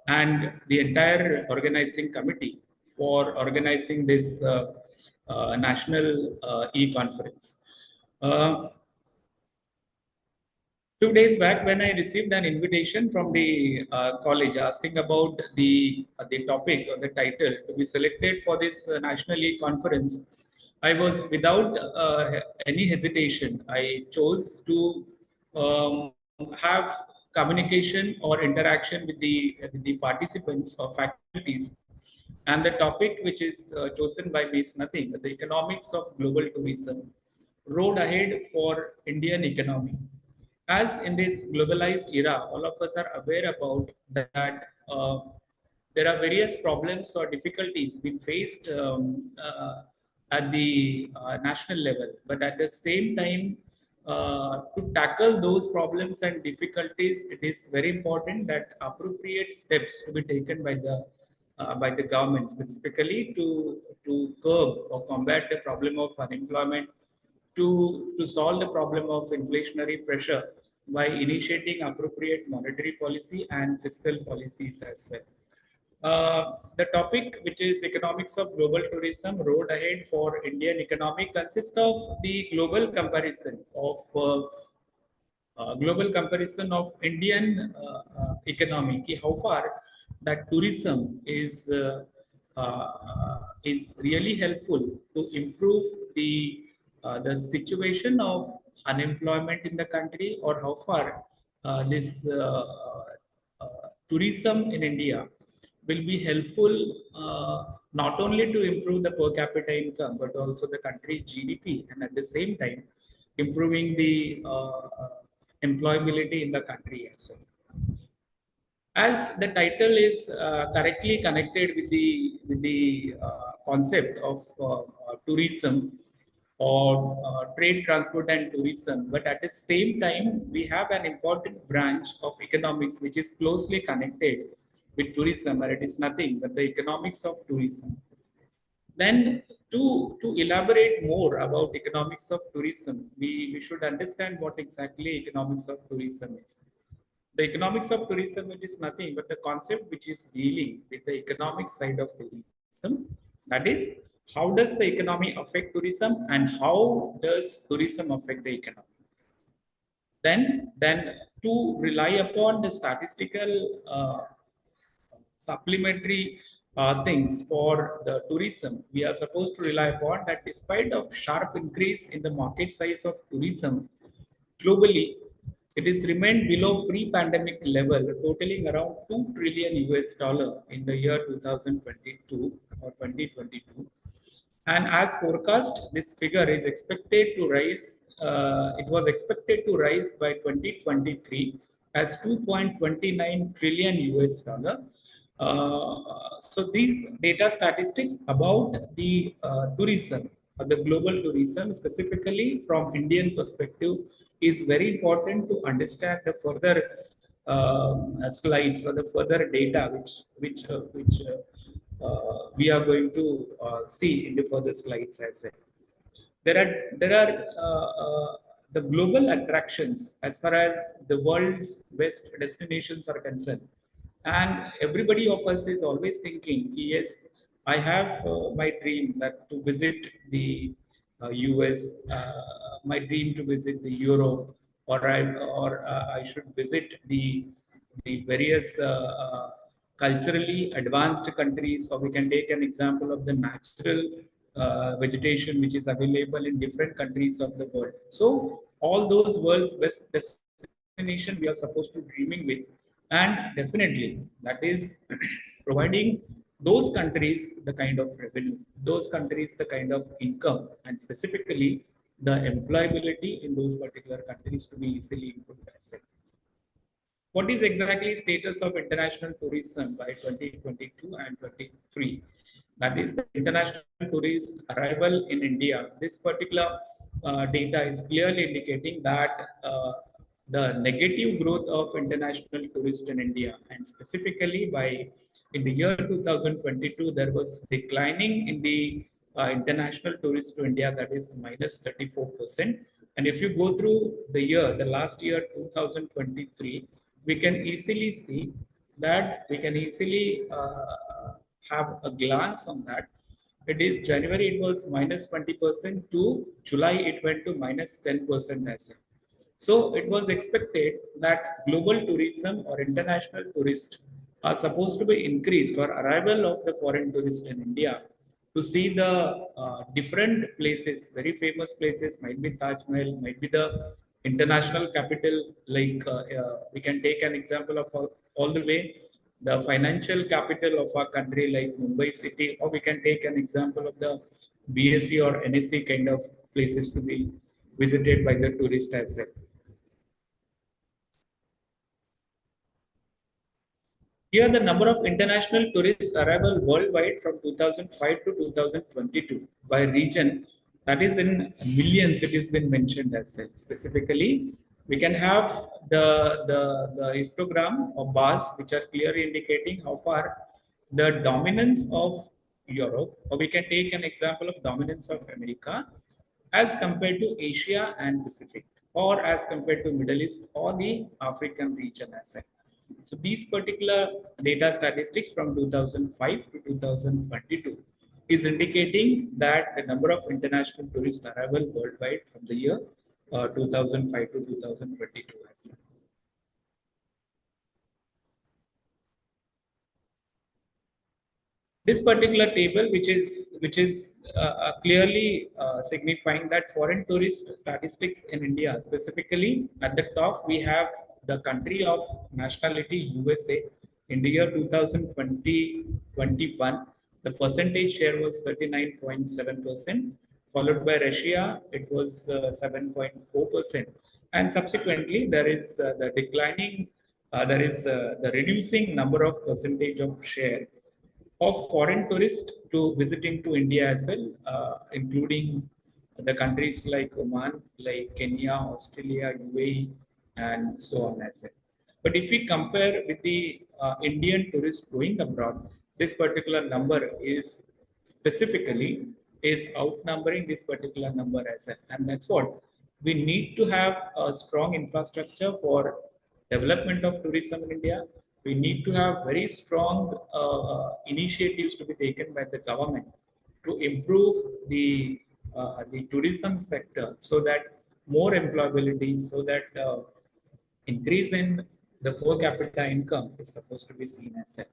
V: and the entire organizing committee for organizing this national e-conference. 2 days back, when I received an invitation from the college asking about the topic or the title to be selected for this national e-conference, I was without any hesitation. I chose to have communication or interaction with the participants or faculties. And the topic which is chosen by me is nothing but the economics of global tourism, road ahead for Indian economy. As in this globalized era, all of us are aware about that there are various problems or difficulties being faced at the national level. But at the same time, to tackle those problems and difficulties, it is very important that appropriate steps to be taken by the government, specifically to curb or combat the problem of unemployment, to solve the problem of inflationary pressure by initiating appropriate monetary policy and fiscal policies as well. The topic, which is economics of global tourism, road ahead for Indian economy, consists of the global comparison of Indian economy, how far that tourism is really helpful to improve the situation of unemployment in the country, or how far this tourism in India will be helpful not only to improve the per capita income but also the country GDP, and at the same time improving the employability in the country as well. As the title is correctly connected with the concept of tourism or trade, transport, and tourism, but at the same time, we have an important branch of economics which is closely connected with tourism, and it is nothing but the economics of tourism. Then, to elaborate more about economics of tourism, we should understand what exactly economics of tourism is. The economics of tourism, it is nothing but the concept which is dealing with the economic side of tourism. That is, how does the economy affect tourism and how does tourism affect the economy? Then to rely upon the statistical supplementary things for the tourism, we are supposed to rely upon that despite of sharp increase in the market size of tourism globally, it is remained below pre-pandemic level, totaling around $2 trillion in the year 2022 or 2022. And as forecast, this figure is expected to rise. It was expected to rise by 2023 as 2.29 trillion. So these data statistics about the tourism, the global tourism, specifically from Indian perspective, is very important to understand the further slides or the further data which we are going to see in the further slides as well. There are the global attractions as far as the world's best destinations are concerned, and everybody of us is always thinking, yes, I have my dream that to visit the US, my dream to visit the Europe, or I should visit the various culturally advanced countries, or we can take an example of the natural vegetation which is available in different countries of the world. So all those world's best destination we are supposed to dreaming with, and definitely that is providing those countries the kind of revenue, those countries the kind of income, and specifically the employability in those particular countries to be easily improved as well. What is exactly status of international tourism by 2022 and 23? That is the international tourist arrival in India. This particular data is clearly indicating that the negative growth of international tourists in India, and specifically in the year 2022, there was declining in the international tourists to India, that is minus 34%. And if you go through the last year 2023, we can easily see that we can easily have a glance on that. It is January, it was minus 20%, to July, it went to minus 10% as well. So it was expected that global tourism or international tourists are supposed to be increased, or arrival of the foreign tourists in India to see the different places, very famous places, might be Taj Mahal, might be the international capital, like we can take an example of all the way the financial capital of our country like Mumbai city, or we can take an example of the BSc or NSC kind of places to be visited by the tourist as well. Here, the number of international tourist arrival worldwide from 2005 to 2022 by region, that is in millions, it has been mentioned as well. Specifically, we can have the histogram or bars which are clearly indicating how far the dominance of Europe, or we can take an example of dominance of America as compared to Asia and Pacific, or as compared to Middle East or the African region as well. So these particular data statistics from 2005 to 2022 is indicating that the number of international tourist arrival worldwide from the year 2005 to 2022 as well. This particular table, which is clearly signifying that foreign tourist statistics in India, specifically at the top we have the country of nationality USA. In the year 2020-21, the percentage share was 39.7%, followed by Russia, it was 7.4%, and subsequently there is the declining, there is the reducing number of percentage of share of foreign tourists to visiting to India as well, including the countries like Oman, like Kenya, Australia, UAE, and so on as well. But if we compare with the Indian tourists going abroad, this particular number is specifically outnumbering this particular number as well. And that's what we need to have a strong infrastructure for development of tourism in India. We need to have very strong initiatives to be taken by the government to improve the tourism sector, so that more employability, so that increase in the per capita income is supposed to be seen as well.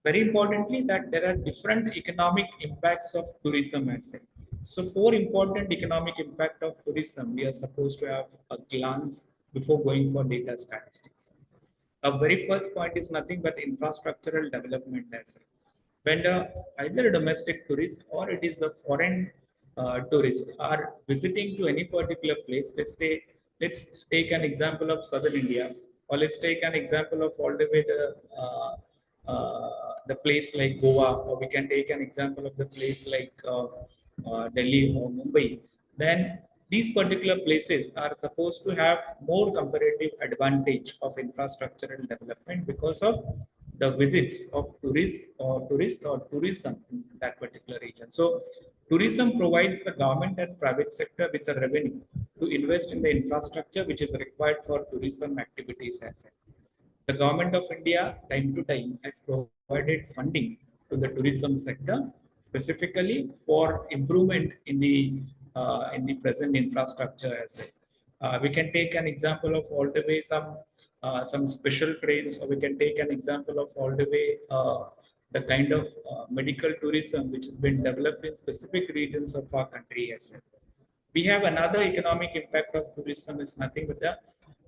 V: Very importantly, that there are different economic impacts of tourism as well. So 4 important economic impact of tourism we are supposed to have a glance before going for data statistics. A very first point is nothing but infrastructural development as well. When either a domestic tourist or it is the foreign tourist are visiting to any particular place, let's take an example of southern India, or let's take an example of all the way the place like Goa, or we can take an example of the place like Delhi or Mumbai. Then these particular places are supposed to have more comparative advantage of infrastructural development because of the visits of tourists or tourism in that particular region. So tourism provides the government and private sector with a revenue to invest in the infrastructure which is required for tourism activities as well. The government of India time to time has provided funding to the tourism sector specifically for improvement in the present infrastructure as well. We can take an example of all the way some special trains, or we can take an example of all the way the kind of medical tourism which has been developed in specific regions of our country as well. We have another economic impact of tourism is nothing but the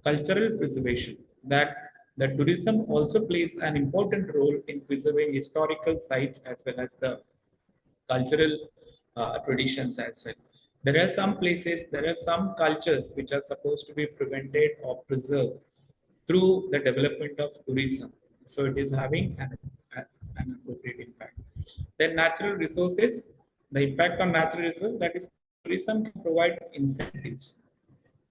V: cultural preservation, that the tourism also plays an important role in preserving historical sites as well as the cultural traditions as well. There are some places, there are some cultures which are supposed to be prevented or preserved through the development of tourism. So it is having an appropriate impact. Then natural resources, the impact on natural resources, that is tourism can provide incentives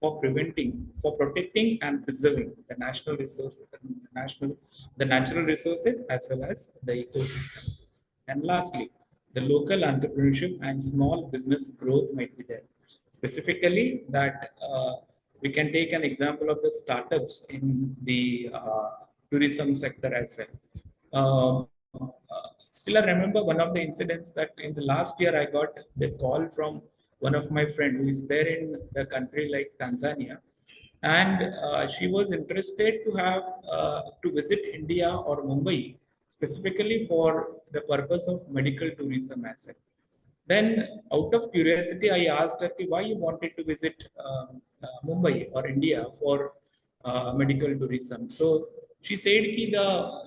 V: for protecting and preserving the natural resources as well as the ecosystem. And lastly, the local entrepreneurship and small business growth might be there. Specifically, that we can take an example of the startups in the tourism sector as well. Still, I remember one of the incidents that in the last year I got the call from one of my friend who is there in the country like Tanzania, and she was interested to have to visit India or Mumbai specifically for the purpose of medical tourism as well. Then, out of curiosity, I asked her why you wanted to visit Mumbai or India for medical tourism. So she said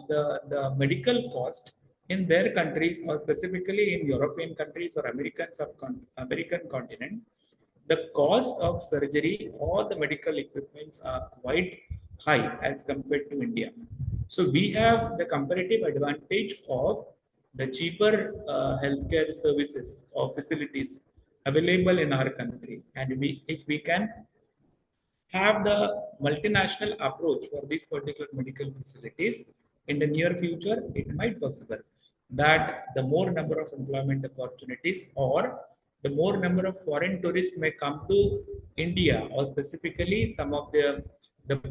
V: the medical cost in their countries, or specifically in European countries or American continent, the cost of surgery or the medical equipments are quite high as compared to India. So we have the comparative advantage of the cheaper healthcare services or facilities available in our country, and if we can have the multinational approach for these particular medical facilities in the near future, it might possible that the more number of employment opportunities or the more number of foreign tourists may come to India, or specifically some of the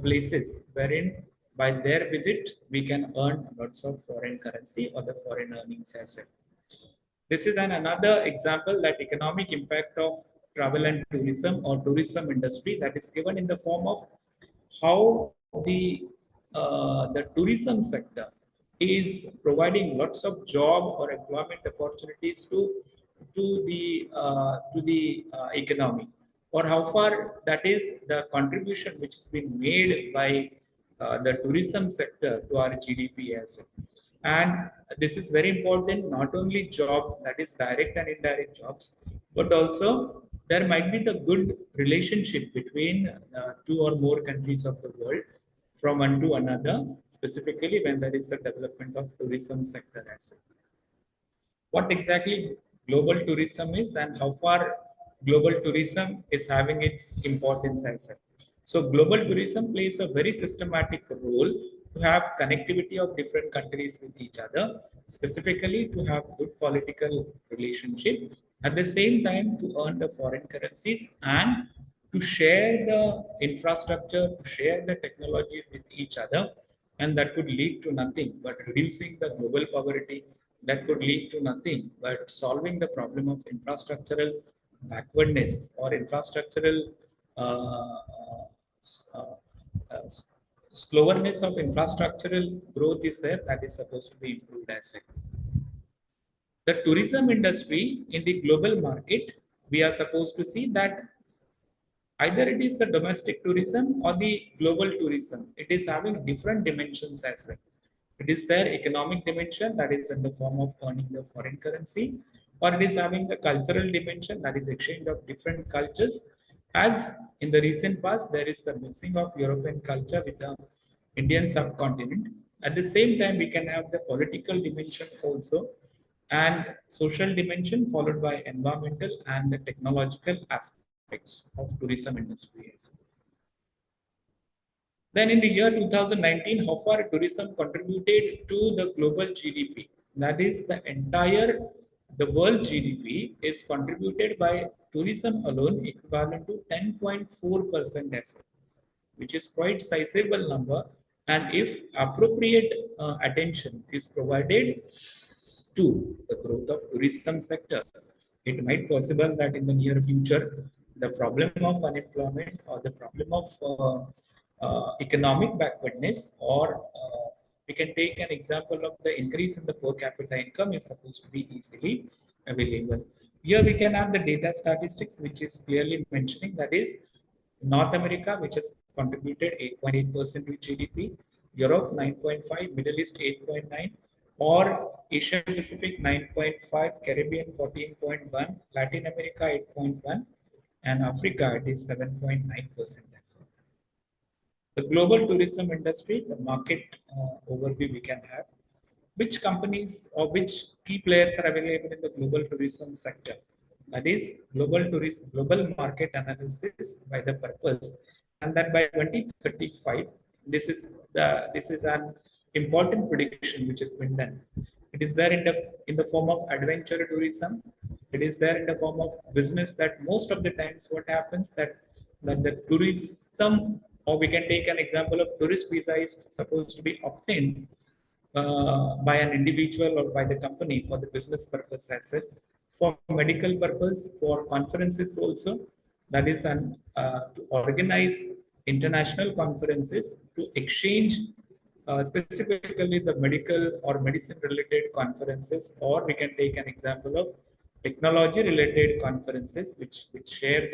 V: places wherein by their visit we can earn lots of foreign currency or the foreign earnings as well. This is another example that economic impact of travel and tourism or tourism industry that is given in the form of how the tourism sector is providing lots of job or employment opportunities to the economy, or how far that is the contribution which has been made by the tourism sector to our GDP as well. And this is very important, not only job, that is direct and indirect jobs, but also there might be the good relationship between two or more countries of the world from one to another, specifically when there is a development of tourism sector as well. What exactly global tourism is and how far global tourism is having its importance as well. So global tourism plays a very systematic role to have connectivity of different countries with each other, specifically to have good political relationship, at the same time to earn the foreign currencies and to share the infrastructure, to share the technologies with each other, and that could lead to nothing but reducing the global poverty, that could lead to nothing but solving the problem of infrastructural backwardness or infrastructural slowness of infrastructural growth is there, that is supposed to be improved as well. The tourism industry in the global market, we are supposed to see that either it is the domestic tourism or the global tourism, it is having different dimensions as well. It is their economic dimension, that is in the form of earning the foreign currency, or it is having the cultural dimension, that is exchange of different cultures. As in the recent past, there is the mixing of European culture with the Indian subcontinent. At the same time, we can have the political dimension also, and social dimension followed by environmental and the technological aspects of tourism industry. Then in the year 2019, how far tourism contributed to the global GDP? That is the world GDP is contributed by tourism alone equivalent to 10.4%, which is quite sizable number. And if appropriate attention is provided to the growth of tourism sector, it might possible that in the near future, the problem of unemployment or the problem of economic backwardness or we can take an example of the increase in the per capita income is supposed to be easily available. Here we can have the data statistics, which is clearly mentioning that is North America, which has contributed 8.8% to GDP, Europe 9.5, Middle East 8.9, or Asia Pacific 9.5, Caribbean 14.1, Latin America 8.1, and Africa it is 7.9%. The global tourism industry, the market overview we can have. Which companies or which key players are available in the global tourism sector? That is global market analysis by the purpose, and that by 2035, this is an important prediction which has been done. It is there in the form of adventure tourism. It is there in the form of business. That most of the times what happens that the tourism, or we can take an example of tourist visa is supposed to be obtained by an individual or by the company for the business purpose as well. For medical purpose, for conferences also, that is to organize international conferences, to exchange specifically the medical or medicine related conferences, or we can take an example of technology related conferences which share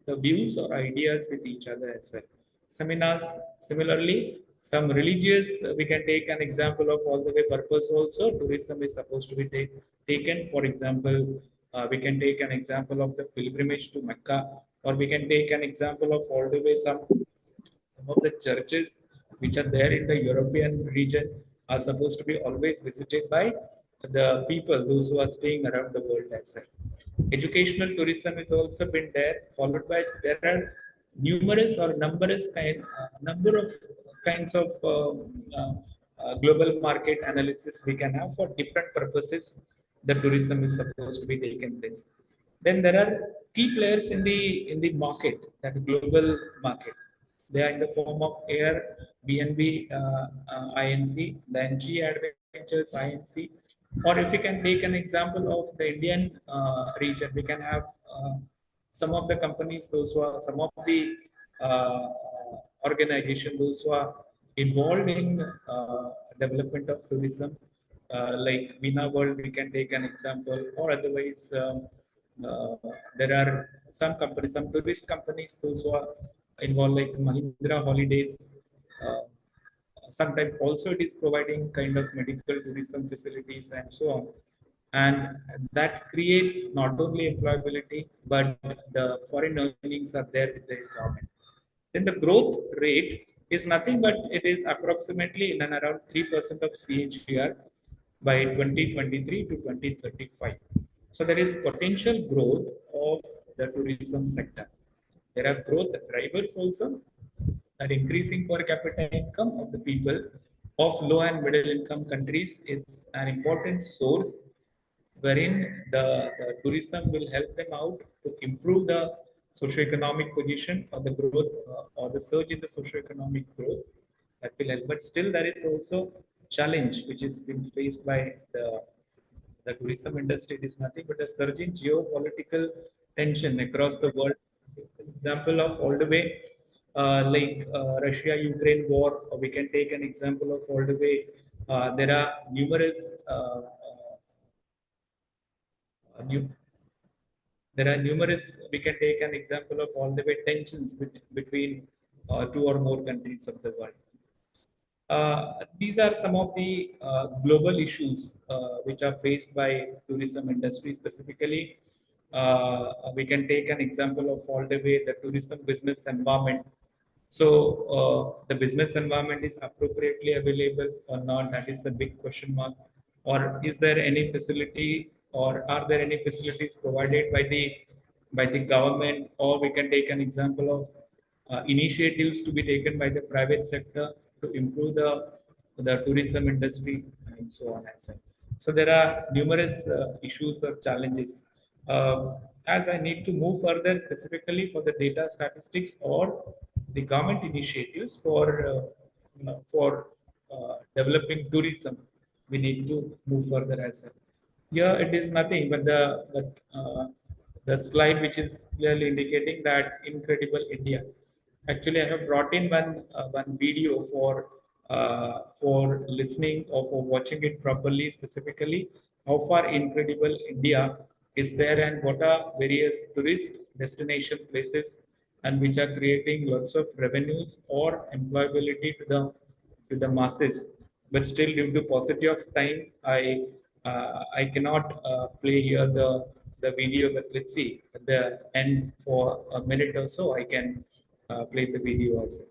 V: the views or ideas with each other as well. Seminars, similarly, some religious, we can take an example of all the way purpose also. Tourism is supposed to be taken. For example, we can take an example of the pilgrimage to Mecca, or we can take an example of all the way some of the churches which are there in the European region are supposed to be always visited by the people, those who are staying around the world as well. Educational tourism has also been there, followed by there are numerous or number of kinds of global market analysis we can have for different purposes. The tourism is supposed to be taken place. Then there are key players in the market, that global market. They are in the form of Air, BNB, INC, then G Adventures, INC. Or if we can take an example of the Indian region, we can have some of the companies, those who are some of the organizations, those who are involved in development of tourism, like Vina World, we can take an example, or otherwise there are some companies, some tourist companies, those who are involved, like Mahindra Holidays. Sometimes also it is providing kind of medical tourism facilities and so on. And that creates not only employability, but the foreign earnings are there with the government. Then the growth rate is nothing but it is approximately in and around 3% of CAGR by 2023 to 2035. So there is potential growth of the tourism sector. There are growth drivers also, that increasing per capita income of the people of low and middle income countries is an important source wherein the tourism will help them out to improve the socioeconomic position or the growth or the surge in the socioeconomic growth that will help. But still there is also challenge which is being faced by the tourism industry. It is nothing but a surging geopolitical tension across the world. Example of all the way like Russia-Ukraine war, or we can take an example of all the way. There are numerous we can take an example of all the way tensions between two or more countries of the world. These are some of the global issues which are faced by tourism industry. Specifically, we can take an example of all the way the tourism business environment. So the business environment is appropriately available or not? That is the big question mark. Or is there any facility, or are there any facilities provided by the government? Or we can take an example of initiatives to be taken by the private sector to improve the tourism industry and so on and so on. So there are numerous issues or challenges. As I need to move further specifically for the data statistics or the government initiatives for developing tourism, we need to move further as well. Here it is nothing but the slide which is clearly indicating that incredible India. Actually, I have brought in one video for for listening or for watching it properly, specifically how far incredible India is there and what are various tourist destination places and which are creating lots of revenues or employability to the masses. But still, due to paucity of time, I cannot play here the video. But let's see at the end for a minute or so. I can play the video also.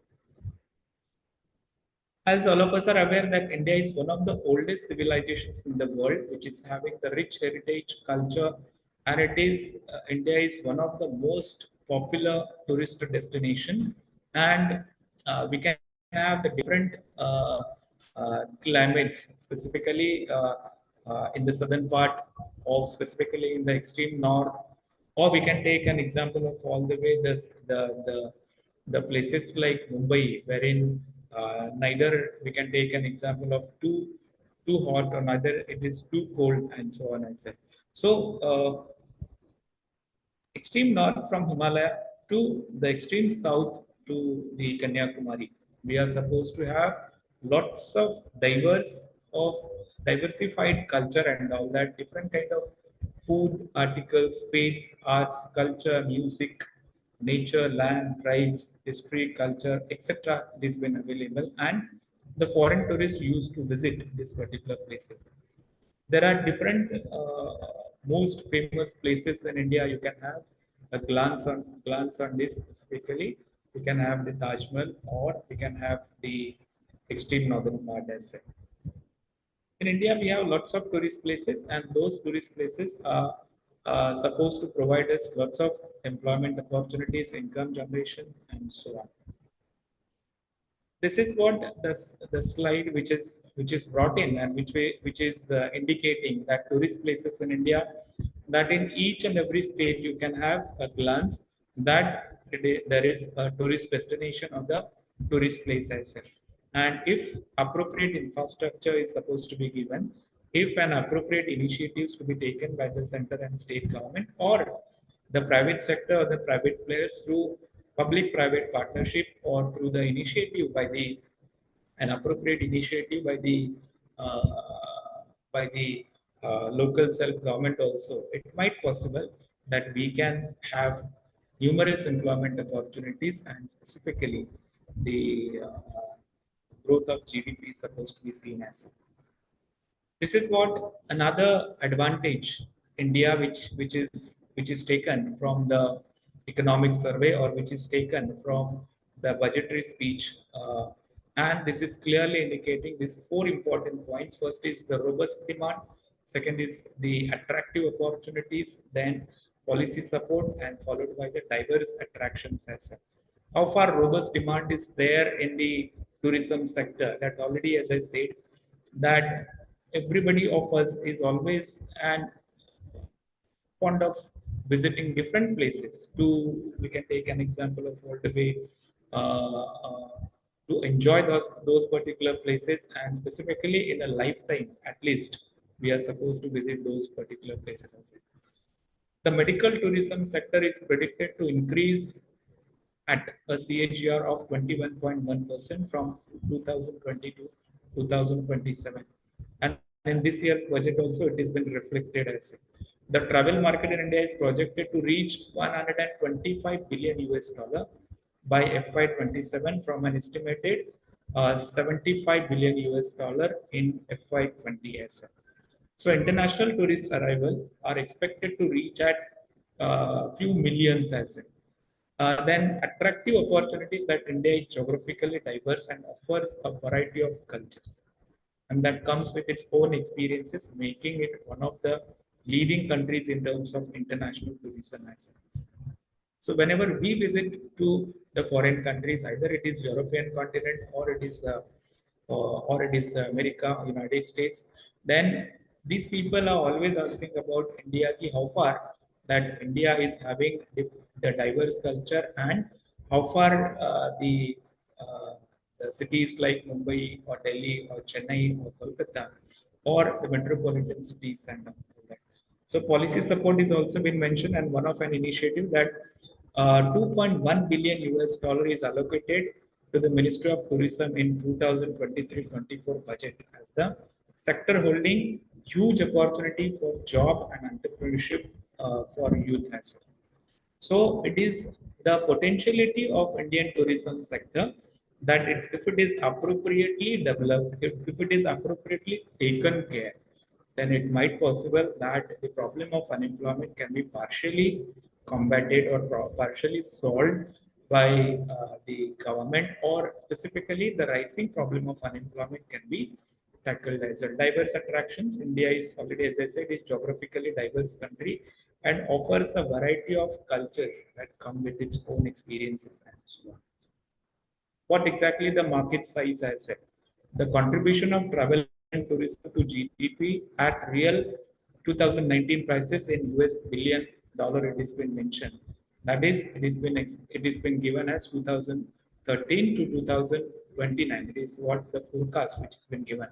V: As all of us are aware that India is one of the oldest civilizations in the world, which is having the rich heritage, culture, and India is one of the most popular tourist destination, and we can have the different climates, specifically in the southern part, or specifically in the extreme north, or we can take an example of all the way the places like Mumbai, wherein neither we can take an example of too hot or neither it is too cold, and so on and so. So extreme north from Himalaya to the extreme south to the Kanyakumari, we are supposed to have lots of diversified culture and all that, different kind of food, articles, faiths, arts, culture, music, nature, land, tribes, history, culture, etc. It has been available, and the foreign tourists used to visit these particular places. There are different most famous places in India. You can have a glance on this specifically. We can have the Taj Mahal, or we can have the extreme northern part as well. In India, we have lots of tourist places, and those tourist places are supposed to provide us lots of employment opportunities, income generation, and so on. This is what the slide which is brought in, and which is indicating that tourist places in India, that in each and every state you can have a glance that there is a tourist destination of the tourist place as well. And if appropriate infrastructure is supposed to be given, if an appropriate initiatives to be taken by the center and state government, or the private sector or the private players through public-private partnership, or through the initiative by an appropriate initiative by the local self-government also, it might possible that we can have numerous employment opportunities, and specifically the growth of GDP is supposed to be seen as well. This is what another advantage India, which is taken from the economic survey, or which is taken from the budgetary speech, and this is clearly indicating these four important points. First is the robust demand, second is the attractive opportunities, then policy support, and followed by the diverse attractions as well. How far robust demand is there in the tourism sector? That already, as I said, that everybody of us is always and fond of visiting different places. We can take an example of all the way to enjoy those particular places, and specifically in a lifetime, at least we are supposed to visit those particular places as well. The medical tourism sector is predicted to increase at a CAGR of 21.1% from 2020 to 2027. And in this year's budget also, it has been reflected as the travel market in India is projected to reach 125 billion US dollar by FY27 from an estimated 75 billion US dollar in FY20 as well. So international tourist arrival are expected to reach at few millions as well. Then attractive opportunities that India is geographically diverse and offers a variety of cultures, and that comes with its own experiences, making it one of the leading countries in terms of international tourism as well. So whenever we visit to the foreign countries, either it is European continent or it is America, United States, then these people are always asking about India, how far that India is having the diverse culture, and how far the cities like Mumbai or Delhi or Chennai or Kolkata or the metropolitan cities and all that. So policy support is also been mentioned, and one of an initiative that 2.1 billion US dollar is allocated to the Ministry of Tourism in 2023-24 budget as the sector holding huge opportunity for job and entrepreneurship for youth as well. So it is the potentiality of Indian tourism sector that if it is appropriately developed, if it is appropriately taken care, then it might possible that the problem of unemployment can be partially combated or partially solved by the government, or specifically the rising problem of unemployment can be tackled as well. Diverse attractions. India is already, as I said, is geographically diverse country and offers a variety of cultures that come with its own experiences and so on. What exactly the market size as well? The contribution of travel and tourism to GDP at real 2019 prices in US billion dollar, it has been mentioned. That is, it has been given as 2013 to 2029. It is what the forecast which has been given.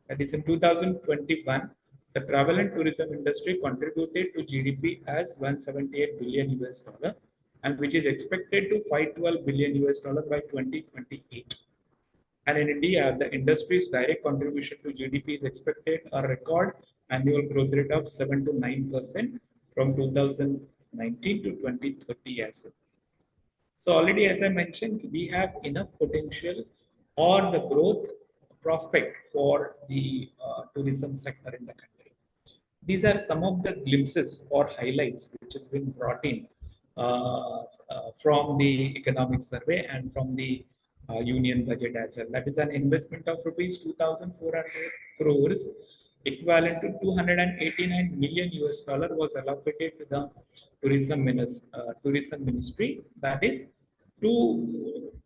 V: That is, in 2021, the travel and tourism industry contributed to GDP as 178 billion US dollar, and which is expected to 512 billion US dollar by 2028. And in India, the industry's direct contribution to GDP is expected a record annual growth rate of 7 to 9% from 2019 to 2030 as well. So already, as I mentioned, we have enough potential or the growth prospect for the tourism sector in the country. These are some of the glimpses or highlights which has been brought in from the economic survey and from the union budget as well. That is an investment of rupees 2,400 crores, equivalent to 289 million US dollar, was allocated to the tourism ministry. That is to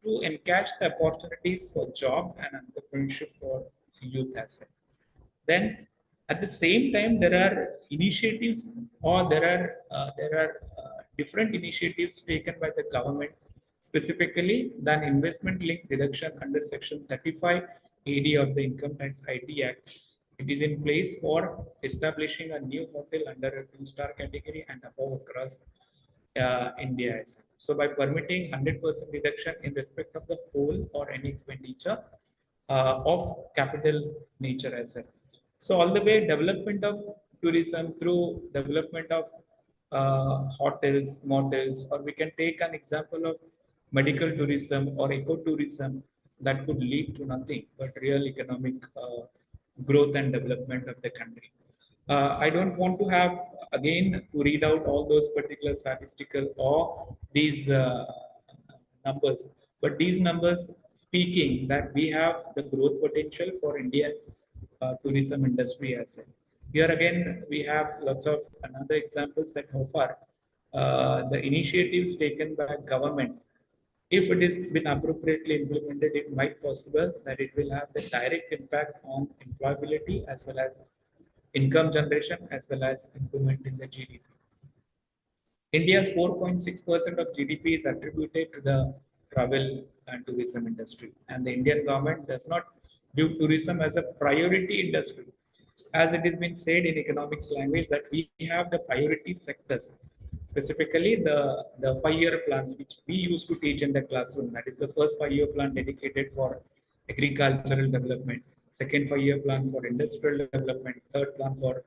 V: encash the opportunities for job and entrepreneurship for youth as well. Then at the same time, there are initiatives, or there are different initiatives taken by the government, specifically the investment-linked deduction under Section 35 AD of the Income Tax IT Act. It is in place for establishing a new hotel under a 2-star category and above across India as well. So by permitting 100% deduction in respect of the whole or any expenditure of capital nature as well. So all the way development of tourism through development of hotels, motels, or we can take an example of medical tourism or ecotourism that could lead to nothing but real economic growth and development of the country. I don't want to have again to read out all those particular statistical or these numbers, but these numbers speaking that we have the growth potential for Indian tourism industry as well. Here again, we have lots of another examples that how far the initiatives taken by government, if it is been appropriately implemented, it might possible that it will have the direct impact on employability as well as income generation as well as improvement in the GDP. India's 4.6% of GDP is attributed to the travel and tourism industry, and the Indian government does not view tourism as a priority industry. As it has been said in economics language that we have the priority sectors, specifically the 5-year plans which we used to teach in the classroom. That is the first 5-year plan dedicated for agricultural development, second 5-year plan for industrial development, third plan for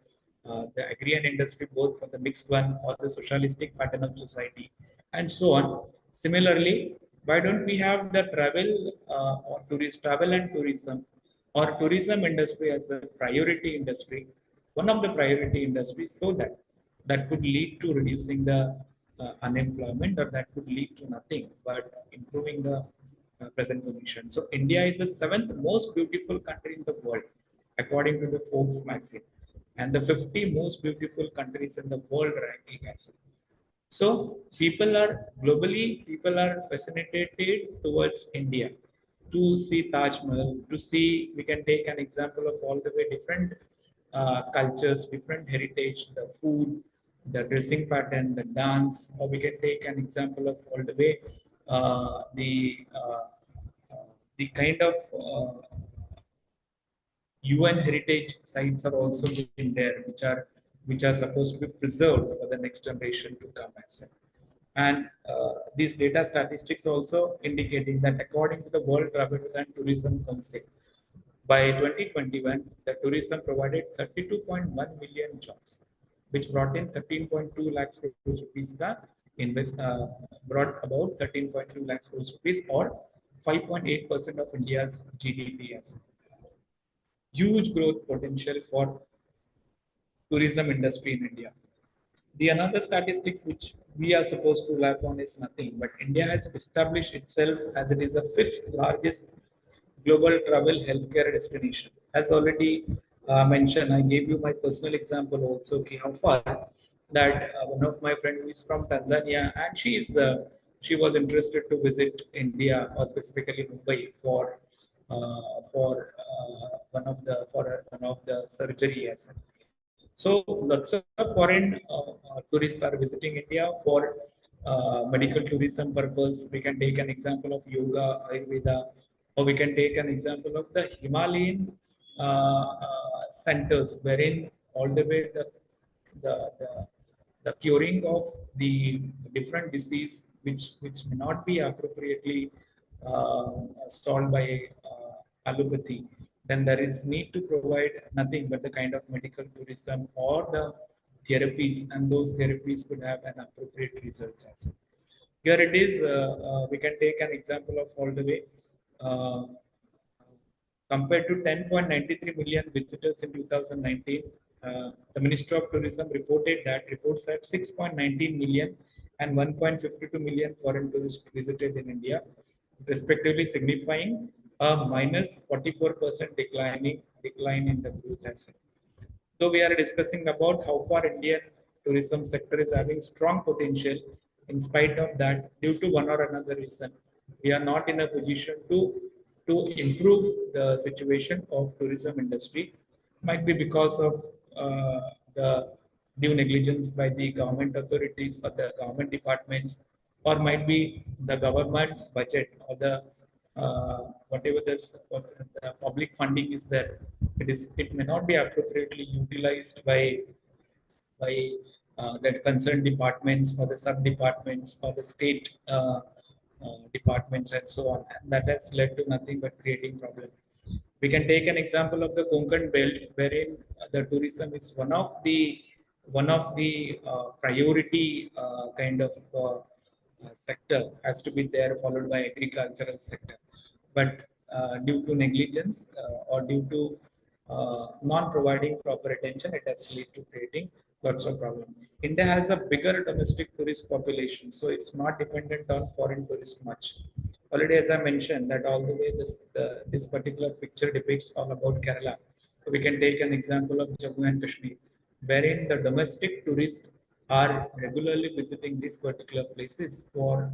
V: the agri and industry, both for the mixed one or the socialistic pattern of society, and so on. Similarly, why don't we have the travel and tourism or tourism industry as the priority industry, one of the priority industries, so that that could lead to reducing the unemployment, or that could lead to nothing but improving the present condition. So India is the 7th most beautiful country in the world, according to the Forbes magazine, and the 50 most beautiful countries in the world ranking as well. So people are fascinated towards India to see Taj Mahal, to see, we can take an example of all the way different cultures, different heritage, the food, the dressing pattern, the dance, or we can take an example of all the way the kind of UN heritage sites are also in there, which are supposed to be preserved for the next generation to come as well. And these data statistics also indicating that according to the World Travel and Tourism Council, by 2021, the tourism provided 32.1 million jobs, which brought in 13.2 lakhs crores rupees brought about 13.2 lakhs crores rupees or 5.8% of India's GDP. As huge growth potential for tourism industry in India. The another statistics which we are supposed to rely on is nothing, but India has established itself as it is the fifth largest global travel healthcare destination. As already mentioned, I gave you my personal example also, okay, how far that one of my friend who is from Tanzania and she was interested to visit India or specifically Mumbai for one of the surgeries. So lots of foreign tourists are visiting India for medical tourism purpose. We can take an example of yoga, Ayurveda, or we can take an example of the Himalayan centers, wherein all the way the, the, the curing of the different disease which may not be appropriately solved by allopathy, then there is need to provide nothing but the kind of medical tourism or the therapies, and those therapies could have an appropriate results as well. Here it is, we can take an example of all the way. Compared to 10.93 million visitors in 2019, the Ministry of Tourism reports that 6.19 million and 1.52 million foreign tourists visited in India, respectively signifying a minus 44% decline in the growth as well. So we are discussing about how far Indian tourism sector is having strong potential. In spite of that, due to one or another reason, we are not in a position to improve the situation of tourism industry. Might be because of the due negligence by the government authorities or the government departments, or might be the government budget or the whatever the public funding is there. It may not be appropriately utilized by the concerned departments or the sub departments or the state departments and so on. And that has led to nothing but creating problem. We can take an example of the Konkan belt, wherein the tourism is one of the priority kind of sector has to be there, followed by agricultural sector. But due to negligence or due to non-providing proper attention, it has led to creating lots of problems. India has a bigger domestic tourist population, so it's not dependent on foreign tourists much. Already, as I mentioned, that all the way this particular picture depicts all about Kerala. So we can take an example of Jammu and Kashmir, wherein the domestic tourists are regularly visiting these particular places for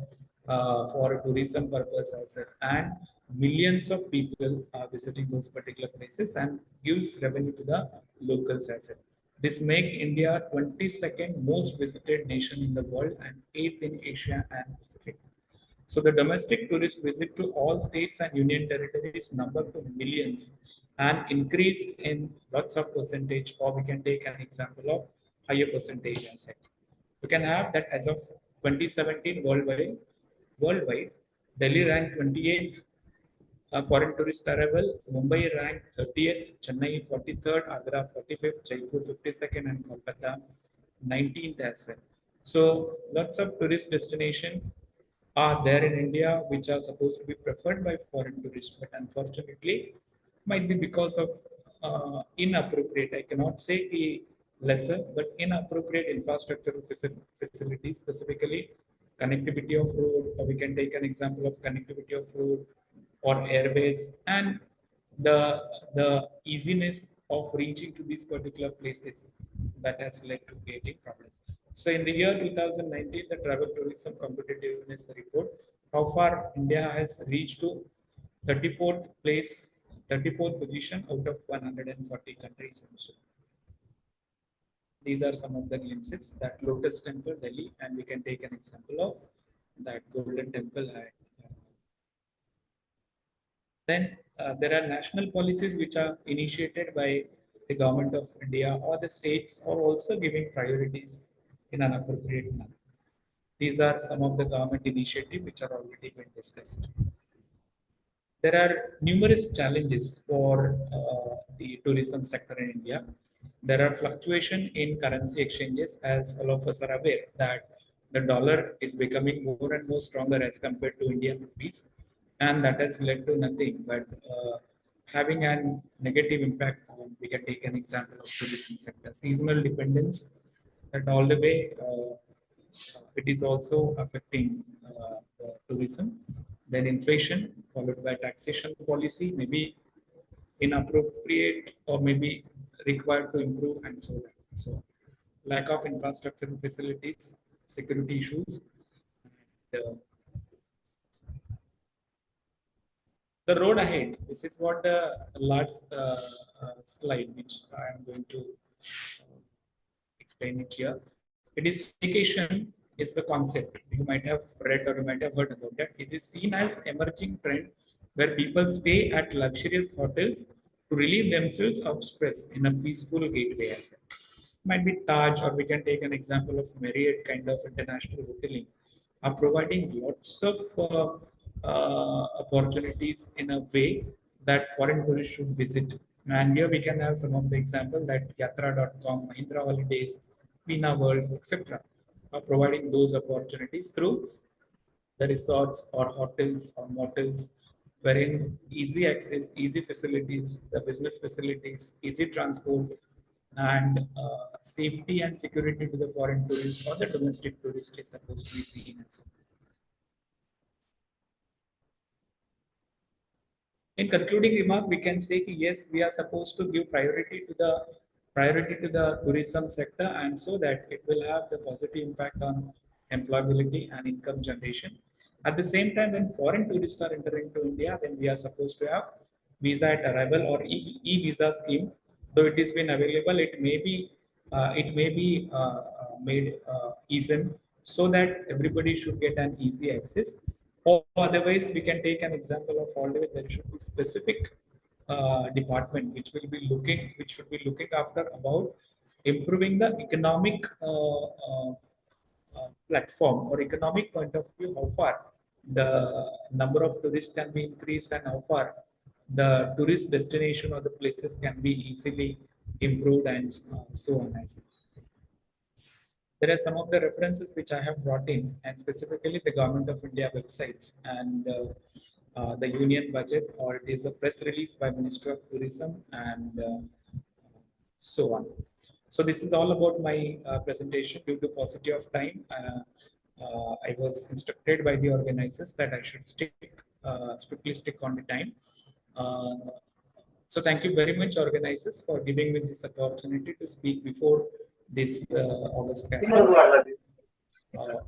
V: tourism purposes, and millions of people are visiting those particular places and gives revenue to the locals as well. This make India 22nd most visited nation in the world and 8th in Asia and Pacific. So the domestic tourist visit to all states and union territories number to millions and increased in lots of percentage, or we can take an example of higher percentage as well. We can have that as of 2017 worldwide, Delhi ranked 28th foreign tourist arrival, Mumbai ranked 30th, Chennai 43rd, Agra 45th, Jaipur 52nd, and Kolkata 19th as well. So lots of tourist destinations are there in India which are supposed to be preferred by foreign tourists, but unfortunately might be because of inappropriate, I cannot say lesser, but inappropriate infrastructural facilities, specifically connectivity of road, or we can take an example of connectivity of road or airways, and the easiness of reaching to these particular places that has led to creating problems. So in the year 2019, the Travel Tourism Competitiveness Report, how far India has reached to 34th place, 34th position out of 140 countries also. These are some of the glimpses, that Lotus Temple, Delhi, and we can take an example of that Golden Temple at Then there are national policies which are initiated by the government of India or the states, or also giving priorities in an appropriate manner. These are some of the government initiatives which are already been discussed. There are numerous challenges for the tourism sector in India. There are fluctuation in currency exchanges, as all of us are aware that the dollar is becoming more and more stronger as compared to Indian rupees, and that has led to nothing but having a negative impact on. We can take an example of tourism sector, seasonal dependence, that all the way it is also affecting the tourism. Then inflation followed by taxation policy, maybe inappropriate or maybe required to improve, and so on. So lack of infrastructure and facilities, security issues. And, the road ahead. This is what the large slide which I am going to explain it here. It is staycation is the concept. You might have read or you might have heard about that. It is seen as emerging trend where people stay at luxurious hotels to relieve themselves of stress in a peaceful gateway asset. Might be Taj, or we can take an example of Marriott kind of international hoteling, are providing lots of opportunities in a way that foreign tourists should visit. And here we can have some of the example that Yatra.com, Mahindra Holidays, Pina World, etc. are providing those opportunities through the resorts or hotels or motels, wherein easy access, easy facilities, the business facilities, easy transport, and safety and security to the foreign tourist or the domestic tourist is supposed to be seen. And so in concluding remark, we can say yes, we are supposed to give priority to the tourism sector, and so that it will have the positive impact on employability and income generation. At the same time, when foreign tourists are entering to India, then we are supposed to have visa at arrival or e-visa scheme. Though it has been available, it may be made easy so that everybody should get an easy access. Or otherwise, we can take an example of holiday. There should be specific department which should be looking after about improving the economic platform or economic point of view, how far the number of tourists can be increased and how far the tourist destination or the places can be easily improved, and so on. There are some of the references which I have brought in, and specifically the Government of India websites and the Union budget, or it is a press release by Ministry of Tourism, and so on. So this is all about my presentation. Due to paucity of time, I was instructed by the organizers that I should strictly stick on the time. So thank you very much, organizers, for giving me this opportunity to speak before this August panel.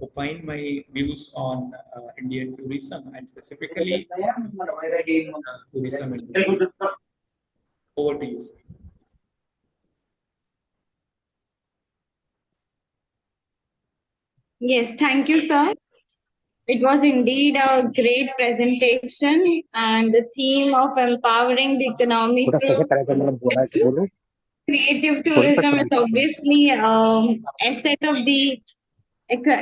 V: Opine my views on Indian tourism and specifically tourism industry. Over to you, sir.
C: Yes, thank you, sir. It was indeed a great presentation, and the theme of empowering the economy through creative tourism is obviously asset of the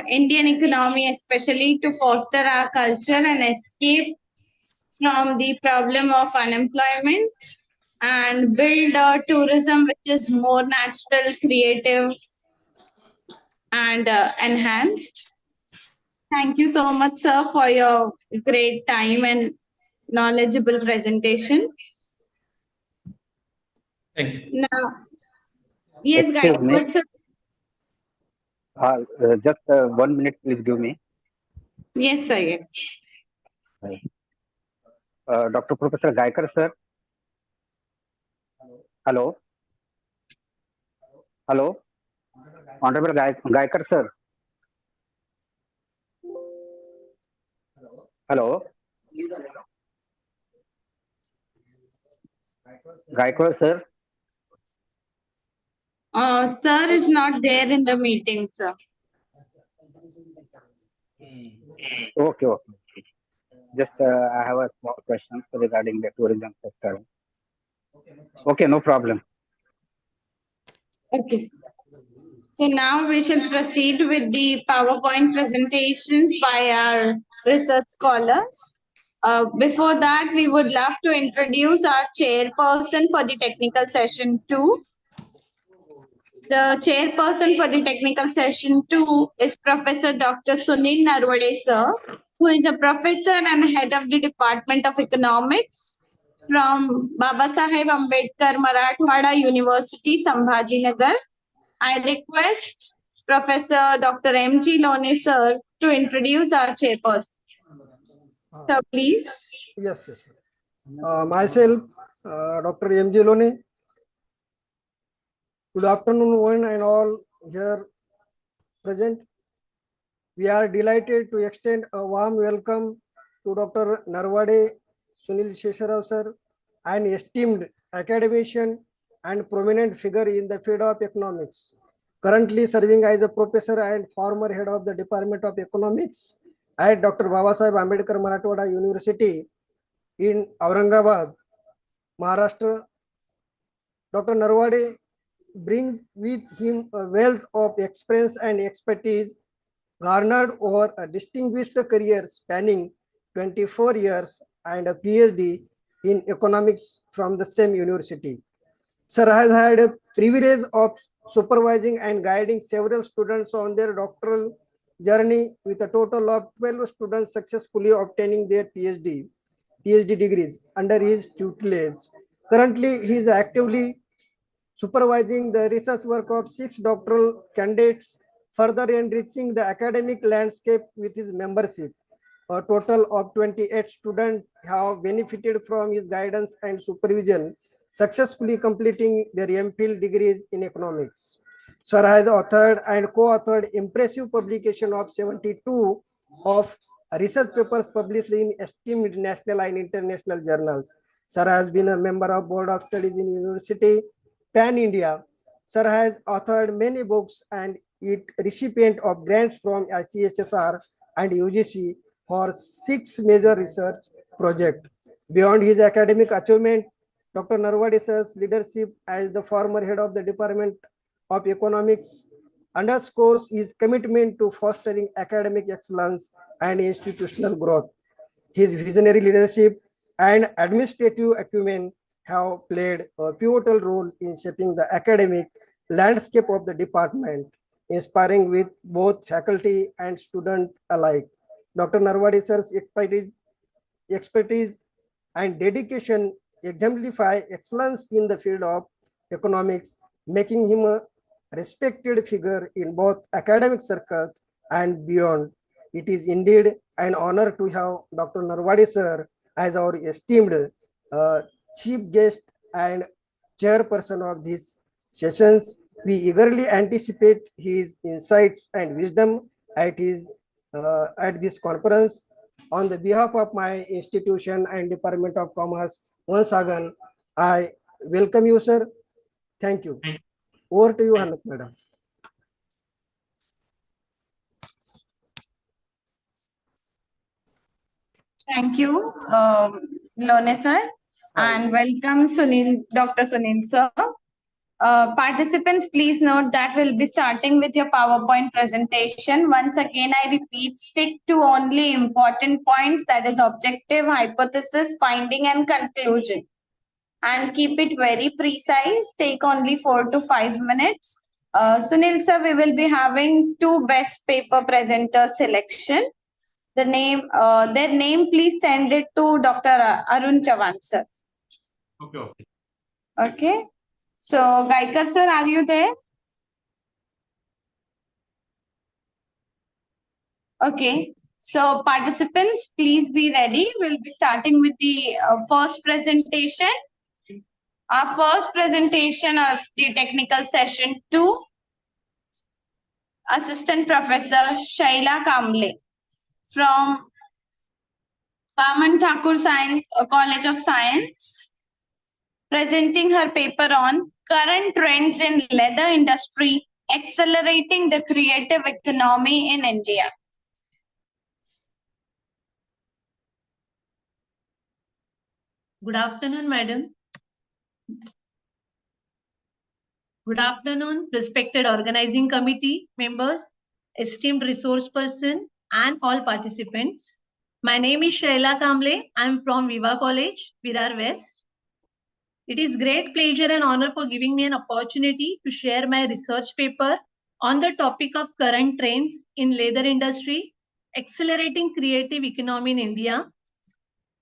C: Indian economy, especially to foster our culture and escape from the problem of unemployment and build a tourism which is more natural, creative, and enhanced. Thank you so much, sir, for your great time and knowledgeable presentation.
V: Thank you.
C: Now, yes,
I: Excuse me.
C: guys, sir.
I: Just 1 minute, please give me.
C: Yes, sir. Yes.
I: Dr. Professor Gaikar, sir. Hello. Hello. Honorable Gaikar, sir. Hello. Gaikar, sir.
C: Sir is not there in the meeting, sir.
I: Okay. Just I have a small question regarding the tourism sector. Okay, no problem.
C: Okay, sir. So now we shall proceed with the PowerPoint presentations by our research scholars. Before that, we would love to introduce our chairperson for the technical session 2. The chairperson for the technical session 2 is Professor Dr. Sunil Narwade sir, who is a professor and head of the Department of Economics from Babasaheb Ambedkar Marathwada University, Sambhajinagar. I request Professor Dr. M.G. Lone sir to introduce our chairperson. Sir, please.
H: Yes. Myself, Dr. M.G. Lone. Good afternoon, one and all here present. We are delighted to extend a warm welcome to Dr. Narwade Sunil Shesharao sir, an esteemed academician and prominent figure in the field of economics, currently serving as a professor and former head of the Department of Economics at Dr. Babasaheb Ambedkar Marathwada University in Aurangabad, Maharashtra. Dr. Narwade brings with him a wealth of experience and expertise garnered over a distinguished career spanning 24 years and a PhD in economics from the same university. Sir has had a privilege of supervising and guiding several students on their doctoral journey, with a total of 12 students successfully obtaining their PhD degrees under his tutelage. Currently, he is actively supervising the research work of 6 doctoral candidates, further enriching the academic landscape with his membership. A total of 28 students have benefited from his guidance and supervision, successfully completing their MPhil degrees in economics. Sir has authored and co-authored impressive publication of 72 of research papers published in esteemed national and international journals. Sir has been a member of Board of Studies in University Pan India. Sir has authored many books and is recipient of grants from ICSSR and UGC for 6 major research projects. Beyond his academic achievement, Dr. Narwade sir's leadership as the former head of the Department of Economics underscores his commitment to fostering academic excellence and institutional growth. His visionary leadership and administrative acumen have played a pivotal role in shaping the academic landscape of the department, inspiring with both faculty and student alike. Dr. Narwade sir's expertise and dedication exemplify excellence in the field of economics, making him a respected figure in both academic circles and beyond. It is indeed an honor to have Dr. Narwade sir as our esteemed chief guest and chairperson of these sessions. We eagerly anticipate his insights and wisdom at this conference. On the behalf of my institution and Department of Commerce, once again, I welcome you, sir. Thank you. Over to you, Hanat madam.
C: Thank you, Lone sir, and welcome Dr. Sunil sir. Participants, please note that we'll be starting with your PowerPoint presentation. Once again, I repeat, stick to only important points, that is objective, hypothesis, finding, and conclusion. And keep it very precise. Take only 4 to 5 minutes. Sunil sir, we will be having 2 best paper presenter selection. Their name, please send it to Dr. Arun Chavan sir.
A: Okay.
C: Okay. So, Gaikar sir, are you there? Okay. So, participants, please be ready. We'll be starting with the first presentation. Our first presentation of the technical session 2, Assistant Professor Shaila Kamble from Paman Thakur College of Science, presenting her paper on current trends in leather industry, accelerating the creative economy in India.
N: Good afternoon, madam. Good afternoon, respected organizing committee members, esteemed resource person, and all participants. My name is Shaila Kamble. I am from Viva College, Virar West. It is great pleasure and honor for giving me an opportunity to share my research paper on the topic of current trends in leather industry, accelerating creative economy in India.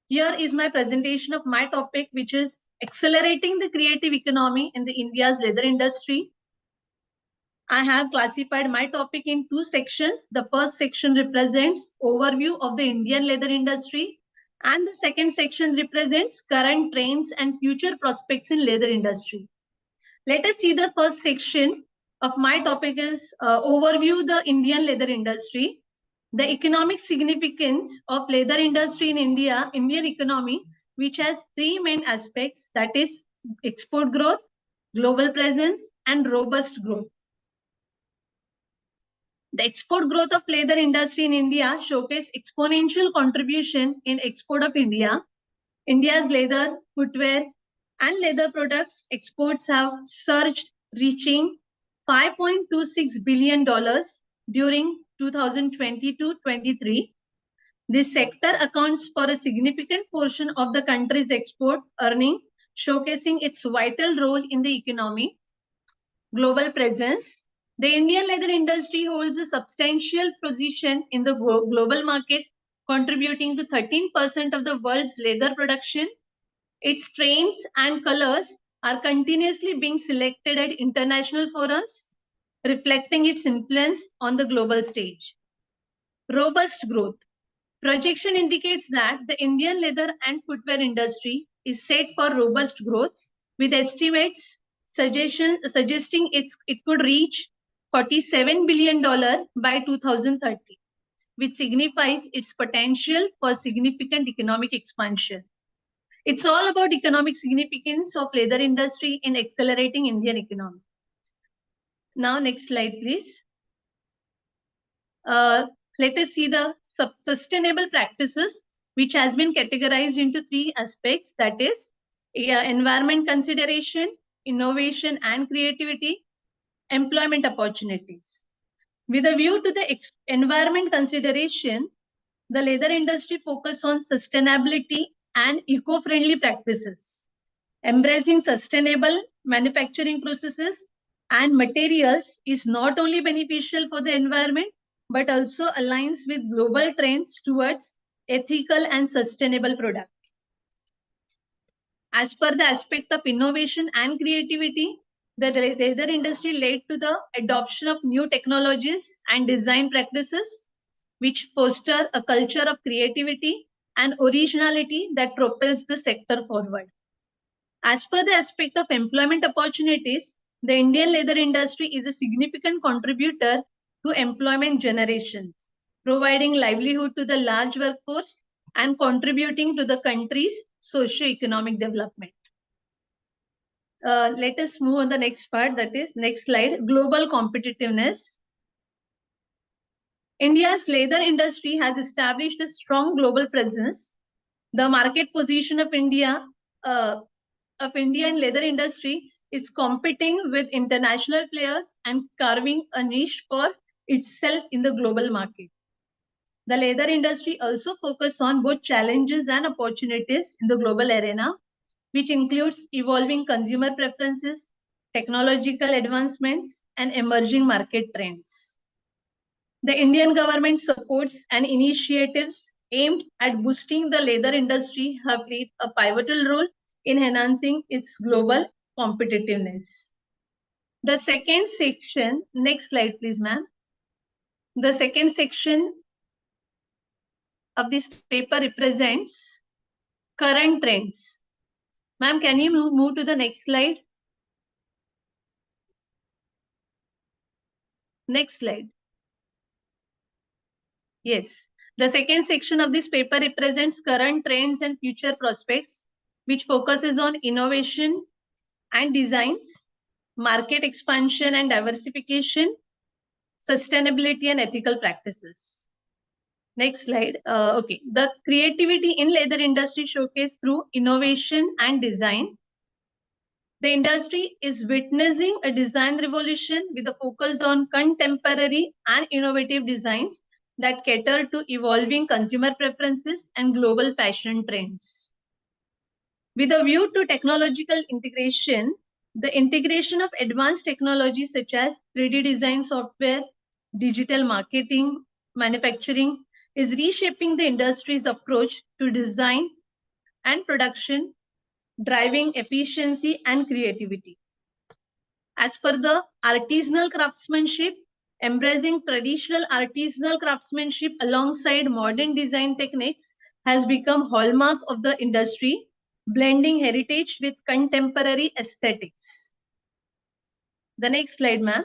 N: Here is my presentation of my topic, which is accelerating the creative economy in the India's leather industry. I have classified my topic in two sections. The first section represents overview of the Indian leather industry, and the second section represents current trends and future prospects in leather industry. Let us see the first section of my topic is overview the Indian leather industry. The economic significance of leather industry in Indian economy, which has three main aspects, that is export growth, global presence, and robust growth. The export growth of leather industry in India showcase exponential contribution in export of India. India's leather, footwear, and leather products exports have surged, reaching $5.26 billion during 2022-23. This sector accounts for a significant portion of the country's export earning, showcasing its vital role in the economy. Global presence. The Indian leather industry holds a substantial position in the global market, contributing to 13% of the world's leather production. Its strains and colors are continuously being selected at international forums, reflecting its influence on the global stage. Robust growth. Projection indicates that the Indian leather and footwear industry is set for robust growth, with estimates suggesting it could reach $47 billion by 2030, which signifies its potential for significant economic expansion. It's all about economic significance of leather industry in accelerating Indian economy. Now, next slide, please. Let us see the sustainable practices, which has been categorized into three aspects, that is environment consideration, innovation and creativity, employment opportunities. With a view to the environment consideration, the leather industry focuses on sustainability and eco-friendly practices, embracing sustainable manufacturing processes and materials is not only beneficial for the environment, but also aligns with global trends towards ethical and sustainable products. As per the aspect of innovation and creativity, the leather industry led to the adoption of new technologies and design practices, which foster a culture of creativity and originality that propels the sector forward. As per the aspect of employment opportunities, the Indian leather industry is a significant contributor to employment generations, providing livelihood to the large workforce and contributing to the country's socio-economic development. Let us move on the next part, that is next slide, global competitiveness. India's leather industry has established a strong global presence. The market position of India in leather industry is competing with international players and carving a niche for itself in the global market. The leather industry also focuses on both challenges and opportunities in the global arena, which includes evolving consumer preferences, technological advancements, and emerging market trends. The Indian government supports and initiatives aimed at boosting the leather industry have played a pivotal role in enhancing its global competitiveness. The second section, next slide please ma'am. The second section of this paper represents current trends. Ma'am, can you move to the next slide? Next slide. Yes, the second section of this paper represents current trends and future prospects, which focuses on innovation and designs, market expansion and diversification, sustainability and ethical practices. Next slide. Okay, the creativity in leather industry showcased through innovation and design. The industry is witnessing a design revolution with a focus on contemporary and innovative designs that cater to evolving consumer preferences and global fashion trends. With a view to technological integration, the integration of advanced technologies such as 3D design software, digital marketing, manufacturing is reshaping the industry's approach to design and production, driving efficiency and creativity. As per the artisanal craftsmanship, embracing traditional artisanal craftsmanship alongside modern design techniques has become hallmark of the industry, blending heritage with contemporary aesthetics. The next slide, ma'am.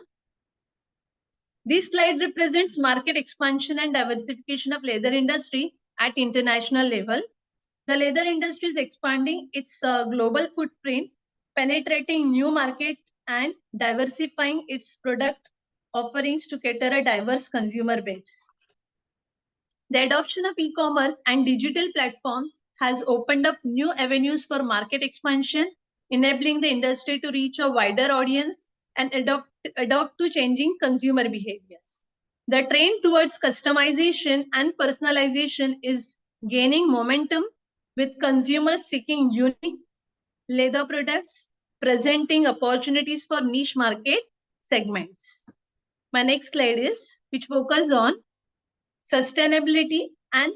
N: This slide represents market expansion and diversification of leather industry at international level. The leather industry is expanding its global footprint, penetrating new markets and diversifying its product offerings to cater a diverse consumer base. The adoption of e-commerce and digital platforms has opened up new avenues for market expansion, enabling the industry to reach a wider audience and adopt to changing consumer behaviors. The trend towards customization and personalization is gaining momentum, with consumers seeking unique leather products, presenting opportunities for niche market segments. My next slide is which focus on sustainability and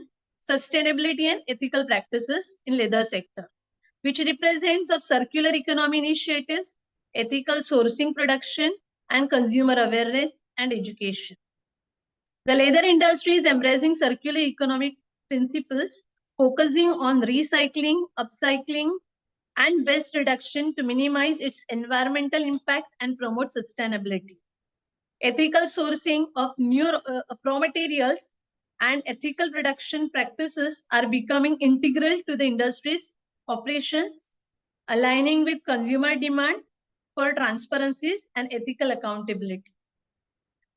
N: ethical practices in leather sector, which represents of circular economy initiatives, ethical sourcing production, and consumer awareness and education. The leather industry is embracing circular economic principles, focusing on recycling, upcycling, and waste reduction to minimize its environmental impact and promote sustainability. Ethical sourcing of new raw materials and ethical production practices are becoming integral to the industry's operations, aligning with consumer demand for transparencies and ethical accountability.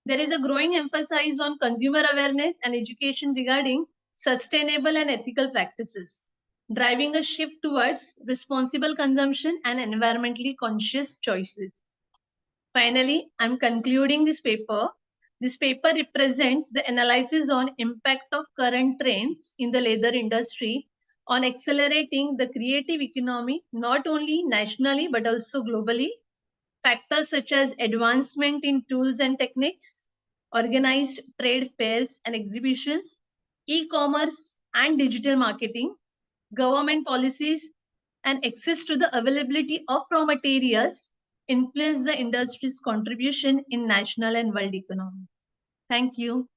N: There is a growing emphasis on consumer awareness and education regarding sustainable and ethical practices, driving a shift towards responsible consumption and environmentally conscious choices. Finally, I'm concluding this paper. This paper represents the analysis on impact of current trends in the leather industry on accelerating the creative economy, not only nationally, but also globally. Factors such as advancement in tools and techniques, organized trade fairs and exhibitions, e-commerce and digital marketing, government policies, and access to the availability of raw materials influence the industry's contribution in national and world economy. Thank you.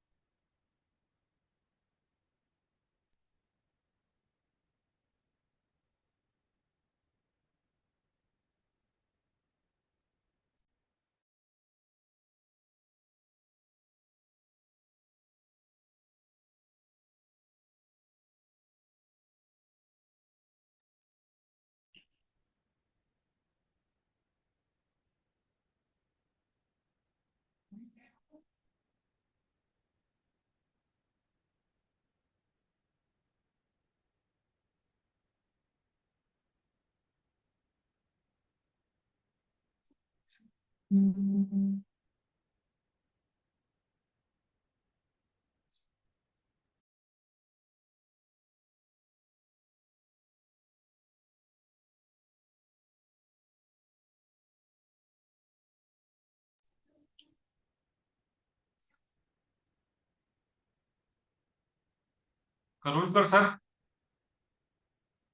M: Karulkar sir.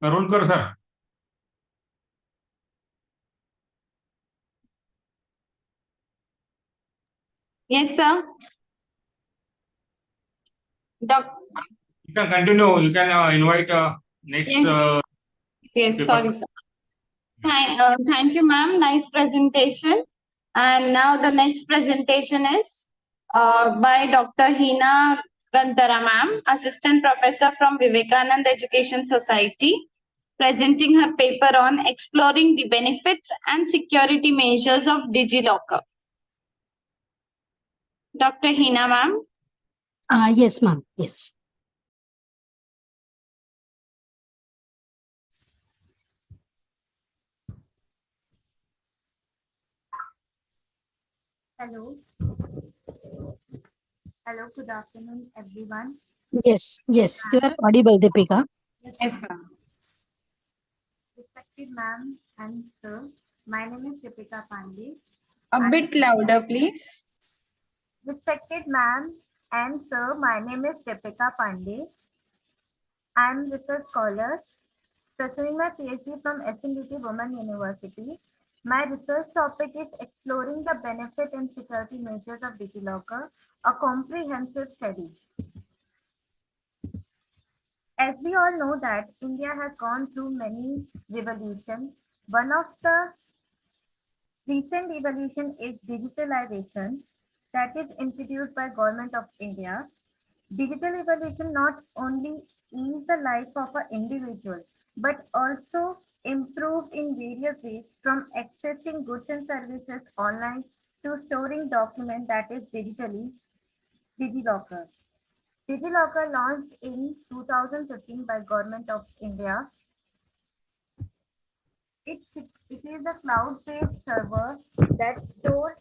M: Karulkar sir.
F: Yes, sir.
M: You can continue. You can invite next.
F: Yes. Yes,
M: paper.
F: sorry, sir. Thank you, ma'am. Nice presentation. And now the next presentation is by Dr. Hina Gantara, ma'am, Assistant Professor from Vivekananda Education Society, presenting her paper on exploring the benefits and security measures of DigiLocker. Dr. Hina, ma'am.
S: Yes, ma'am. Yes.
P: Hello. Hello, good afternoon, everyone.
S: Yes, yes, you are audible, Deepika.
P: Yes, ma'am. Respected ma'am and sir, my name is Deepika Pandey.
C: A bit louder, please.
P: Respected ma'am and sir, my name is Deepika Pandey. I am research scholar pursuing my PhD from SNDT Women University. My research topic is exploring the benefit and security measures of DigiLocker, a comprehensive study. As we all know that India has gone through many revolutions. One of the recent revolution is digitalization that is introduced by Government of India. Digital evolution not only ease the life of an individual but also improved in various ways from accessing goods and services online to storing documents that is digitally DigiLocker. DigiLocker launched in 2015 by Government of India. It is a cloud-based server that stores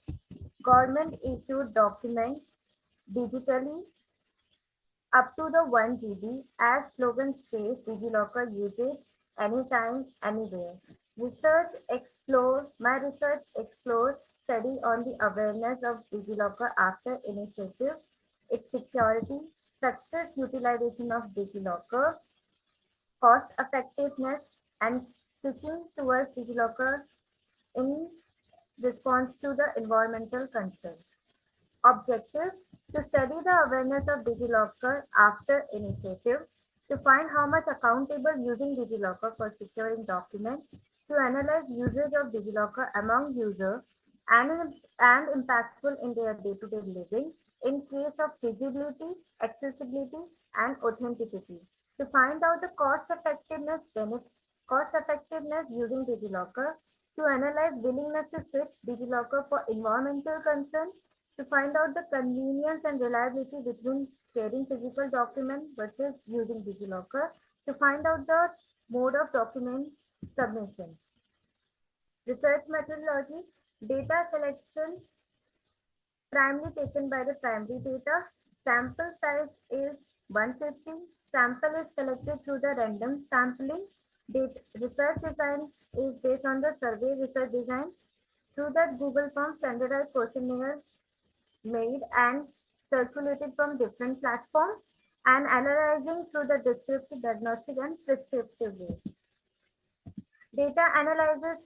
P: government-issued documents digitally up to the 1 GB. As slogan says, DigiLocker uses anytime, anywhere. My research explores study on the awareness of DigiLocker after initiative, its security, success utilization of DigiLocker, cost effectiveness, and switching towards DigiLocker in response to the environmental concerns. Objectives: to study the awareness of DigiLocker after initiative, to find how much accountable using DigiLocker for securing documents, to analyze usage of DigiLocker among users and impactful in their day-to-day living in case of feasibility, accessibility, and authenticity, to find out the cost effectiveness using DigiLocker, to analyze willingness to switch DigiLocker for environmental concerns, to find out the convenience and reliability between sharing physical documents versus using DigiLocker, to find out the mode of document submission. Research methodology: data collection primarily taken by the primary data. Sample size is 150. Sample is collected through the random sampling. Research design is based on the survey research design. Through that Google Form standardized questionnaire made and circulated from different platforms and analyzing through the descriptive, diagnostic, and prescriptive ways. Data analysis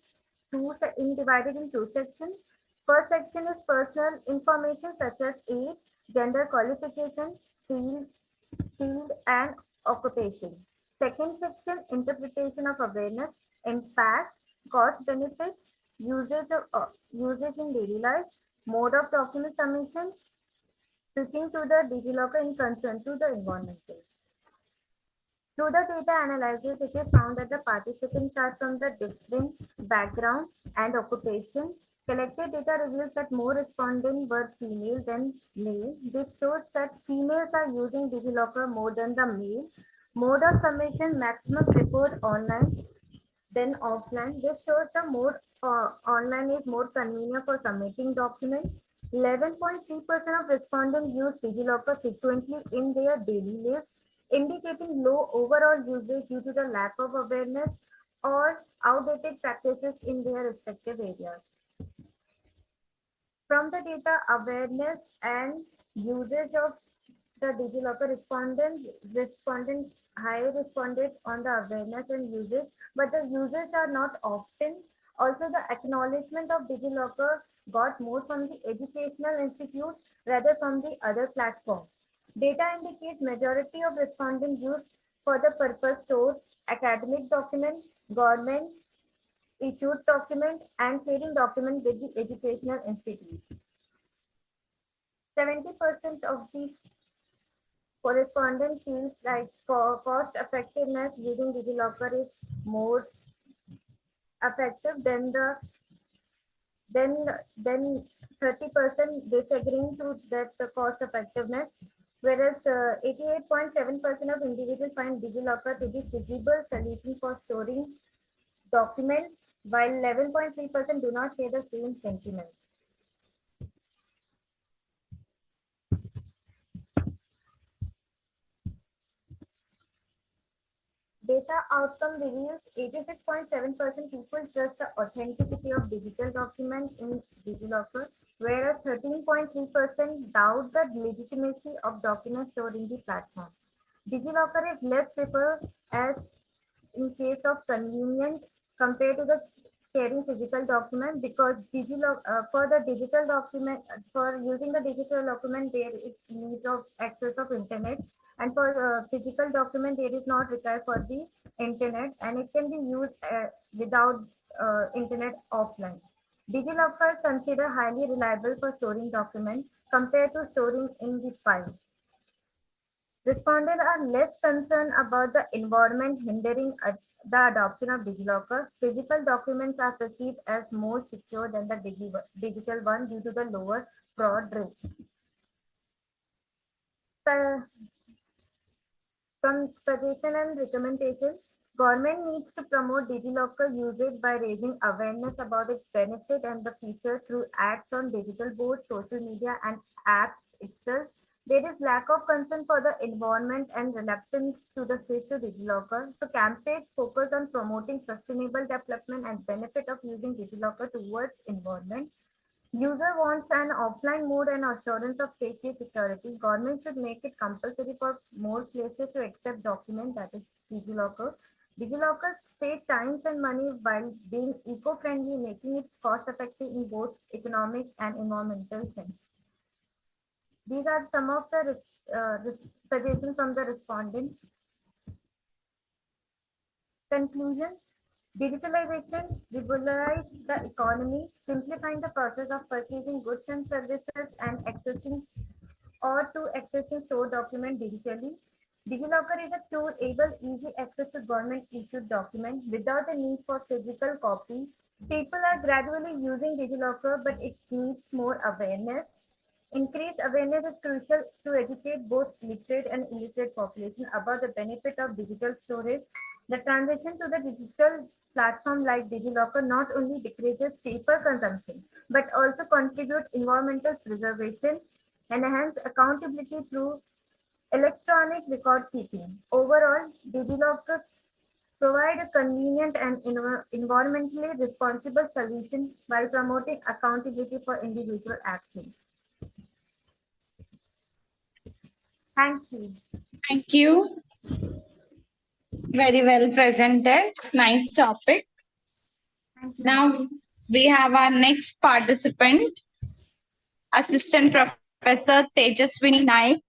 P: divided in two sections. First section is personal information such as age, gender, qualification, field, and occupation. Second section, interpretation of awareness, impact, cost benefits, usage in daily life, mode of document submission, switching to the DigiLocker in concern to the environmental. Through the data analysis, it is found that the participants are from the different background and occupation. Collected data reveals that more respondents were female than male. This shows that females are using DigiLocker more than the male. Mode of submission: maximum preferred online than offline. This shows the more online is more convenient for submitting documents. 11.3% of respondents use DigiLocker frequently in their daily lives, indicating low overall usage due to the lack of awareness or outdated practices in their respective areas. From the data, awareness and usage of the DigiLocker respondents high responded on the awareness and usage, but the users are not often. Also, the acknowledgement of DigiLocker got more from the educational institute rather from the other platforms. Data indicates majority of respondents use for the purpose stored academic documents, government issued documents, and sharing documents with the educational institute. 70% of the correspondent feels like for cost effectiveness using DigiLocker is more effective than 30% disagreeing to that the cost effectiveness, whereas 88.7% of individuals find DigiLocker to be feasible solution for storing documents, while 11.3% do not share the same sentiment. Data outcome reveals 86.7% people trust the authenticity of digital documents in DigiLocker, whereas 13.3% doubt the legitimacy of documents stored in the platform. DigiLocker is less preferred as in case of convenience compared to the sharing physical document because for the digital document for using the digital document there is need of access of internet and for physical document there is not required for the internet and it can be used without internet offline. DigiLocker is considered highly reliable for storing documents compared to storing in the file. Respondents are less concerned about the environment hindering the adoption of DigiLocker. Physical documents are perceived as more secure than the digital one due to the lower fraud rate. Some suggestion and recommendation. Government needs to promote DigiLocker usage by raising awareness about its benefit and the features through ads on digital boards, social media, and apps itself. There is lack of concern for the environment and reluctance to the switch to DigiLocker. So campaigns focus on promoting sustainable development and benefit of using DigiLocker towards environment. User wants an offline mode and assurance of safety and security. Government should make it compulsory for more places to accept documents that is DigiLocker. DigiLocker saves time and money while being eco-friendly, making it cost-effective in both economic and environmental sense. These are some of the suggestions from the respondents. Conclusion. Digitalization regularized the economy, simplifying the process of purchasing goods and services and accessing stored documents digitally. DigiLocker is a tool able easy access to government issued documents without the need for physical copy. People are gradually using DigiLocker, but it needs more awareness. Increased awareness is crucial to educate both literate and illiterate population about the benefit of digital storage. The transition to the digital platform like DigiLocker not only decreases paper consumption, but also contributes environmental preservation, enhance accountability through electronic record keeping. Overall, DigiLocker provide a convenient and environmentally responsible solution while promoting accountability for individual actions. Thank you.
C: Thank you. Very well presented. Nice topic. Now we have our next participant, Assistant Professor Tejaswini Naik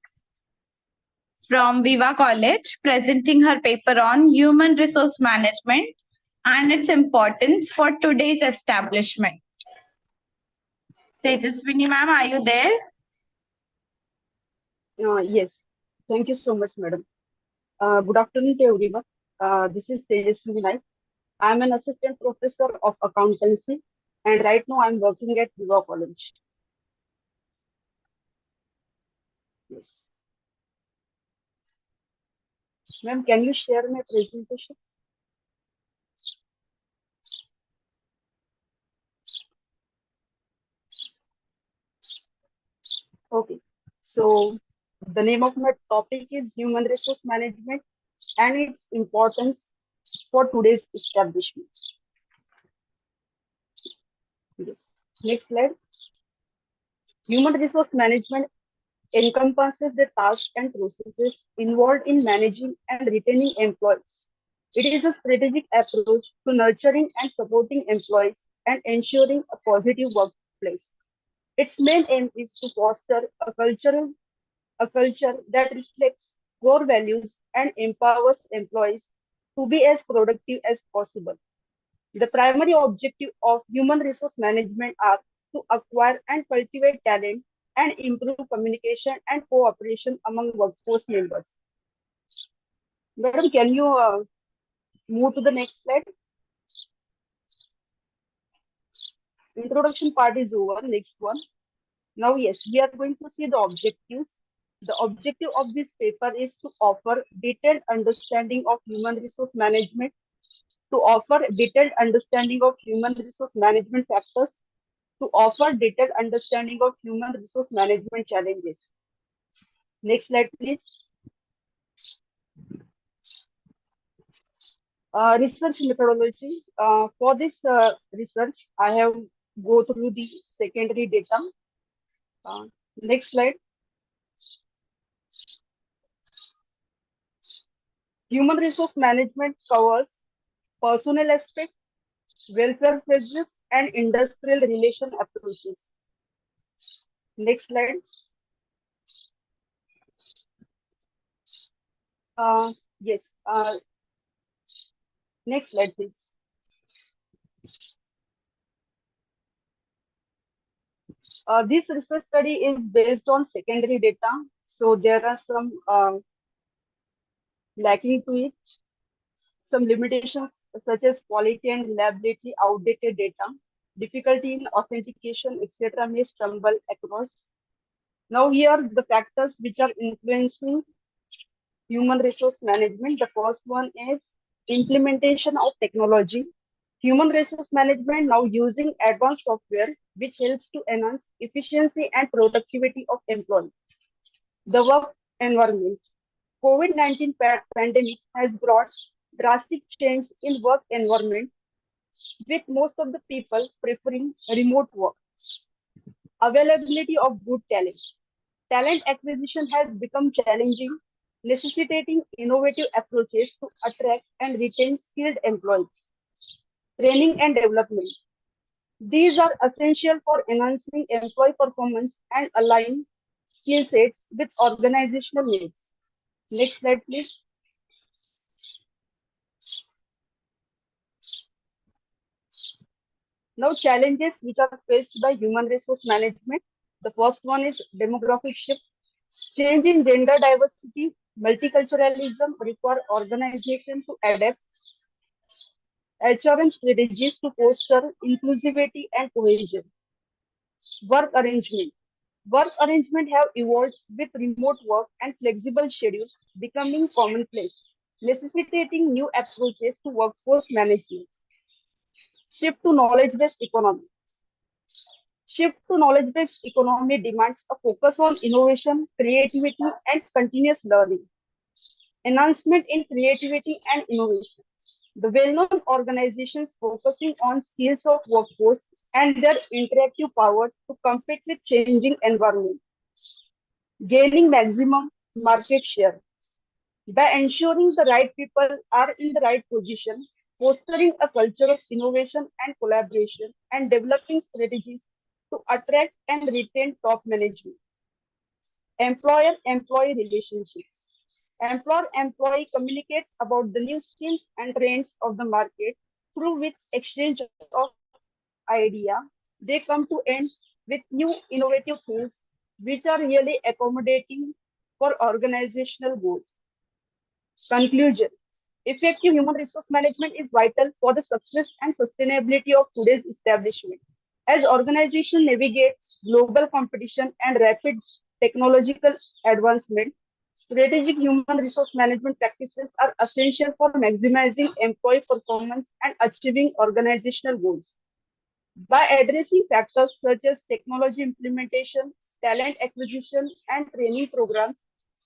C: from Viva College, presenting her paper on human resource management and its importance for today's establishment. Tejaswini ma'am, are you there?
Q: Yes. Thank you so much, madam. Good afternoon to everyone. This is Tejaswini Naik. I'm an assistant professor of accountancy, and right now I'm working at Viva College. Yes. Ma'am, can you share my presentation? Okay. So the name of my topic is human resource management and its importance for today's establishment. Yes. Next slide. Human resource management encompasses the tasks and processes involved in managing and retaining employees. It is a strategic approach to nurturing and supporting employees and ensuring a positive workplace. Its main aim is to foster a culture that reflects core values and empowers employees to be as productive as possible. The primary objective of human resource management are to acquire and cultivate talent and improve communication and cooperation among workforce members. Madam, can you move to the next slide? Introduction part is over. Next one. Now, yes, we are going to see the objectives. The objective of this paper is to offer detailed understanding of human resource management, to offer detailed understanding of human resource management factors, to offer detailed understanding of human resource management challenges. Next slide, please. Research methodology. For this research, I have go through the secondary data. Next slide. Human resource management covers personnel aspect, welfare phases, and industrial relation approaches. Next slide. Yes. Next slide, please. This research study is based on secondary data, so there are some lacking to it, some limitations such as quality and reliability, outdated data, difficulty in authentication, etc. may stumble across. Now here the factors which are influencing human resource management. The first one is implementation of technology. Human resource management now using advanced software which helps to enhance efficiency and productivity of employees. The work environment. COVID-19 pandemic has brought drastic change in work environment, with most of the people preferring remote work. Availability of good talent. Talent acquisition has become challenging, necessitating innovative approaches to attract and retain skilled employees. Training and development. These are essential for enhancing employee performance and aligning skill sets with organizational needs. Next slide, please. Now, challenges which are faced by human resource management. The first one is demographic shift. Change in gender diversity, multiculturalism require organization to adapt HRM strategies to foster inclusivity and cohesion. Work arrangement. Work arrangement have evolved with remote work and flexible schedules becoming commonplace, necessitating new approaches to workforce management. Shift to knowledge-based economy. Shift to knowledge-based economy demands a focus on innovation, creativity, and continuous learning. Enhancement in creativity and innovation. The well-known organizations focusing on skills of workforce and their interactive power to compete with changing environment. Gaining maximum market share. By ensuring the right people are in the right position, fostering a culture of innovation and collaboration, and developing strategies to attract and retain top management. Employer-employee relationships. Employer-employee communicates about the new schemes and trends of the market through which exchange of idea. They come to end with new innovative tools which are really accommodating for organizational goals. Conclusion. Effective human resource management is vital for the success and sustainability of today's establishment. As organizations navigate global competition and rapid technological advancement, strategic human resource management practices are essential for maximizing employee performance and achieving organizational goals. By addressing factors such as technology implementation, talent acquisition, and training programs,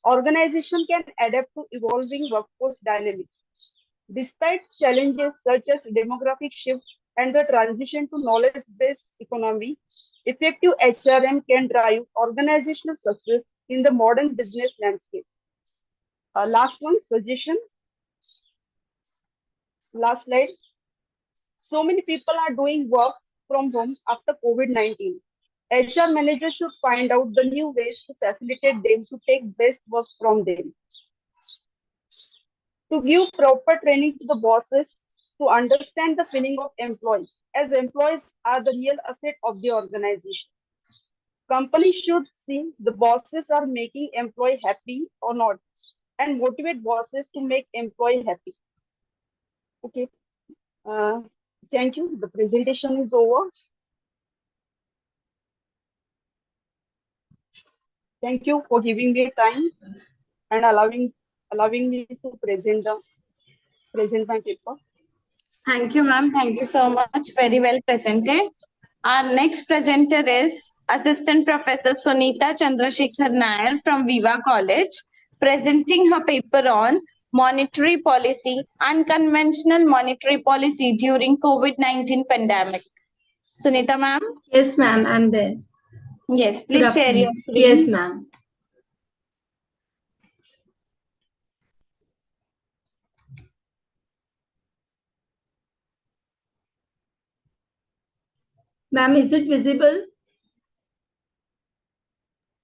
Q: organization can adapt to evolving workforce dynamics. Despite challenges such as demographic shift and the transition to knowledge-based economy, effective HRM can drive organizational success in the modern business landscape. Last one, suggestion. Last slide. So many people are doing work from home after COVID-19. HR managers should find out the new ways to facilitate them to take best work from them. To give proper training to the bosses to understand the feeling of employees, as employees are the real asset of the organization. Companies should see the bosses are making employee happy or not, and motivate bosses to make employee happy. Okay. Thank you. The presentation is over. Thank you for giving me time and allowing me to present my paper.
F: Thank you, ma'am. Thank you so much. Very well presented. Our next presenter is Assistant Professor Sunita Chandrasekhar Nair from Viva College, presenting her paper on monetary policy, unconventional monetary policy during COVID-19 pandemic. Sunita ma'am?
R: Yes, ma'am, I'm there.
F: Yes,
R: Good
F: please share your
R: afternoon.
F: screen.
R: Yes, ma'am. Ma'am, is it visible?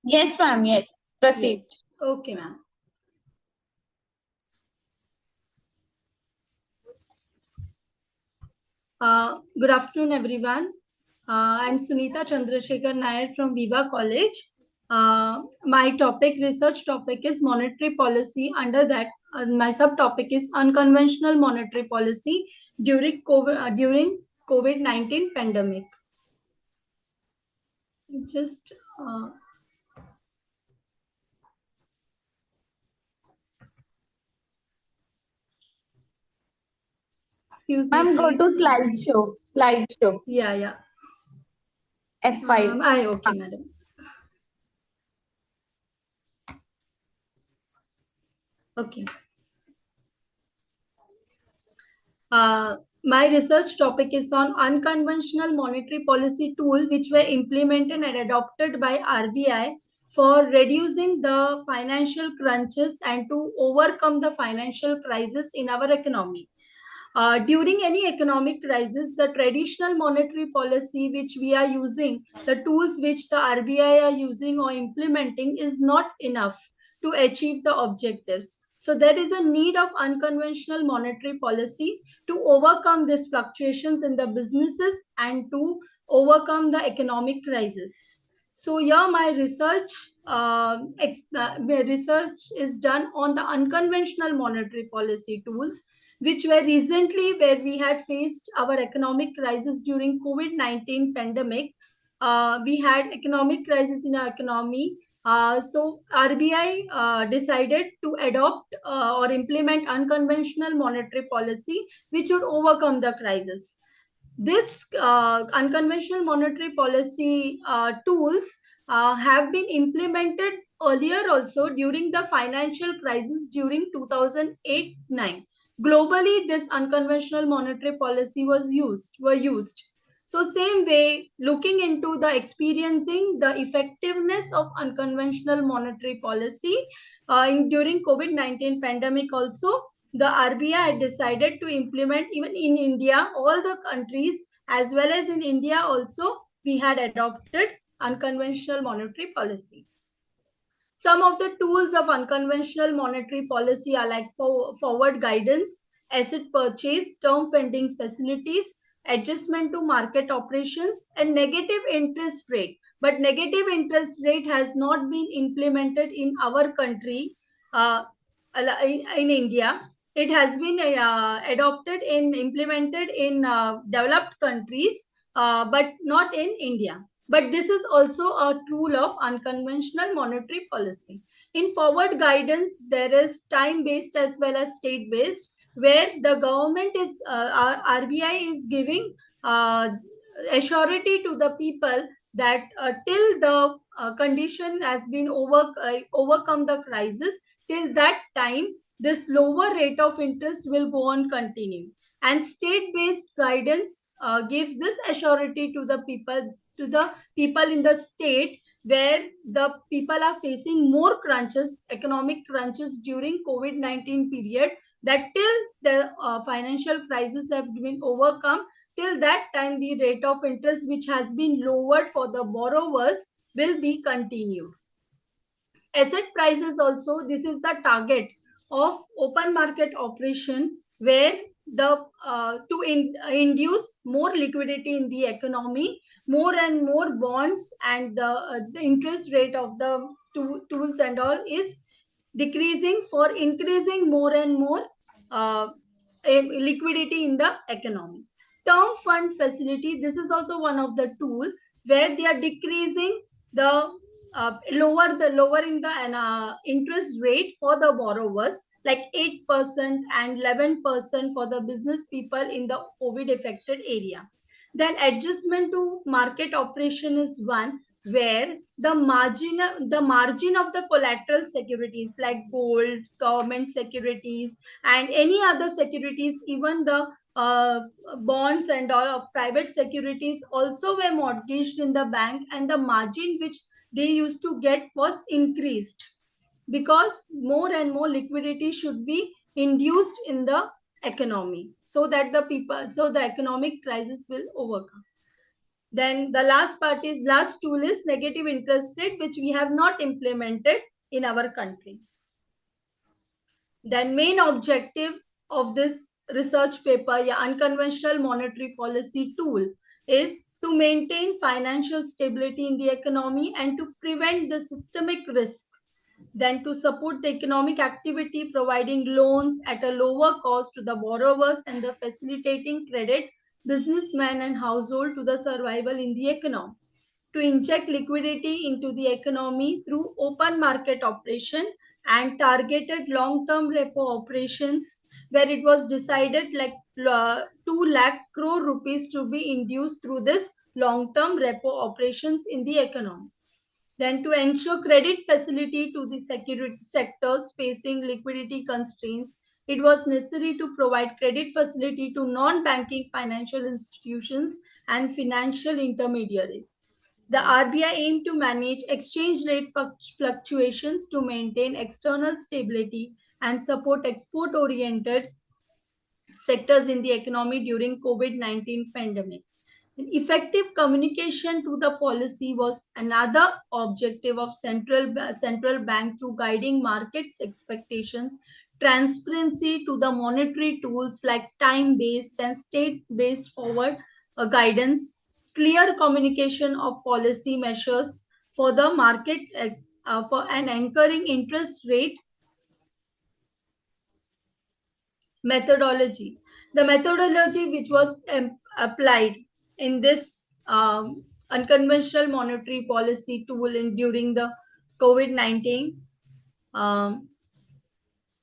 F: Yes, ma'am. Yes. Proceed.
R: Yes. Okay, ma'am. Good afternoon, everyone. I'm Sunita Chandrasekhar Nair from Viva College. My research topic is monetary policy. Under that, my subtopic is unconventional monetary policy during COVID-19 pandemic. Just excuse me.
F: Ma'am, go to
R: please.
F: slideshow. Slideshow.
R: Yeah.
F: F5.
R: Okay, madam. Okay. My research topic is on unconventional monetary policy tool which were implemented and adopted by RBI for reducing the financial crunches and to overcome the financial crisis in our economy. During any economic crisis, the traditional monetary policy which we are using, the tools which the RBI are using or implementing is not enough to achieve the objectives. So there is a need of unconventional monetary policy to overcome these fluctuations in the businesses and to overcome the economic crisis. So here my research is done on the unconventional monetary policy tools which were recently where we had faced our economic crisis during COVID-19 pandemic. We had economic crisis in our economy. So RBI decided to adopt or implement unconventional monetary policy which would overcome the crisis. This unconventional monetary policy tools have been implemented earlier also during the financial crisis during 2008-9. Globally, this unconventional monetary policy were used. So same way, looking into the experiencing the effectiveness of unconventional monetary policy during COVID-19 pandemic also, the RBI decided to implement even in India, all the countries as well as in India also, we had adopted unconventional monetary policy. Some of the tools of unconventional monetary policy are like forward guidance, asset purchase, term funding facilities, adjustment to market operations, and negative interest rate. But negative interest rate has not been implemented in our country, in India. It has been adopted and implemented in developed countries, but not in India. But this is also a tool of unconventional monetary policy. In forward guidance, there is time-based as well as state-based, where the government is, RBI is giving assurity to the people that till the condition has been overcome the crisis, till that time, this lower rate of interest will go on continue. And state-based guidance gives this assurity to the people in the state where the people are facing more crunches, economic crunches during COVID-19 period, that till the financial crisis has been overcome, till that time the rate of interest which has been lowered for the borrowers will be continued. Asset prices also, this is the target of open market operation where the induce more liquidity in the economy, more and more bonds and the interest rate of the tools and all is decreasing for increasing more and more liquidity in the economy. Term fund facility, this is also one of the tool where they are decreasing the lowering the interest rate for the borrowers, like 8% and 11% for the business people in the COVID affected area. Then adjustment to market operation is one. where the margin of the collateral securities like gold, government securities, and any other securities, even the bonds and all of private securities also were mortgaged in the bank, and the margin which they used to get was increased, because more and more liquidity should be induced in the economy so that the economic crisis will overcome. Then the last tool is negative interest rate, which we have not implemented in our country. Then main objective of this research paper, unconventional monetary policy tool, is to maintain financial stability in the economy and to prevent the systemic risk. Then to support the economic activity, providing loans at a lower cost to the borrowers and the facilitating credit, businessmen and household to the survival in the economy. To inject liquidity into the economy through open market operation and targeted long-term repo operations, where it was decided like 2 lakh crore rupees to be induced through this long-term repo operations in the economy. Then to ensure credit facility to the security sectors facing liquidity constraints, it was necessary to provide credit facility to non-banking financial institutions and financial intermediaries. The RBI aimed to manage exchange rate fluctuations to maintain external stability and support export-oriented sectors in the economy during COVID-19 pandemic. Effective communication to the policy was another objective of central bank through guiding market expectations, transparency to the monetary tools like time-based and state-based forward guidance, clear communication of policy measures for the market for an anchoring interest rate methodology. The methodology which was applied in this unconventional monetary policy tool during the COVID-19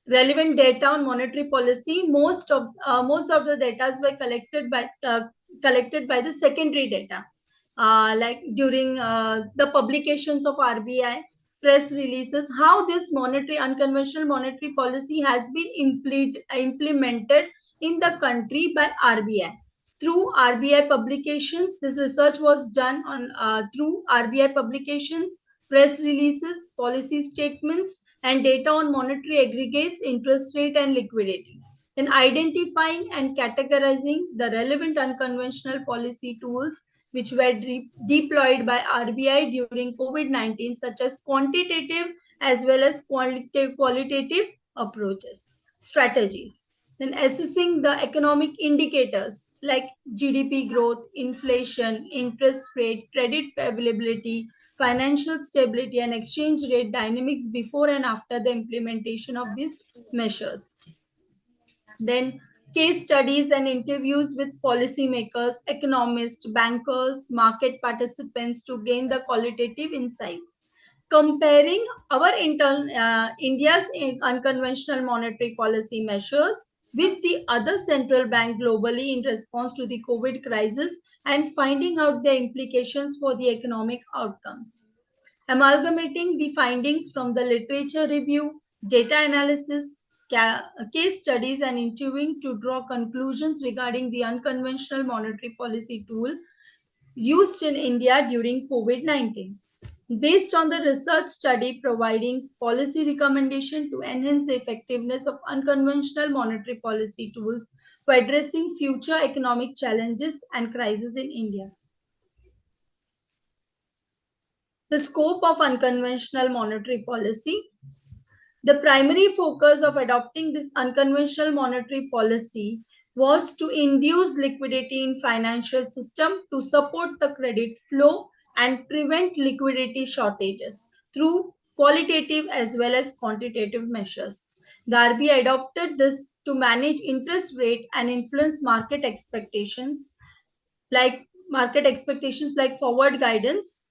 R: relevant data on monetary policy, most of the data were collected by the secondary data, like during the publications of RBI press releases, how this unconventional monetary policy has been implemented in the country by RBI. Through RBI publications, this research was done on through RBI publications, press releases, policy statements, and data on monetary aggregates, interest rate, and liquidity. Then identifying and categorizing the relevant unconventional policy tools which were deployed by RBI during COVID-19, such as quantitative as well as qualitative strategies. Then assessing the economic indicators like GDP growth, inflation, interest rate, credit availability, financial stability, and exchange rate dynamics before and after the implementation of these measures. Then case studies and interviews with policymakers, economists, bankers, market participants to gain the qualitative insights. Comparing our India's unconventional monetary policy measures with the other central bank globally in response to the COVID crisis and finding out the implications for the economic outcomes. Amalgamating the findings from the literature review, data analysis, case studies, and interviewing to draw conclusions regarding the unconventional monetary policy tool used in India during COVID-19. Based on the research study providing policy recommendation to enhance the effectiveness of unconventional monetary policy tools for addressing future economic challenges and crises in India. The scope of unconventional monetary policy. The primary focus of adopting this unconventional monetary policy was to induce liquidity in financial system to support the credit flow and prevent liquidity shortages through qualitative as well as quantitative measures. The RBI adopted this to manage interest rate and influence market expectations like forward guidance.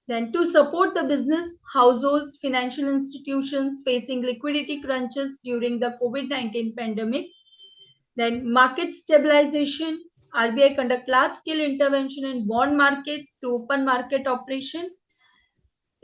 R: Then to support the business, households, financial institutions facing liquidity crunches during the COVID-19 pandemic. Then market stabilization, RBI conduct large-scale intervention in bond markets through open market operation,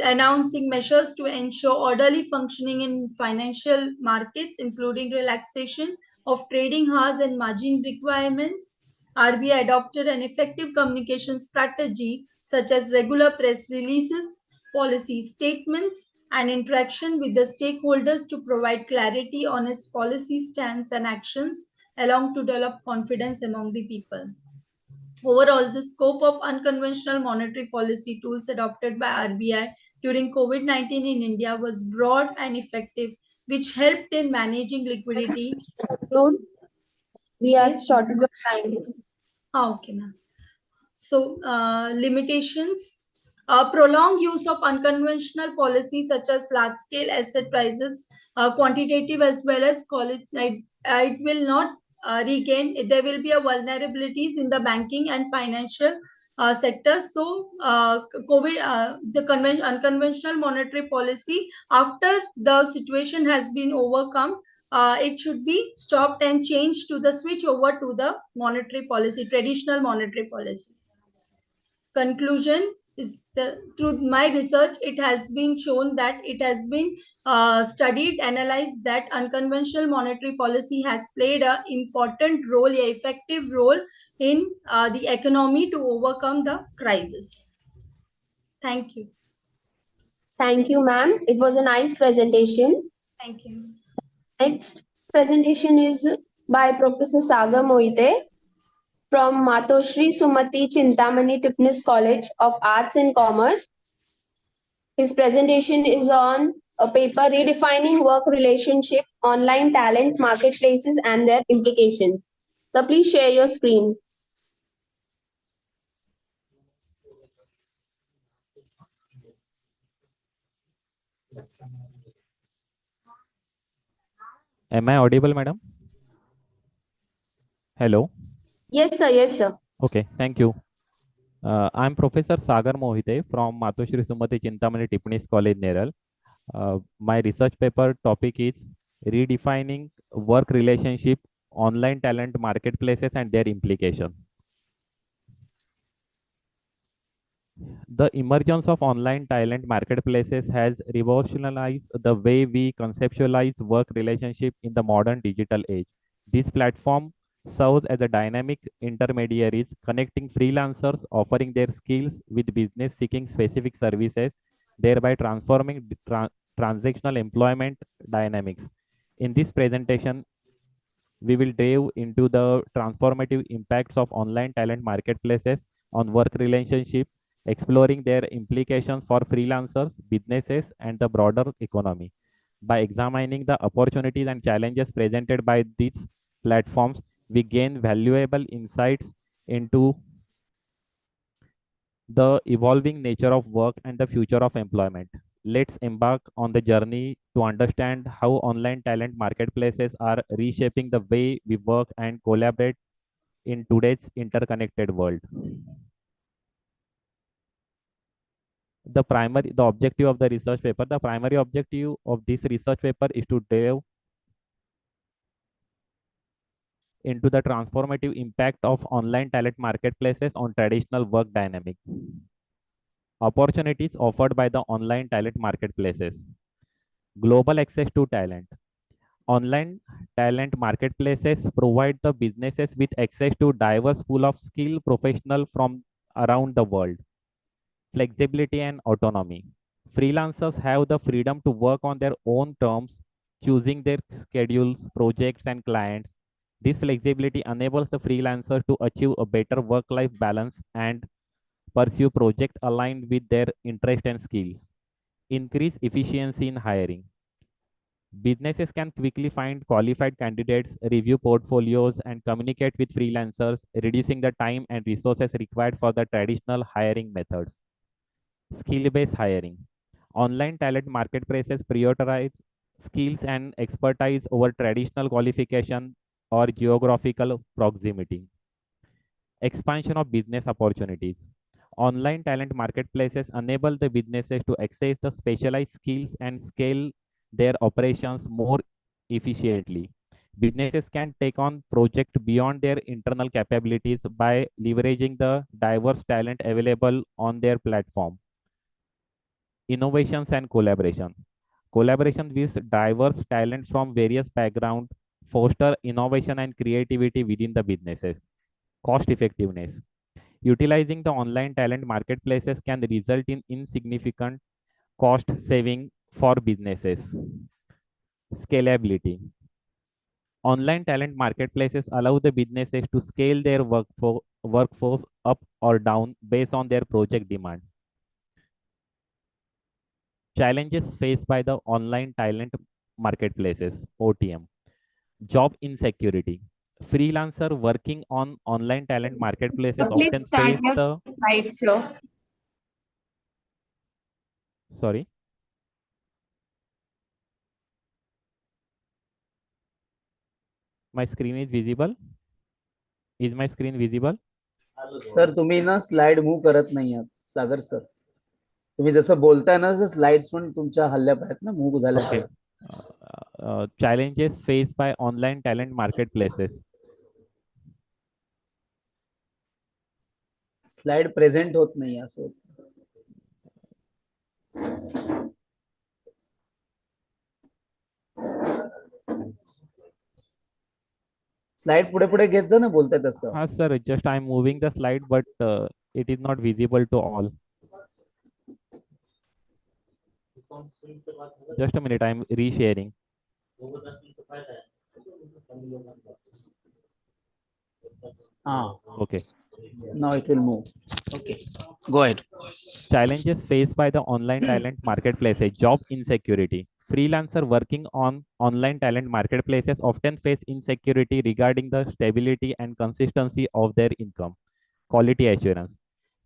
R: announcing measures to ensure orderly functioning in financial markets, including relaxation of trading hours and margin requirements. RBI adopted an effective communication strategy such as regular press releases, policy statements, and interaction with the stakeholders to provide clarity on its policy stance and actions, along to develop confidence among the people. Overall, the scope of unconventional monetary policy tools adopted by RBI during COVID-19 in India was broad and effective, which helped in managing liquidity.
F: We are shortage of time.
R: Okay, ma'am. So, limitations. Prolonged use of unconventional policies such as large-scale asset prices, quantitative as well as college, it will not regain. There will be a vulnerabilities in the banking and financial sectors. So, the unconventional monetary policy, after the situation has been overcome, it should be stopped and changed to the switch over to the monetary policy, traditional monetary policy. Conclusion is through my research, it has been shown that it has been studied, analyzed that unconventional monetary policy has played an important role, an effective role in the economy to overcome the crisis. Thank you.
F: Thank you, ma'am. It was a nice presentation.
R: Thank you.
F: Next presentation is by Professor Sagar Moite from Matoshri Sumati Chintamani Tipnis College of Arts and Commerce. His presentation is on a paper redefining work relationship, online talent marketplaces and their implications. So please share your screen.
E: Am I audible, madam? Hello.
F: Yes, sir. Yes, sir.
E: Okay, thank you. I'm Professor Sagar Mohite from Matoshri Sumati Chintamani Tipnis College, Neral. My research paper topic is redefining work relationship, online talent marketplaces and their implication. The emergence of online talent marketplaces has revolutionized the way we conceptualize work relationship in the modern digital age. This platform serves as a dynamic intermediaries connecting freelancers offering their skills with business seeking specific services, thereby transforming transactional employment dynamics. In this presentation, we will dive into the transformative impacts of online talent marketplaces on work relationship, exploring their implications for freelancers, businesses, and the broader economy. By examining the opportunities and challenges presented by these platforms, we gain valuable insights into the evolving nature of work and the future of employment. Let's embark on the journey to understand how online talent marketplaces are reshaping the way we work and collaborate in today's interconnected world. The objective of the research paper, the primary objective of this research paper is to delve into the transformative impact of online talent marketplaces on traditional work dynamics. Opportunities offered by the online talent marketplaces. Global access to talent. Online talent marketplaces provide the businesses with access to diverse pool of skilled professionals from around the world. Flexibility and autonomy. Freelancers have the freedom to work on their own terms, choosing their schedules, projects, and clients. This flexibility enables the freelancer to achieve a better work-life balance and pursue projects aligned with their interest and skills. Increase efficiency in hiring. Businesses can quickly find qualified candidates, review portfolios, and communicate with freelancers, reducing the time and resources required for the traditional hiring methods. Skill-based hiring. Online talent marketplaces prioritize skills and expertise over traditional qualification or geographical proximity. Expansion of business opportunities. Online talent marketplaces enable the businesses to access the specialized skills and scale their operations more efficiently. Businesses can take on projects beyond their internal capabilities by leveraging the diverse talent available on their platform. Innovations and collaboration. Collaboration with diverse talent from various backgrounds foster innovation and creativity within the businesses. Cost effectiveness. Utilizing the online talent marketplaces can result in insignificant cost saving for businesses. Scalability. Online talent marketplaces allow the businesses to scale their workforce up or down based on their project demand. Challenges faced by the online talent marketplaces, OTM. Job insecurity. Freelancer working on online talent marketplaces
C: Please
E: often
C: start
E: face
C: your
E: the
C: slideshow.
E: sorry. My screen is visible. Is my screen visible?
B: Sir तुम्ही ना slide move करत नाही आहात सागर sir. तुम्ही जसं बोलताय ना तसं स्लाइड्स पण तुमच्या हल्ल्या पाहिजेत ना, मूव झाल्या
E: Okay. Challenges faced by online talent marketplaces.
B: Slide present होत नाही असं. स्लाइड पुढे पुढे घेत जा ना बोलताय तसं.
E: Sir, just I'm moving the slide, but it is not visible to all. Just a minute, I'm resharing. Okay.
B: Now it will move. Okay. Go ahead.
E: Challenges faced by the online talent marketplaces. Job insecurity. Freelancer working on online talent marketplaces often face insecurity regarding the stability and consistency of their income. Quality assurance.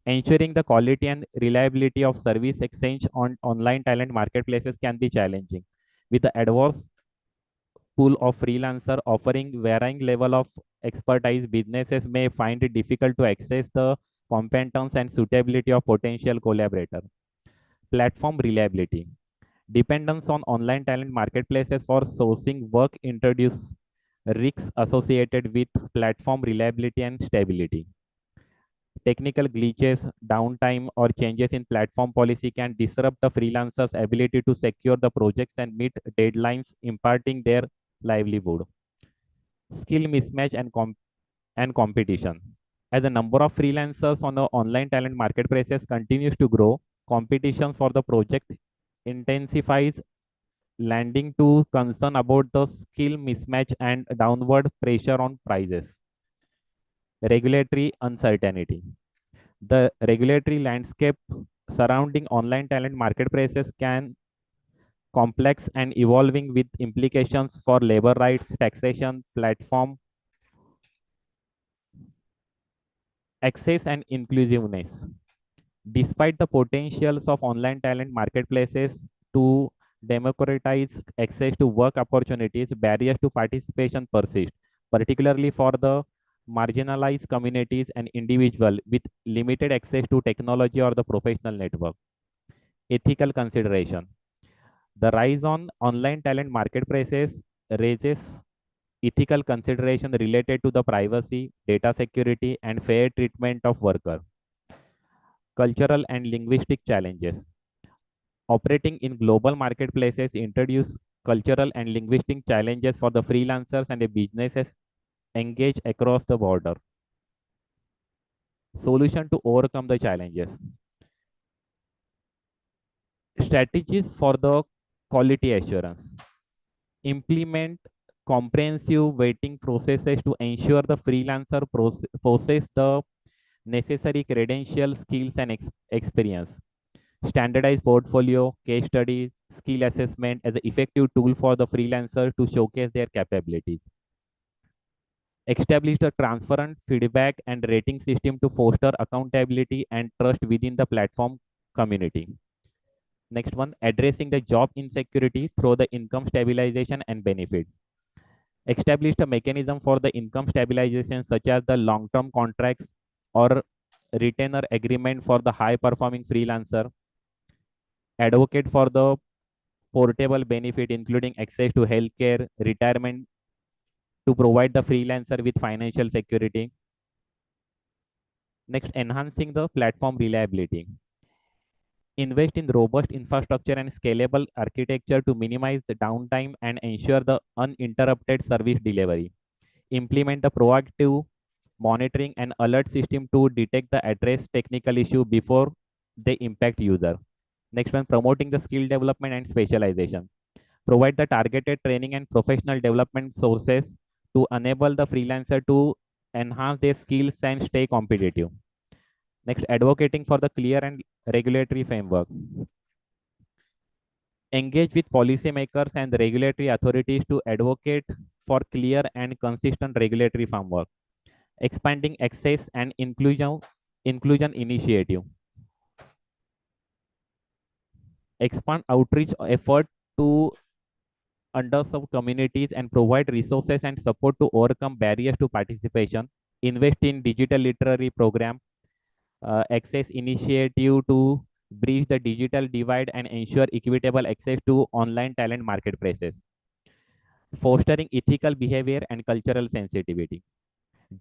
E: Ensuring the quality and reliability of service exchange on online talent marketplaces can be challenging. With the adverse pool of freelancer offering varying level of expertise, businesses may find it difficult to access the competence and suitability of potential collaborator. Platform reliability. Dependence on online talent marketplaces for sourcing work introduce risks associated with platform reliability and stability. Technical glitches, downtime, or changes in platform policy can disrupt the freelancer's ability to secure the projects and meet deadlines, impacting their livelihood. Skill mismatch and competition. As the number of freelancers on the online talent marketplaces continues to grow, competition for the project intensifies, leading to concern about the skill mismatch and downward pressure on prices. Regulatory uncertainty. The regulatory landscape surrounding online talent marketplaces can complex and evolving with implications for labor rights, taxation, platform access, and inclusiveness. Despite the potentials of online talent marketplaces to democratize access to work opportunities, barriers to participation persist, particularly for the marginalized communities and individuals with limited access to technology or the professional network. Ethical consideration. The rise on online talent marketplaces raises ethical consideration related to the privacy, data security, and fair treatment of workers. Cultural and linguistic challenges. Operating in global marketplaces introduce cultural and linguistic challenges for the freelancers and the businesses engaged across the border. Solution to overcome the challenges. Strategies for the quality assurance. Implement comprehensive vetting processes to ensure the freelancer possess the necessary credentials, skills, and experience. Standardized portfolio, case studies, skill assessment as an effective tool for the freelancer to showcase their capabilities. Establish a transparent feedback and rating system to foster accountability and trust within the platform community. Next one, addressing the job insecurity through the income stabilization and benefit. Established a mechanism for the income stabilization such as the long-term contracts or retainer agreement for the high-performing freelancer. Advocate for the portable benefit including access to healthcare, retirement to provide the freelancer with financial security. Next, enhancing the platform reliability. Invest in robust infrastructure and scalable architecture to minimize the downtime and ensure the uninterrupted service delivery. Implement the proactive monitoring and alert system to detect the address technical issue before they impact user. Next one, promoting the skill development and specialization. Provide the targeted training and professional development sources to enable the freelancer to enhance their skills and stay competitive. Next, advocating for the clear and regulatory framework. Engage with policymakers and the regulatory authorities to advocate for clear and consistent regulatory framework. Expanding access and inclusion initiative. Expand outreach effort to underserved communities and provide resources and support to overcome barriers to participation. Invest in digital literary program, access initiative to bridge the digital divide and ensure equitable access to online talent marketplaces. Fostering ethical behavior and cultural sensitivity.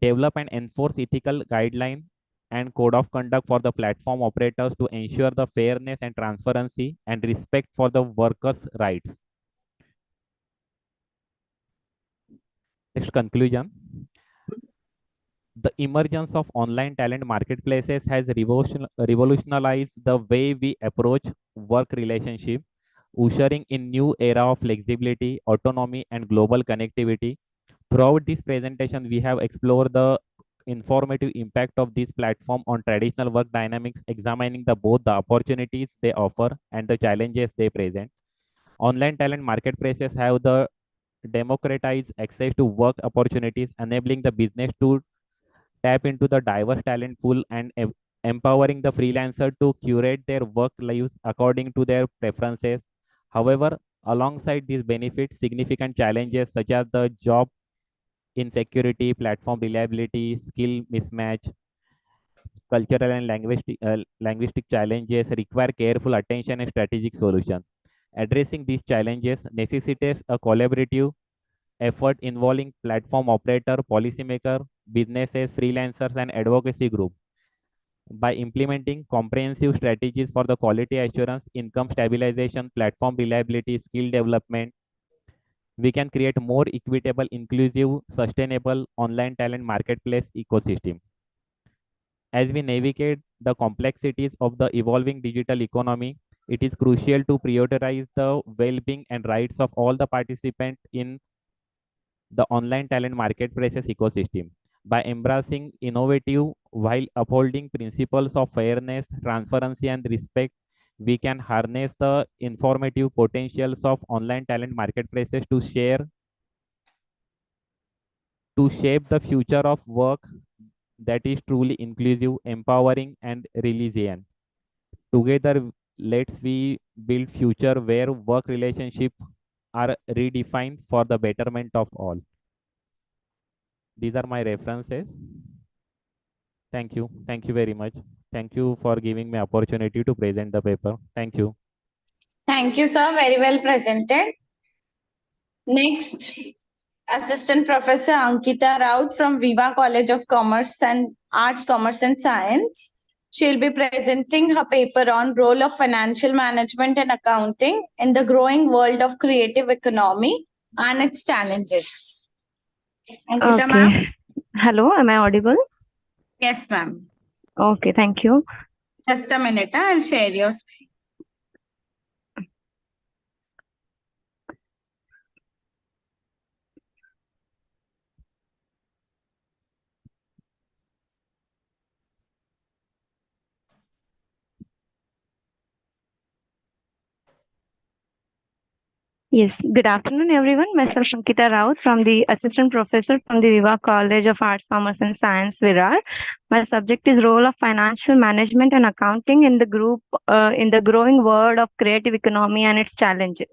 E: Develop and enforce ethical guidelines and code of conduct for the platform operators to ensure the fairness and transparency and respect for the workers' rights. Next, conclusion. The emergence of online talent marketplaces has revolutionized the way we approach work relationship, ushering in new era of flexibility, autonomy, and global connectivity. Throughout this presentation, we have explored the informative impact of this platform on traditional work dynamics, examining both the opportunities they offer and the challenges they present. Online talent marketplaces have the democratized access to work opportunities, enabling the business to tap into the diverse talent pool and empowering the freelancer to curate their work lives according to their preferences. However, alongside these benefits, significant challenges such as the job insecurity, platform reliability, skill mismatch, cultural and linguistic challenges require careful attention and strategic solutions. Addressing these challenges necessitates a collaborative effort involving platform operator, policymaker, businesses, freelancers, and advocacy groups. By implementing comprehensive strategies for the quality assurance, income stabilization, platform reliability, skill development, we can create more equitable, inclusive, sustainable online talent marketplace ecosystem. As we navigate the complexities of the evolving digital economy, it is crucial to prioritize the well-being and rights of all the participants in the online talent marketplaces ecosystem. By embracing innovative while upholding principles of fairness, transparency, and respect, we can harness the informative potentials of online talent marketplaces to shape the future of work that is truly inclusive, empowering, and resilient. Together, let's we build future where work relationships are redefined for the betterment of all. These are my references. Thank you. Thank you very much. Thank you for giving me opportunity to present the paper. Thank you.
F: Thank you, sir. Very well presented. Next, Assistant Professor Ankita Raut from Viva College of Commerce and Arts, Commerce and Science. She'll be presenting her paper on role of financial management and accounting in the growing world of creative economy and its challenges. Ankita, ma'am.
D: Okay. Hello, am I audible?
F: Yes, ma'am.
D: Okay, thank you.
F: Just a minute, I'll share your screen.
D: Yes, good afternoon, everyone. Myself Ankita Raut from the Assistant Professor from the Viva College of Arts, Commerce and Science, Virar. My subject is role of financial management and accounting in the growing world of creative economy and its challenges.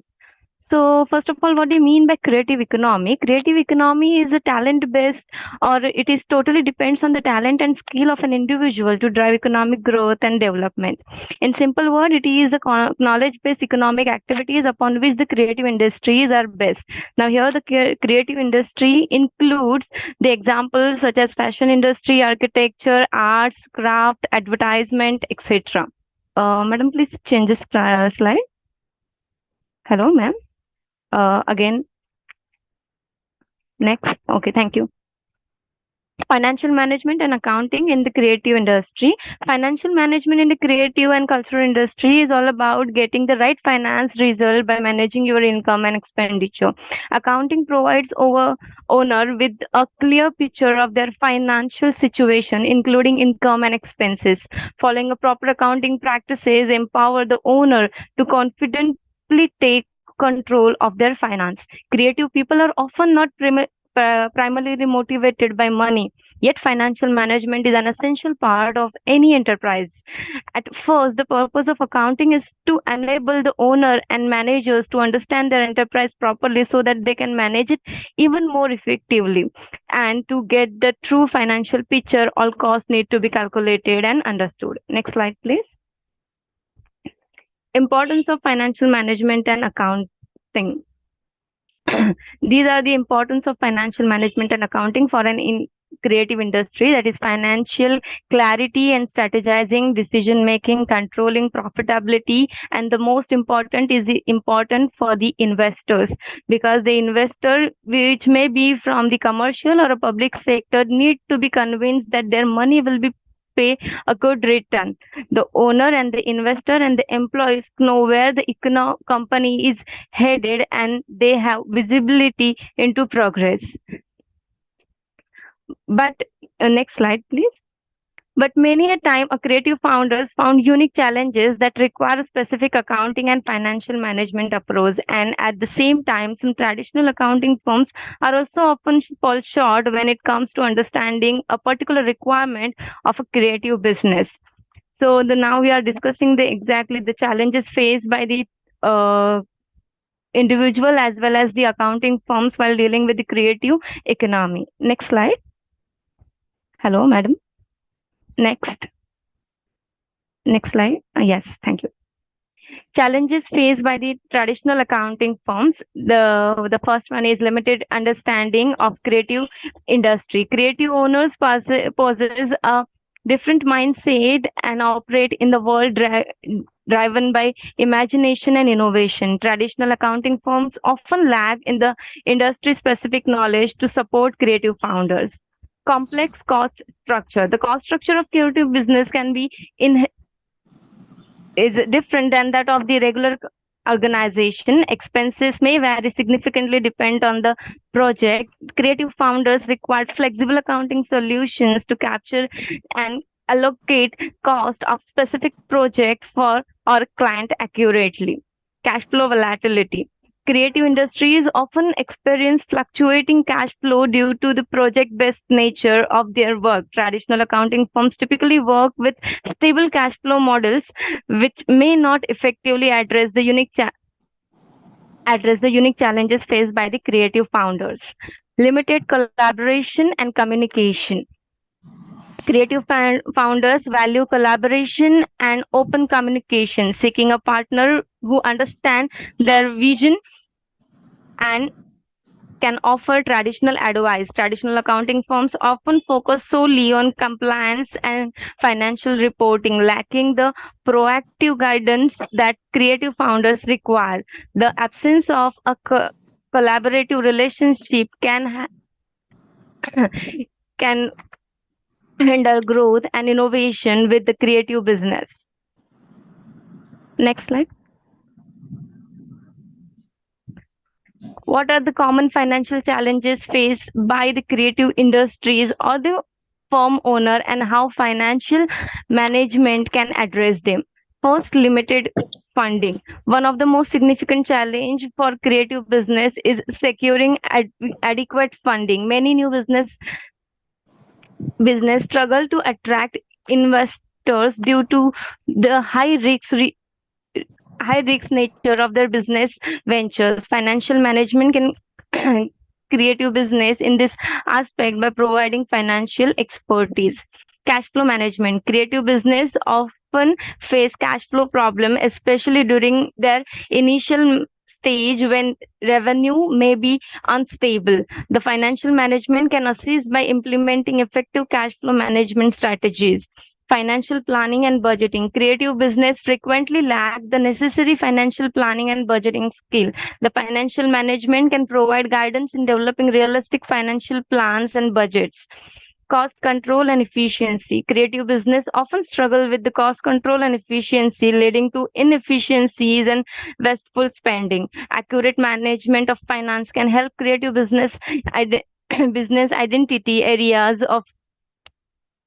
D: So first of all, what do you mean by creative economy? Creative economy is a talent-based, or it is totally depends on the talent and skill of an individual to drive economic growth and development. In simple word, it is a knowledge-based economic activities upon which the creative industries are based. Now here the creative industry includes the examples such as fashion industry, architecture, arts, craft, advertisement, etc. Madam, please change the slide. Hello, ma'am. Again, next. Okay, thank you. Financial management and accounting in the creative industry. Financial management in the creative and cultural industry is all about getting the right finance result by managing your income and expenditure. Accounting provides owner with a clear picture of their financial situation, including income and expenses. Following a proper accounting practices empower the owner to confidently take control of their finance. Creative people are often not primarily motivated by money, yet financial management is an essential part of any enterprise. At first, the purpose of accounting is to enable the owner and managers to understand their enterprise properly so that they can manage it even more effectively. And to get the true financial picture, all costs need to be calculated and understood. Next slide, please. Importance of financial management and accounting. These are the importance of financial management and accounting for an creative industry, that is financial clarity and strategizing, decision making, controlling profitability, and the most important is important for the investors, because the investor, which may be from the commercial or a public sector, need to be convinced that their money will be pay a good return. The owner and the investor and the employees know where the company is headed, and they have visibility into progress. But next slide, please. But many a time, a creative founders found unique challenges that require specific accounting and financial management approach. And at the same time, some traditional accounting firms are also often fall short when it comes to understanding a particular requirement of a creative business. So now we are discussing exactly the challenges faced by the individual as well as the accounting firms while dealing with the creative economy. Next slide. Hello, madam. Next slide. Yes, thank you. Challenges faced by the traditional accounting firms. The first one is limited understanding of creative industry. Creative owners possess a different mindset and operate in the world driven by imagination and innovation. Traditional accounting firms often lack in the industry specific knowledge to support creative founders. Complex cost structure. The cost structure of creative business can be is different than that of the regular organization. Expenses may vary significantly depend on the project. Creative founders require flexible accounting solutions to capture and allocate cost of specific project for or client accurately. Cash flow volatility. Creative industries often experience fluctuating cash flow due to the project-based nature of their work. Traditional accounting firms typically work with stable cash flow models, which may not effectively address the unique challenges faced by the creative founders. Limited collaboration and communication. Creative founders value collaboration and open communication, seeking a partner who understands their vision and can offer traditional advice. Traditional accounting firms often focus solely on compliance and financial reporting, lacking the proactive guidance that creative founders require. The absence of a collaborative relationship can can hinder growth and innovation with the creative business. Next slide. What are the common financial challenges faced by the creative industries or the firm owner, and how financial management can address them? First, limited funding. One of the most significant challenge for creative business is securing adequate funding. Many new business struggle to attract investors due to the high high risk nature of their business ventures. Financial management can creative business in this aspect by providing financial expertise. Cash flow management. Creative business often face cash flow problem, especially during their initial stage when revenue may be unstable. The financial management can assist by implementing effective cash flow management strategies. Financial planning and budgeting. Creative business frequently lack the necessary financial planning and budgeting skill. The financial management can provide guidance in developing realistic financial plans and budgets. Cost control and efficiency. Creative business often struggle with the cost control and efficiency, leading to inefficiencies and wasteful spending. Accurate management of finance can help creative business business identity areas of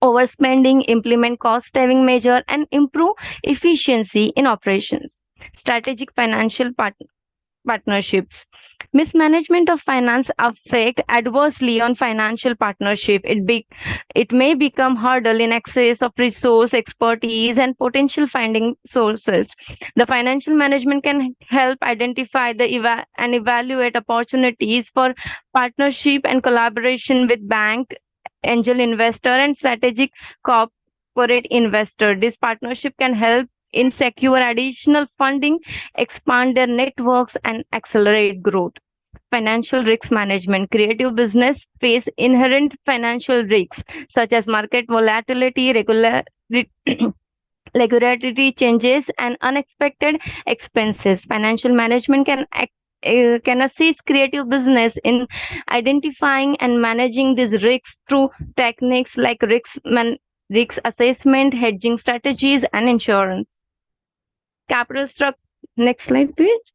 D: overspending, implement cost saving measure, and improve efficiency in operations. Strategic financial partnerships. Mismanagement of finance affect adversely on financial partnership. It may become hurdle in access of resource, expertise, and potential funding sources. The financial management can help identify and evaluate opportunities for partnership and collaboration with bank, angel investor, and strategic corporate investor. This partnership can help in secure additional funding, expand their networks, and accelerate growth. Financial risk management. Creative business face inherent financial risks such as market volatility, regulatory changes, and unexpected expenses. Financial management can assist creative business in identifying and managing these risks through techniques like risk assessment, hedging strategies, and insurance. Capital structure. Next slide, please.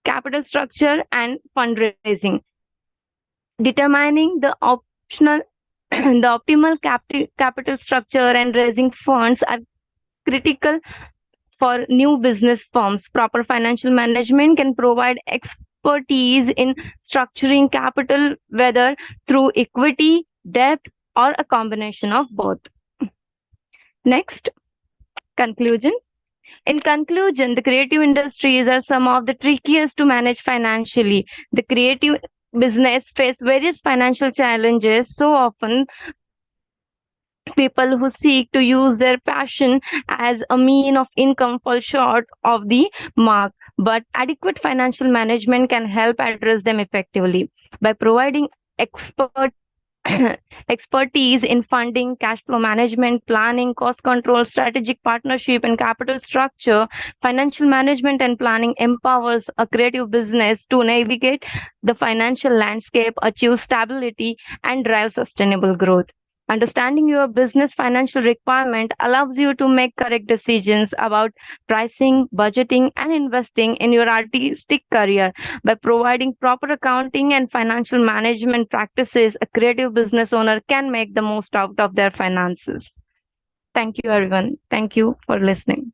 D: Capital structure and fundraising. Determining the optional the optimal capital structure and raising funds are critical for new business firms. Proper financial management can provide expertise in structuring capital, whether through equity, debt, or a combination of both. Next, conclusion. In conclusion, the creative industries are some of the trickiest to manage financially. The creative business face various financial challenges. So often, people who seek to use their passion as a mean of income fall short of the mark. But adequate financial management can help address them effectively by providing expertise in funding, cash flow management, planning, cost control, strategic partnership, and capital structure. Financial management and planning empowers a creative business to navigate the financial landscape, achieve stability, and drive sustainable growth. Understanding your business financial requirement allows you to make correct decisions about pricing, budgeting, and investing in your artistic career. By providing proper accounting and financial management practices, a creative business owner can make the most out of their finances. Thank you, everyone. Thank you for listening.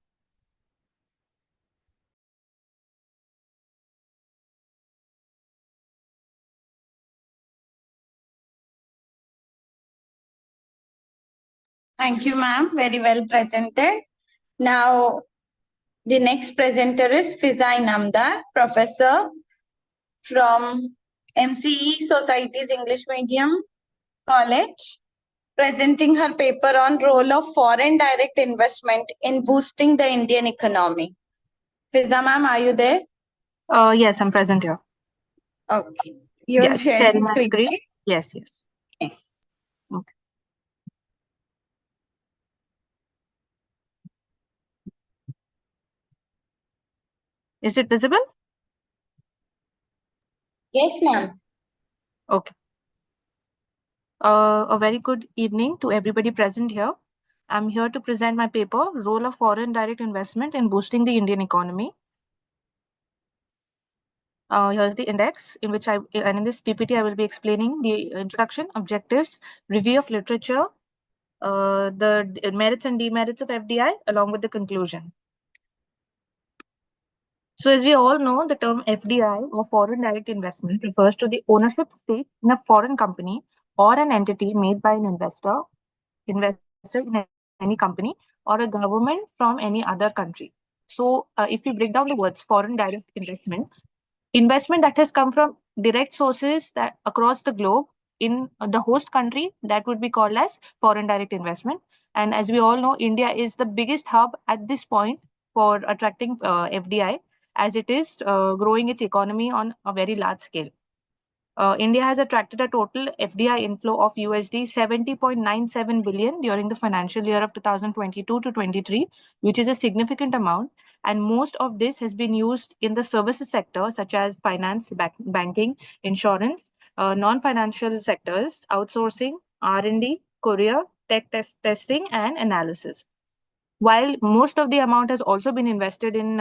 F: Thank you, ma'am. Very well presented. Now, the next presenter is Fizai Namdar, professor from MCE Society's English Medium College, presenting her paper on role of foreign direct investment in boosting the Indian economy. Fiza ma'am, are you there?
G: Yes, I'm present here.
F: Okay. You're
G: Yes,
F: sharing
G: my
F: screen,
G: screen.
F: right?
G: Yes, yes.
F: Yes.
G: Okay. Is it visible?
F: Yes, ma'am.
G: Okay. A very good evening to everybody present here. I'm here to present my paper, Role of Foreign Direct Investment in Boosting the Indian Economy. Here's the index in which and in this PPT, I will be explaining the introduction, objectives, review of literature, the merits and demerits of FDI, along with the conclusion. So as we all know, the term FDI or foreign direct investment refers to the ownership stake in a foreign company or an entity made by an investor in any company or a government from any other country. So if we break down the words, foreign direct investment that has come from direct sources that across the globe in the host country, that would be called as foreign direct investment. And as we all know, India is the biggest hub at this point for attracting FDI, as it is growing its economy on a very large scale. India has attracted a total FDI inflow of USD 70.97 billion during the financial year of 2022 to 23, which is a significant amount. And most of this has been used in the services sector, such as finance, banking, insurance, non-financial sectors, outsourcing, R&D, courier, testing, and analysis. While most of the amount has also been invested in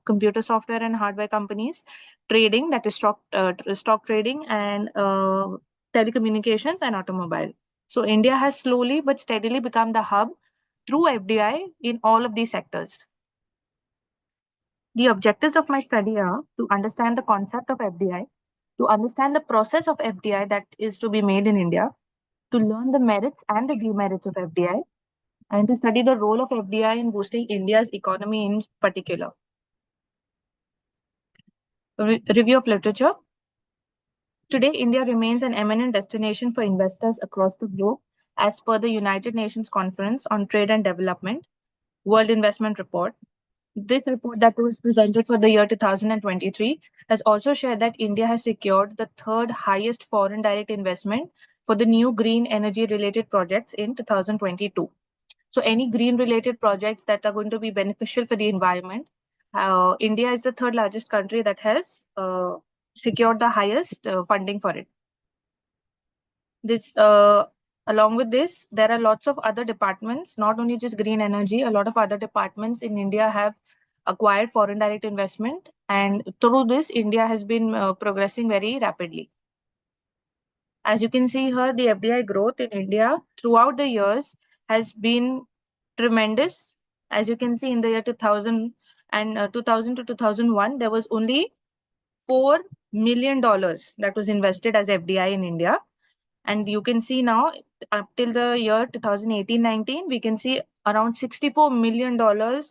G: computer software and hardware companies, trading, that is stock trading, and telecommunications and automobile. So India has slowly but steadily become the hub through FDI in all of these sectors. The objectives of my study are to understand the concept of FDI, to understand the process of FDI that is to be made in India, to learn the merits and the demerits of FDI, and to study the role of FDI in boosting India's economy in particular. Review of literature. Today, India remains an eminent destination for investors across the globe, as per the United Nations Conference on Trade and Development, World Investment Report. This report that was presented for the year 2023 has also shared that India has secured the third highest foreign direct investment for the new green energy related projects in 2022. So any green related projects that are going to be beneficial for the environment, India is the third largest country that has secured the highest funding for it. This, along with this, there are lots of other departments, not only just green energy, a lot of other departments in India have acquired foreign direct investment. And through this, India has been progressing very rapidly. As you can see here, the FDI growth in India throughout the years has been tremendous. As you can see, in the year 2000 and 2000 to 2001, there was only $4 million that was invested as FDI in India. And you can see now, up till the year 2018-19, we can see around $64 million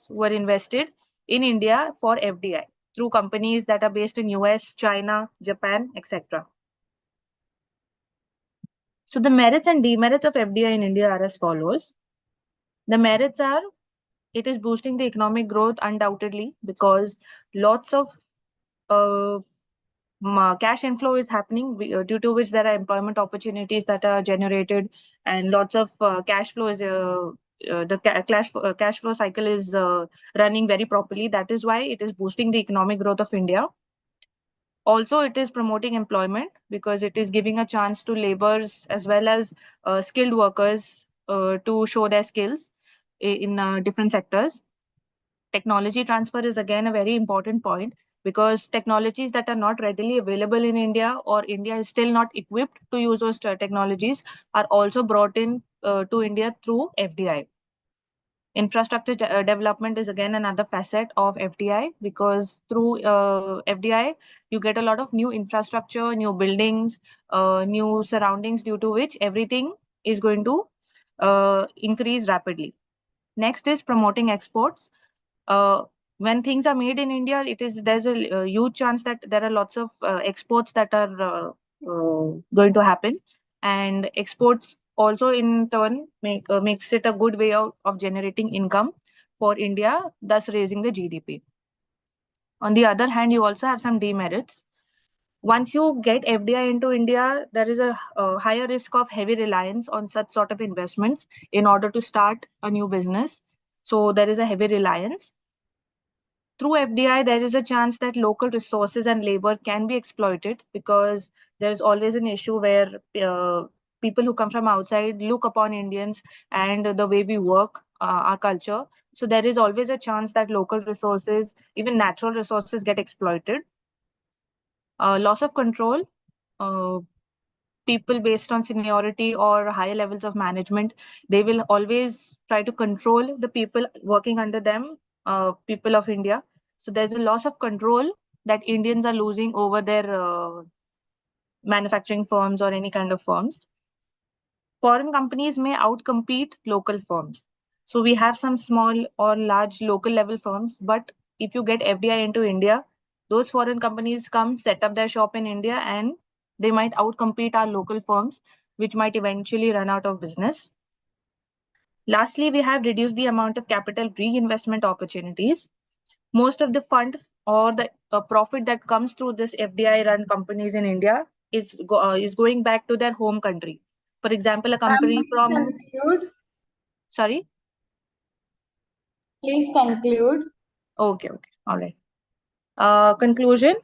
G: were invested in India for FDI through companies that are based in US, China, Japan, etc. So the merits and demerits of FDI in India are as follows. The merits are, it is boosting the economic growth undoubtedly, because lots of cash inflow is happening, due to which there are employment opportunities that are generated, and lots of cash flow is the cash flow cycle is running very properly. That is why it is boosting the economic growth of India. Also, it is promoting employment because it is giving a chance to laborers as well as skilled workers to show their skills in different sectors. Technology transfer is again a very important point, because technologies that are not readily available in India, or India is still not equipped to use those technologies, are also brought in to India through FDI. Infrastructure development is again another facet of FDI, because through FDI, you get a lot of new infrastructure, new buildings, new surroundings, due to which everything is going to increase rapidly. Next is promoting exports. When things are made in India, there's a huge chance that there are lots of exports that are going to happen, and exports also in turn makes it a good way of generating income for India, thus raising the GDP. On the other hand, you also have some demerits. Once you get FDI into India, there is a higher risk of heavy reliance on such sort of investments in order to start a new business. So there is a heavy reliance. Through FDI, there is a chance that local resources and labor can be exploited, because there's always an issue where people who come from outside look upon Indians and the way we work, our culture. So there is always a chance that local resources, even natural resources, get exploited. Loss of control. People based on seniority or higher levels of management, they will always try to control the people working under them, people of India. So there's a loss of control that Indians are losing over their manufacturing firms or any kind of firms. Foreign companies may outcompete local firms. So we have some small or large local level firms, but if you get FDI into India, those foreign companies come set up their shop in India and they might outcompete our local firms, which might eventually run out of business. Lastly, we have reduced the amount of capital reinvestment opportunities. Most of the fund or the profit that comes through this FDI run companies in India is going back to their home country. For example, a company from...
F: Conclude.
G: Sorry?
F: Please conclude.
G: Okay. All right. Conclusion.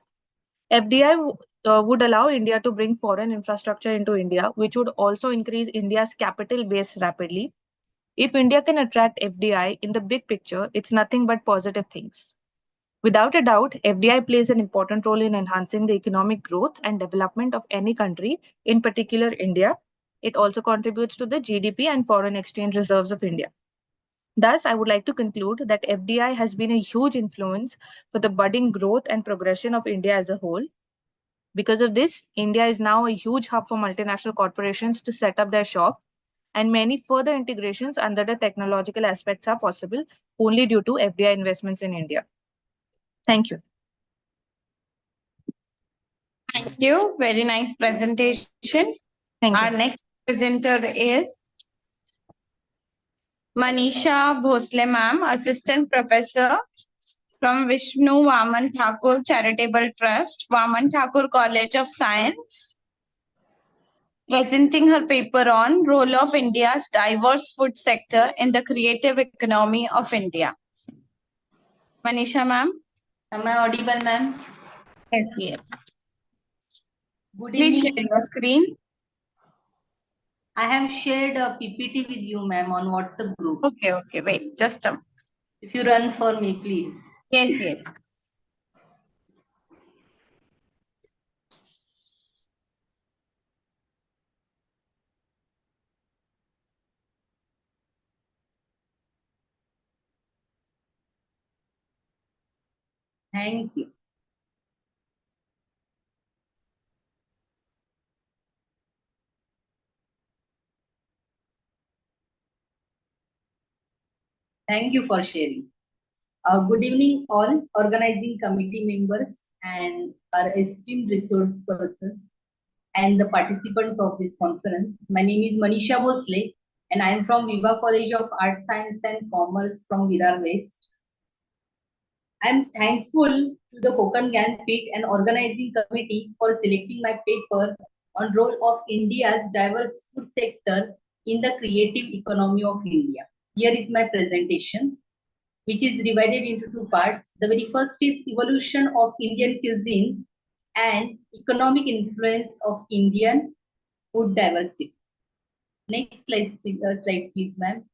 G: FDI would allow India to bring foreign infrastructure into India, which would also increase India's capital base rapidly. If India can attract FDI in the big picture, it's nothing but positive things. Without a doubt, FDI plays an important role in enhancing the economic growth and development of any country, in particular India. It also contributes to the GDP and foreign exchange reserves of India. Thus, I would like to conclude that FDI has been a huge influence for the budding growth and progression of India as a whole. Because of this, India is now a huge hub for multinational corporations to set up their shop, and many further integrations under the technological aspects are possible only due to FDI investments in India. Thank you.
F: Thank you. Very nice presentation.
G: Thank
F: Our
G: you.
F: next presenter is Manisha Bhosle ma'am, Assistant Professor from Vishnu Vaman Thakur Charitable Trust, Vaman Thakur College of Science, presenting her paper on role of India's diverse food sector in the creative economy of India. Manisha ma'am.
T: Am I audible, ma'am?
F: Yes.
T: Good
F: Please
T: evening.
F: share your screen.
T: I have shared a PPT with you, ma'am, on WhatsApp group.
F: Okay. Wait, just a...
T: If you run for me, please.
F: Yes.
T: Thank you. Thank you for sharing. Good evening, all organizing committee members and our esteemed resource persons and the participants of this conference. My name is Manisha Bhosle and I am from Viva College of Arts, Science and Commerce from Virar West. I am thankful to the Konkan Gyanpith and organizing committee for selecting my paper on role of India's diverse food sector in the creative economy of India. Here is my presentation, which is divided into two parts. The very first is evolution of Indian cuisine and economic influence of Indian food diversity. Next slide, please, ma'am.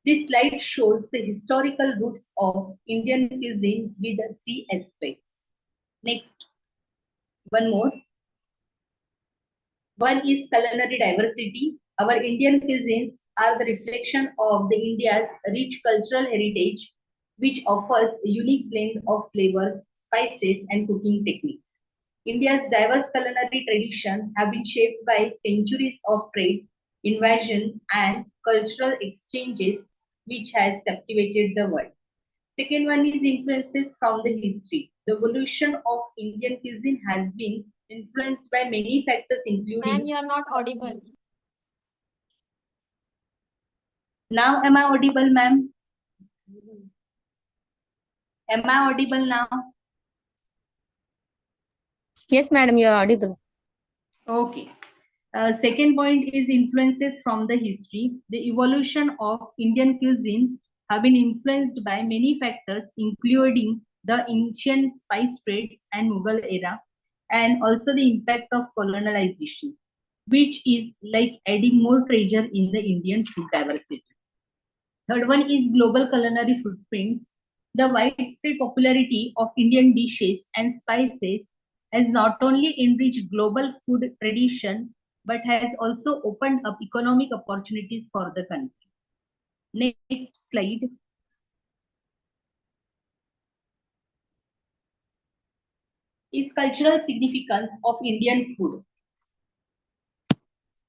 T: This slide shows the historical roots of Indian cuisine with three aspects. Next, one more. One is culinary diversity. Our Indian cuisines are the reflection of the India's rich cultural heritage, which offers a unique blend of flavors, spices, and cooking techniques. India's diverse culinary tradition have been shaped by centuries of trade, invasion, and cultural exchanges, which has captivated the world. Second one is influences from the history. The evolution of Indian cuisine has been influenced by many factors, including...
J: Ma'am, you are not audible.
T: Now, am I audible, ma'am? Am I audible now?
J: Yes, madam, you are audible.
T: Okay. Second point is influences from the history. The evolution of Indian cuisines have been influenced by many factors, including the ancient spice trades and Mughal era, and also the impact of colonialization, which is like adding more treasure in the Indian food diversity. Third one is global culinary footprints. The widespread popularity of Indian dishes and spices has not only enriched global food tradition, but has also opened up economic opportunities for the country. Next slide. Is cultural significance of Indian food.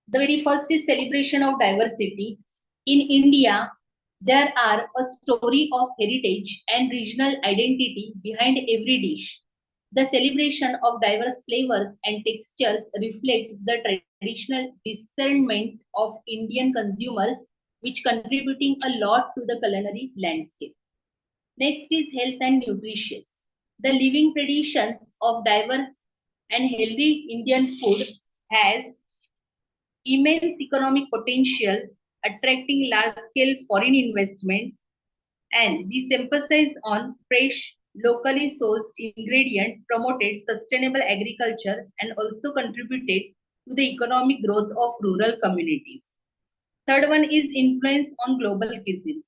T: The very first is celebration of diversity. In India, There are a story of heritage and regional identity behind every dish. The celebration of diverse flavors and textures reflects the traditional discernment of Indian consumers, which contributing a lot to the culinary landscape. Next is health and nutritious. The living traditions of diverse and healthy Indian food has immense economic potential, attracting large-scale foreign investments, and this emphasis on fresh, locally sourced ingredients promoted sustainable agriculture and also contributed to the economic growth of rural communities. Third one is influence on global cuisines.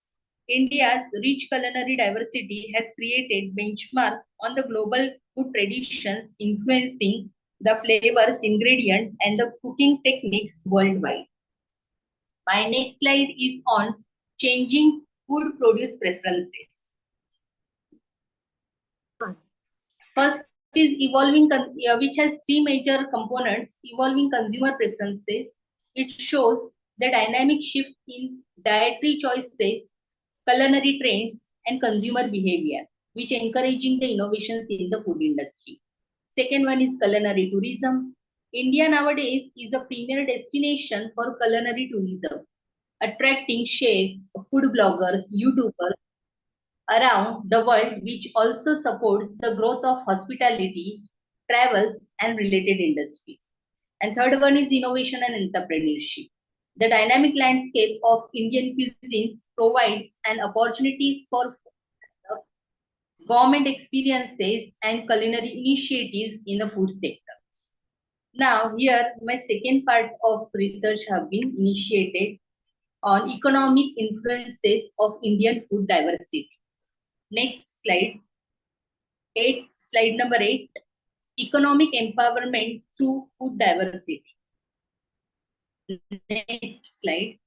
T: India's rich culinary diversity has created benchmark on the global food traditions, influencing the flavors, ingredients, and the cooking techniques worldwide. My next slide is on changing food produce preferences. First is which has three major components: evolving consumer preferences. It shows the dynamic shift in dietary choices, culinary trends, and consumer behavior, which encouraging the innovations in the food industry. Second one is culinary tourism. India nowadays is a premier destination for culinary tourism, attracting chefs, food bloggers, YouTubers around the world, which also supports the growth of hospitality, travels, and related industries. And third one is innovation and entrepreneurship. The dynamic landscape of Indian cuisines provides an opportunities for government experiences and culinary initiatives in the food sector. Now, here my second part of research have been initiated on economic influences of Indian food diversity. Next slide. Slide number 8. Economic empowerment through food diversity. Next slide.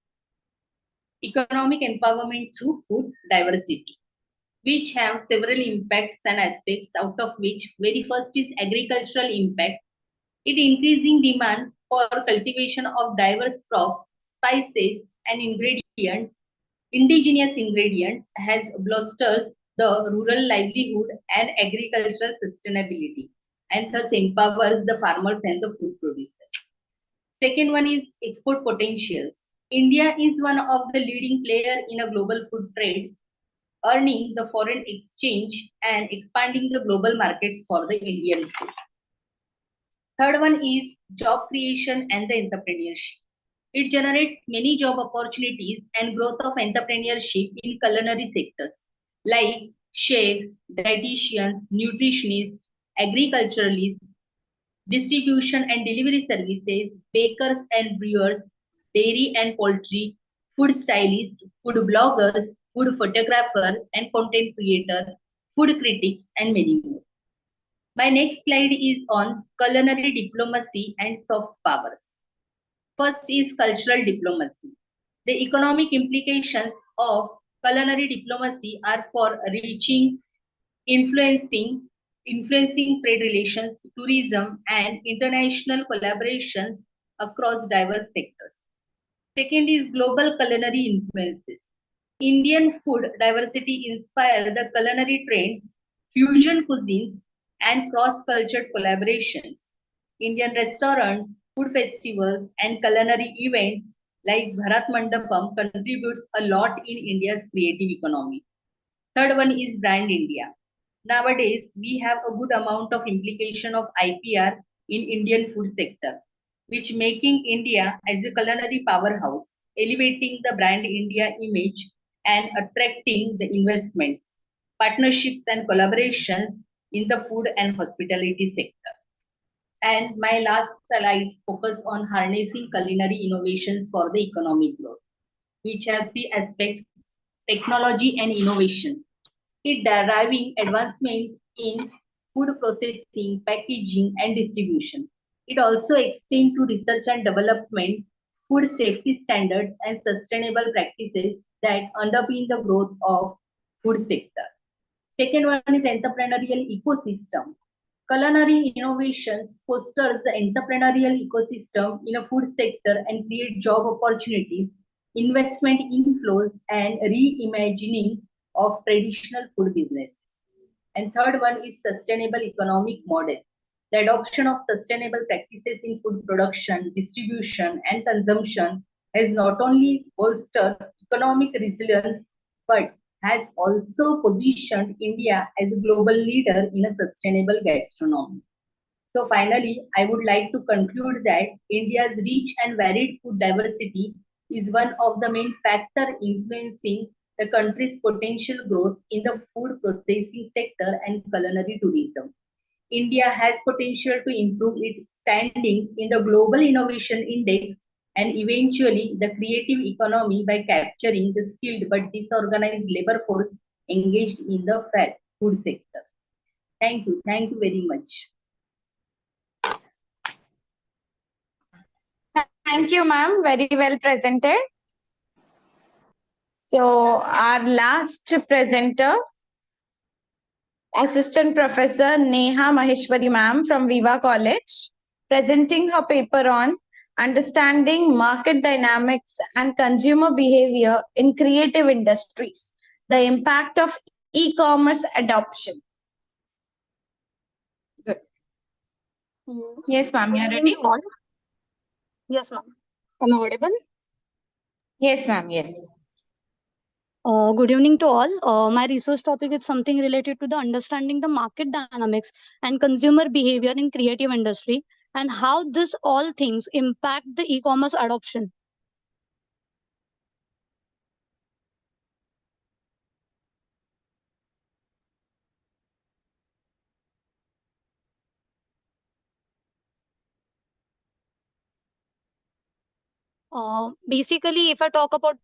T: Economic empowerment through food diversity, which have several impacts and aspects, out of which very first is agricultural impact. It increasing demand for cultivation of diverse crops, spices, and ingredients, indigenous ingredients, has bolsters the rural livelihood and agricultural sustainability, and thus empowers the farmers and the food producers. Second one is export potentials. India is one of the leading players in a global food trades, earning the foreign exchange and expanding the global markets for the Indian food. Third one is job creation and the entrepreneurship. It generates many job opportunities and growth of entrepreneurship in culinary sectors like chefs, dietitians, nutritionists, agriculturalists, distribution and delivery services, bakers and brewers, dairy and poultry, food stylists, food bloggers, food photographer and content creator, food critics, and many more. My next slide is on culinary diplomacy and soft powers. First is cultural diplomacy. The economic implications of culinary diplomacy are for reaching, influencing trade relations, tourism, and international collaborations across diverse sectors. Second is global culinary influences. Indian food diversity inspire the culinary trends, fusion cuisines, and cross-cultured collaborations. Indian restaurants, food festivals, and culinary events like Bharat Mandapam contributes a lot in India's creative economy. Third one is Brand India. Nowadays, we have a good amount of implication of IPR in Indian food sector, which making India as a culinary powerhouse, elevating the Brand India image and attracting the investments, partnerships and collaborations in the food and hospitality sector. And my last slide focus on harnessing culinary innovations for the economic growth, which have three aspects: technology and innovation. It driving advancement in food processing, packaging, and distribution. It also extends to research and development, food safety standards, and sustainable practices that underpin the growth of food sector. Second one is entrepreneurial ecosystem. Culinary innovations fosters the entrepreneurial ecosystem in a food sector and create job opportunities investment inflows, and reimagining of traditional food businesses. And third one is sustainable economic model. The adoption of sustainable practices in food production, distribution, and consumption has not only bolstered economic resilience, but has also positioned India as a global leader in a sustainable gastronomy. So finally, I would like to conclude that India's rich and varied food diversity is one of the main factors influencing the country's potential growth in the food processing sector and culinary tourism. India has potential to improve its standing in the Global Innovation Index and eventually the creative economy by capturing the skilled but disorganized labor force engaged in the food sector. Thank you. Thank you very much.
F: Thank you, ma'am. Very well presented. So our last presenter, Assistant Professor Neha Maheshwari ma'am from Viva College, presenting her paper on Understanding Market Dynamics and Consumer Behavior in Creative Industries, the Impact of E-Commerce Adoption. Good. Yes, ma'am, you're ready?
S: Yes, ma'am. Am I audible?
F: Yes, ma'am, yes.
S: Good evening to all. My research topic is something related to the understanding the market dynamics and consumer behavior in creative industry and how this all things impact the e-commerce adoption. Basically, if I talk about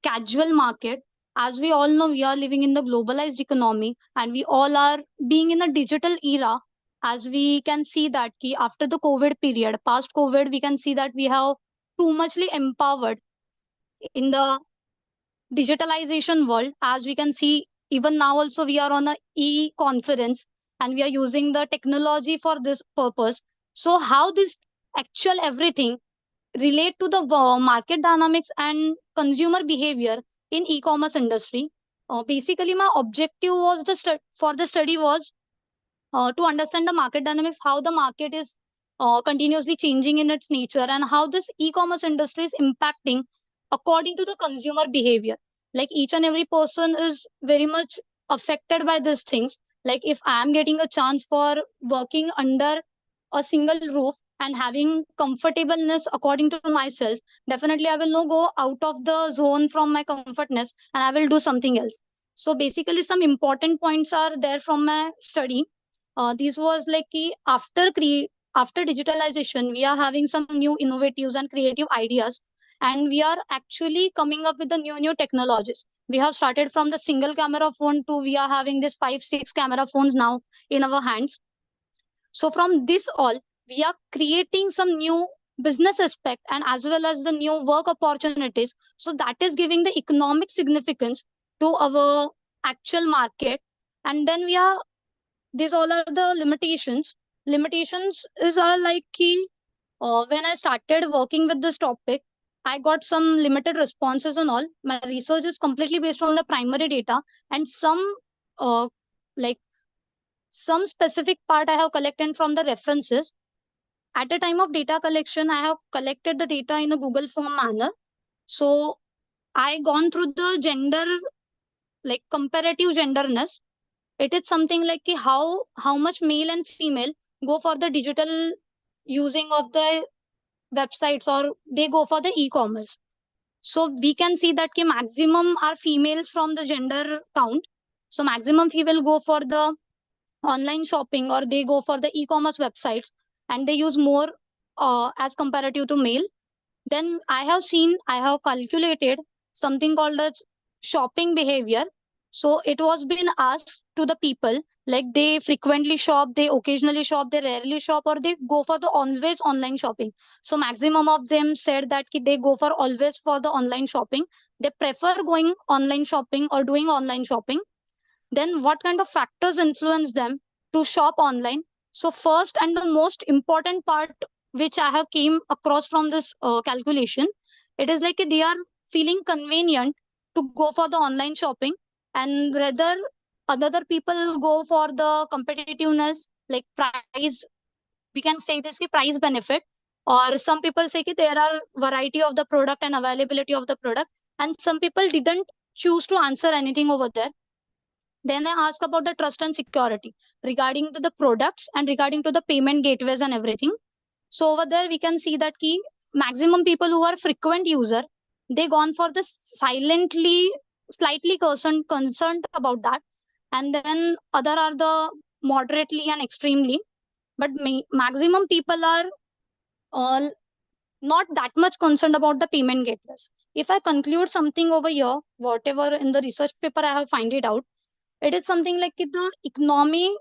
S: casual market, as we all know, we are living in the globalized economy and we all are being in a digital era. As we can see that after the COVID period, past COVID, we can see that we have too muchly empowered in the digitalization world. As we can see, even now also we are on a e-conference and we are using the technology for this purpose. So how this actual everything relate to the market dynamics and consumer behavior in e-commerce industry. Basically, my objective was for the study was to understand the market dynamics, how the market is continuously changing in its nature, and how this e-commerce industry is impacting according to the consumer behavior. Like each and every person is very much affected by these things. Like if I am getting a chance for working under a single roof and having comfortableness according to myself, definitely I will not go out of the zone from my comfortness and I will do something else. So basically some important points are there from my study. This was like after digitalization, we are having some new innovatives and creative ideas, and we are actually coming up with the new technologies. We have started from the single camera phone to we are having this 5-6 camera phones now in our hands. So from this all, we are creating some new business aspect and as well as the new work opportunities. So that is giving the economic significance to our actual market. And then these all are the limitations. Limitations is like when I started working with this topic, I got some limited responses and all. My research is completely based on the primary data and like some specific part I have collected from the references. At the time of data collection, I have collected the data in a Google form manner. So I gone through the gender, like comparative genderness. It is something like how much male and female go for the digital using of the websites or they go for the e-commerce. So we can see that maximum are females from the gender count. So maximum female go for the online shopping or they go for the e-commerce websites and they use more as comparative to male. Then I have calculated something called as shopping behavior. So it was been asked to the people, like they frequently shop, they occasionally shop, they rarely shop, or they go for the always online shopping. So maximum of them said that they go for always for the online shopping. They prefer going online shopping or doing online shopping. Then what kind of factors influence them to shop online? So first and the most important part which I have came across from this calculation It is like they are feeling convenient to go for the online shopping, and rather other people go for the competitiveness, like price. We can say this price benefit, or some people say there are variety of the product and availability of the product, and some people didn't choose to answer anything over there. Then I ask about the trust and security regarding to the products and regarding to the payment gateways and everything. So over there we can see that key maximum people who are frequent user, they gone for the silently slightly concerned about that, and then other are the moderately and extremely, but maximum people are all not that much concerned about the payment gateways. If I conclude something over here, whatever in the research paper I have find it out, it is something like the economy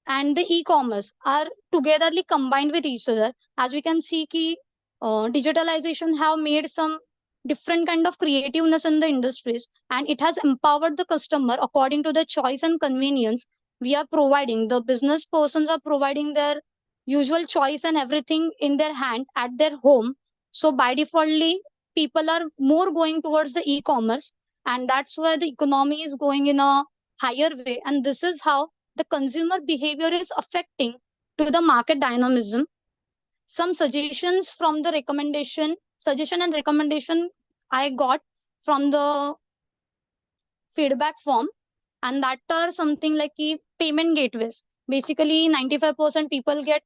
S: and the e-commerce are togetherly combined with each other. As we can see ki, digitalization have made some different kind of creativeness in the industries, and it has empowered the customer according to the choice and convenience we are providing. The business persons are providing their usual choice and everything in their hand at their home. So by defaultly people are more going towards the e-commerce, and that's why the economy is going in a higher way, and this is how the consumer behavior is affecting to the market dynamism. Some suggestion and recommendation I got from the feedback form, and that are something like payment gateways. Basically 95% people get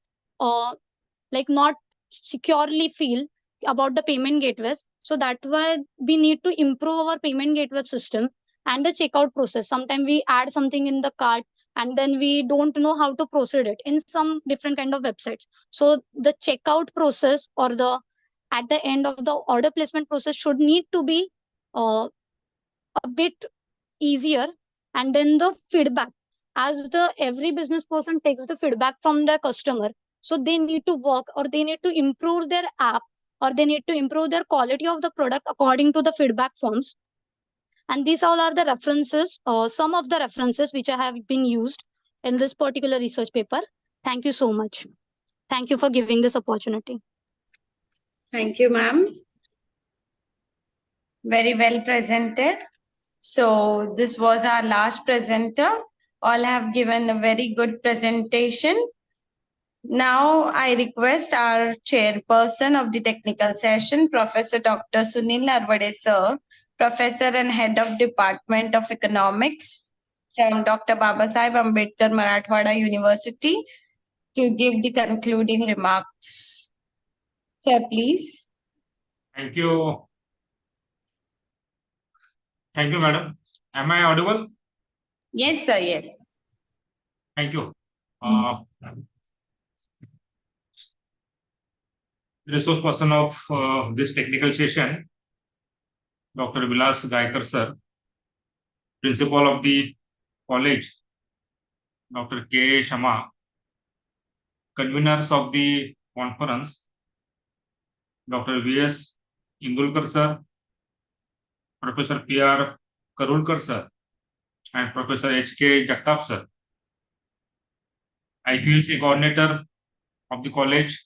S: like not securely feel about the payment gateways. So that's why we need to improve our payment gateway system and the checkout process. Sometimes we add something in the cart and then we don't know how to proceed it in some different kind of websites. So the checkout process or the at the end of the order placement process should need to be a bit easier. And then the feedback, as the every business person takes the feedback from their customer, so they need to work or they need to improve their app, or they need to improve their quality of the product according to the feedback forms. And these all are the references, some of the references which I have been used in this particular research paper. Thank you so much. Thank you for giving this opportunity.
F: Thank you, ma'am. Very well presented. So this was our last presenter. All have given a very good presentation. Now I request our chairperson of the technical session, Professor Dr. Sunil Narvade sir, Professor and Head of Department of Economics from Dr. Babasaheb Ambedkar Marathwada University, to give the concluding remarks. Sir, please.
M: Thank you. Thank you, madam. Am I audible?
F: Yes, sir. Yes.
M: Thank you. Resource person of this technical session, Dr. Vilas Gaikar sir, principal of the college, Dr. K. Shama, conveners of the conference, Dr. V.S. Indulkar sir, Professor P.R. Karulkar sir, and Professor H.K. Jagtap sir, IQAC coordinator of the college,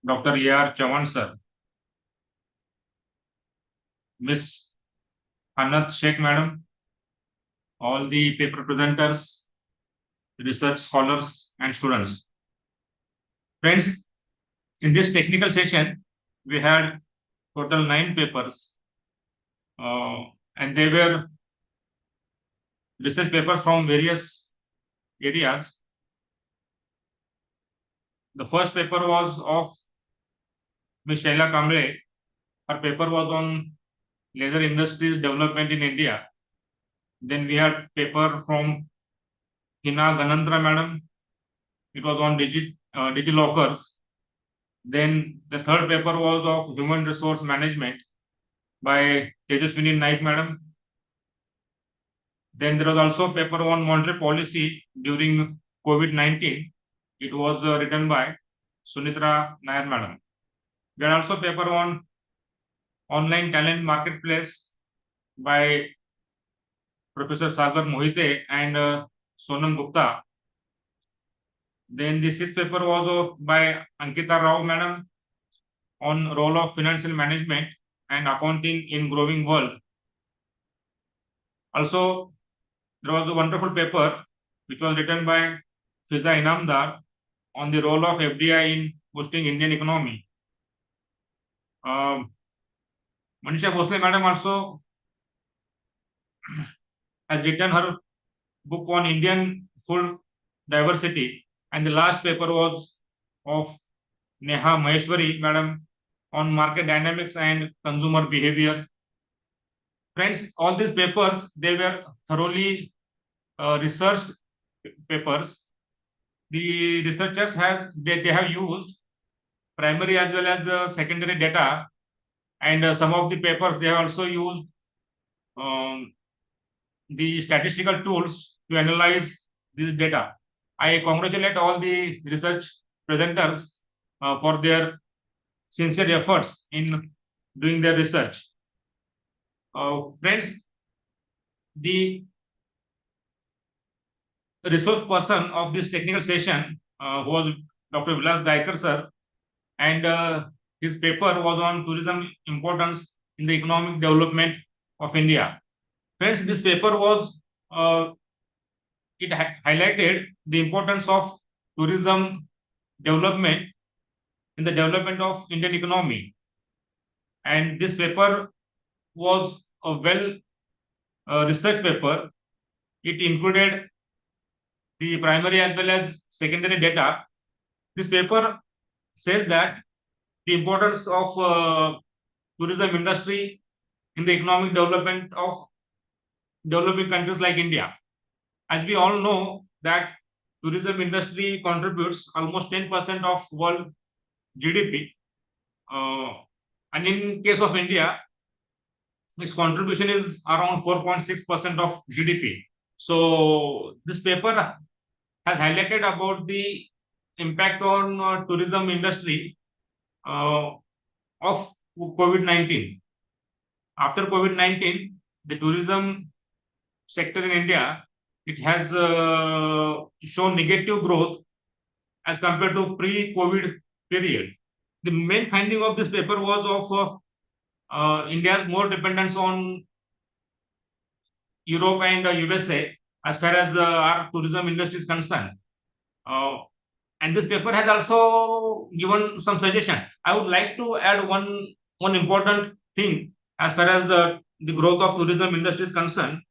M: Dr. A.R. Chavan sir, Miss Hanat Sheikh madam, all the paper presenters, research scholars, and students. Friends, in this technical session, we had total 9 papers, and they were research papers from various areas. The first paper was of Ms. Shaila Kamble. Her paper was on leather industries development in India. Then we had paper from Hina Ganantra madam. It was on DigiLockers. Then the third paper was of human resource management by Tejaswini Naik madam. Then there was also a paper on monetary policy during COVID-19. It was written by Sunitra Nair madam. There are also paper on online talent marketplace by Professor Sagar Mohite and Sonam Gupta. Then the sixth paper was by Ankita Rao madam on role of financial management and accounting in growing world. Also, there was a wonderful paper which was written by Fiza Inamdar on the role of FDI in boosting Indian economy. Manisha Bhosle madam also has written her book on Indian food diversity, and the last paper was of Neha Maheshwari madam on market dynamics and consumer behavior. Friends, all these papers, they were thoroughly researched papers. The researchers they have used primary as well as secondary data, and some of the papers they have also used the statistical tools to analyze this data. I congratulate all the research presenters for their sincere efforts in doing their research. Friends, the resource person of this technical session was Dr. Vilas Gaikar sir, and his paper was on tourism importance in the economic development of India. Friends, this paper was it highlighted the importance of tourism development in the development of Indian economy, and this paper was a well research paper. It included the primary as well as secondary data. This paper says that the importance of tourism industry in the economic development of developing countries like India. As we all know that tourism industry contributes almost 10% of world GDP. And in case of India, its contribution is around 4.6% of GDP. So this paper has highlighted about the impact on tourism industry of COVID-19. After COVID-19, the tourism sector in India, it has shown negative growth as compared to pre-COVID period. The main finding of this paper was of India's more dependence on Europe and USA as far as our tourism industry is concerned. And this paper has also given some suggestions. I would like to add one important thing as far as the growth of tourism industry is concerned.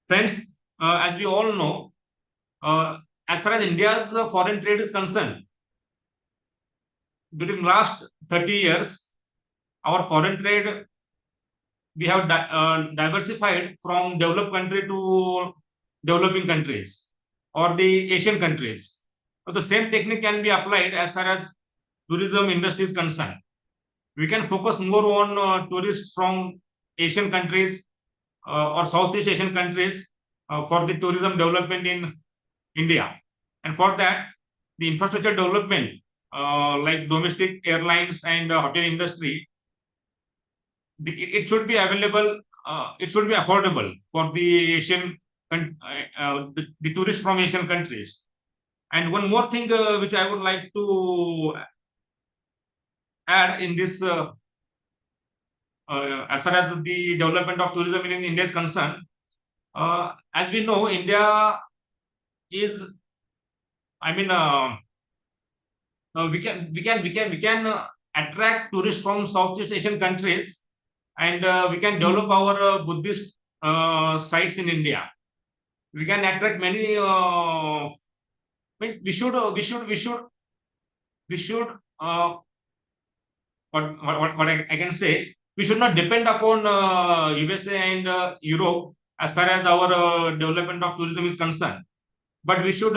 M: Friends, as we all know, as far as India's foreign trade is concerned, during last 30 years, our foreign trade, we have diversified from developed country to developing countries or the Asian countries. So the same technique can be applied as far as tourism industry is concerned. We can focus more on tourists from Asian countries or Southeast Asian countries for the tourism development in India. And for that, the infrastructure development like domestic airlines and hotel industry, it should be available, it should be affordable for the Asian, the tourists from Asian countries. And one more thing which I would like to add in this, as far as the development of tourism in India is concerned, as we know, India is, I mean, we can attract tourists from Southeast Asian countries, and we can develop our Buddhist sites in India. We can attract many. Means we should. What I can say, we should not depend upon USA and Europe as far as our development of tourism is concerned. But we should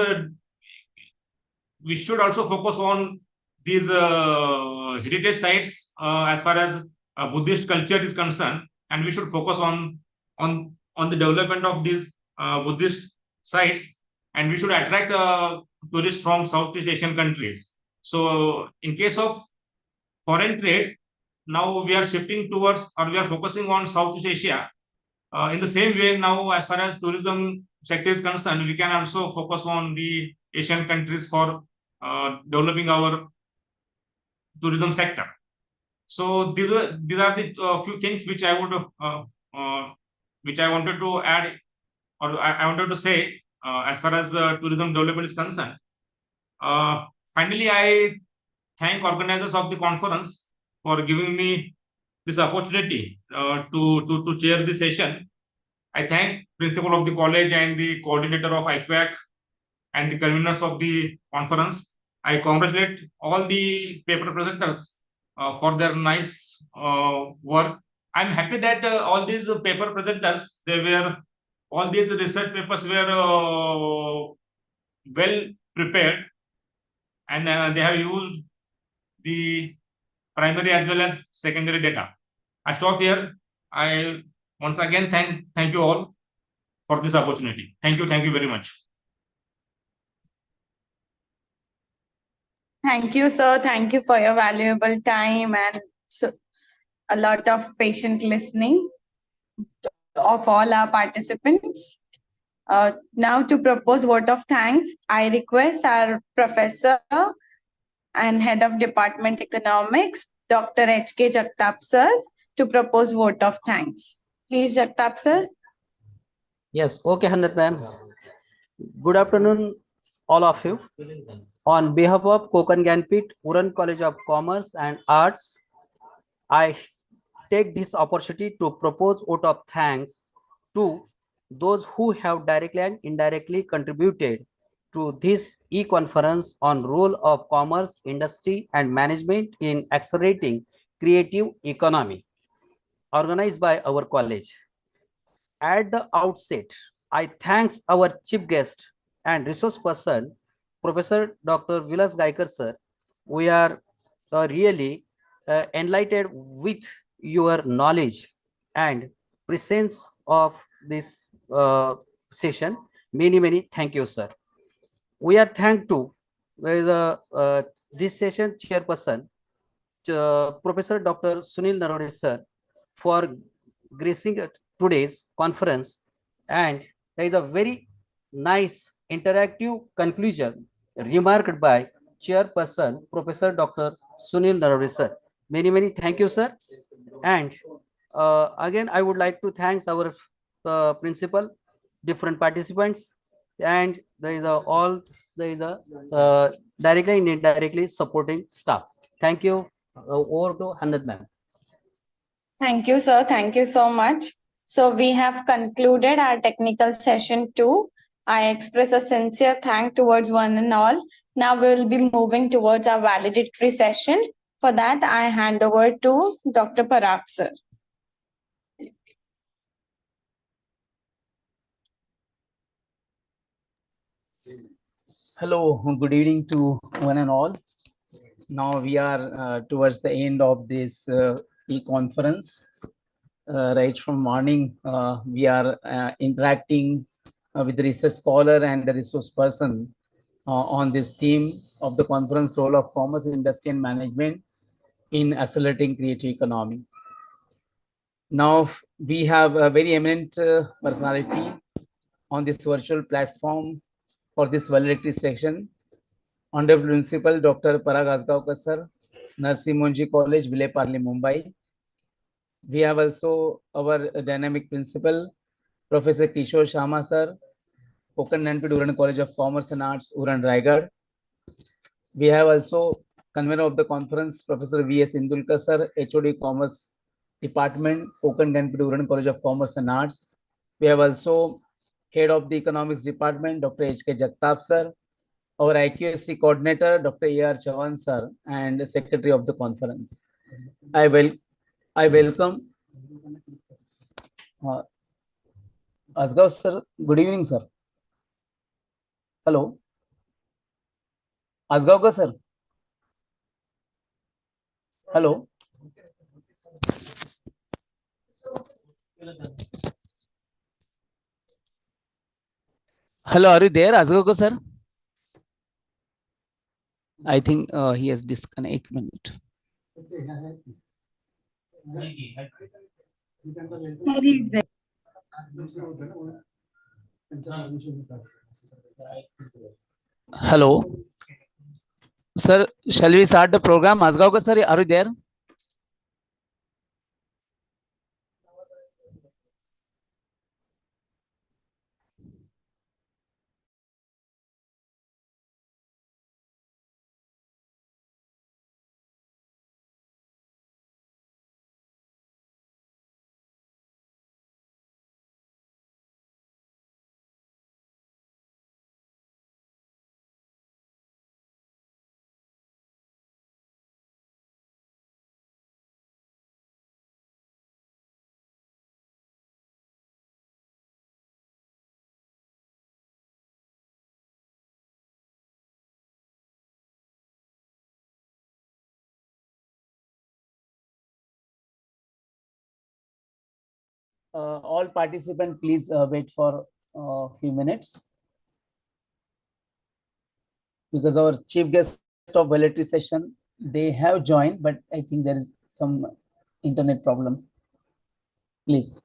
M: also focus on these heritage sites as far as Buddhist culture is concerned, and we should focus on the development of these Buddhist sites, and we should attract tourists from Southeast Asian countries. So in case of foreign trade, now we are shifting towards, or we are focusing on Southeast Asia. In the same way, now as far as tourism sector is concerned, we can also focus on the Asian countries for developing our tourism sector. So these are the few things which I would which I wanted to add, or I wanted to say as far as tourism development is concerned. Finally, I thank organizers of the conference for giving me this opportunity to chair the session. I thank principal of the college and the coordinator of IQAC and the conveners of the conference. I congratulate all the paper presenters for their nice work. I'm happy that all these paper presenters, all these research papers were well prepared, and they have used the primary as well as secondary data. I stop here. I once again thank you all for this opportunity. Thank you very much.
F: Thank you, sir. Thank you for your valuable time and a lot of patient listening of all our participants. Now to propose vote of thanks, I request our professor and head of department economics, Dr. H.K. Jagtap sir, to propose vote of thanks. Please, Jagtap sir.
L: Yes, okay, Hannat ma'am. Good afternoon, all of you. On behalf of Konkan Gyanpith, Uran College of Commerce and Arts, I take this opportunity to propose vote of thanks to those who have directly and indirectly contributed to this e-conference on role of commerce, industry and management in accelerating creative economy, organized by our college. At the outset, I thanks our chief guest and resource person, Professor Dr. Vilas Gaikar sir. We are really enlightened with your knowledge and presence of this session. Many thank you, sir. We are thanked to this session chairperson, Professor Dr. Sunil Narode sir, for gracing today's conference, and there is a very nice interactive conclusion remarked by chairperson Professor Dr. Sunil Narode sir. Many thank you, sir. And again, I would like to thank our principal, different participants, and there is directly and indirectly supporting staff. Thank you. Over to Hannat ma'am.
F: Thank you, sir. Thank you so much. So we have concluded our technical session 2. I express a sincere thank towards one and all. Now we will be moving towards our valedictory session. For that, I hand over to Dr. Parag, sir.
B: Hello, good evening to one and all. Now we are towards the end of this e-conference. Right from morning, we are interacting with the research scholar and the resource person on this theme of the conference, role of commerce, industry and management in accelerating creative economy. Now we have a very eminent personality on this virtual platform for this valedictory section. Honorable Principal Dr. Parag Asgaonkar sir, Narsi Monji College, Vileparle, Mumbai. We have also our dynamic principal, Professor Kishore Sharma sir, Konkan Gyanpith Uran College of Commerce and Arts, Uran, Raigad. We have also convener of the conference, Professor V.S. Indulkar sir, HOD Commerce Department, Konkan Gyanpith Uran College of Commerce and Arts. We have also head of the economics department, Dr. H.K. Jagtap sir, our IQAC coordinator, Dr. A.R. Chavan sir, and secretary of the conference. I welcome Asgaon sir. Good evening, sir. Hello. Asgaonkar sir. Hello. Hello, are you there, Asgaonkar sir? I think he has disconnected. 1 minute.
F: He is there.
B: Hello. Sir, shall we start the program? Asgaonkar sir, are you there? All participants, please wait for a few minutes because our chief guest of validity session, they have joined, but I think there is some internet problem. Please.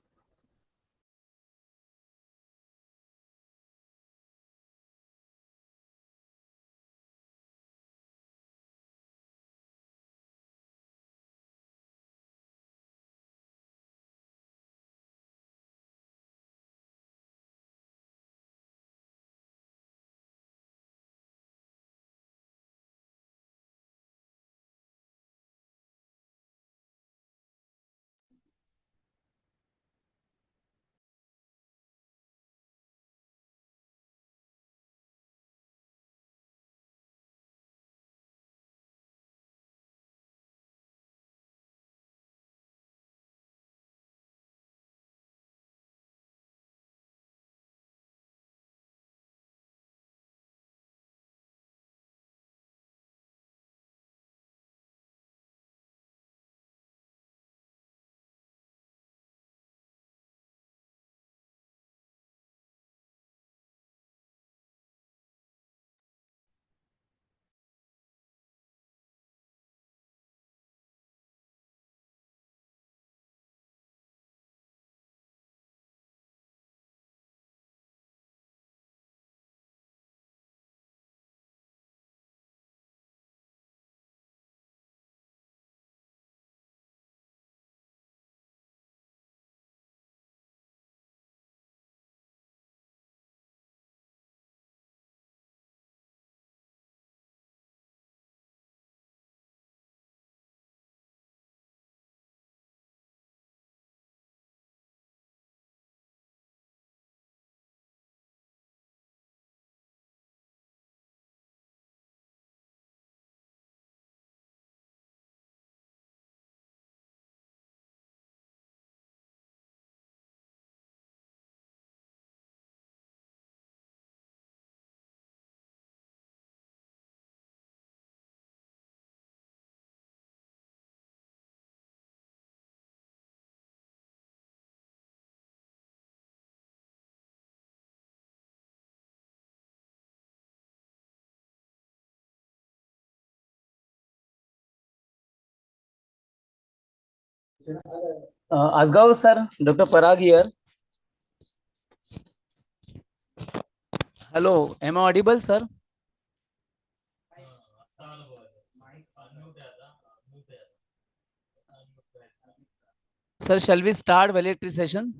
B: Asgav sir, Dr. Parag here. Hello, am I audible, sir? Sir, shall we start validity session?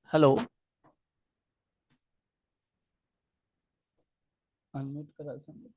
B: Hello. Unmute करा सांगा.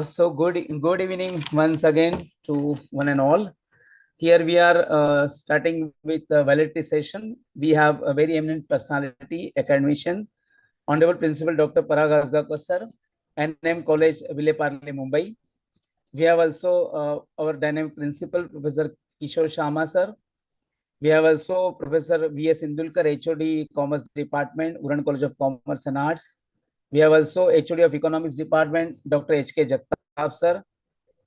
B: So good evening once again to one and all. Here we are starting with the validity session. We have a very eminent personality, academician, Honorable Principal Dr. Parag Asgakar sir, NM College, Vileparle, Mumbai. We have also our dynamic principal, Professor Kishore Sharma sir. We have also Professor V.S. Indulkar, HOD Commerce Department, Uran College of Commerce and Arts. We have also HOD of Economics Department, Dr. H.K. Jagtap sir.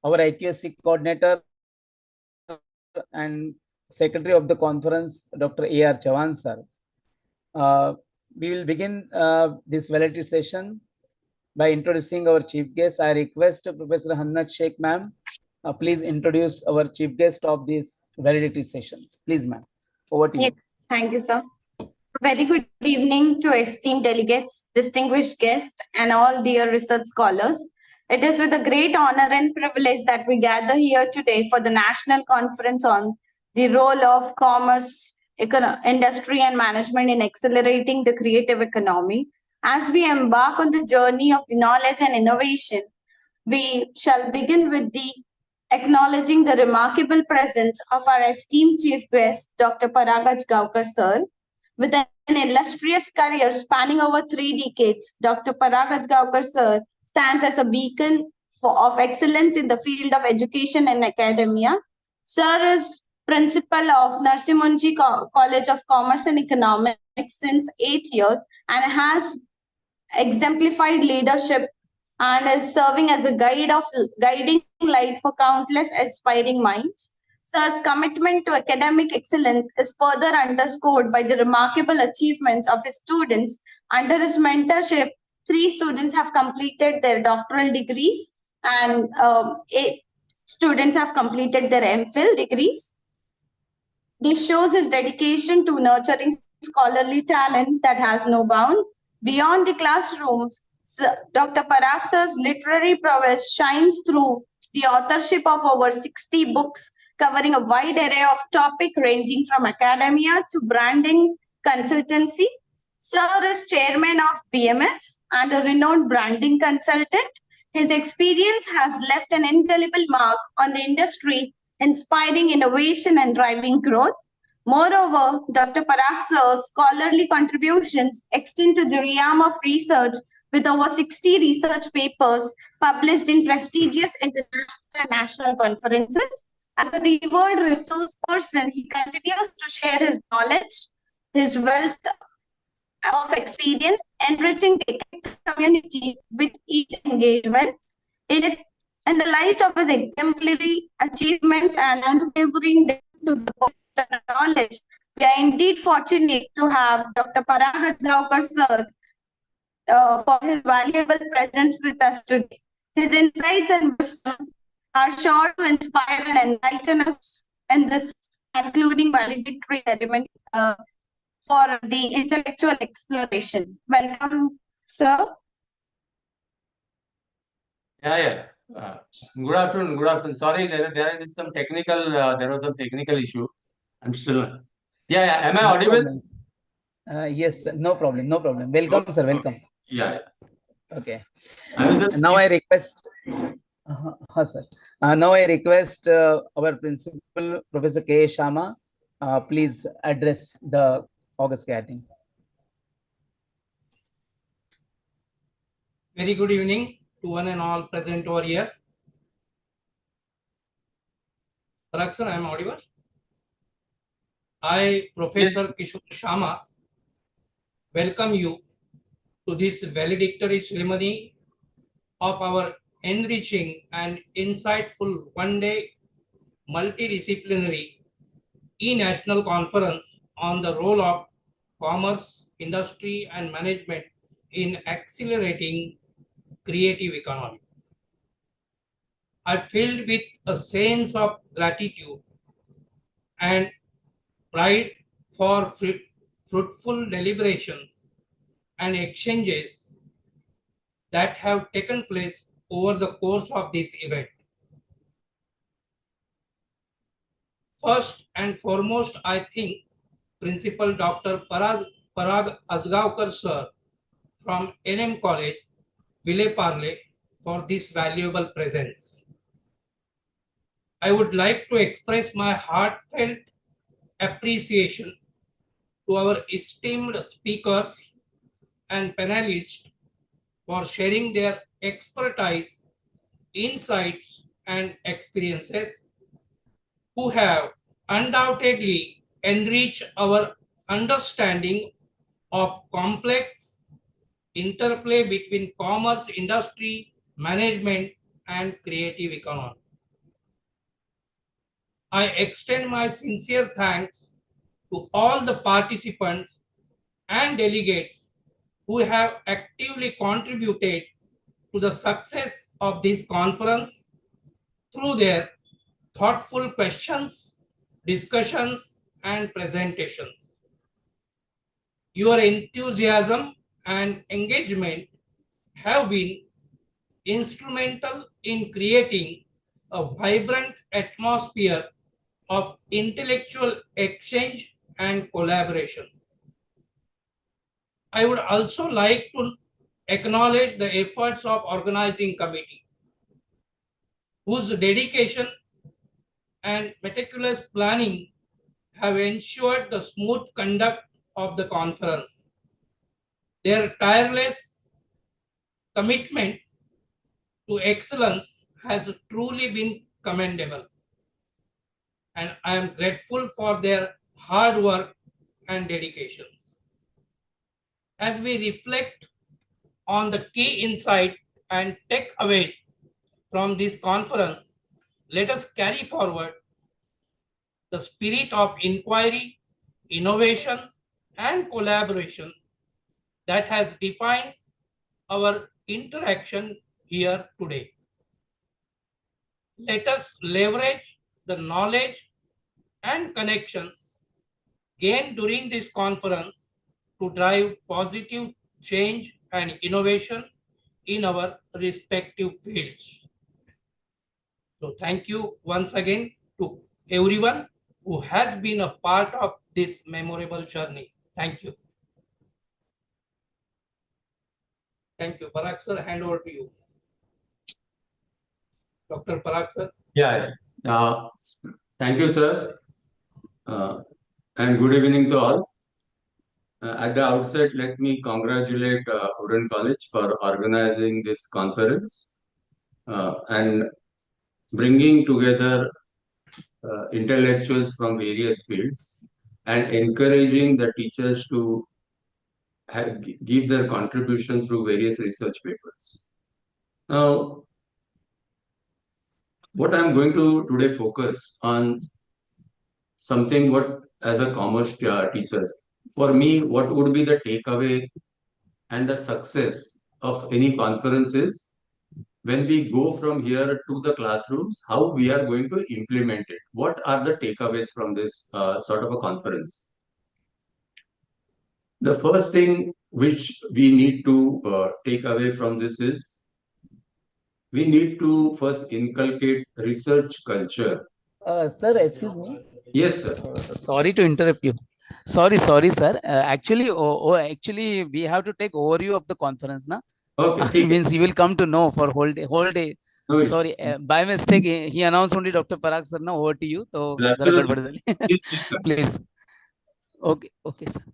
B: Our IQSC coordinator and secretary of the conference, Dr. A.R. Chavan sir. We will begin this validity session by introducing our chief guest. I request Professor Hannat Sheikh ma'am, please introduce our chief guest of this validity session. Please ma'am, over to you.
F: Yes, thank you, sir. Very good evening to esteemed delegates, distinguished guests, and all dear research scholars. It is with a great honor and privilege that we gather here today for the National Conference on the role of commerce, industry, and management in accelerating the creative economy. As we embark on the journey of the knowledge and innovation, we shall begin with the acknowledging the remarkable presence of our esteemed chief guest, Dr. Paragaj Gaukar sir. With an illustrious career spanning over 3 decades, Dr. Paragaj Gaukar sir stands as a beacon of excellence in the field of education and academia. Sir is principal of Narsimunji College of Commerce and Economics since 8 years and has exemplified leadership and is serving as a guiding light for countless aspiring minds. Sir's commitment to academic excellence is further underscored by the remarkable achievements of his students. Under his mentorship, 3 students have completed their doctoral degrees and 8 students have completed their MPhil degrees. This shows his dedication to nurturing scholarly talent that has no bound. Beyond the classrooms, Dr. Parag sir's literary prowess shines through the authorship of over 60 books covering a wide array of topics ranging from academia to branding consultancy. Sir is chairman of BMS and a renowned branding consultant. His experience has left an indelible mark on the industry, inspiring innovation and driving growth. Moreover, Dr. Parag sir's scholarly contributions extend to the realm of research with over 60 research papers published in prestigious international and national conferences. As a revered resource person, he continues to share his knowledge, his wealth of experience, enriching the community with each engagement. In the light of his exemplary achievements and unwavering to the knowledge, we are indeed fortunate to have Dr. Parag Gaukar sir for his valuable presence with us today. His insights and wisdom are sure to inspire and enlighten us in this concluding valedictory element for the intellectual exploration. Welcome, sir.
A: Yeah. Good afternoon. Good afternoon. Sorry, there is some technical. There was some technical issue. I'm still. Yeah. Am I audible?
B: Yes, no problem. Welcome, sir. Welcome.
A: Yeah.
B: Okay. Now I request. Sir. Now I request our principal, Professor K. Sharma, please address the August gathering.
K: Very good evening to one and all present over here. Parag sir, I am audible. I, Professor Kishore Sharma, welcome you to this valedictory ceremony of our enriching and insightful one-day multidisciplinary e-national conference on the role of commerce, industry, and management in accelerating creative economy. I filled with a sense of gratitude and pride for fruitful deliberations and exchanges that have taken place over the course of this event. First and foremost, I think Principal Dr. Parag Asgaonkar sir from NM College, Vile Parle, for this valuable presence. I would like to express my heartfelt appreciation to our esteemed speakers and panelists for sharing their expertise, insights, and experiences, who have undoubtedly enriched our understanding of complex interplay between commerce, industry, management, and creative economy. I extend my sincere thanks to all the participants and delegates who have actively contributed to the success of this conference through their thoughtful questions, discussions, and presentations. Your enthusiasm and engagement have been instrumental in creating a vibrant atmosphere of intellectual exchange and collaboration. I would also like to acknowledge the efforts of organizing committee, whose dedication and meticulous planning have ensured the smooth conduct of the conference. Their tireless commitment to excellence has truly been commendable, and I am grateful for their hard work and dedication. As we reflect on the key insight and takeaways from this conference, let us carry forward the spirit of inquiry, innovation, and collaboration that has defined our interaction here today. Let us leverage the knowledge and connections gained during this conference to drive positive change and innovation in our respective fields. So thank you once again to everyone who has been a part of this memorable journey. Thank you. Thank you. Parag sir, hand over to you. Dr. Parag sir.
O: Yeah. Thank you, sir. And good evening to all. At the outset, let me congratulate Wooden College for organizing this conference and bringing together intellectuals from various fields and encouraging the teachers to give their contribution through various research papers. Now, what I'm going to today focus on something what as a commerce teachers, for me, what would be the takeaway and the success of any conference is when we go from here to the classrooms, how we are going to implement it. What are the takeaways from this sort of a conference? The first thing which we need to take away from this is we need to first inculcate research culture.
B: Sir, excuse me.
O: Yes, sir.
B: Sorry to interrupt you. Sorry, sir. Actually, we have to take overview of the conference, na?
O: Okay.
B: Means you will come to know for whole day.
O: No
B: Sorry, by mistake he announced only Dr. Parag sir. Now over to you. So please. Okay, sir.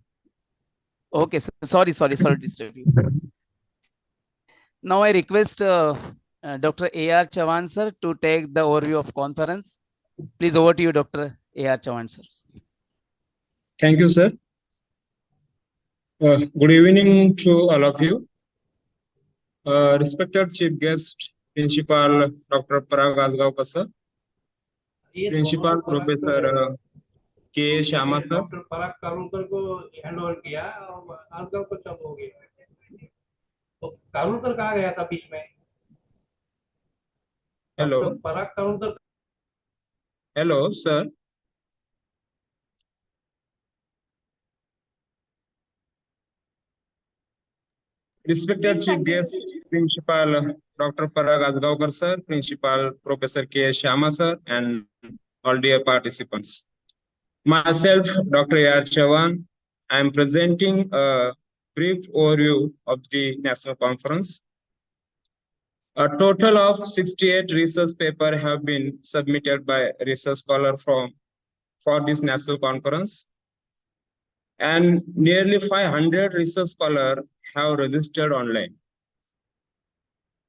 B: Okay, sir. Sorry to disturb you. Now I request Dr. A.R. Chavan sir to take the overview of conference. Please, over to you, Dr. A.R. Chavan sir.
U: Thank you, sir. Good evening to all of you. Respected Chief Guest, Principal Dr. Parag Asgaonkar sir, Principal Professor K. Shyama sir,
K: doctor Parag Karulkar को hand over किया और आजगांव को चालू हो गया। तो कारुलकर कहाँ गया था बीच में?
U: hello,
K: doctor Parag कारुलकर।
U: hello, sir. Respected Chief Guest, Principal Dr. Parag Asgaonkar sir, Principal Professor K. Shyama sir, and all dear participants. Myself, Dr. A.R. Chavan, I am presenting a brief overview of the National Conference. A total of 68 research papers have been submitted by research scholars for this National Conference. And nearly 500 research scholars have registered online.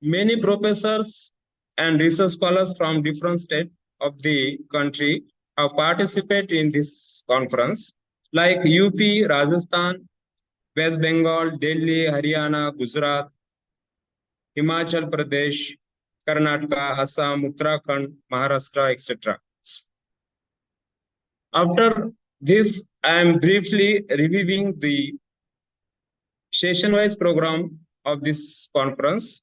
U: Many professors and research scholars from different states of the country have participated in this conference, like UP, Rajasthan, West Bengal, Delhi, Haryana, Gujarat, Himachal Pradesh, Karnataka, Assam, Uttarakhand, Maharashtra, etc. After this, I am briefly reviewing the session-wise program of this conference.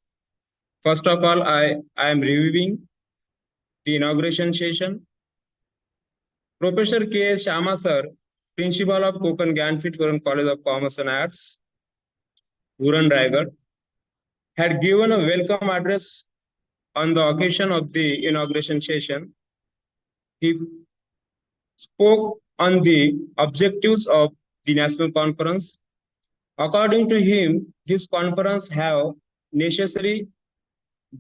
U: First of all, I am reviewing the inauguration session. Professor K. Shyama sir Principal of Konkan Gyanpith Uran College of Commerce and Arts, Uran Raigad, had given a welcome address on the occasion of the inauguration session. He spoke on the objectives of the national conference. According to him, this conference have necessary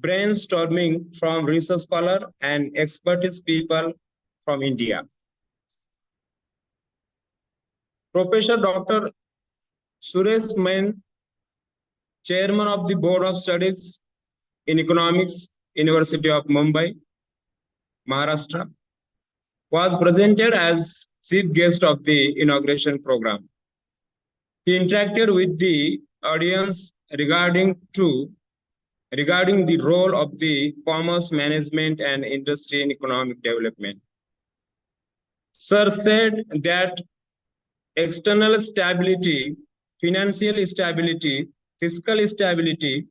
U: brainstorming from research scholar and expertise people from India. Professor Dr. Suresh Main, Chairman of the Board of Studies in Economics, University of Mumbai, Maharashtra, was presented as chief guest of the inauguration program. He interacted with the audience regarding the role of the commerce management and industry in economic development. Sir said that external stability, financial stability, fiscal stability,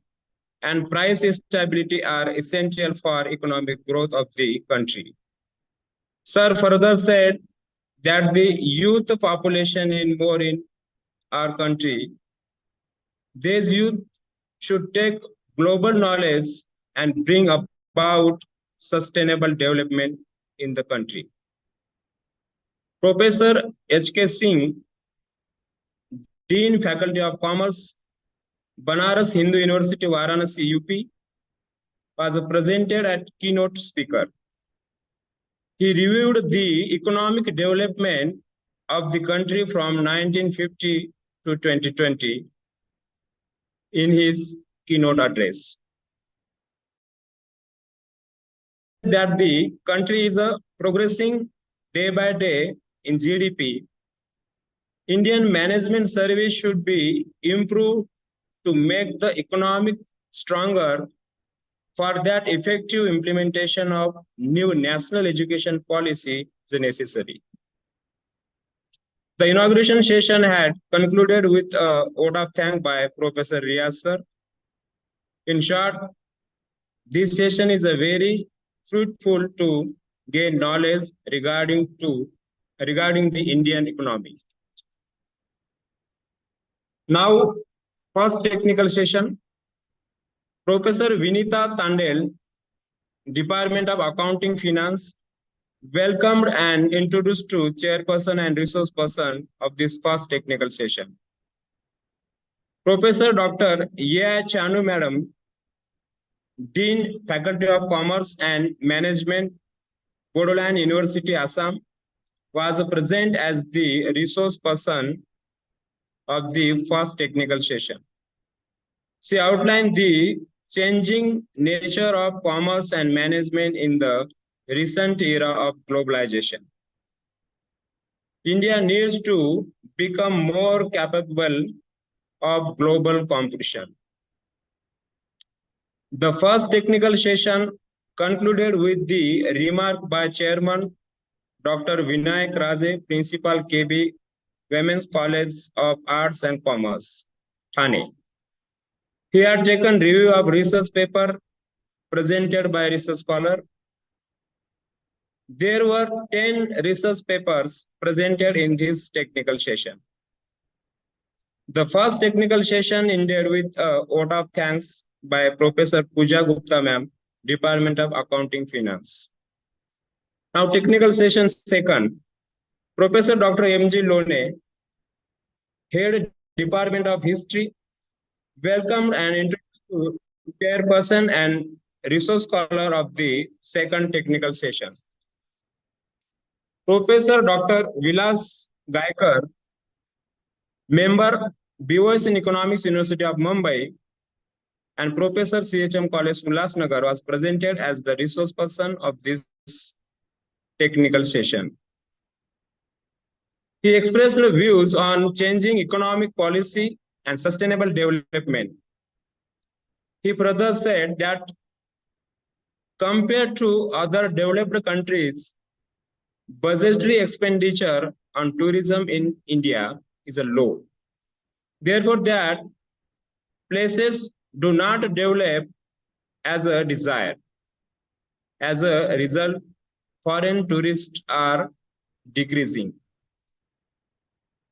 U: and price stability are essential for economic growth of the country. Sir further said that the youth population in our country, these youth should take global knowledge and bring about sustainable development in the country. Professor H.K. Singh, Dean Faculty of Commerce, Banaras Hindu University, Varanasi, UP, was presented as keynote speaker. He reviewed the economic development of the country from 1950 to 2020 in his keynote address. That the country is progressing day by day in GDP. Indian management service should be improved to make the economic stronger. For that, effective implementation of new national education policy is necessary. The inauguration session had concluded with a vote of thanks by Professor Riaz sir. In short, this session is a very fruitful to gain knowledge regarding the Indian economy. Now, first technical session. Professor Vinita Tandel, Department of Accounting Finance, welcomed and introduced to chairperson and resource person of this first technical session. Professor Dr. A. Chanu Madam, Dean Faculty of Commerce and Management, Bodoland University, Assam, was present as the resource person of the first technical session. She outlined the changing nature of commerce and management in the recent era of globalization. India needs to become more capable of global competition. The first technical session concluded with the remark by Chairman Dr. Vinayak Raje, Principal KB, Women's College of Arts and Commerce, Thane. He had taken review of research paper presented by research scholar. There were 10 research papers presented in this technical session. The first technical session ended with a vote of thanks by Professor Pooja Gupta ma'am, Department of Accounting Finance. Now technical session second, Professor Dr. M.G. Lone, Head Department of History, welcomed and introduced chairperson and resource scholar of the second technical session. Professor Dr. Vilas Gaikar, member BOS in Economics, University of Mumbai, and Professor CHM College, Ulhasnagar, was presented as the resource person of this technical session. He expressed views on changing economic policy and sustainable development. He further said that compared to other developed countries, budgetary expenditure on tourism in India is low. Therefore, that places do not develop as a desire. As a result, foreign tourists are decreasing.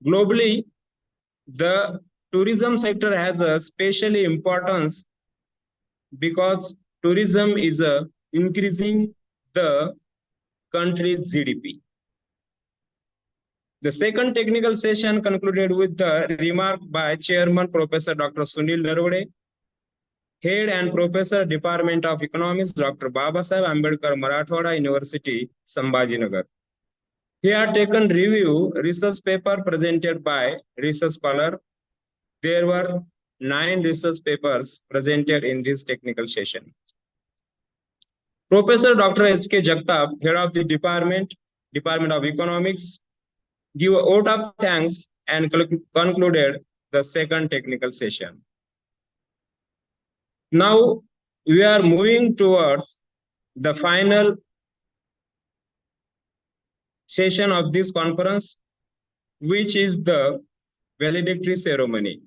U: Globally, the tourism sector has a special importance because tourism is increasing the country's GDP. The second technical session concluded with the remark by Chairman Professor Dr. Sunil Narode, Head and Professor Department of Economics, Dr. Babasaheb Ambedkar, Marathwada University, Sambhajinagar. He had taken review research paper presented by research scholar. There were 9 research papers presented in this technical session. Professor Dr. H.K. Jagtap, Head of the Department of Economics, gave a vote of thanks and concluded the second technical session. Now we are moving towards the final session of this conference, which is the valedictory ceremony.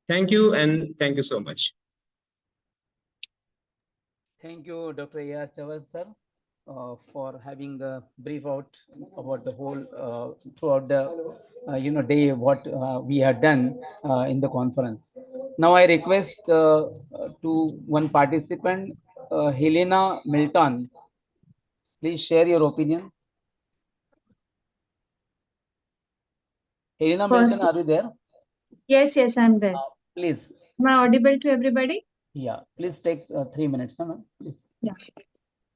U: Thank you, and thank you so much.
B: Thank you, Dr. A.R. Chawal, sir, for having the brief out about the whole throughout the day what we had done in the conference. Now I request to one participant, Helena Milton. Please share your opinion. Helena Milton, are you there?
I: Yes, I'm there.
B: Please.
I: Am I audible to everybody?
B: Yeah, please take 3 minutes, ma'am. Please.
I: Yeah.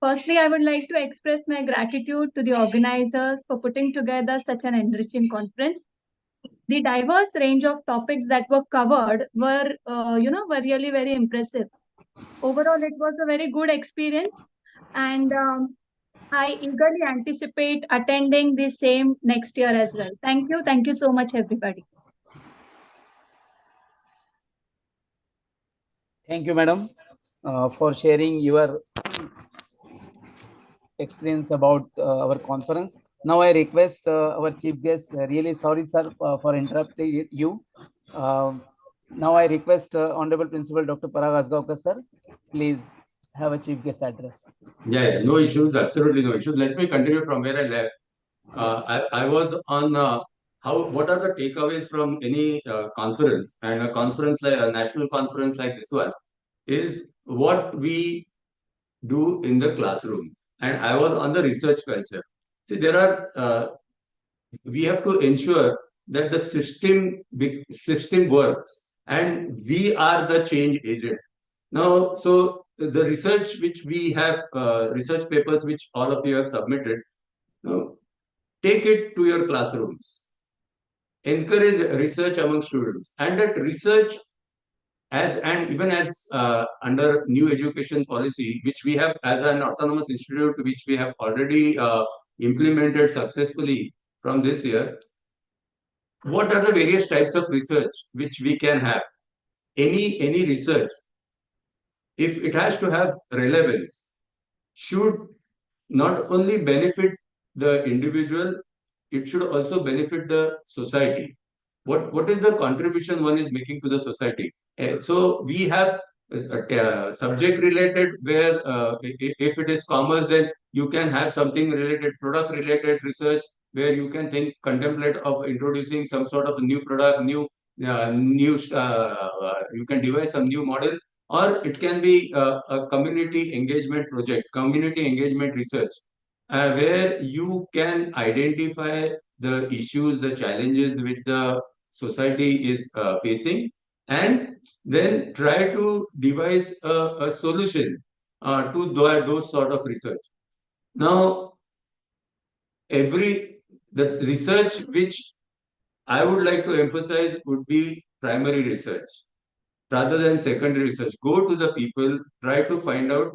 I: Firstly, I would like to express my gratitude to the organizers for putting together such an enriching conference. The diverse range of topics that were covered were really very impressive. Overall, it was a very good experience, and I eagerly anticipate attending the same next year as well. Thank you so much, everybody.
B: Thank you, madam, for sharing your experience about our conference. Now I request our chief guest, really sorry, sir, for interrupting you. Now I request Honorable Principal Dr. Parag Asgaonkar, sir, please have a chief guest address.
O: Yeah, no issues, absolutely no issues. Let me continue from where I left. I was on what are the takeaways from any conference, and a conference like a national conference like this one is what we do in the classroom. And I was on the research culture. See, there are we have to ensure that the system works, and we are the change agent. Now, so the research which we have, research papers which all of you have submitted, take it to your classrooms. Encourage research among students, and that research even as under new education policy, which we have as an autonomous institute, which we have already implemented successfully from this year. What are the various types of research which we can have? Any research, if it has to have relevance, should not only benefit the individual, it should also benefit the society. What is the contribution one is making to the society? So we have subject related, where if it is commerce, then you can have something related, product related research, where you can contemplate of introducing some sort of new product, you can devise some new model, or it can be a community engagement project, community engagement research, where you can identify the issues, the challenges which the society is facing, and then try to devise a solution to those sort of research. Now, the research which I would like to emphasize would be primary research rather than secondary research. Go to the people, try to find out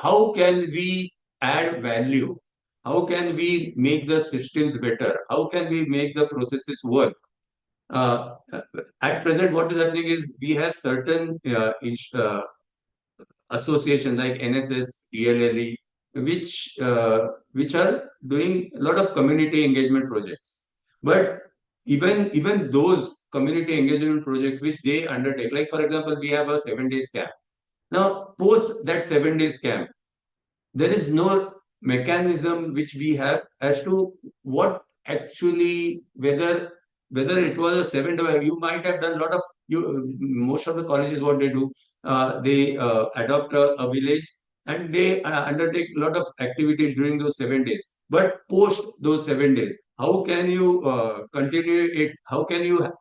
O: how can we add value, how can we make the systems better, how can we make the processes work. At present, what is happening is we have certain associations like NSS, DLLE, which are doing a lot of community engagement projects. But even those community engagement projects which they undertake, like for example, we have a 7-day camp. Now, post that 7-day camp, there is no mechanism which we have as to what actually whether it was a 7 day, you might have done a lot of most of the colleges what they do, they adopt a village and they undertake a lot of activities during those 7 days. But post those 7 days, how can you continue it? How can you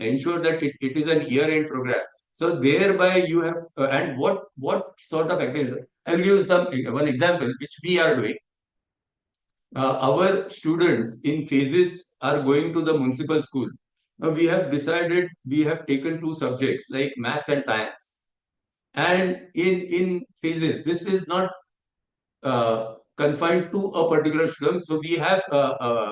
O: ensure that it is an year-end program? So thereby you have and what sort of activities? I will give you one example which we are doing. Our students in phases are going to the municipal school. Now we have decided, we have taken 2 subjects like maths and science. And in phases, this is not confined to a particular student. So we have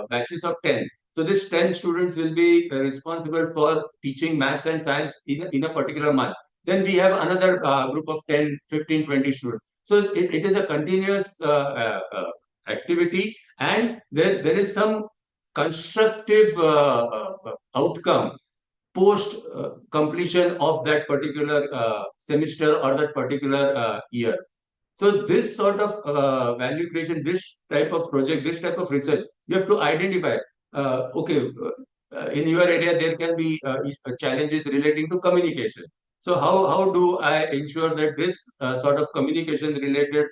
O: batches of 10. So this 10 students will be responsible for teaching maths and science in a particular month. Then we have another group of 10, 15, 20 students. So it is a continuous activity, and there is some constructive outcome post completion of that particular semester or that particular year. So this sort of value creation, this type of project, this type of research, you have to identify. Okay, in your area there can be challenges relating to communication. So how do I ensure that this sort of communication related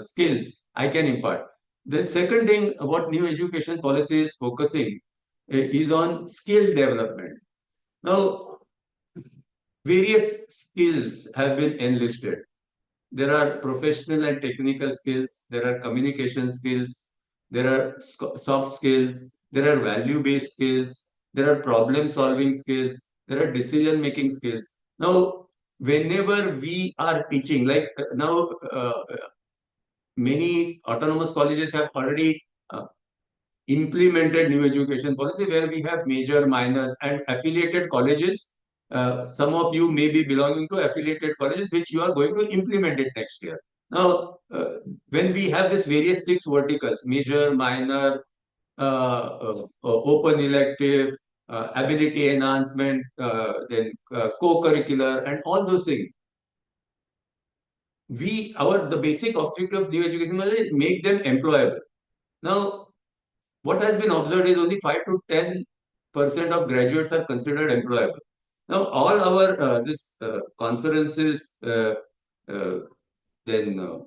O: skills I can impart? The second thing, what new education policy is focusing is on skill development. Now, various skills have been enlisted. There are professional and technical skills, there are communication skills, there are soft skills, there are value-based skills, there are problem-solving skills, there are decision-making skills. Now, whenever we are teaching, like now, many autonomous colleges have already implemented new education policy where we have major, minors, and affiliated colleges. Some of you may be belonging to affiliated colleges, which you are going to implement it next year. Now, when we have this various 6 verticals, major, minor, open elective, ability enhancement, then co-curricular, and all those things, the basic objective of new education policy is make them employable. Now, what has been observed is only 5 to 10% of graduates are considered employable. Now, all our conferences, then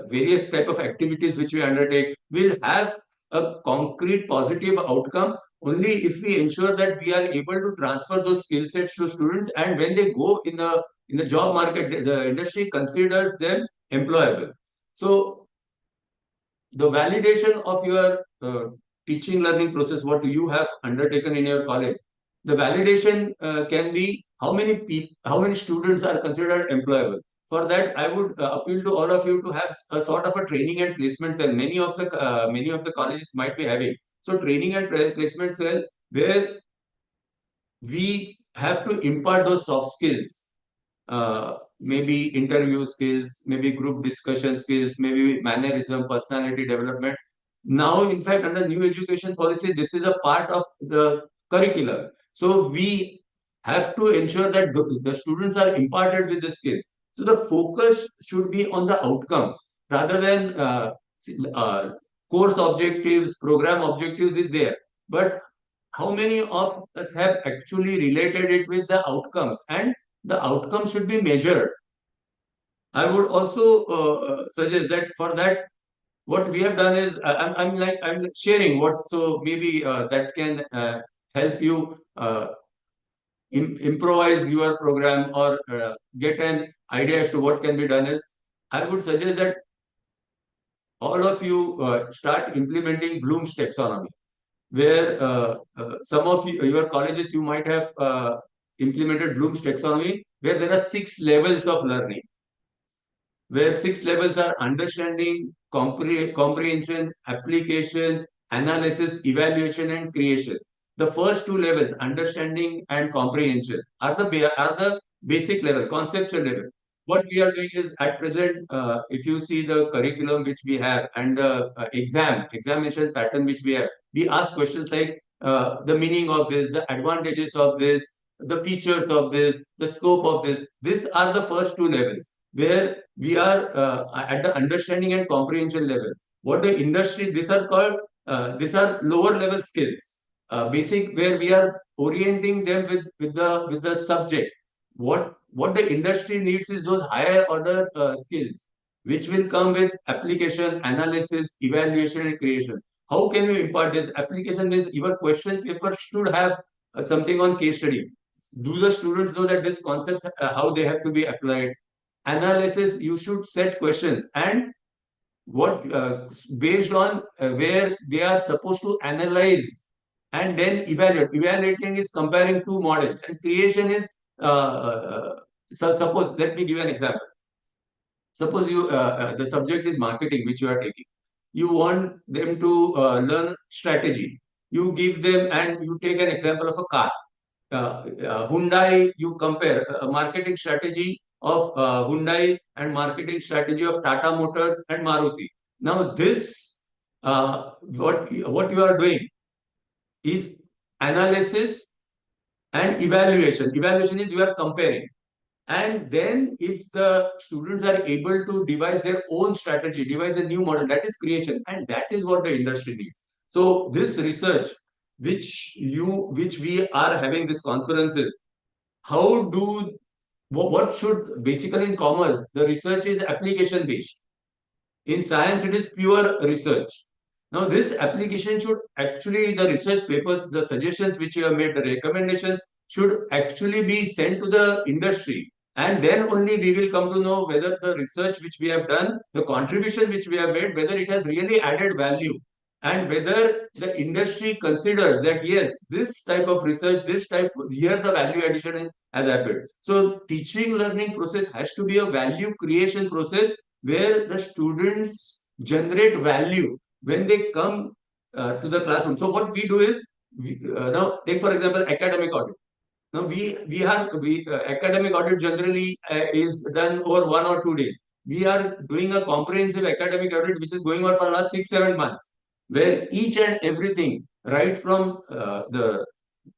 O: various type of activities which we undertake will have a concrete positive outcome only if we ensure that we are able to transfer those skill sets to students, and when they go in the job market, the industry considers them employable. So the validation of your teaching learning process, what you have undertaken in your college, the validation can be how many students are considered employable. For that, I would appeal to all of you to have a sort of a training and placement cell. Many of the colleges might be having so training and placement cell where we have to impart those soft skills. Maybe interview skills, maybe group discussion skills, maybe mannerism, personality development. Now, in fact, under new education policy, this is a part of the curriculum. So we have to ensure that the students are imparted with the skills. So the focus should be on the outcomes rather than course objectives, program objectives is there. But how many of us have actually related it with the outcomes, and the outcomes should be measured. I would also suggest that for that, what we have done is I'm sharing what, so maybe that can help you improvise your program or get an idea as to what can be done. Is I would suggest that all of you start implementing Bloom's taxonomy, where some of your colleges, you might have implemented Bloom's taxonomy, where there are 6 levels of learning, where 6 levels are understanding, comprehension, application, analysis, evaluation, and creation. The first 2 levels, understanding and comprehension, are the basic level, conceptual level. What we are doing is, at present, if you see the curriculum which we have and the examination pattern which we have, we ask questions like the meaning of this, the advantages of this, the features of this, the scope of this. These are the first 2 levels, where we are at the understanding and comprehension level. What the industry, these are called these are lower level skills, basic, where we are orienting them with the subject. What the industry needs is those higher order skills, which will come with application, analysis, evaluation, and creation. How can you impart this? Application means your question paper should have something on case study. Do the students know that these concepts, how they have to be applied? Analysis, you should set questions and what based on where they are supposed to analyze and then evaluate. Evaluating is comparing two models, and creation is so suppose, let me give an example. Suppose you the subject is marketing, which you are taking. You want them to learn strategy. You give them and you take an example of a car. Hyundai, you compare a marketing strategy of Hyundai and marketing strategy of Tata Motors and Maruti. Now, this what you are doing is analysis and evaluation. Evaluation is you are comparing. And then if the students are able to devise their own strategy, devise a new model, that is creation. And that is what the industry needs. So this research, which we are having these conferences, what should, basically in commerce, the research is application based. In science, it is pure research. Now, this application should actually, the research papers, the suggestions which you have made, the recommendations should actually be sent to the industry. And then only we will come to know whether the research which we have done, the contribution which we have made, whether it has really added value. And whether the industry considers that, yes, this type of research, here the value addition has happened. So teaching learning process has to be a value creation process where the students generate value when they come to the classroom. So what we do is, now take for example academic audit. Now academic audit generally is done over 1 or 2 days. We are doing a comprehensive academic audit which is going on for the last 6-7 months, where each and everything, right from the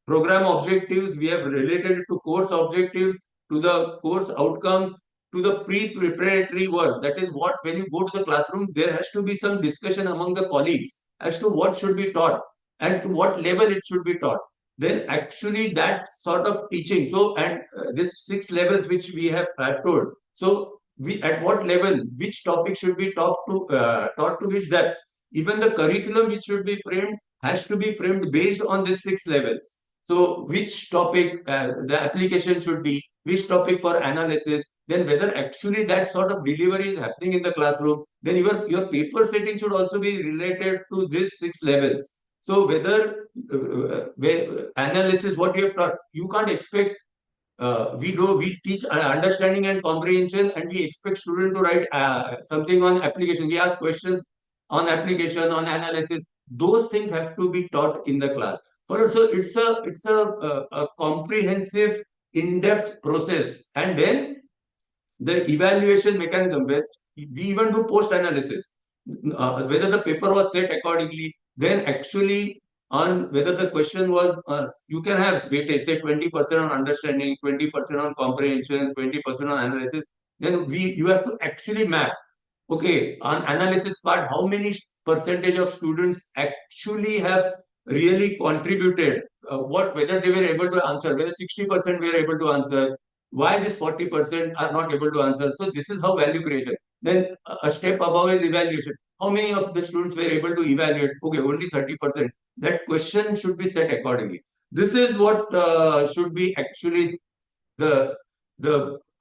O: program objectives, we have related it to course objectives, to the course outcomes, to the pre-preparatory work. That is what, when you go to the classroom, there has to be some discussion among the colleagues as to what should be taught and to what level it should be taught. Then actually that sort of teaching. So, and this 6 levels which we have told. So, at what level, which topic should be taught to which depth. Even the curriculum which should be framed has to be framed based on these 6 levels. So, which topic the application should be, which topic for analysis, then whether actually that sort of delivery is happening in the classroom, then your paper setting should also be related to these 6 levels. So whether analysis, what you have taught, you can't expect, we teach understanding and comprehension, and we expect students to write something on application. We ask questions on application, on analysis. Those things have to be taught in the class. So it's a comprehensive, in-depth process. And then the evaluation mechanism, where we even do post-analysis, whether the paper was set accordingly, then actually on whether the question was, you can have weightage, say 20% on understanding, 20% on comprehension, 20% on analysis. Then you have to actually map, okay, on analysis part, how many percentage of students actually have really contributed, whether they were able to answer, whether 60% were able to answer, why this 40% are not able to answer. So this is how value creation. Then a step above is evaluation. How many of the students were able to evaluate? Okay, only 30%. That question should be set accordingly. This is what should be actually the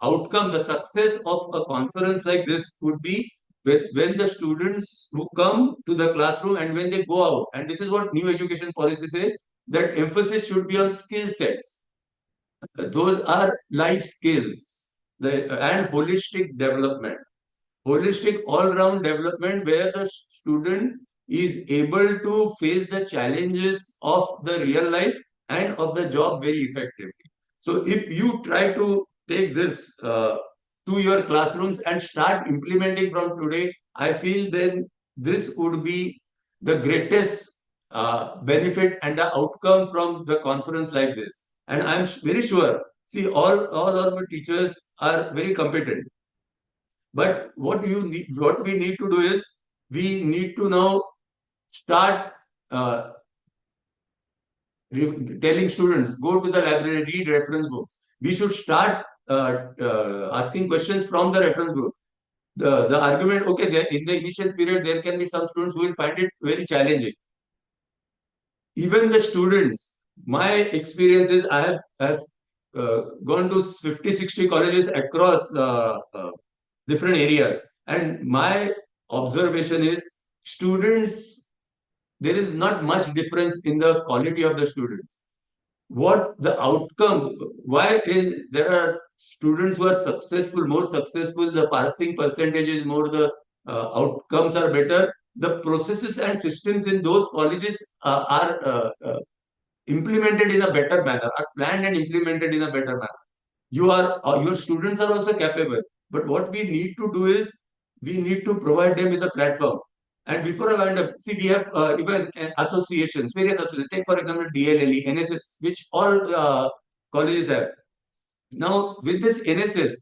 O: outcome, the success of a conference like this would be when the students who come to the classroom and when they go out. And this is what new education policy says, that emphasis should be on skill sets. Those are life skills and holistic development. Holistic all-round development where the student is able to face the challenges of the real life and of the job very effectively. So if you try to take this to your classrooms and start implementing from today, I feel then this would be the greatest benefit and the outcome from the conference like this. And I'm very sure, see, all our teachers are very competent. But what we need to do is, we need to now start uh, telling students, go to the library, read reference books. We should start asking questions from the reference book. The argument, okay, there in the initial period, there can be some students who will find it very challenging. Even the students, my experience is I have gone to 50, 60 colleges across different areas. And my observation is students, there is not much difference in the quality of the students. What the outcome, why there are students who are successful, more successful, the passing percentage is more, the outcomes are better. The processes and systems in those colleges are implemented in a better manner, are planned and implemented in a better manner. Your students are also capable, but what we need to do is we need to provide them with a platform. And before I wind up, see, we have even associations, various associations. Take for example DLLE, NSS, which all colleges have. Now with this NSS,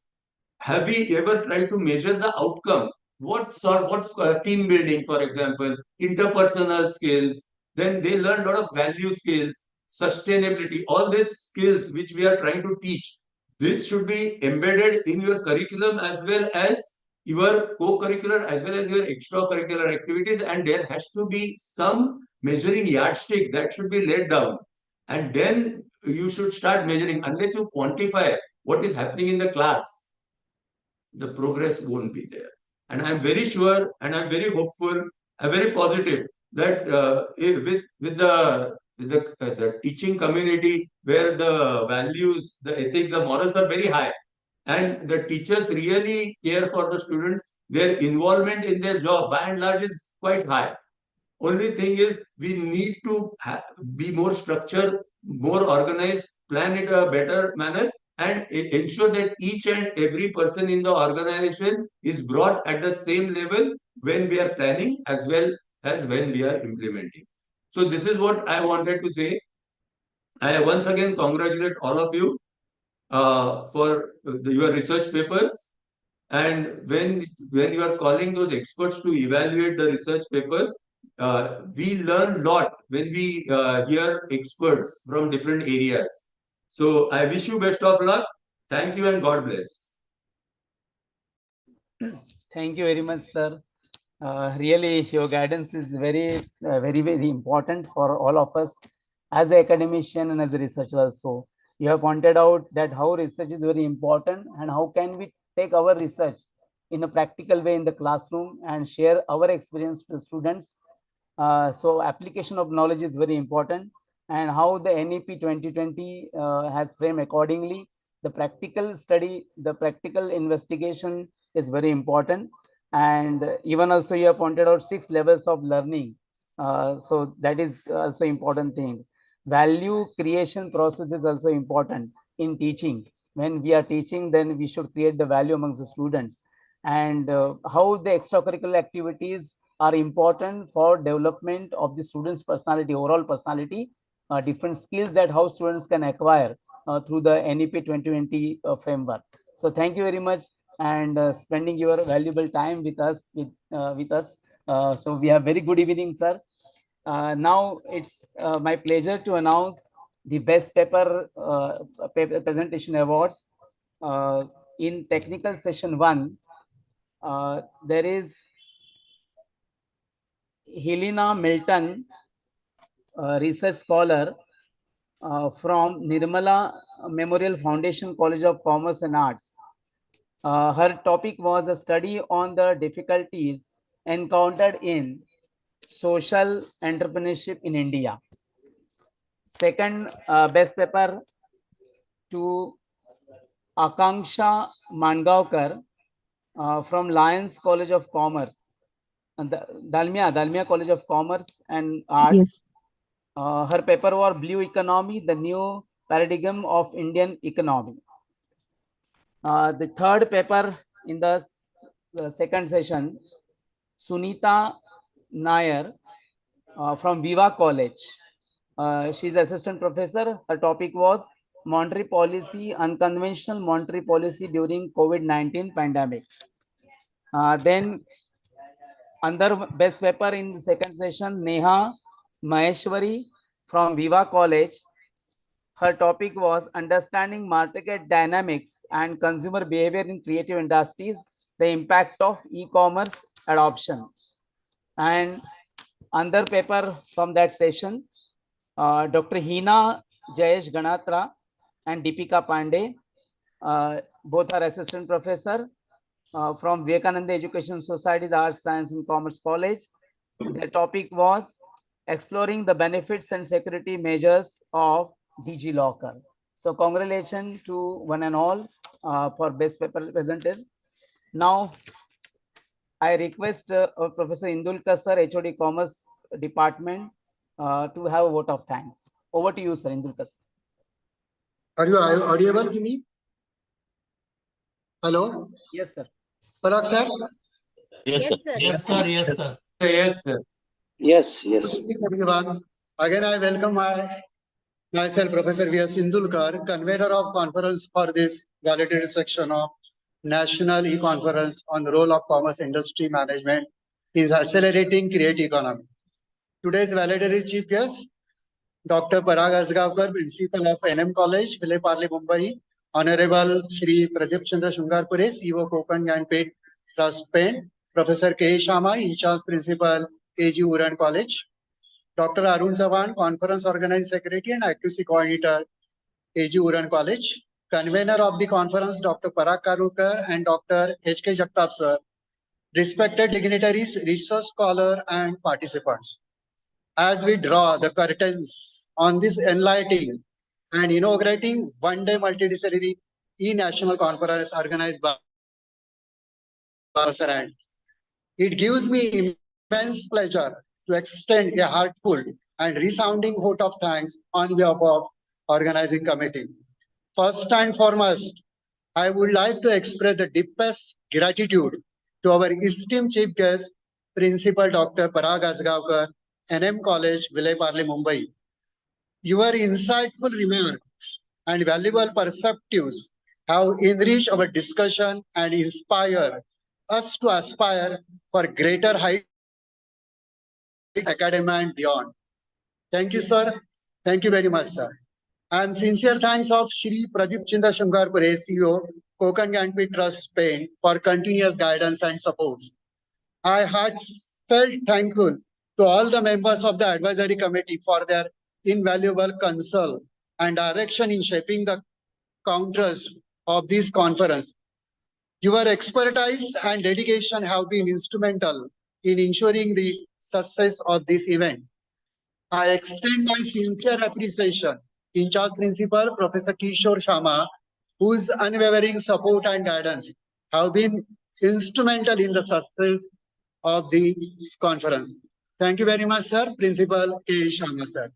O: have we ever tried to measure the outcome? What's team building, for example, interpersonal skills? Then they learn a lot of value skills, sustainability, all these skills which we are trying to teach. This should be embedded in your curriculum as well as your co-curricular as well as your extracurricular activities, and there has to be some measuring yardstick that should be laid down. And then you should start measuring. Unless you quantify what is happening in the class, the progress won't be there. And I'm very sure, and I'm very hopeful, I'm very positive that the teaching community, where the values, the ethics, the morals are very high, and the teachers really care for the students, their involvement in their job by and large is quite high. Only thing is we need to be more structured, more organized, plan it a better manner, and ensure that each and every person in the organization is brought at the same level when we are planning as well as when we are implementing. So this is what I wanted to say. I once again congratulate all of you for your research papers. And when you are calling those experts to evaluate the research papers, we learn a lot when we hear experts from different areas. So I wish you best of luck. Thank you and God bless.
B: Thank you very much, sir. Really, your guidance is very, very important for all of us as an academician and as a researcher also. You have pointed out that how research is very important and how can we take our research in a practical way in the classroom and share our experience to students. So application of knowledge is very important, and how the NEP 2020 has framed accordingly. The practical study, the practical investigation is very important. And even also you have pointed out 6 levels of learning. So that is also important things. Value creation process is also important in teaching. When we are teaching, then we should create the value amongst the students. And how the extracurricular activities are important for development of the students' personality, overall personality, different skills that how students can acquire through the NEP 2020 framework. So thank you very much, and spending your valuable time with us. So we have very good evening, sir. Now it's my pleasure to announce the best paper presentation awards. In technical session 1, there is Helena Milton, research scholar from Nirmala Memorial Foundation College of Commerce and Arts. Her topic was a study on the difficulties encountered in social entrepreneurship in India. Second best paper to Akanksha Mangaonkar from Lions College of Commerce, and Dalmia College of Commerce and Arts.
H: Yes.
B: Her paper was Blue Economy, the New Paradigm of Indian Economy. The third paper in the second session, Sunita Nair from Viva College. She's assistant professor. Her topic was monetary policy, unconventional monetary policy during COVID-19 pandemic. Then under best paper in the second session, Neha Maheshwari from Viva College. Her topic was understanding market dynamics and consumer behavior in creative industries, the impact of e-commerce adoption. And another paper from that session, Dr. Hina Jayesh Ganatra and Deepika Pandey, both are assistant professor from Vivekananda Education Society's Arts, Science and Commerce College. The topic was exploring the benefits and security measures of DigiLocker. So congratulations to one and all for best paper presented. Now I request Professor Indulkar sir, HOD Commerce Department, to have a vote of thanks. Over to you, sir, Indulkar sir.
H: Are you audible to me? Hello?
B: Yes, sir.
H: Parag sir?
V: Yes, sir.
K: Yes, sir. Yes, sir.
O: Yes, sir.
V: Yes, yes.
H: Everyone. Again, I welcome myself, Professor V.S. Indulkar, convener of conference for this validated section of National E-Conference on the role of commerce industry management is accelerating creative economy. Today's validated chief guest, Dr. Parag Asgavkar, Principal of NM College, Vileparle, Mumbai, Honorable Shri Pradeep Chandra Shungarpure, CEO Konkan Gyanpith Trust Pen, Professor K. Sharma, In-Charge Principal, kguc College, Dr. Arun Chavan, Conference Organizing Secretary and Accuracy Coordinator, kguc College, Convener of the conference, Dr. Parag Karukar and Dr. H.K. Jagtap sir, respected dignitaries, research scholar and participants. As we draw the curtains on this enlightening and inaugurating one-day multidisciplinary e-national conference organized by Sir, it gives me immense pleasure to extend a heartful and resounding vote of thanks on behalf of organizing committee. First and foremost, I would like to express the deepest gratitude to our esteemed chief guest, Principal Dr. Parag Asgavkar, NM College, Vileparle, Mumbai. Your insightful remarks and valuable perspectives have enriched our discussion and inspire us to aspire for greater height, academia and beyond. Thank you, sir. Thank you very much, sir. I am sincere thanks of Shri Pradeep Chandra Shungarpure, CEO, Konkan Gyanpith Trust, Spain, for continuous guidance and support. I heartfelt thankful to all the members of the advisory committee for their invaluable counsel and direction in shaping the counters of this conference. Your expertise and dedication have been instrumental in ensuring the success of this event. I extend my sincere appreciation to In-Charge Principal, Professor Kishore Sharma, whose unwavering support and guidance have been instrumental in the success of the conference. Thank you very much, sir. Principal K. Sharma, sir.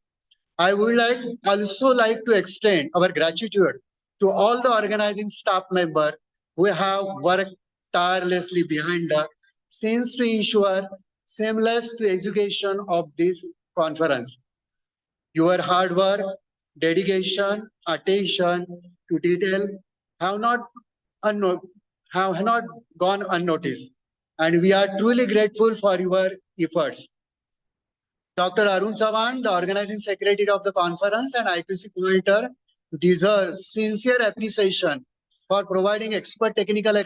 H: I would also like to extend our gratitude to all the organizing staff members who have worked tirelessly behind the scenes to ensure seamless to execution of this conference. Your hard work, dedication, attention to detail have not gone unnoticed, and we are truly grateful for your efforts. Dr. Arun Chavan, the organizing secretary of the conference and IPC coordinator, deserves sincere appreciation for providing technical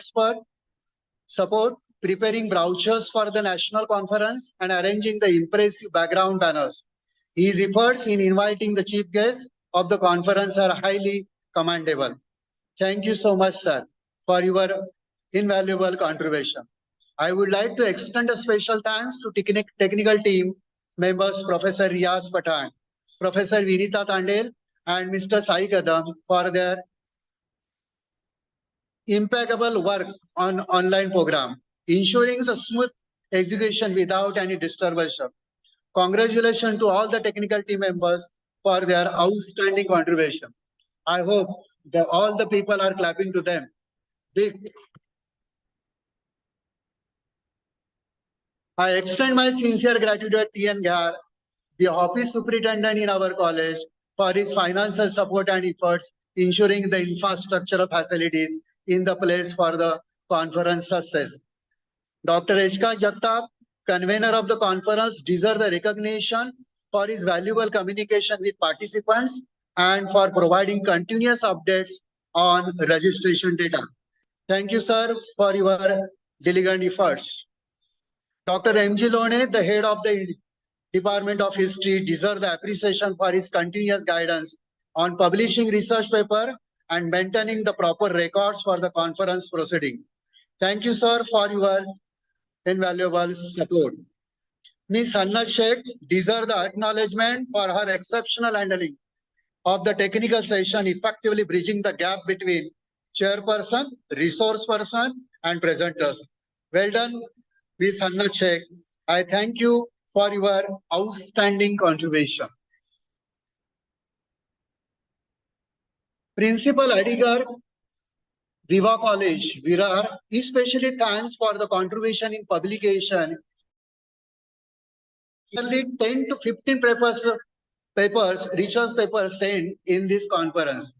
H: support, preparing brochures for the national conference, and arranging the impressive background banners. His efforts in inviting the chief guests of the conference are highly commendable. Thank you so much, sir, for your invaluable contribution. I would like to extend a special thanks to technical team members, Professor Riaz Pathan, Professor Vinita Tandel, and Mr. Sai Kadam for their impeccable work on online program, ensuring a smooth execution without any disturbance. Congratulations to all the technical team members for their outstanding contribution. I hope that all the people are clapping to them. I extend my sincere gratitude to T.N. Ghar, the office superintendent in our college, for his financial support and efforts, ensuring the infrastructural facilities in the place for the conference success. Dr. H.K. Jagtap, convener of the conference, deserves the recognition for his valuable communication with participants and for providing continuous updates on registration data. Thank you, sir, for your diligent efforts. Dr. M.G. Lone, the head of the Department of History, deserves the appreciation for his continuous guidance on publishing research paper and maintaining the proper records for the conference proceeding. Thank you, sir, for your invaluable support. Ms. Hannah Sheikh deserves the acknowledgement for her exceptional handling of the technical session, effectively bridging the gap between chairperson, resource person, and presenters. Well done, Ms. Hannah Sheikh. I thank you for your outstanding contribution. Principal Adigar, Viva College, Virar, especially thanks for the contribution in publication. Nearly 10 to 15 research papers sent in this conference.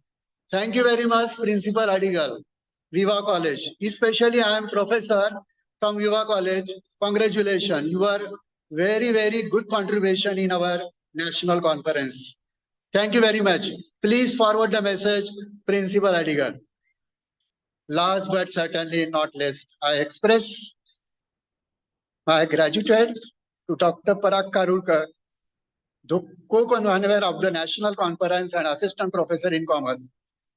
H: Thank you very much, Principal Adigal, Viva College. Especially I am professor from Viva College. Congratulations. You are very, very good contribution in our national conference. Thank you very much. Please forward the message, Principal Adigal. Last but certainly not least, I express my gratitude to Dr. Parag Karulkar, the co-convener of the National Conference and Assistant Professor in Commerce.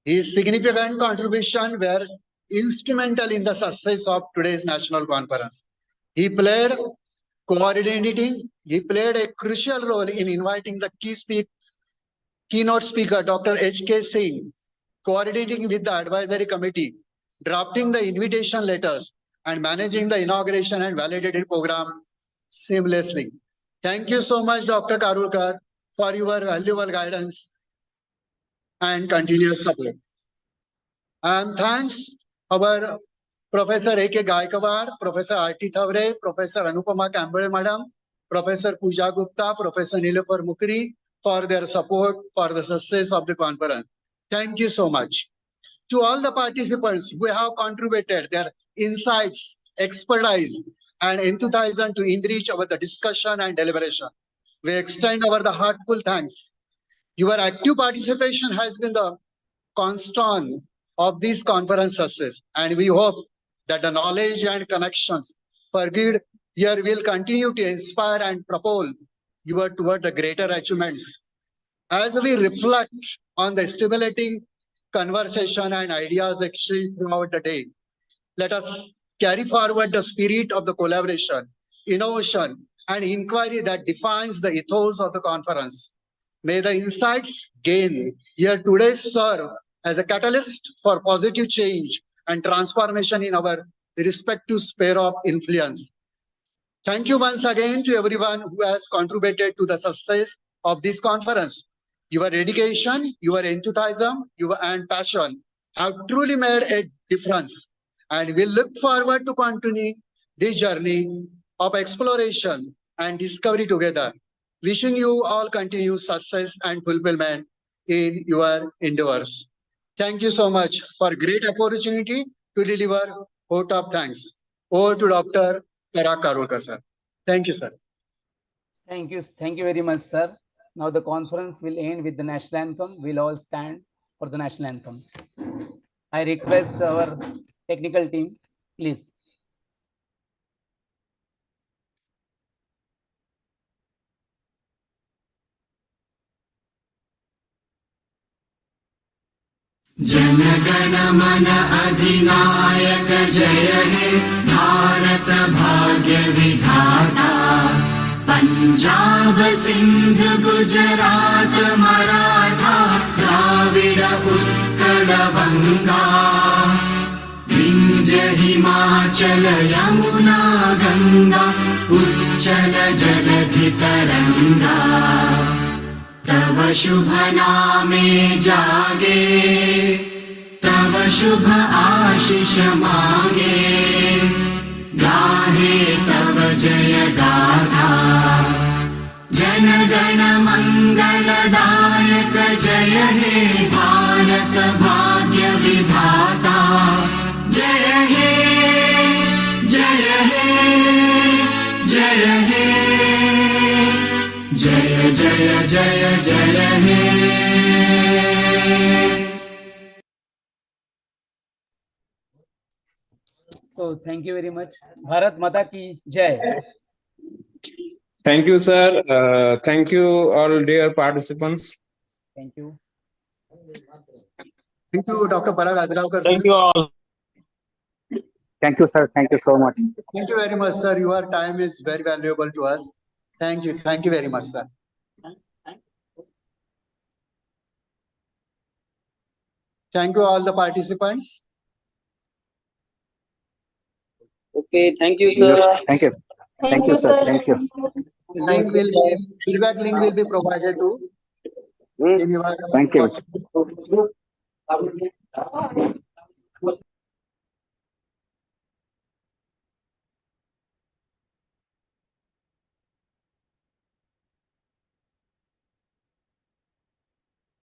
H: His significant contribution were instrumental in the success of today's National Conference. He played a crucial role in inviting the keynote speaker, Dr. H.K. Singh, coordinating with the advisory committee, drafting the invitation letters, and managing the inauguration and validated program seamlessly. Thank you so much, Dr. Karulkar, for your valuable guidance and continuous support. And thanks our Professor A.K. Gaikwad, Professor R.T. Thavre, Professor Anupama Kambale Madam, Professor Pooja Gupta, Professor Nilupar Mukri for their support for the success of the conference. Thank you so much. To all the participants who have contributed their insights, expertise, and enthusiasm to enrich our the discussion and deliberation, we extend our the heartfelt thanks. Your active participation has been the constant of this conference success, and we hope that the knowledge and connections forged here will continue to inspire and propel you toward the greater achievements. As we reflect on the stimulating conversation and ideas exchanged throughout the day, let us carry forward the spirit of the collaboration, innovation, and inquiry that defines the ethos of the conference. May the insights gained here today serve as a catalyst for positive change and transformation in our respective sphere of influence. Thank you once again to everyone who has contributed to the success of this conference. Your dedication, your enthusiasm, and passion have truly made a difference, and we look forward to continuing this journey of exploration and discovery together. Wishing you all continued success and fulfillment in your endeavors. Thank you so much for great opportunity to deliver vote of thanks. Over to Dr. Parag Karulkar, sir. Thank you, sir.
B: Thank you very much, sir. Now the conference will end with the national anthem. We'll all stand for the national anthem. I request our technical team, please.
N: Jana Gana मन अधिनायक जय हे भारत भाग्य विधाता पंजाब सिंध गुजरात मराठा द्राविड उत्कल बंगा विंध्य हिमाचल यमुना गंगा उच्चल जलधि तरंगा तव शुभ नामे जागे तव शुभ आशीष मांगे गाहे तव जय गाथा जन गण मंगलदायक जय हे भारत भाग्य विधाता जय हे जय हे जय हे जय जय जय जय हे
B: So thank you very much. Bharat Mata ki Jai.
U: Thank you, sir. Thank you, all dear participants.
B: Thank you.
H: Thank you, Dr. Parag Adgaonkar, sir.
P: Thank you all. Thank you, sir. Thank you so much.
H: Thank you very much, sir. Your time is very valuable to us. Thank you. Thank you very much, sir. Thank you, all the participants.
L: Okay, thank you, sir.
P: Thank you. Thank you, sir. Thank you.
H: Link will be, feedback link will be provided to in your
P: Thank you.
H: WhatsApp.